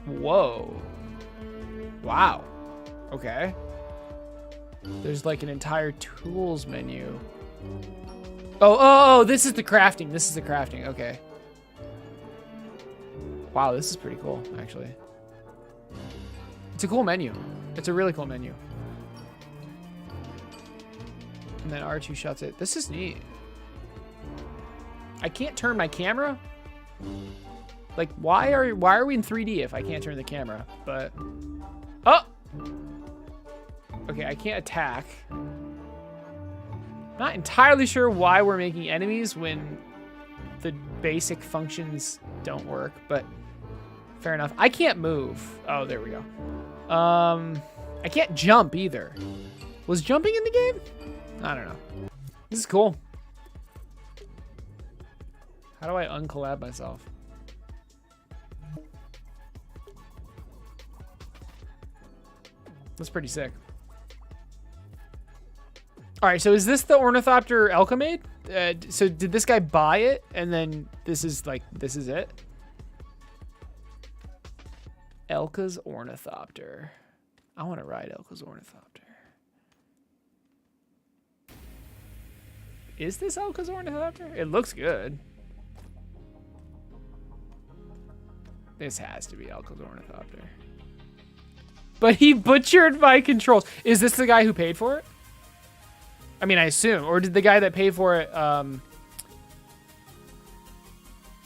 Whoa. Wow. Okay. There's like an entire tools menu. Oh, this is the crafting. This is the crafting. Okay. Wow, this is pretty cool, actually. It's a cool menu. It's a really cool menu. And then R2 shuts it. This is neat. I can't turn my camera. Like, why are we in 3D if I can't turn the camera? But oh, okay, I can't attack. Not entirely sure why we're making enemies when the basic functions don't work, but fair enough. I can't move. Oh, there we go. I can't jump either. Was jumping in the game? I don't know. This is cool. How do I uncollab myself? That's pretty sick. All right, so is this the Ornithopter Elka made? So did this guy buy it, and then this is it? Elka's Ornithopter. I want to ride Elka's Ornithopter. Is this Elka's Ornithopter? It looks good. This has to be Elka's Ornithopter. But he butchered my controls. Is this the guy who paid for it? I mean, I assume. Or did the guy that paid for it,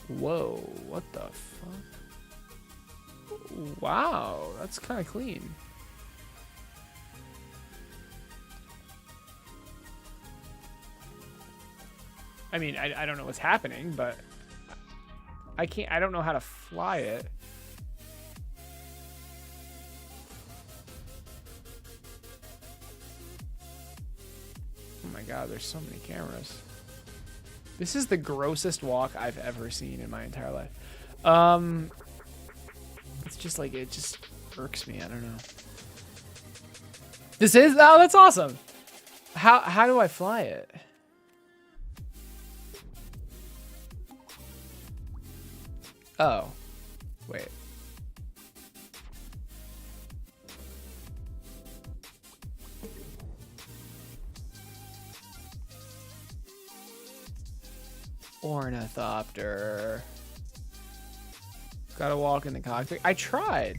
Whoa, what the fuck? Wow, that's kind of clean. I mean, I don't know what's happening, but I don't know how to fly it. Oh my god, there's so many cameras. This is the grossest walk I've ever seen in my entire life. It's just like, it just irks me. I don't know. This is, oh, that's awesome. How do I fly it? Oh, wait. Ornithopter. Gotta walk in the cockpit. I tried.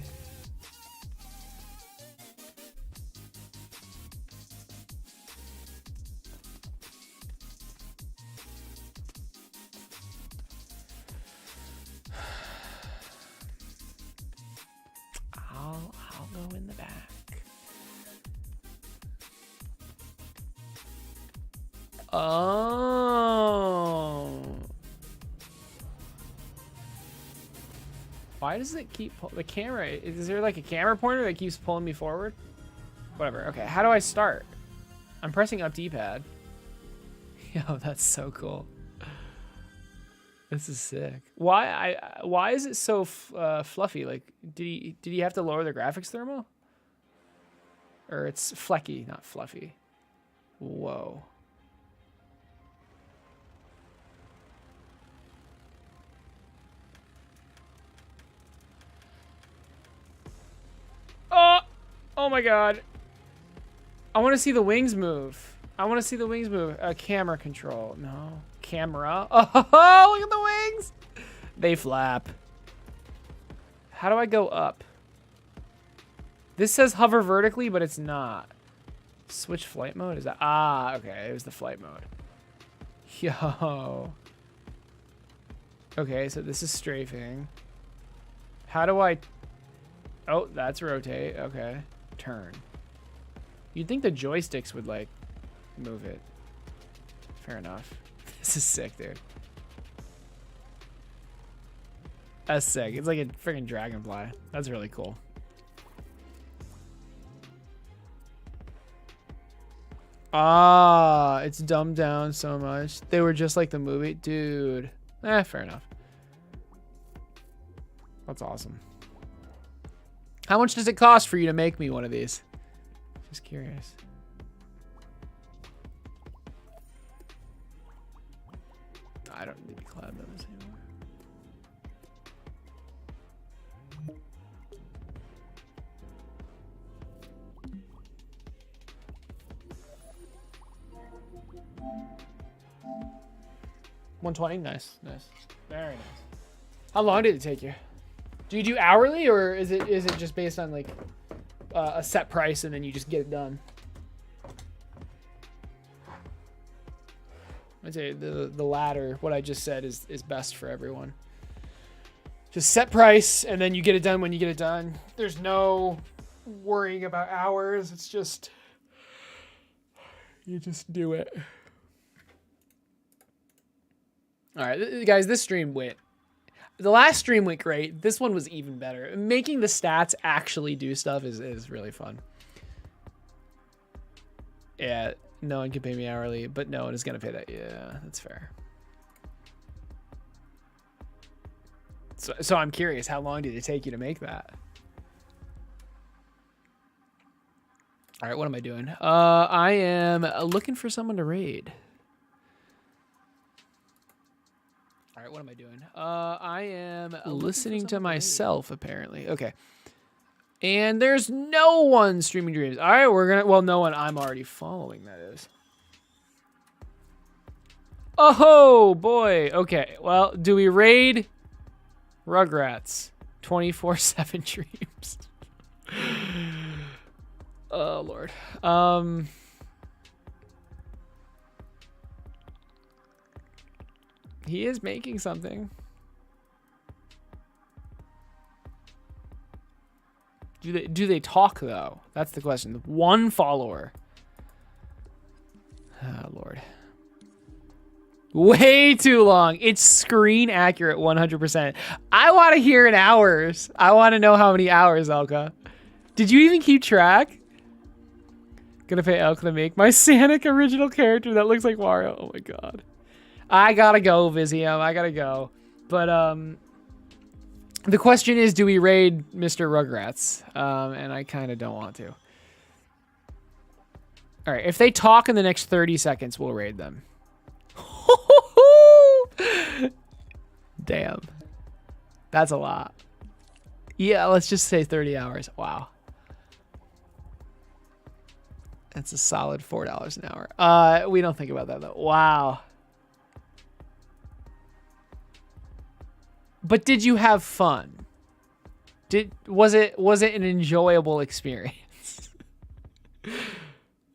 I'll go in the back. Oh. Why does it keep the camera? Is there like a camera pointer that keeps pulling me forward? Whatever. Okay, how do I start? I'm pressing up D-pad. Yo, that's so cool. This is sick. Why is it so fluffy? Like, did he have to lower the graphics thermal? Or it's flecky, not fluffy. Whoa. Oh my god. I want to see the wings move. I want to see the wings move. Camera control. No. Camera. Oh, look at the wings. They flap. How do I go up? This says hover vertically, but it's not. Switch flight mode? Is that? Ah, okay. It was the flight mode. Yo. Okay, so this is strafing. How do I... Oh, that's rotate. Okay. Turn. You'd think the joysticks would, like, move it. Fair enough. This is sick, dude. That's sick. It's like a freaking dragonfly. That's really cool. Ah, it's dumbed down so much. They were just like the movie. Dude. Fair enough. That's awesome. How much does it cost for you to make me one of these? Just curious. I don't need to collab those anymore. $120? Nice. Nice. Very nice. How long did it take you? Do you do hourly, or is it just based on like a set price and then you just get it done? I'd say the latter, what I just said, is best for everyone. Just set price and then you get it done when you get it done. There's no worrying about hours. It's just, you just do it. All right, guys, this stream went. The last stream went great. This one was even better. Making the stats actually do stuff is really fun. Yeah, no one can pay me hourly, but no one is going to pay that. Yeah, that's fair. So I'm curious, how long did it take you to make that? All right, what am I doing? I am looking for someone to raid. All right, what am I doing? I am listening to myself, apparently. Okay. And there's no one streaming dreams. All right, we're going to... Well, no one I'm already following, that is. Oh, boy. Okay, well, do we raid Rugrats? 24/7 dreams. Oh, Lord. He is making something. Do they talk though? That's the question. One follower. Ah, Lord. Way too long. It's screen accurate 100%. I want to hear in hours. I want to know how many hours, Elka. Did you even keep track? Gonna pay Elka to make my Sonic original character that looks like Mario. Oh my god. I gotta go, Vizium. I gotta go. But, the question is, do we raid Mr. Rugrats? And I kind of don't want to. All right, if they talk in the next 30 seconds, we'll raid them. Damn. That's a lot. Yeah, let's just say 30 hours. Wow. That's a solid $4 an hour. We don't think about that, though. Wow. But did you have fun? Was it an enjoyable experience?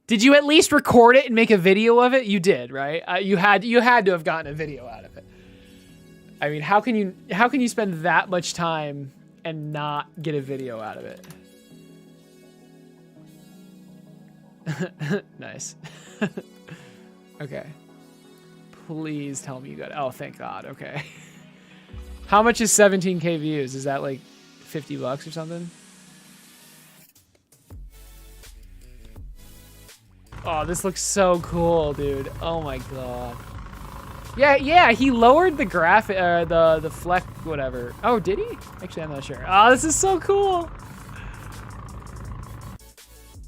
Did you at least record it and make a video of it? You did, right? You had to have gotten a video out of it. I mean, how can you spend that much time and not get a video out of it? Nice. Okay. Please tell me you got. Oh, thank God. Okay. How much is 17K views? Is that like $50 or something? Oh, this looks so cool, dude. Oh my god. Yeah, he lowered the graphic, the fleck, whatever. Oh, did he? Actually, I'm not sure. Oh, this is so cool.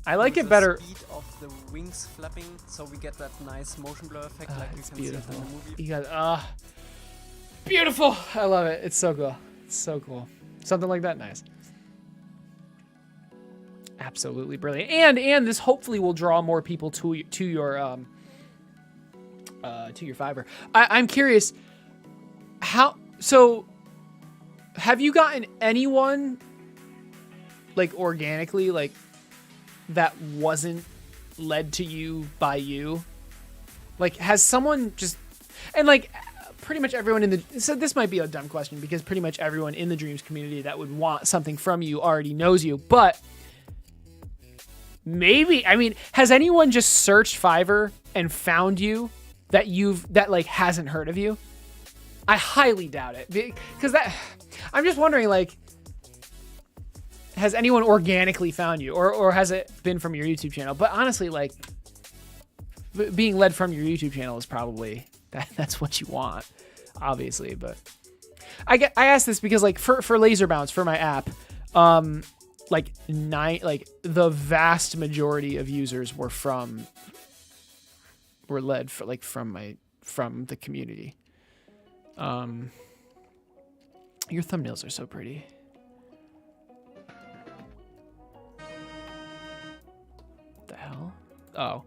I like it better. Speed of the wings flapping, so we get that nice motion blur effect, like you It's can see beautiful. in the movie. You guys, beautiful. I love it. It's so cool. It's so cool. Something like that, nice. Absolutely brilliant. And this hopefully will draw more people to your Fiverr. I'm curious, so have you gotten anyone like organically, like that wasn't led to you by you? Like, has someone just, and like pretty much everyone in the, so this might be a dumb question because pretty much everyone in the Dreams community that would want something from you already knows you, but maybe, I mean, has anyone just searched Fiverr and found you that like hasn't heard of you? I highly doubt it, because I'm just wondering, like, has anyone organically found you, or has it been from your YouTube channel? But honestly, like, being led from your YouTube channel is probably that's what you want, obviously. But I asked this because, like, for Laser Bounce, for my app, like the vast majority of users were led from the community. Your thumbnails are so pretty. The hell? Oh.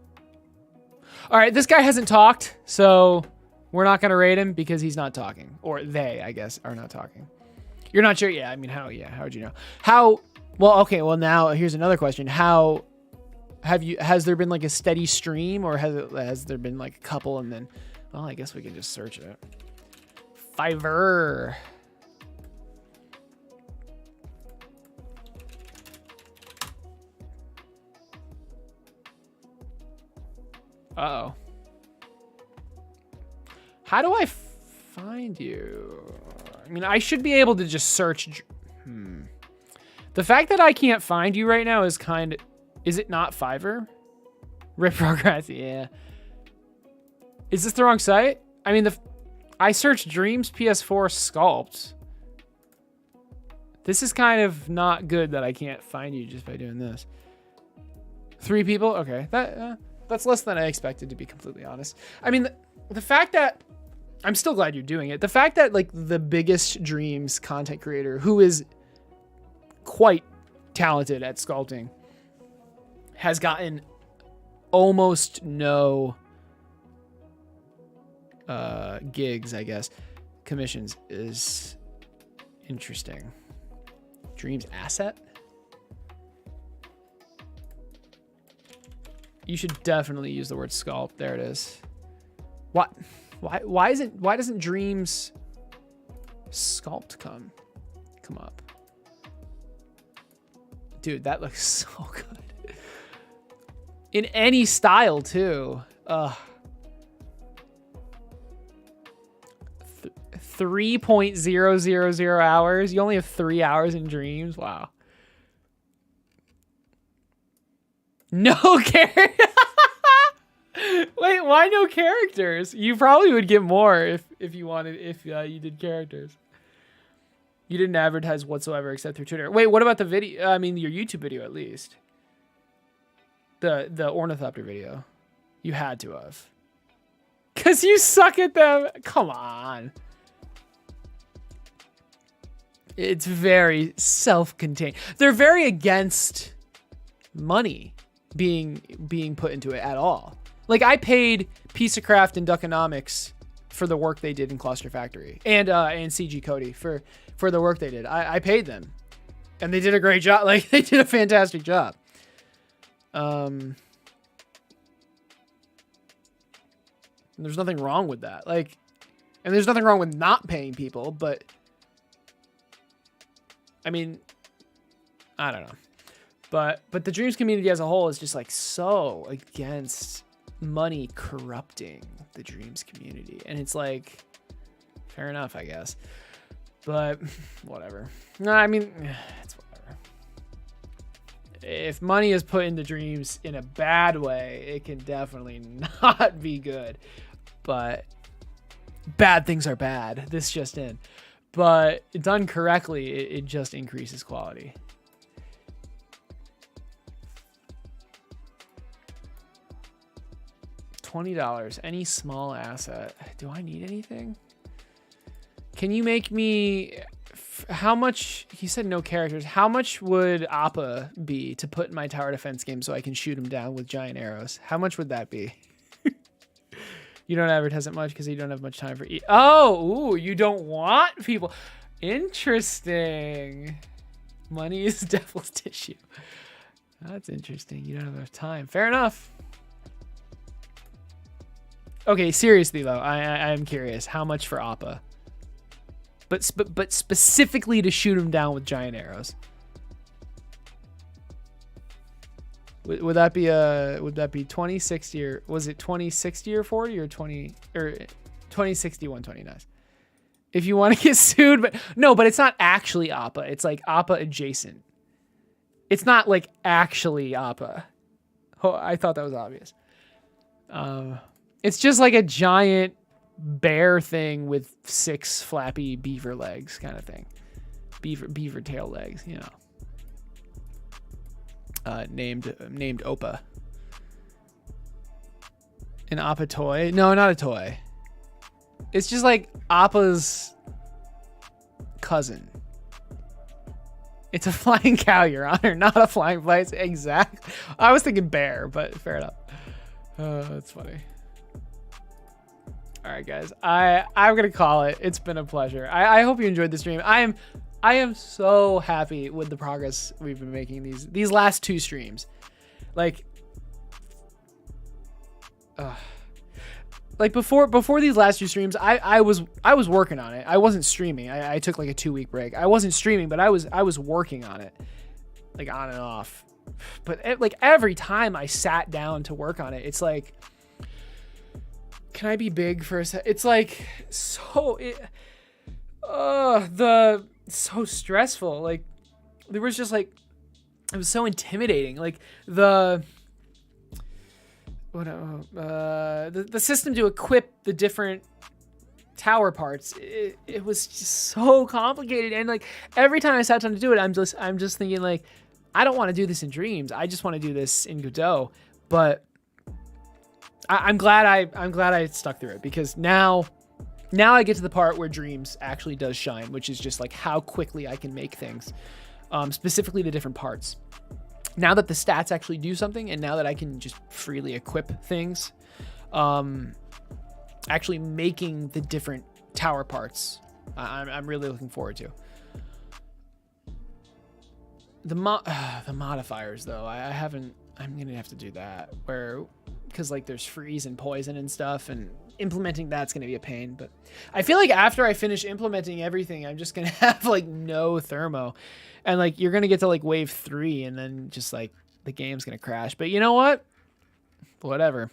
All right, this guy hasn't talked, so we're not gonna rate him because he's not talking, or they, I guess, are not talking. You're not sure? Yeah, I mean, how? Yeah, how would you know? How? Well, okay. Well, now here's another question. How has there been like a steady stream, or has there been like a couple and then? Well, I guess we can just search it. Fiverr. Uh-oh. How do I find you? I mean, I should be able to just search. The fact that I can't find you right now is kind of... Is it not Fiverr? Rip Rugrats, yeah. Is this the wrong site? I mean, I searched Dreams PS4 Sculpt. This is kind of not good that I can't find you just by doing this. 3 people? Okay. That's less than I expected, to be completely honest. I mean, the fact that... I'm still glad you're doing it. The fact that, like, the biggest Dreams content creator, who is quite talented at sculpting, has gotten almost no gigs, I guess, commissions, is interesting. Dreams asset? You should definitely use the word sculpt. There it is. What? Why doesn't Dreams sculpt come up? Dude, that looks so good. In any style too. 3.000 hours. You only have 3 hours in dreams. Wow. No character. Wait, why no characters? You probably would get more if you wanted, if you did characters. You didn't advertise whatsoever except through Twitter. Wait, what about the video? I mean, your YouTube video at least. The ornithopter video. You had to have. Cause you suck at them. Come on. It's very self-contained. They're very against money being put into it at all. Like, I paid Piece of Craft and Duckonomics for the work they did in Cluster Factory and CG Cody for the work they did. I paid them, and they did a great job. Like, they did a fantastic job. There's nothing wrong with that. Like, and there's nothing wrong with not paying people, but I mean, I don't know. But the Dreams community as a whole is just like so against money corrupting the Dreams community. And it's like, fair enough, I guess. But whatever. No, I mean, it's whatever. If money is put into Dreams in a bad way, it can definitely not be good. But bad things are bad. This just in. But done correctly, it just increases quality. $20. Any small asset. Do I need anything? Can you make me... How much... He said no characters. How much would Appa be to put in my tower defense game so I can shoot him down with giant arrows? How much would that be? You don't advertise it much because you don't have much time for Oh, ooh, you don't want people. Interesting. Money is devil's tissue. That's interesting. You don't have enough time. Fair enough. Okay, seriously though, I'm curious. How much for Appa? But specifically to shoot him down with giant arrows. Would that be 2060 or was it 2060 or 40 or 2060 129? If you want to get sued, but it's not actually Appa. It's like Appa adjacent. It's not like actually Appa. Oh, I thought that was obvious. It's just like a giant bear thing with 6 flappy beaver legs kind of thing. Beaver tail legs, you know. Named Oppa. An Appa toy? No, not a toy. It's just like Appa's cousin. It's a flying cow, Your Honor, not a flying flight. Exactly. I was thinking bear, but fair enough. That's funny. All right, guys. I'm gonna call it. It's been a pleasure. I hope you enjoyed the stream. I am so happy with the progress we've been making these last 2 streams. Like before these last 2 streams, I was working on it. I wasn't streaming. I took like a 2-week break. I wasn't streaming, but I was working on it, like on and off. But like every time I sat down to work on it, it's like, can I be big for a sec? It's like so stressful. Like there was just like, it was so intimidating. Like the system to equip the different tower parts, it was just so complicated. And like every time I sat down to do it, I'm just thinking like, I don't want to do this in Dreams. I just want to do this in Godot. But I'm glad I stuck through it, because now I get to the part where Dreams actually does shine, which is just like how quickly I can make things, specifically the different parts. Now that the stats actually do something, and now that I can just freely equip things, actually making the different tower parts, I'm really looking forward to. The modifiers though, I'm gonna have to do that, because like there's freeze and poison and stuff, and implementing that's gonna be a pain. But I feel like after I finish implementing everything, I'm just gonna have like no thermo, and like you're gonna get to like wave 3, and then just like the game's gonna crash. But you know what? Whatever.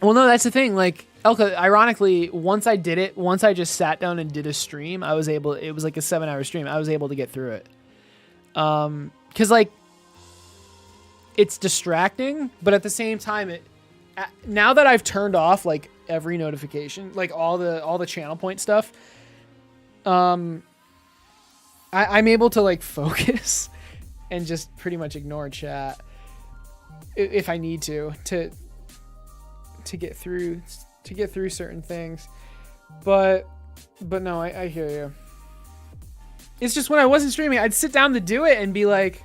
Well, no, that's the thing. Like, Elka, ironically, once I just sat down and did a stream, it was like a 7-hour stream. I was able to get through it. Cause like, it's distracting, but at the same time, now that I've turned off like every notification, like all the channel point stuff, I'm able to like focus and just pretty much ignore chat if I need to get through certain things. But no, I hear you. It's just when I wasn't streaming, I'd sit down to do it and be like,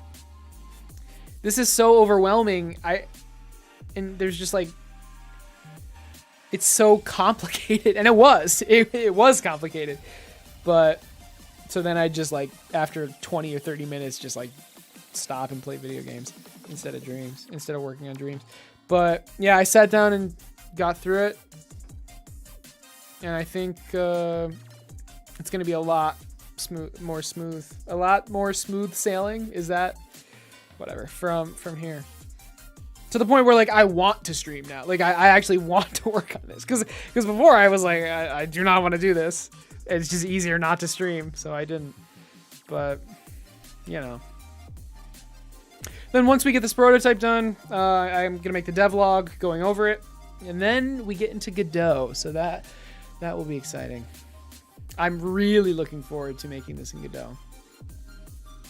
this is so overwhelming. And there's just like, it's so complicated. And it was complicated. But so then I just like, after 20 or 30 minutes, just like stop and play video games instead of working on dreams. But yeah, I sat down and got through it. And I think it's going to be a lot more smooth sailing. Is that whatever from here to the point where like I want to stream now. Like I actually want to work on this because before I was like I do not want to do this. It's just easier not to stream, so I didn't. But you know. Then once we get this prototype done, I'm gonna make the devlog going over it, and then we get into Godot. So that will be exciting. I'm really looking forward to making this in Godot.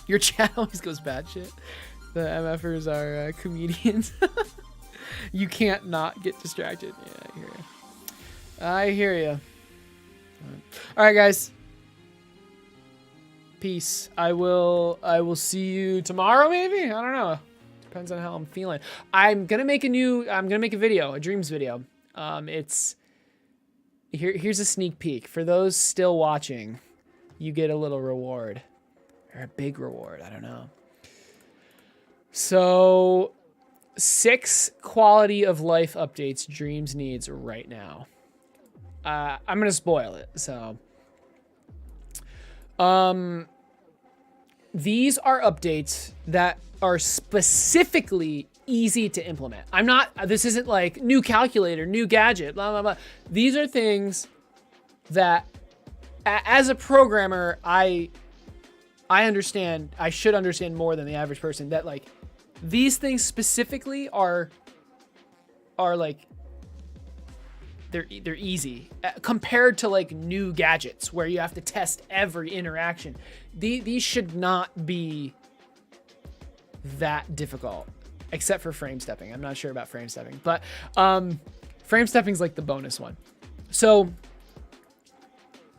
Your chat always goes batshit. The MFers are comedians. You can't not get distracted. Yeah, I hear you. All right, guys. Peace. I will see you tomorrow, maybe? I don't know. Depends on how I'm feeling. I'm gonna make a video, a dreams video. Here's a sneak peek. For those still watching, you get a little reward. Or a big reward, I don't know. So 6 quality of life updates Dreams needs right now. I'm gonna spoil it, so these are updates that are specifically easy to implement. This isn't like new calculator, new gadget, blah, blah, blah. These are things that as a programmer, I understand, I should understand more than the average person, that like these things specifically are like, they're easy compared to like new gadgets where you have to test every interaction. These should not be that difficult, except for frame stepping. I'm not sure about frame stepping, but frame stepping is like the bonus one. So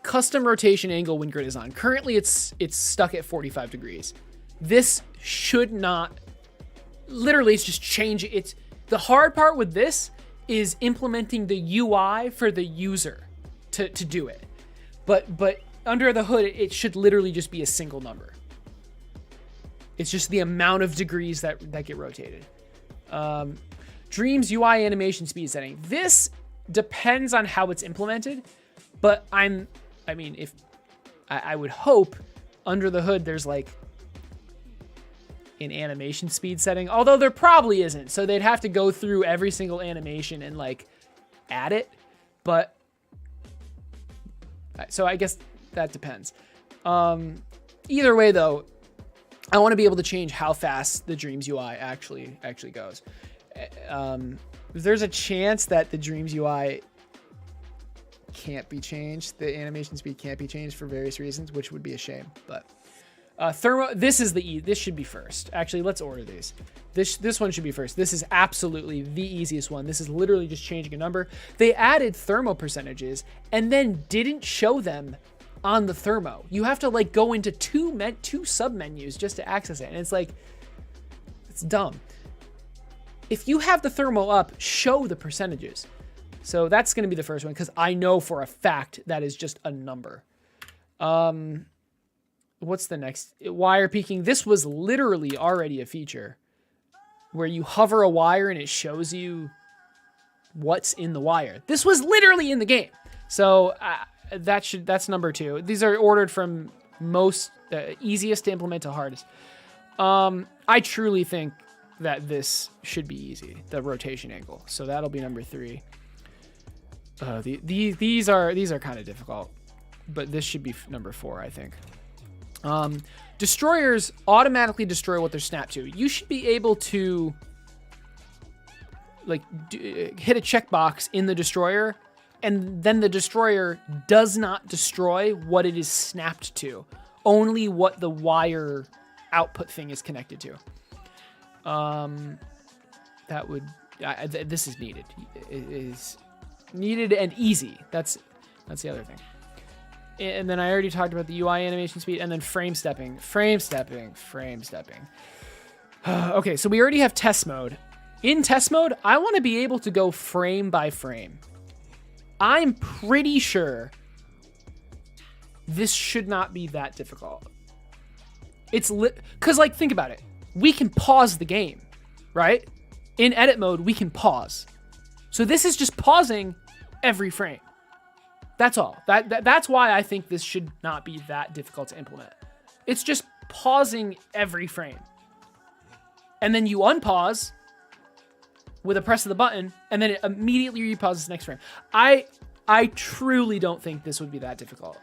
custom rotation angle when grid is on. Currently it's stuck at 45 degrees. This should not, literally it's just change. It's the hard part with this is implementing the UI for the user to do it. But under the hood, it should literally just be a single number. It's just the amount of degrees that get rotated. Dreams UI animation speed setting. This depends on how it's implemented, but I would hope under the hood there's like an animation speed setting, although there probably isn't. So they'd have to go through every single animation and like add it. But so I guess that depends. Either way though, I want to be able to change how fast the Dreams UI actually goes. There's a chance that the Dreams UI can't be changed. The animation speed can't be changed for various reasons, which would be a shame. But this should be first. Actually, let's order these. This one should be first. This is absolutely the easiest one. This is literally just changing a number. They added thermo percentages and then didn't show them on the thermo. You have to like go into two sub menus just to access it. And it's like, it's dumb. If you have the thermo up, show the percentages. So that's going to be the first one because I know for a fact that is just a number. What's the next? Wire peaking. This was literally already a feature where you hover a wire and it shows you what's in the wire. This was literally in the game. So that's number 2. These are ordered from most easiest to implement to hardest. I truly think that this should be easy, the rotation angle. So that'll be number 3. These are kind of difficult, but this should be number 4, I think. Destroyers automatically destroy what they're snapped to. You should be able to like hit a checkbox in the destroyer, and then the destroyer does not destroy what it is snapped to, only what the wire output thing is connected to. That would this is needed. It is needed and easy. That's the other thing. And then I already talked about the UI animation speed, and then frame stepping. Okay, so we already have test mode. In test mode, I want to be able to go frame by frame. I'm pretty sure this should not be that difficult. It's because, like, think about it. We can pause the game, right? In edit mode, we can pause. So this is just pausing every frame. That's all. That's why I think this should not be that difficult to implement. It's just pausing every frame. And then you unpause with a press of the button, and then it immediately repauses the next frame. I truly don't think this would be that difficult.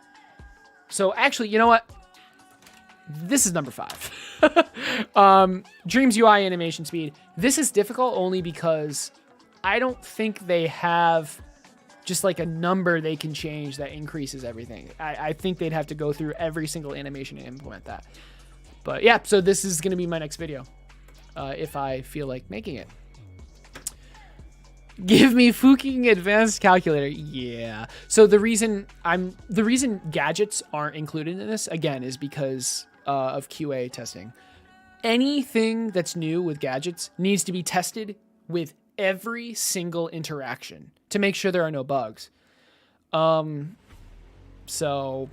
So actually, you know what? This is number 5. Dreams UI animation speed. This is difficult only because I don't think they have just like a number they can change that increases everything. I think they'd have to go through every single animation and implement that. But yeah, so this is going to be my next video if I feel like making it. Give me fucking advanced calculator. Yeah. So the reason gadgets aren't included in this again is because of QA testing. Anything that's new with gadgets needs to be tested with every single interaction to make sure there are no bugs. So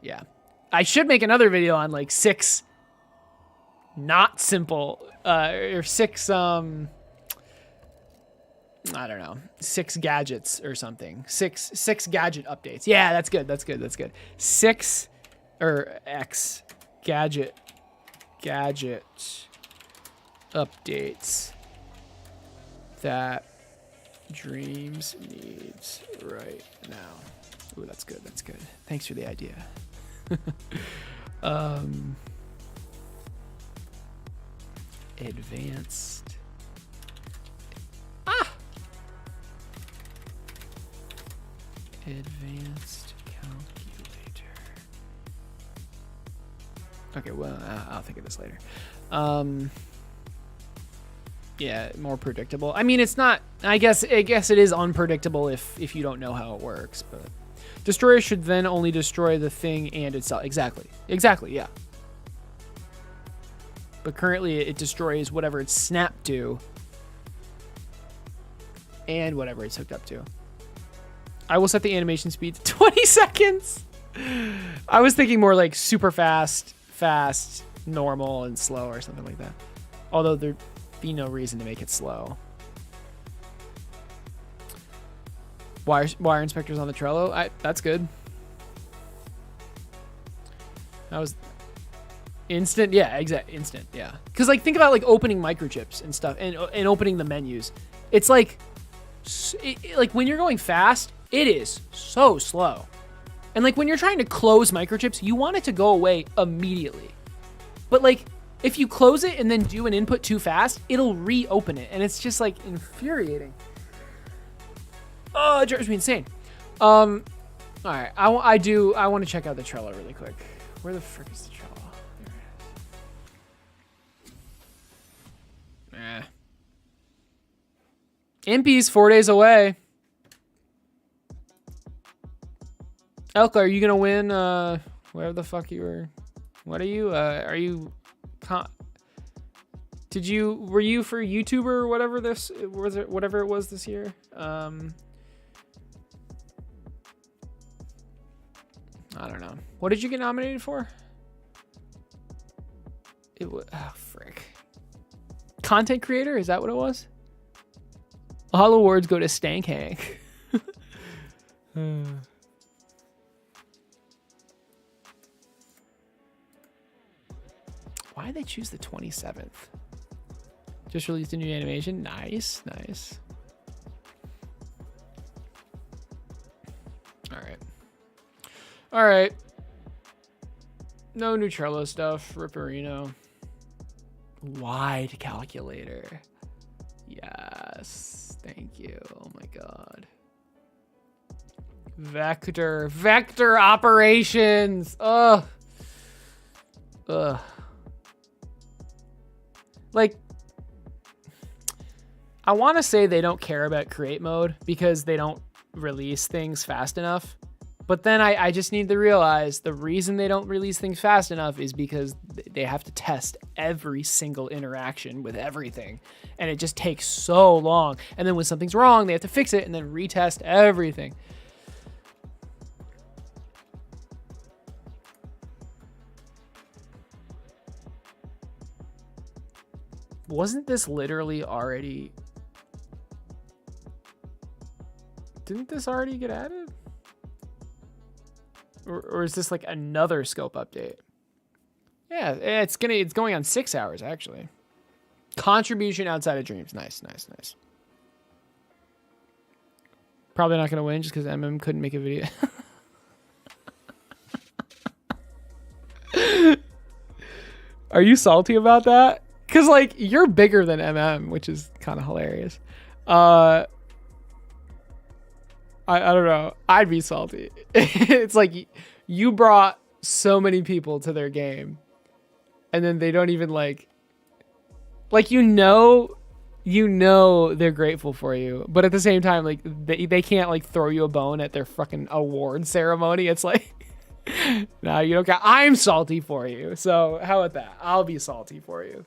yeah, I should make another video on like 6 not simple or 6 I don't know, 6 gadgets or something. 6 gadget updates. Yeah, that's good. 6 or X gadget updates that Dreams needs right now. Ooh, that's good. Thanks for the idea. Advanced. Advanced calculator. Okay, well, I'll think of this later. Yeah, more predictable. I mean, it's not. I guess it is unpredictable if you don't know how it works. But destroyer should then only destroy the thing and itself. Exactly. Yeah. But currently, it destroys whatever it's snapped to and whatever it's hooked up to. I will set the animation speed to 20 seconds. I was thinking more like super fast, normal, and slow or something like that. Although there'd be no reason to make it slow. Wire inspectors on the Trello. That's good. That was instant. Yeah, instant. Yeah. Because like think about like opening microchips and stuff and opening the menus. It's like when you're going fast, it is so slow. And like when you're trying to close microchips, you want it to go away immediately. But like if you close it and then do an input too fast, it'll reopen it. And it's just like infuriating. Oh, it drives me insane. All right, I want to check out the Trello really quick. Where the frick is the Trello? There it is. Impy's 4 days away. Elka, are you gonna win? Wherever the fuck you were. What are you? Are you? Were you for YouTuber or whatever this was? It whatever it was this year. I don't know. What did you get nominated for? It was frick. Content creator? Is that what it was? All awards go to Stank Hank. Why did they choose the 27th? Just released a new animation. Nice. All right. No Neutrello stuff. Ripperino. Wide calculator. Yes. Thank you. Oh my god. Vector operations. Ugh. Like, I want to say they don't care about create mode because they don't release things fast enough. But then I just need to realize the reason they don't release things fast enough is because they have to test every single interaction with everything. And it just takes so long. And then when something's wrong, they have to fix it and then retest everything. Wasn't this literally already... Didn't this already get added? Or is this like another scope update? Yeah, it's going on 6 hours actually. Contribution outside of dreams. Nice. Probably not gonna win just because MM couldn't make a video. Are you salty about that? Because like you're bigger than MM, which is kind of hilarious. I don't know. I'd be salty. It's like you brought so many people to their game and then they don't even like you know they're grateful for you, but at the same time like they can't like throw you a bone at their fucking award ceremony. It's like no, you don't got. I'm salty for you. So how about that? I'll be salty for you.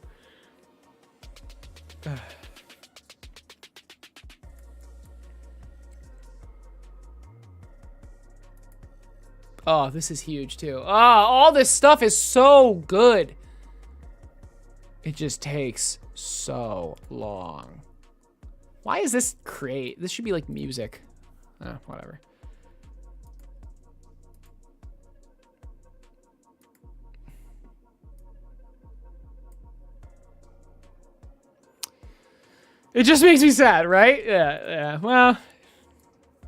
Oh, this is huge too. All this stuff is so good. It just takes so long. Why is this create? This should be like music. Whatever. It just makes me sad, right? Yeah. Well,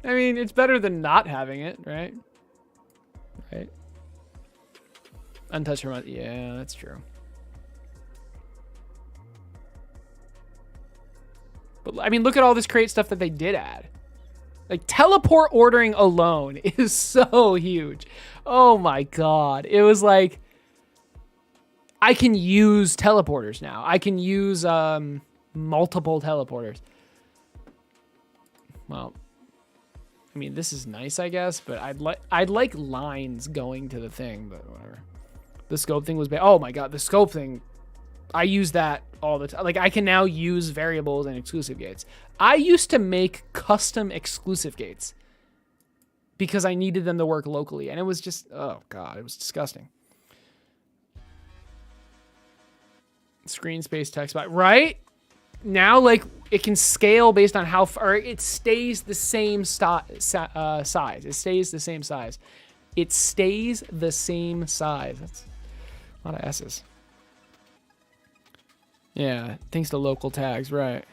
I mean, it's better than not having it, right? Right. Untouched remote. Yeah, that's true. But I mean, look at all this create stuff that they did add. Like teleport ordering alone is so huge. Oh my god. It was like I can use teleporters now. I can use multiple teleporters. Well, I mean, this is nice, I guess, but I'd like lines going to the thing, but whatever. The scope thing was bad. Oh my god, the scope thing. I use that all the time. Like, I can now use variables and exclusive gates. I used to make custom exclusive gates because I needed them to work locally, and it was just, oh god, it was disgusting. Screen space text by right now, like it can scale based on how far it stays the same size. It stays the same size. It stays the same size. That's a lot of S's. Yeah, thanks to local tags, right?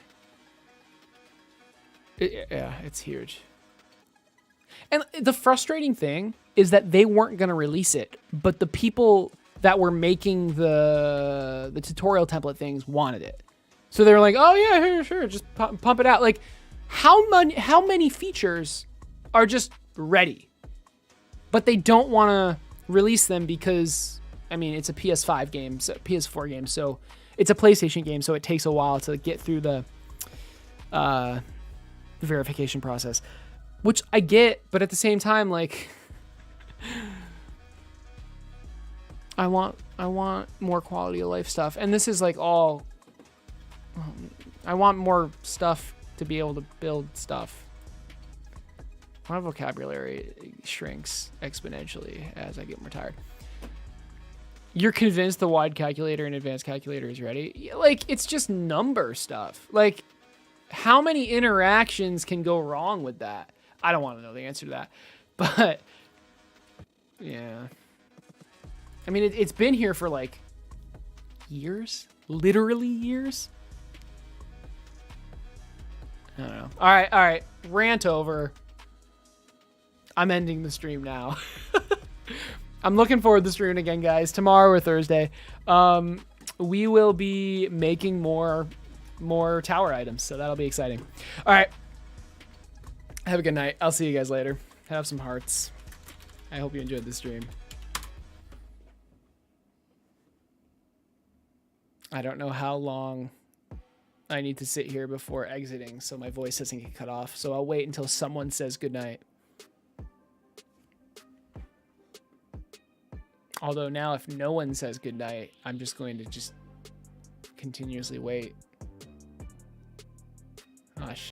Yeah, it's huge. And the frustrating thing is that they weren't going to release it, but the people that were making the tutorial template things wanted it. So they were like, "Oh yeah, sure, just pump it out." Like, how many features are just ready, but they don't want to release them because, I mean, it's a PS5 game, so PS4 game, so it's a PlayStation game, so it takes a while to get through the verification process, which I get, but at the same time, like, I want more quality of life stuff, and this is like all. I want more stuff to be able to build stuff. My vocabulary shrinks exponentially as I get more tired. You're convinced the wide calculator and advanced calculator is ready? Like, it's just number stuff. Like, how many interactions can go wrong with that? I don't want to know the answer to that. But, yeah. I mean, it's been here for, like, years? Literally years? I don't know. All right. Rant over. I'm ending the stream now. I'm looking forward to streaming again, guys. Tomorrow or Thursday. We will be making more tower items, so that'll be exciting. All right. Have a good night. I'll see you guys later. Have some hearts. I hope you enjoyed the stream. I don't know how long I need to sit here before exiting so my voice doesn't get cut off. So I'll wait until someone says goodnight. Although now if no one says goodnight, I'm just going to continuously wait.